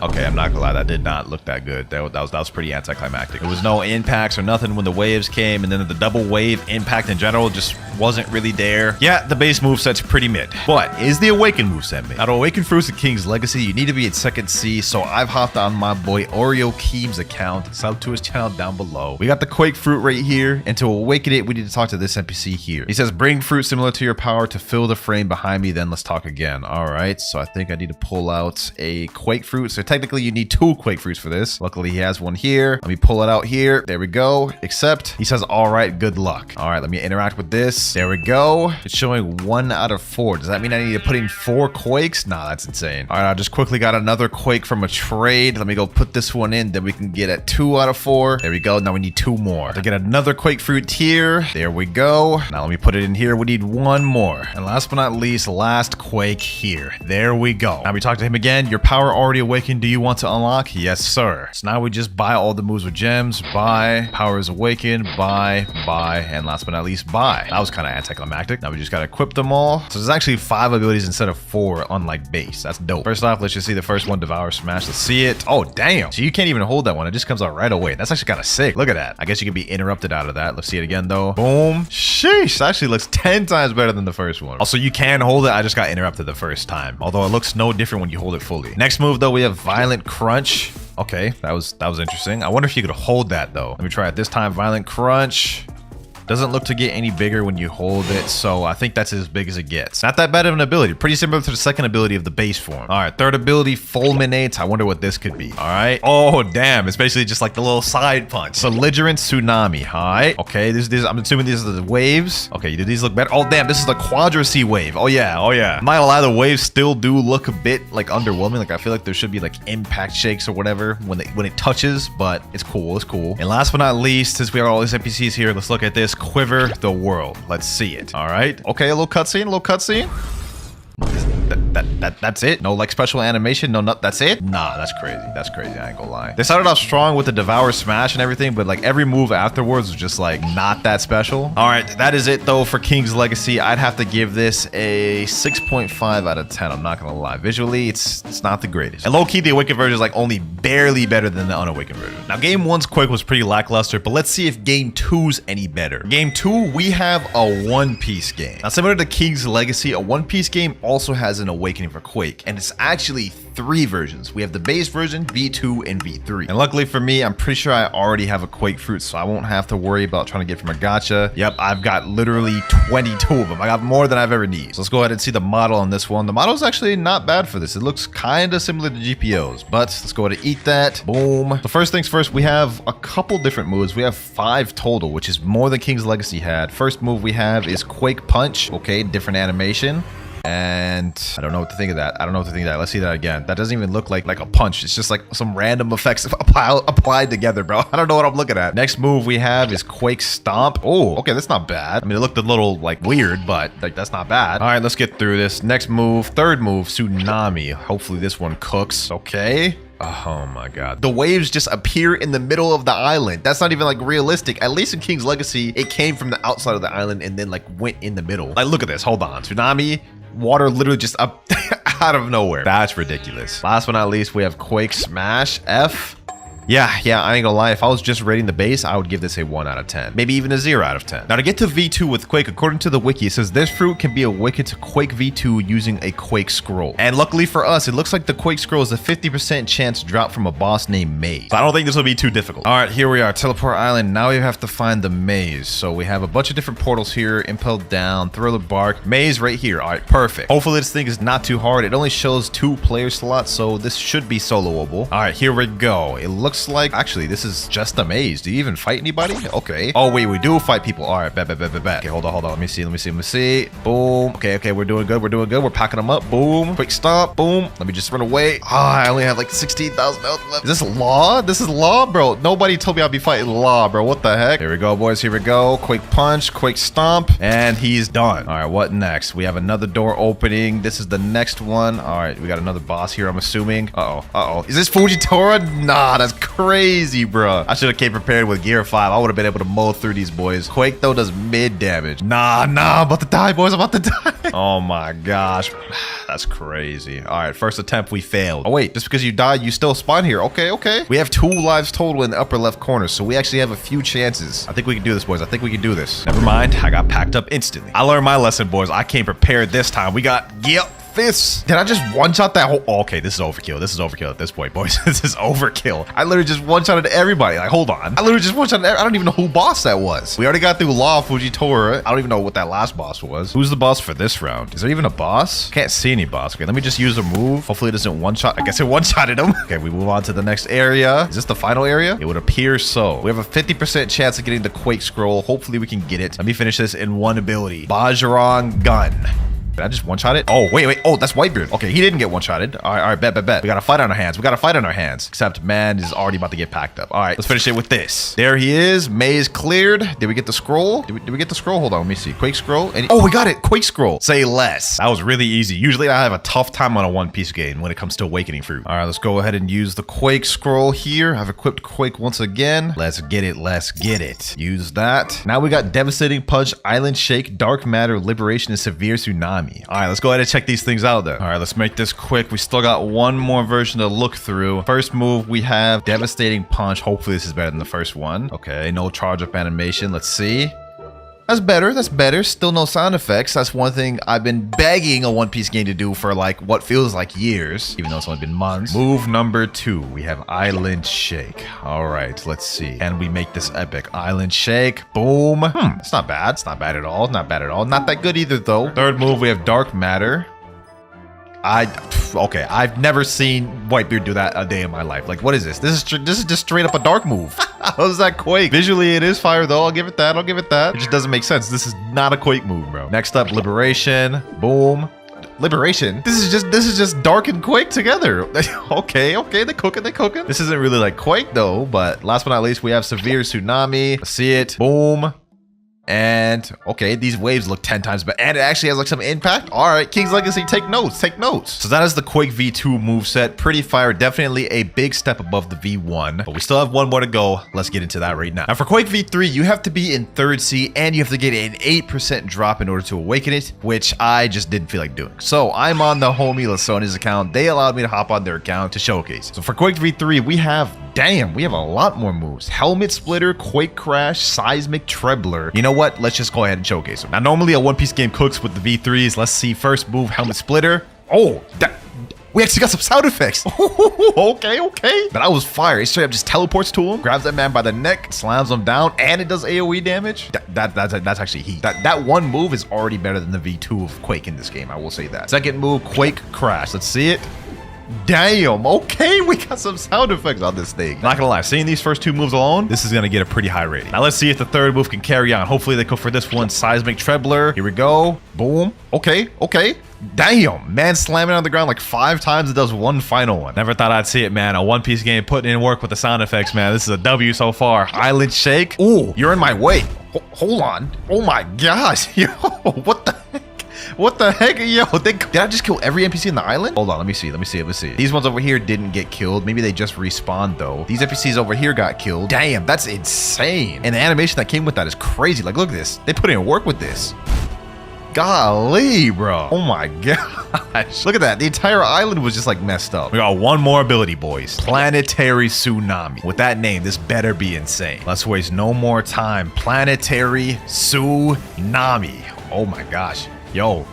Okay, I'm not gonna lie. That did not look that good. That was pretty anticlimactic. There was no impacts or nothing when the waves came, and then the double wave impact in general just wasn't really there. Yeah, the base moveset's pretty mid. But is the Awaken moveset mid? Now, to Awaken fruits in King's Legacy, you need to be at second C, so I've hopped on my boy Oreo Keem's account. Sub to his channel down below. We got the Quake fruit right here, and to awaken it, we need to talk to this NPC here. He says, bring fruit similar to your power to fill the frame behind me, then let's talk again. All right, so I think I need to pull out a Quake fruit. So technically, you need 2 Quake fruits for this. Luckily, he has one here. Let me pull it out here. There we go. Except, he says, all right, good luck. All right, let me interact with this. There we go. It's showing 1 out of 4. Does that mean I need to put in 4 Quakes? Nah, that's insane. All right, I just quickly got another Quake from a trade. Let me go put this one in. Then we can get at 2 out of 4. There we go. Now we need 2 more. To get another Quake fruit here. There we go. Now let me put it in here. We need 1 more. And last but not least, last Quake here. There we go. Now we talk to him again. Your power already awakened. Do you want to unlock? Yes, sir. So now we just buy all the moves with gems. Buy. Power is awakened. Buy. And last but not least, buy. That was kind of anticlimactic. Now we just got to equip them all. So there's actually 5 abilities instead of 4, unlike base. That's dope. First off, let's just see the first one, Devour Smash. Let's see it. Oh, damn. So you can't even hold that one. It just comes out right away. That's actually kind of sick. Look at that. I guess you can be interrupted out of that. Let's see it again, though. Boom. Sheesh. That actually looks 10 times better than the first one. Also, you can hold it. I just got interrupted the first time. Although it looks no different when you hold it fully. Next move, though, we have Violent Crunch. Okay, that was interesting. I wonder if you could hold that, though. Let me try it this time. Violent Crunch. Doesn't look to get any bigger when you hold it, so I think that's as big as it gets. Not that bad of an ability. Pretty similar to the second ability of the base form. All right, third ability, Fulminate. I wonder what this could be. All right. Oh, damn. It's basically just like the little side punch. Belligerent Tsunami. All right. Okay, I'm assuming these are the waves. Okay, do these look better? Oh, damn. This is the Quadra C wave. Oh, yeah. I'm not gonna lie, the waves still do look a bit like underwhelming. Like, I feel like there should be like impact shakes or whatever when it touches, but it's cool. And last but not least, since we have all these NPCs here, let's look at this. Quiver the world. Let's see it. All right. Okay, a little cutscene. That's it. No like special animation. No, that's it. Nah, that's crazy. I ain't gonna lie. They started off strong with the Devour Smash and everything, but like every move afterwards was just like not that special. All right, that is it though for King's Legacy. I'd have to give this a 6.5 out of 10. I'm not gonna lie. Visually, it's not the greatest. And low key, the Awakened version is like only barely better than the Unawakened version. Now, Game 1's Quake was pretty lackluster, but let's see if Game 2's any better. Game 2, we have a One Piece game. Now, similar to King's Legacy, a One Piece game also has an Awakening for Quake, and it's actually 3 versions. We have the base version, V2, and V3. And luckily for me, I'm pretty sure I already have a Quake fruit, so I won't have to worry about trying to get from a gacha. Yep, I've got literally 22 of them. I got more than I've ever needed. So let's go ahead and see the model on this one. The model is actually not bad for this. It looks kind of similar to GPOs, but let's go ahead and eat that. Boom. So first things first, we have a couple different moves. We have 5 total, which is more than King's Legacy had. First move we have is Quake Punch. Okay, different animation. And I don't know what to think of that. Let's see that again. That doesn't even look like a punch. It's just like some random effects applied together, bro. I don't know what I'm looking at. Next move we have is Quake Stomp. Oh, okay, that's not bad. I mean, it looked a little like weird, but like that's not bad. All right, let's get through this. Next move, third move, Tsunami. Hopefully this one cooks. Okay. Oh my god. The waves just appear in the middle of the island. That's not even like realistic. At least in King's Legacy, it came from the outside of the island and then like went in the middle. Like, look at this. Hold on. Tsunami. Water literally just up out of nowhere. That's ridiculous. Last but not least, we have Quake Smash F. Yeah, I ain't gonna lie. If I was just rating the base, I would give this a 1 out of 10. Maybe even a 0 out of 10. Now, to get to V2 with Quake, according to the wiki, it says this fruit can be awakened to Quake V2 using a Quake Scroll. And luckily for us, it looks like the Quake Scroll is a 50% chance drop from a boss named Maze. So I don't think this will be too difficult. All right, here we are. Teleport Island. Now we have to find the maze. So we have a bunch of different portals here. Impel Down, Thriller Bark, Maze right here. All right, perfect. Hopefully this thing is not too hard. It only shows 2 player slots, so this should be soloable. All right, here we go. It looks like, actually, this is just a maze. Do you even fight anybody? Okay. Oh, wait, we do fight people. All right, bet. Okay, hold on. Let me see. Boom. Okay, we're doing good. We're packing them up. Boom. Quick stop. Boom. Let me just run away. I only have like 16,000 health left. Is this Law? This is Law, bro. Nobody told me I'd be fighting Law, bro. What the heck? Here we go, boys. Here we go. Quick punch, quick stomp, and he's done. All right, what next? We have another door opening. This is the next one. All right, we got another boss here, I'm assuming. Uh-oh. Is this Fujitora? Nah, that's crazy, bro. I should have came prepared with gear 5. I would have been able to mow through these boys. Quake, though, does mid damage. Nah, I'm about to die, boys. I'm about to die. Oh, my gosh. That's crazy. All right, first attempt, we failed. Oh, wait. Just because you died, you still spawn here. Okay. We have 2 lives total in the upper left corner, so we actually have a few chances. I think we can do this, boys. I think we can do this. Never mind. I got packed up instantly. I learned my lesson, boys. I came prepared this time. We got, fists. Did I just one-shot that whole... Oh, okay, this is overkill. This is overkill at this point, boys. This is overkill. I literally just one-shotted everybody. Like, hold on. I literally just one-shotted... I don't even know who boss that was. We already got through Law Fujitora. I don't even know what that last boss was. Who's the boss for this round? Is there even a boss? Can't see any boss. Okay, let me just use a move. Hopefully it doesn't one-shot. I guess it one-shotted him. Okay, we move on to the next area. Is this the final area? It would appear so. We have a 50% chance of getting the Quake Scroll. Hopefully we can get it. Let me finish this in one ability. Bajarang Gun. Did I just one-shot it? Oh, wait. Oh, that's Whitebeard. Okay, he didn't get one-shotted. All right, bet. We got a fight on our hands. Except man is already about to get packed up. All right, let's finish it with this. There he is. Maze cleared. Did we get the scroll? Did we get the scroll? Hold on, let me see. Quake Scroll. Oh, we got it. Quake Scroll. Say less. That was really easy. Usually I have a tough time on a One Piece game when it comes to Awakening Fruit. All right, let's go ahead and use the Quake Scroll here. I've equipped Quake once again. Let's get it. Use that. Now we got Devastating Punch, Island Shake, Dark Matter, Liberation, and Severe Tsunami. All right, let's go ahead and check these things out then. All right, let's make this quick. We still got one more version to look through. First move, we have Devastating Punch. Hopefully this is better than the first one. Okay, no charge up animation. Let's see. That's better. Still no sound effects. That's one thing I've been begging a One Piece game to do for like what feels like years, even though it's only been months. Move number 2, we have Island Shake. All right, let's see. Can we make this epic? Island Shake, boom. It's not bad. It's not bad at all. Not that good either though. Third move, we have Dark Matter. Okay, I've never seen Whitebeard do that a day in my life. Like, what is this? This is just straight up a dark move. How's that Quake? Visually, it is fire though. I'll give it that. It just doesn't make sense. This is not a Quake move, bro. Next up, Liberation. Boom. Liberation. This is just Dark and Quake together. Okay, they cooking. This isn't really like Quake though, but last but not least, we have Severe Tsunami. Let's see it. Boom. And okay, these waves look 10 times better, and it actually has like some impact. All right, King's Legacy, take notes. So that is the Quake V2 moveset. Pretty fire, definitely a big step above the V1, but we still have one more to go. Let's get into that right now. Now for Quake V3, you have to be in 3rd sea and you have to get an 8% drop in order to awaken it, which I just didn't feel like doing. So I'm on the homie Lasonia's account. They allowed me to hop on their account to showcase. So for Quake V3, we have a lot more moves. Helmet Splitter, Quake Crash, Seismic Trebler. You know what? Let's just go ahead and showcase them. Now, normally a One Piece game cooks with the V3s. Let's see. First move, Helmet Splitter. Oh, we actually got some sound effects. Okay. But I was fire. It straight up just teleports to him, grabs that man by the neck, slams him down, and it does AoE damage. That's actually heat. That one move is already better than the V2 of Quake in this game. I will say that. Second move, Quake Crash. Let's see it. Damn, okay, we got some sound effects on this thing. Not gonna lie, seeing these first 2 moves alone, this is gonna get a pretty high rating. Now let's see if the third move can carry on. Hopefully they go for this one, Seismic Trebler. Here we go. Boom. Okay. Damn, man, slamming on the ground like 5 times. It does one final one. Never thought I'd see it, man. A One Piece game putting in work with the sound effects, man. This is a W so far. Island Shake. Ooh, you're in my way. Hold on. Oh my gosh. Yo, what the heck? What the heck? Yo, did I just kill every NPC in the island? Hold on, let me see. These ones over here didn't get killed. Maybe they just respawned though. These NPCs over here got killed. Damn, that's insane. And the animation that came with that is crazy. Like, look at this. They put in work with this. Golly, bro. Oh my gosh. Look at that. The entire island was just like messed up. We got one more ability, boys. Planetary Tsunami. With that name, this better be insane. Let's waste no more time. Planetary Tsunami. Oh my gosh. Yo,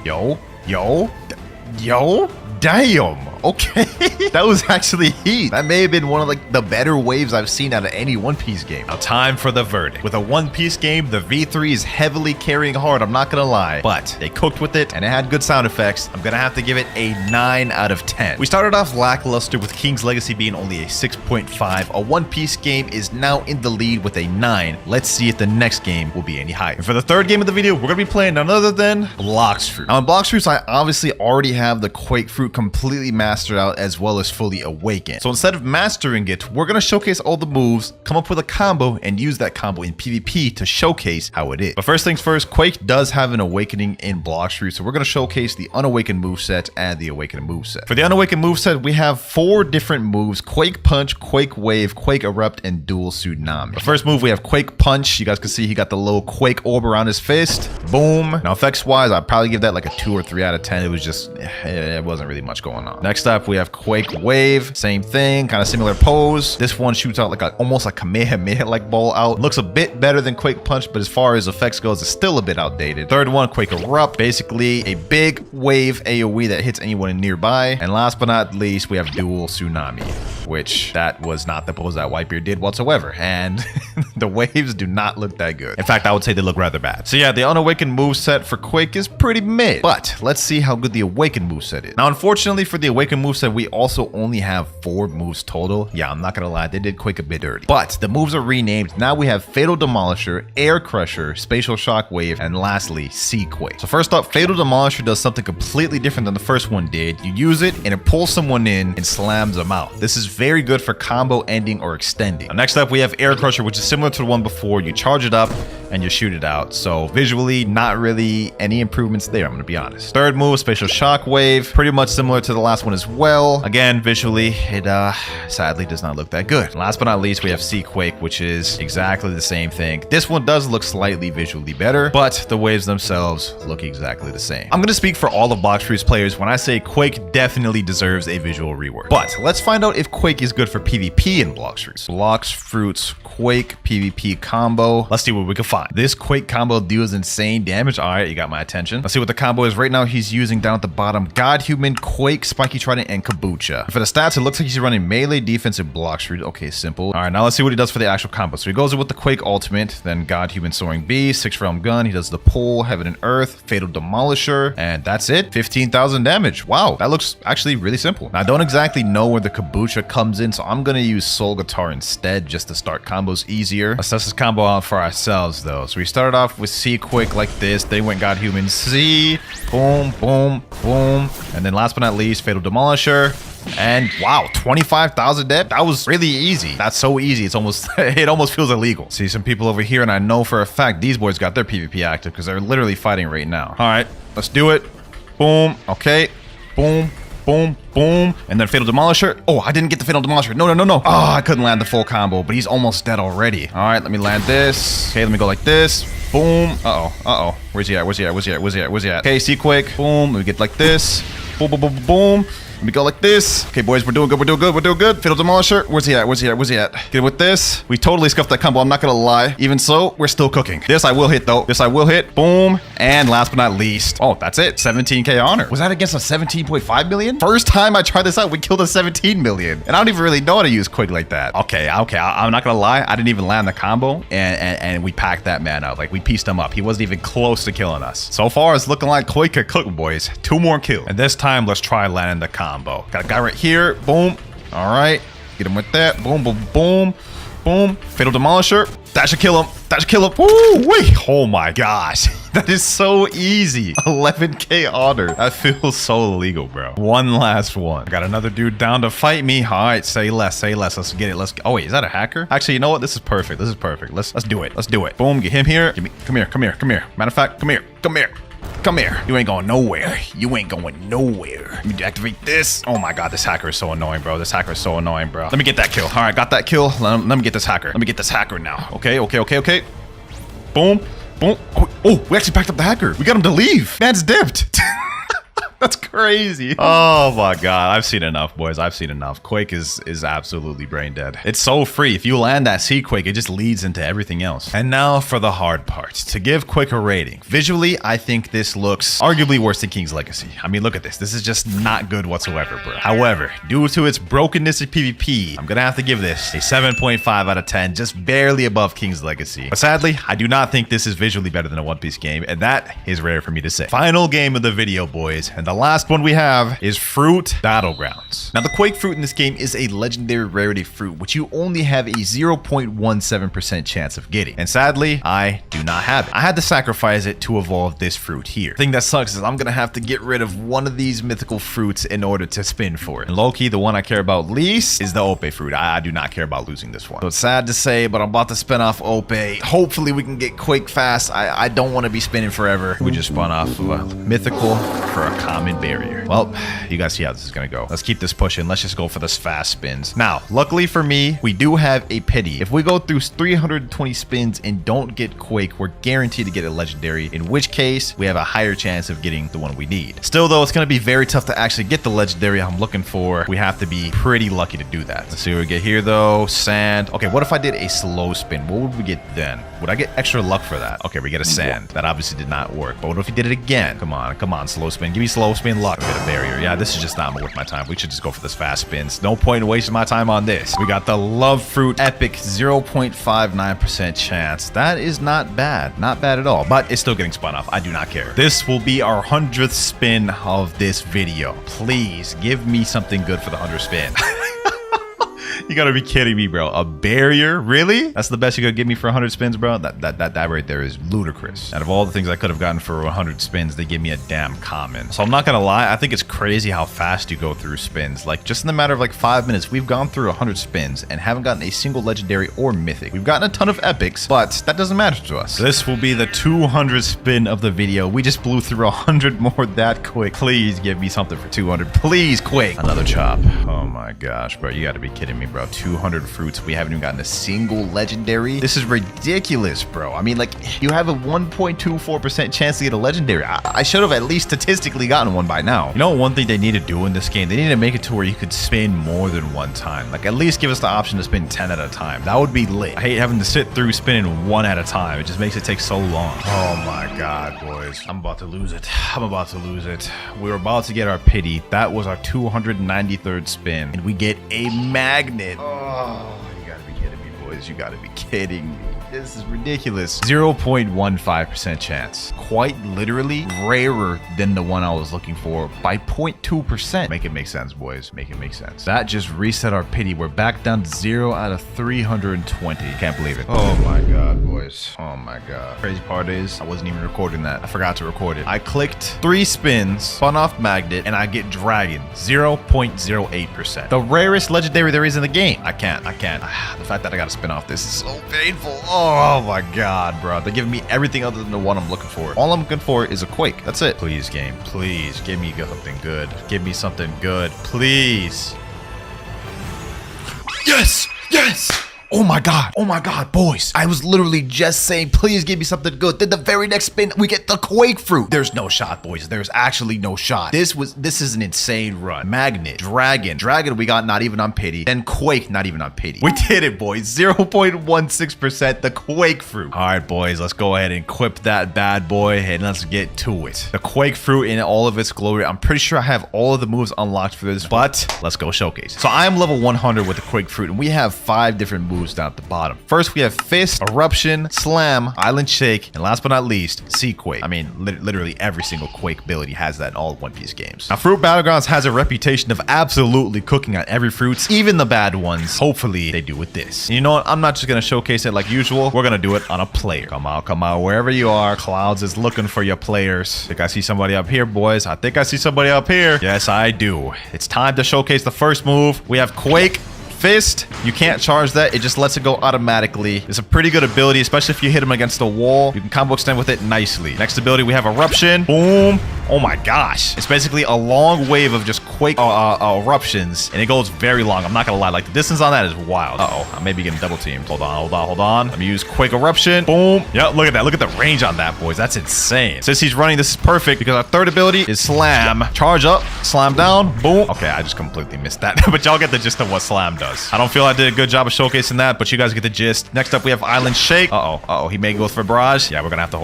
damn. Okay. That was actually heat. That may have been one of like the better waves I've seen out of any One Piece game. Now time for the verdict. With a One Piece game, the V3 is heavily carrying hard, I'm not gonna lie, but they cooked with it and it had good sound effects. I'm gonna have to give it a 9 out of 10. We started off lackluster with King's Legacy being only a 6.5. A One Piece game is now in the lead with a 9. Let's see if the next game will be any higher. And for the third game of the video, we're gonna be playing none other than Blox Fruit. Now in Blox Fruits, I obviously already have the Quake Fruit completely mastered mastered out as well as fully awakened. So instead of mastering it, we're going to showcase all the moves, come up with a combo, and use that combo in PvP to showcase how it is. But first things first, Quake does have an awakening in Blockstreet, so we're going to showcase the unawakened moveset and the awakened moveset. For the unawakened moveset, we have 4 different moves: Quake Punch, Quake Wave, Quake Erupt, and Dual Tsunami. The first move, we have Quake Punch. You guys can see he got the little Quake orb around his fist. Boom. Now effects wise, I'd probably give that like a 2 or 3 out of 10. It was just, it wasn't really much going on. Next up, we have Quake Wave. Same thing, kind of similar pose. This one shoots out like almost like Kamehameha like ball out. Looks a bit better than Quake Punch, but as far as effects goes, it's still a bit outdated. Third one, Quake Erupt. Basically a big wave AoE that hits anyone nearby. And last but not least, we have Dual Tsunami, which that was not the pose that Whitebeard did whatsoever. And the waves do not look that good. In fact, I would say they look rather bad. So yeah, the unawakened moveset for Quake is pretty mid. But let's see how good the awakened moveset is. Now, unfortunately for the awakened moveset, we also only have 4 moves total. Yeah, I'm not gonna lie, they did Quake a bit dirty. But the moves are renamed. Now we have Fatal Demolisher, Air Crusher, Spatial Shockwave, and lastly, Sea Quake. So first up, Fatal Demolisher does something completely different than the first one did. You use it and it pulls someone in and slams them out. This is very good for combo ending or extending. Now, next up, we have Air Crusher, which is similar to the one before. You charge it up and you shoot it out. So visually, not really any improvements there, I'm gonna be honest. Third move, Spatial Shockwave, pretty much similar to the last one as well. Again, visually, it sadly does not look that good. Last but not least, we have Sea Quake, which is exactly the same thing. This one does look slightly visually better, but the waves themselves look exactly the same. I'm gonna speak for all of Blockstreet's players when I say Quake definitely deserves a visual rework. But let's find out if Quake is good for PvP in Blockstreet. Blockstreet's Quake PvP combo. Let's see what we can find. This Quake combo deals insane damage. All right, you got my attention. Let's see what the combo is. Right now, he's using down at the bottom God Human, Quake, Spiky Trident, and Kabucha. For the stats, it looks like he's running melee, defense, and Blockstreet. Okay, simple. All right, now let's see what he does for the actual combo. So he goes in with the Quake Ultimate, then God Human Soaring Beast, 6 Realm Gun. He does the Pull, Heaven and Earth, Fatal Demolisher, and that's it. 15,000 damage. Wow, that looks actually really simple. Now, I don't exactly know where the Kabucha comes in, so I'm gonna use Soul Guitar instead just to start combos easier. Let's test this combo out for ourselves though. So we started off with Sea Quake like this, then went God Human C, boom, boom, boom, and then last but not least, Fatal Demolisher. And wow, 25,000 dead. That was really easy. That's so easy. It's almost, it almost feels illegal. See some people over here, and I know for a fact these boys got their PvP active because they're literally fighting right now. All right, let's do it. Boom. Okay. Boom. Boom. Boom. And then Fatal Demolisher. Oh, I didn't get the Fatal Demolisher. No, no, no, no. Oh, I couldn't land the full combo, but he's almost dead already. All right, let me land this. Okay, let me go like this. Boom. Uh-oh. Uh-oh. Where's he at? Where's he at? Where's he at? Where's he at? Where's he at? Okay, Sea Quake. Boom. Let me get like this. Boom, boom, boom, boom, boom. Let me go like this. Okay, boys, we're doing good. We're doing good. We're doing good. Fatal Demolisher. Where's he at? Where's he at? Where's he at? Get with this. We totally scuffed that combo. I'm not going to lie. Even so, we're still cooking. This I will hit, though. This I will hit. Boom. And last but not least. Oh, that's it. 17K honor. Was that against a 17.5 million? First time I tried this out, we killed a 17 million. And I don't even really know how to use Quake like that. Okay. I'm not going to lie. I didn't even land the combo. And we packed that man out. Like, we pieced him up. He wasn't even close to killing us. So far, it's looking like Quake could cook, boys. 2 more kills. And this time, let's try landing the combo. Got a guy right here. Boom. All right. Get him with that. Boom, boom, boom. Boom. Fatal Demolisher. That should kill him. That should kill him. Woo! Wait. Oh my gosh. That is so easy. 11K honor. That feels so illegal, bro. One last one. Got another dude down to fight me. All right. Say less. Say less. Let's get it. Let's. Oh wait. Is that a hacker? Actually, you know what? This is perfect. This is perfect. Let's do it. Let's do it. Boom. Get him here. Give me. Come here. Come here. Come here. Matter of fact. Come here. Come here. Come here. You ain't going nowhere. You ain't going nowhere. Let me deactivate this. Oh my god, this hacker is so annoying, bro. This hacker is so annoying, bro. Let me get that kill. All right, got that kill. Let me get this hacker. Let me get this hacker now. Okay, okay, okay, okay. Boom. Boom. Oh, we actually packed up the hacker. We got him to leave. Man's dipped. That's crazy. Oh my god, I've seen enough, boys. I've seen enough. Quake is absolutely brain dead. It's so free. If you land that Sea Quake, it just leads into everything else. And now for the hard part. To give Quake a rating. Visually, I think this looks arguably worse than King's Legacy. I mean, look at this. This is just not good whatsoever, bro. However, due to its brokenness in PvP, I'm gonna have to give this a 7.5 out of 10, just barely above King's Legacy. But sadly, I do not think this is visually better than a One Piece game, and that is rare for me to say. Final game of the video, boys, and the last one we have is Fruit Battlegrounds. Now, the Quake fruit in this game is a legendary rarity fruit, which you only have a 0.17% chance of getting. And sadly, I do not have it. I had to sacrifice it to evolve this fruit here. The thing that sucks is I'm gonna have to get rid of one of these mythical fruits in order to spin for it. And low-key, the one I care about least is the Ope fruit. I do not care about losing this one. So it's sad to say, but I'm about to spin off Ope. Hopefully we can get Quake fast. I don't want to be spinning forever. We just spun off mythical for a common barrier. Well, you guys see how this is gonna go. Let's keep this pushing. Let's just go for this fast spins. Now, luckily for me, we do have a pity. If we go through 320 spins and don't get Quake, we're guaranteed to get a legendary, in which case we have a higher chance of getting the one we need. Still though, it's gonna be very tough to actually get the legendary I'm looking for. We have to be pretty lucky to do that. Let's see what we get here though. Sand. Okay, what if I did a slow spin? What would we get then? Would I get extra luck for that? Okay, we get a sand. That obviously did not work. But what if we did it again? Come on, slow spin. Give me slow spin luck. Get a barrier. Yeah, this is just not worth my time. We should just go for this fast spins. No point in wasting my time on this. We got the Love Fruit Epic 0.59% chance. That is not bad. Not bad at all. But it's still getting spun off. I do not care. This will be our 100th spin of this video. Please give me something good for the 100th spin. You gotta be kidding me, bro. A barrier? Really? That's the best you could give me for 100 spins, bro? That right there is ludicrous. Out of all the things I could have gotten for 100 spins, they give me a damn common. So I'm not gonna lie, I think it's crazy how fast you go through spins. Like, just in the matter of like 5 minutes, we've gone through 100 spins and haven't gotten a single legendary or mythic. We've gotten a ton of epics, but that doesn't matter to us. This will be the 200 spin of the video. We just blew through 100 more that quick. Please give me something for 200. Please, Quake. Another chop. Oh my gosh, bro. You gotta be kidding me, bro. 200 fruits. We haven't even gotten a single legendary. This is ridiculous, bro. I mean, like, you have a 1.24% chance to get a legendary. I should have at least statistically gotten one by now. You know, one thing they need to do in this game, they need to make it to where you could spin more than one time. Like, at least give us the option to spin 10 at a time. That would be lit. I hate having to sit through spinning one at a time. It just makes it take so long. Oh my God, boys. I'm about to lose it. I'm about to lose it. We were about to get our pity. That was our 293rd spin. And we get a magnet. Oh, you gotta be kidding me, boys. You gotta be kidding me. This is ridiculous. 0.15% chance. Quite literally rarer than the one I was looking for by 0.2%. Make it make sense, boys. Make it make sense. That just reset our pity. We're back down to 0 out of 320. Can't believe it. Oh my God, boys. Oh my God. Crazy part is I wasn't even recording that. I forgot to record it. I clicked 3 spins, spun off magnet, and I get dragon. 0.08%. The rarest legendary there is in the game. I can't. The fact that I gotta spin off this is so painful. Oh my God, bro. They're giving me everything other than the one I'm looking for. All I'm looking for is a Quake. That's it. Please, game. Please give me something good. Give me something good. Please. Yes! Yes! Oh my God, boys. I was literally just saying, please give me something good. Then the very next spin, we get the Quake fruit. There's no shot, boys. There's actually no shot. This is an insane run. Magnet, Dragon we got not even on pity. Then Quake, not even on pity. We did it, boys. 0.16%, the Quake fruit. All right, boys, let's go ahead and equip that bad boy and let's get to it. The Quake fruit in all of its glory. I'm pretty sure I have all of the moves unlocked for this, but let's go showcase. So I am level 100 with the Quake fruit, and we have 5 different moves down at the bottom. First, we have Fist, Eruption, Slam, Island Shake, and last but not least, Sea Quake. I mean, literally every single Quake ability has that in all One Piece games. Now, Fruit Battlegrounds has a reputation of absolutely cooking on every fruits, even the bad ones. Hopefully, they do with this. And you know what? I'm not just gonna showcase it like usual. We're gonna do it on a player. Come out, wherever you are. Clouds is looking for your players. I think I see somebody up here, boys. I think I see somebody up here. Yes, I do. It's time to showcase the first move. We have Quake. Fist, you can't charge that. It just lets it go automatically. It's a pretty good ability, especially if you hit him against a wall. You can combo extend with it nicely. Next ability, we have Eruption. Boom. Oh my gosh. It's basically a long wave of just Quake eruptions, and it goes very long. I'm not gonna lie. Like, the distance on that is wild. Uh-oh. I may be getting double teamed. Hold on. Let me use Quake Eruption. Boom. Yeah, look at that. Look at the range on that, boys. That's insane. Since he's running, this is perfect because our third ability is Slam. Charge up, Slam down, boom. Okay, I just completely missed that. But y'all get the gist of what Slam does. I don't feel I did a good job of showcasing that, but you guys get the gist. Next up, we have Island Shake. Uh-oh. He may go for Barrage. Yeah, we're gonna have to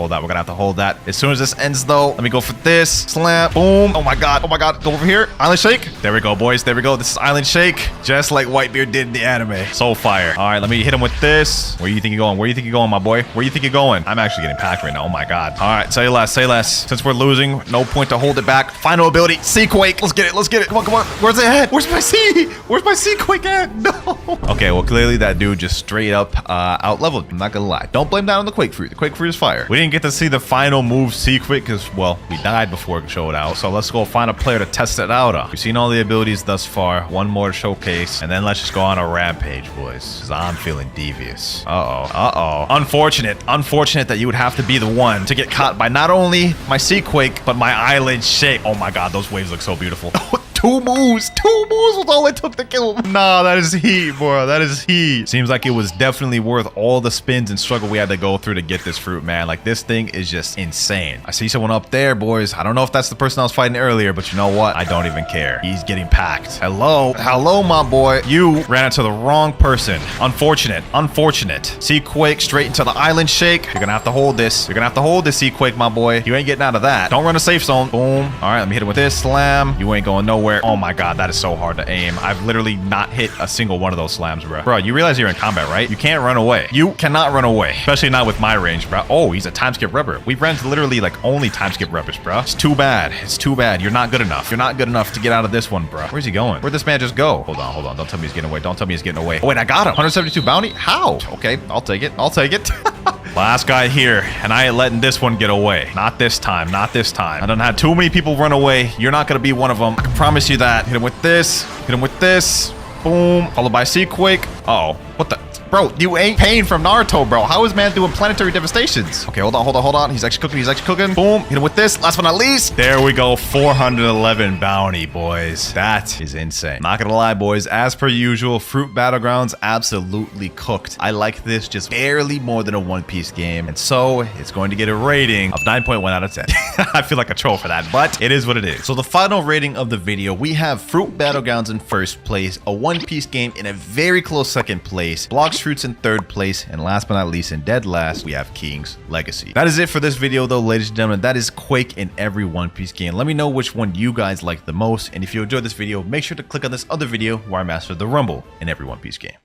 hold that. As soon as this ends, though, let me go for this. Slam. Boom. Oh my God. Go over here. Island Shake. shake. There we go, boys. There we go. This is island shake, just like Whitebeard did in the anime. So fire. All right, let me hit him with this. Where you think you're going? Where you think you're going, my boy? Where you think you're going? I'm actually getting packed right now. Oh my god. All right, say less, say less. Since we're losing, no point to hold it back. Final ability, Seaquake. Let's get it. Let's get it. Come on, come on. Where's it at? Where's my sea? Where's my Seaquake at? No. Okay, well clearly that dude just straight up out leveled. I'm not gonna lie. Don't blame that on the Quake Fruit. The Quake Fruit is fire. We didn't get to see the final move Seaquake because, well, we died before it showed out. So let's go find a player to test it out on. We've seen all the abilities thus far. One more to showcase, and then let's just go on a rampage, boys, because I'm feeling devious. Uh-oh. Unfortunate that you would have to be the one to get caught by not only my Seaquake, but my island shake. Oh my god, those waves look so beautiful. Two moves was all it took to kill him. Nah, that is heat, bro. That is heat. Seems like it was definitely worth all the spins and struggle we had to go through to get this fruit, man. Like, this thing is just insane. I see someone up there, boys. I don't know if that's the person I was fighting earlier, but you know what? I don't even care. He's getting packed. Hello, my boy. You ran into the wrong person. Unfortunate. Seaquake straight into the island shake. You're gonna have to hold this. Seaquake, my boy. You ain't getting out of that. Don't run a safe zone. Boom. All right, let me hit him with this slam. You ain't going nowhere. Oh my god, that is so hard to aim. I've literally not hit a single one of those slams, bro. Bro, you realize you're in combat, right? You can't run away. You cannot run away, especially not with my range, bro. Oh, he's a time skip rubber. We ran literally like only time skip rubbers, bro. It's too bad. You're not good enough. You're not good enough to get out of this one, bro. Where's he going? Where'd this man just go? Hold on. Don't tell me he's getting away. Oh, wait, I got him. 172 bounty? How? Okay, I'll take it. Last guy here, and I ain't letting this one get away. Not this time. I done had too many people run away. You're not gonna be one of them. I can promise you that. Hit him with this. Boom. Followed by Seaquake. Uh-oh. What the? Bro, you ain't paying from Naruto, bro. How is man doing planetary devastations? Okay, hold on. He's actually cooking. Boom. Hit him with this. Last but not least. There we go. 411 bounty, boys. That is insane. Not gonna lie, boys. As per usual, Fruit Battlegrounds absolutely cooked. I like this just barely more than a One Piece game. And so it's going to get a rating of 9.1 out of 10. I feel like a troll for that, but it is what it is. So the final rating of the video, we have Fruit Battlegrounds in first place, a One Piece game in a very close second place, Blox Fruits in third place, and last but not least, in dead last, we have King's Legacy. That is it for this video though, ladies and gentlemen. That is Quake in every One Piece game. Let me know which one you guys like the most, and if you enjoyed this video, make sure to click on this other video where I mastered the Rumble in every One Piece game.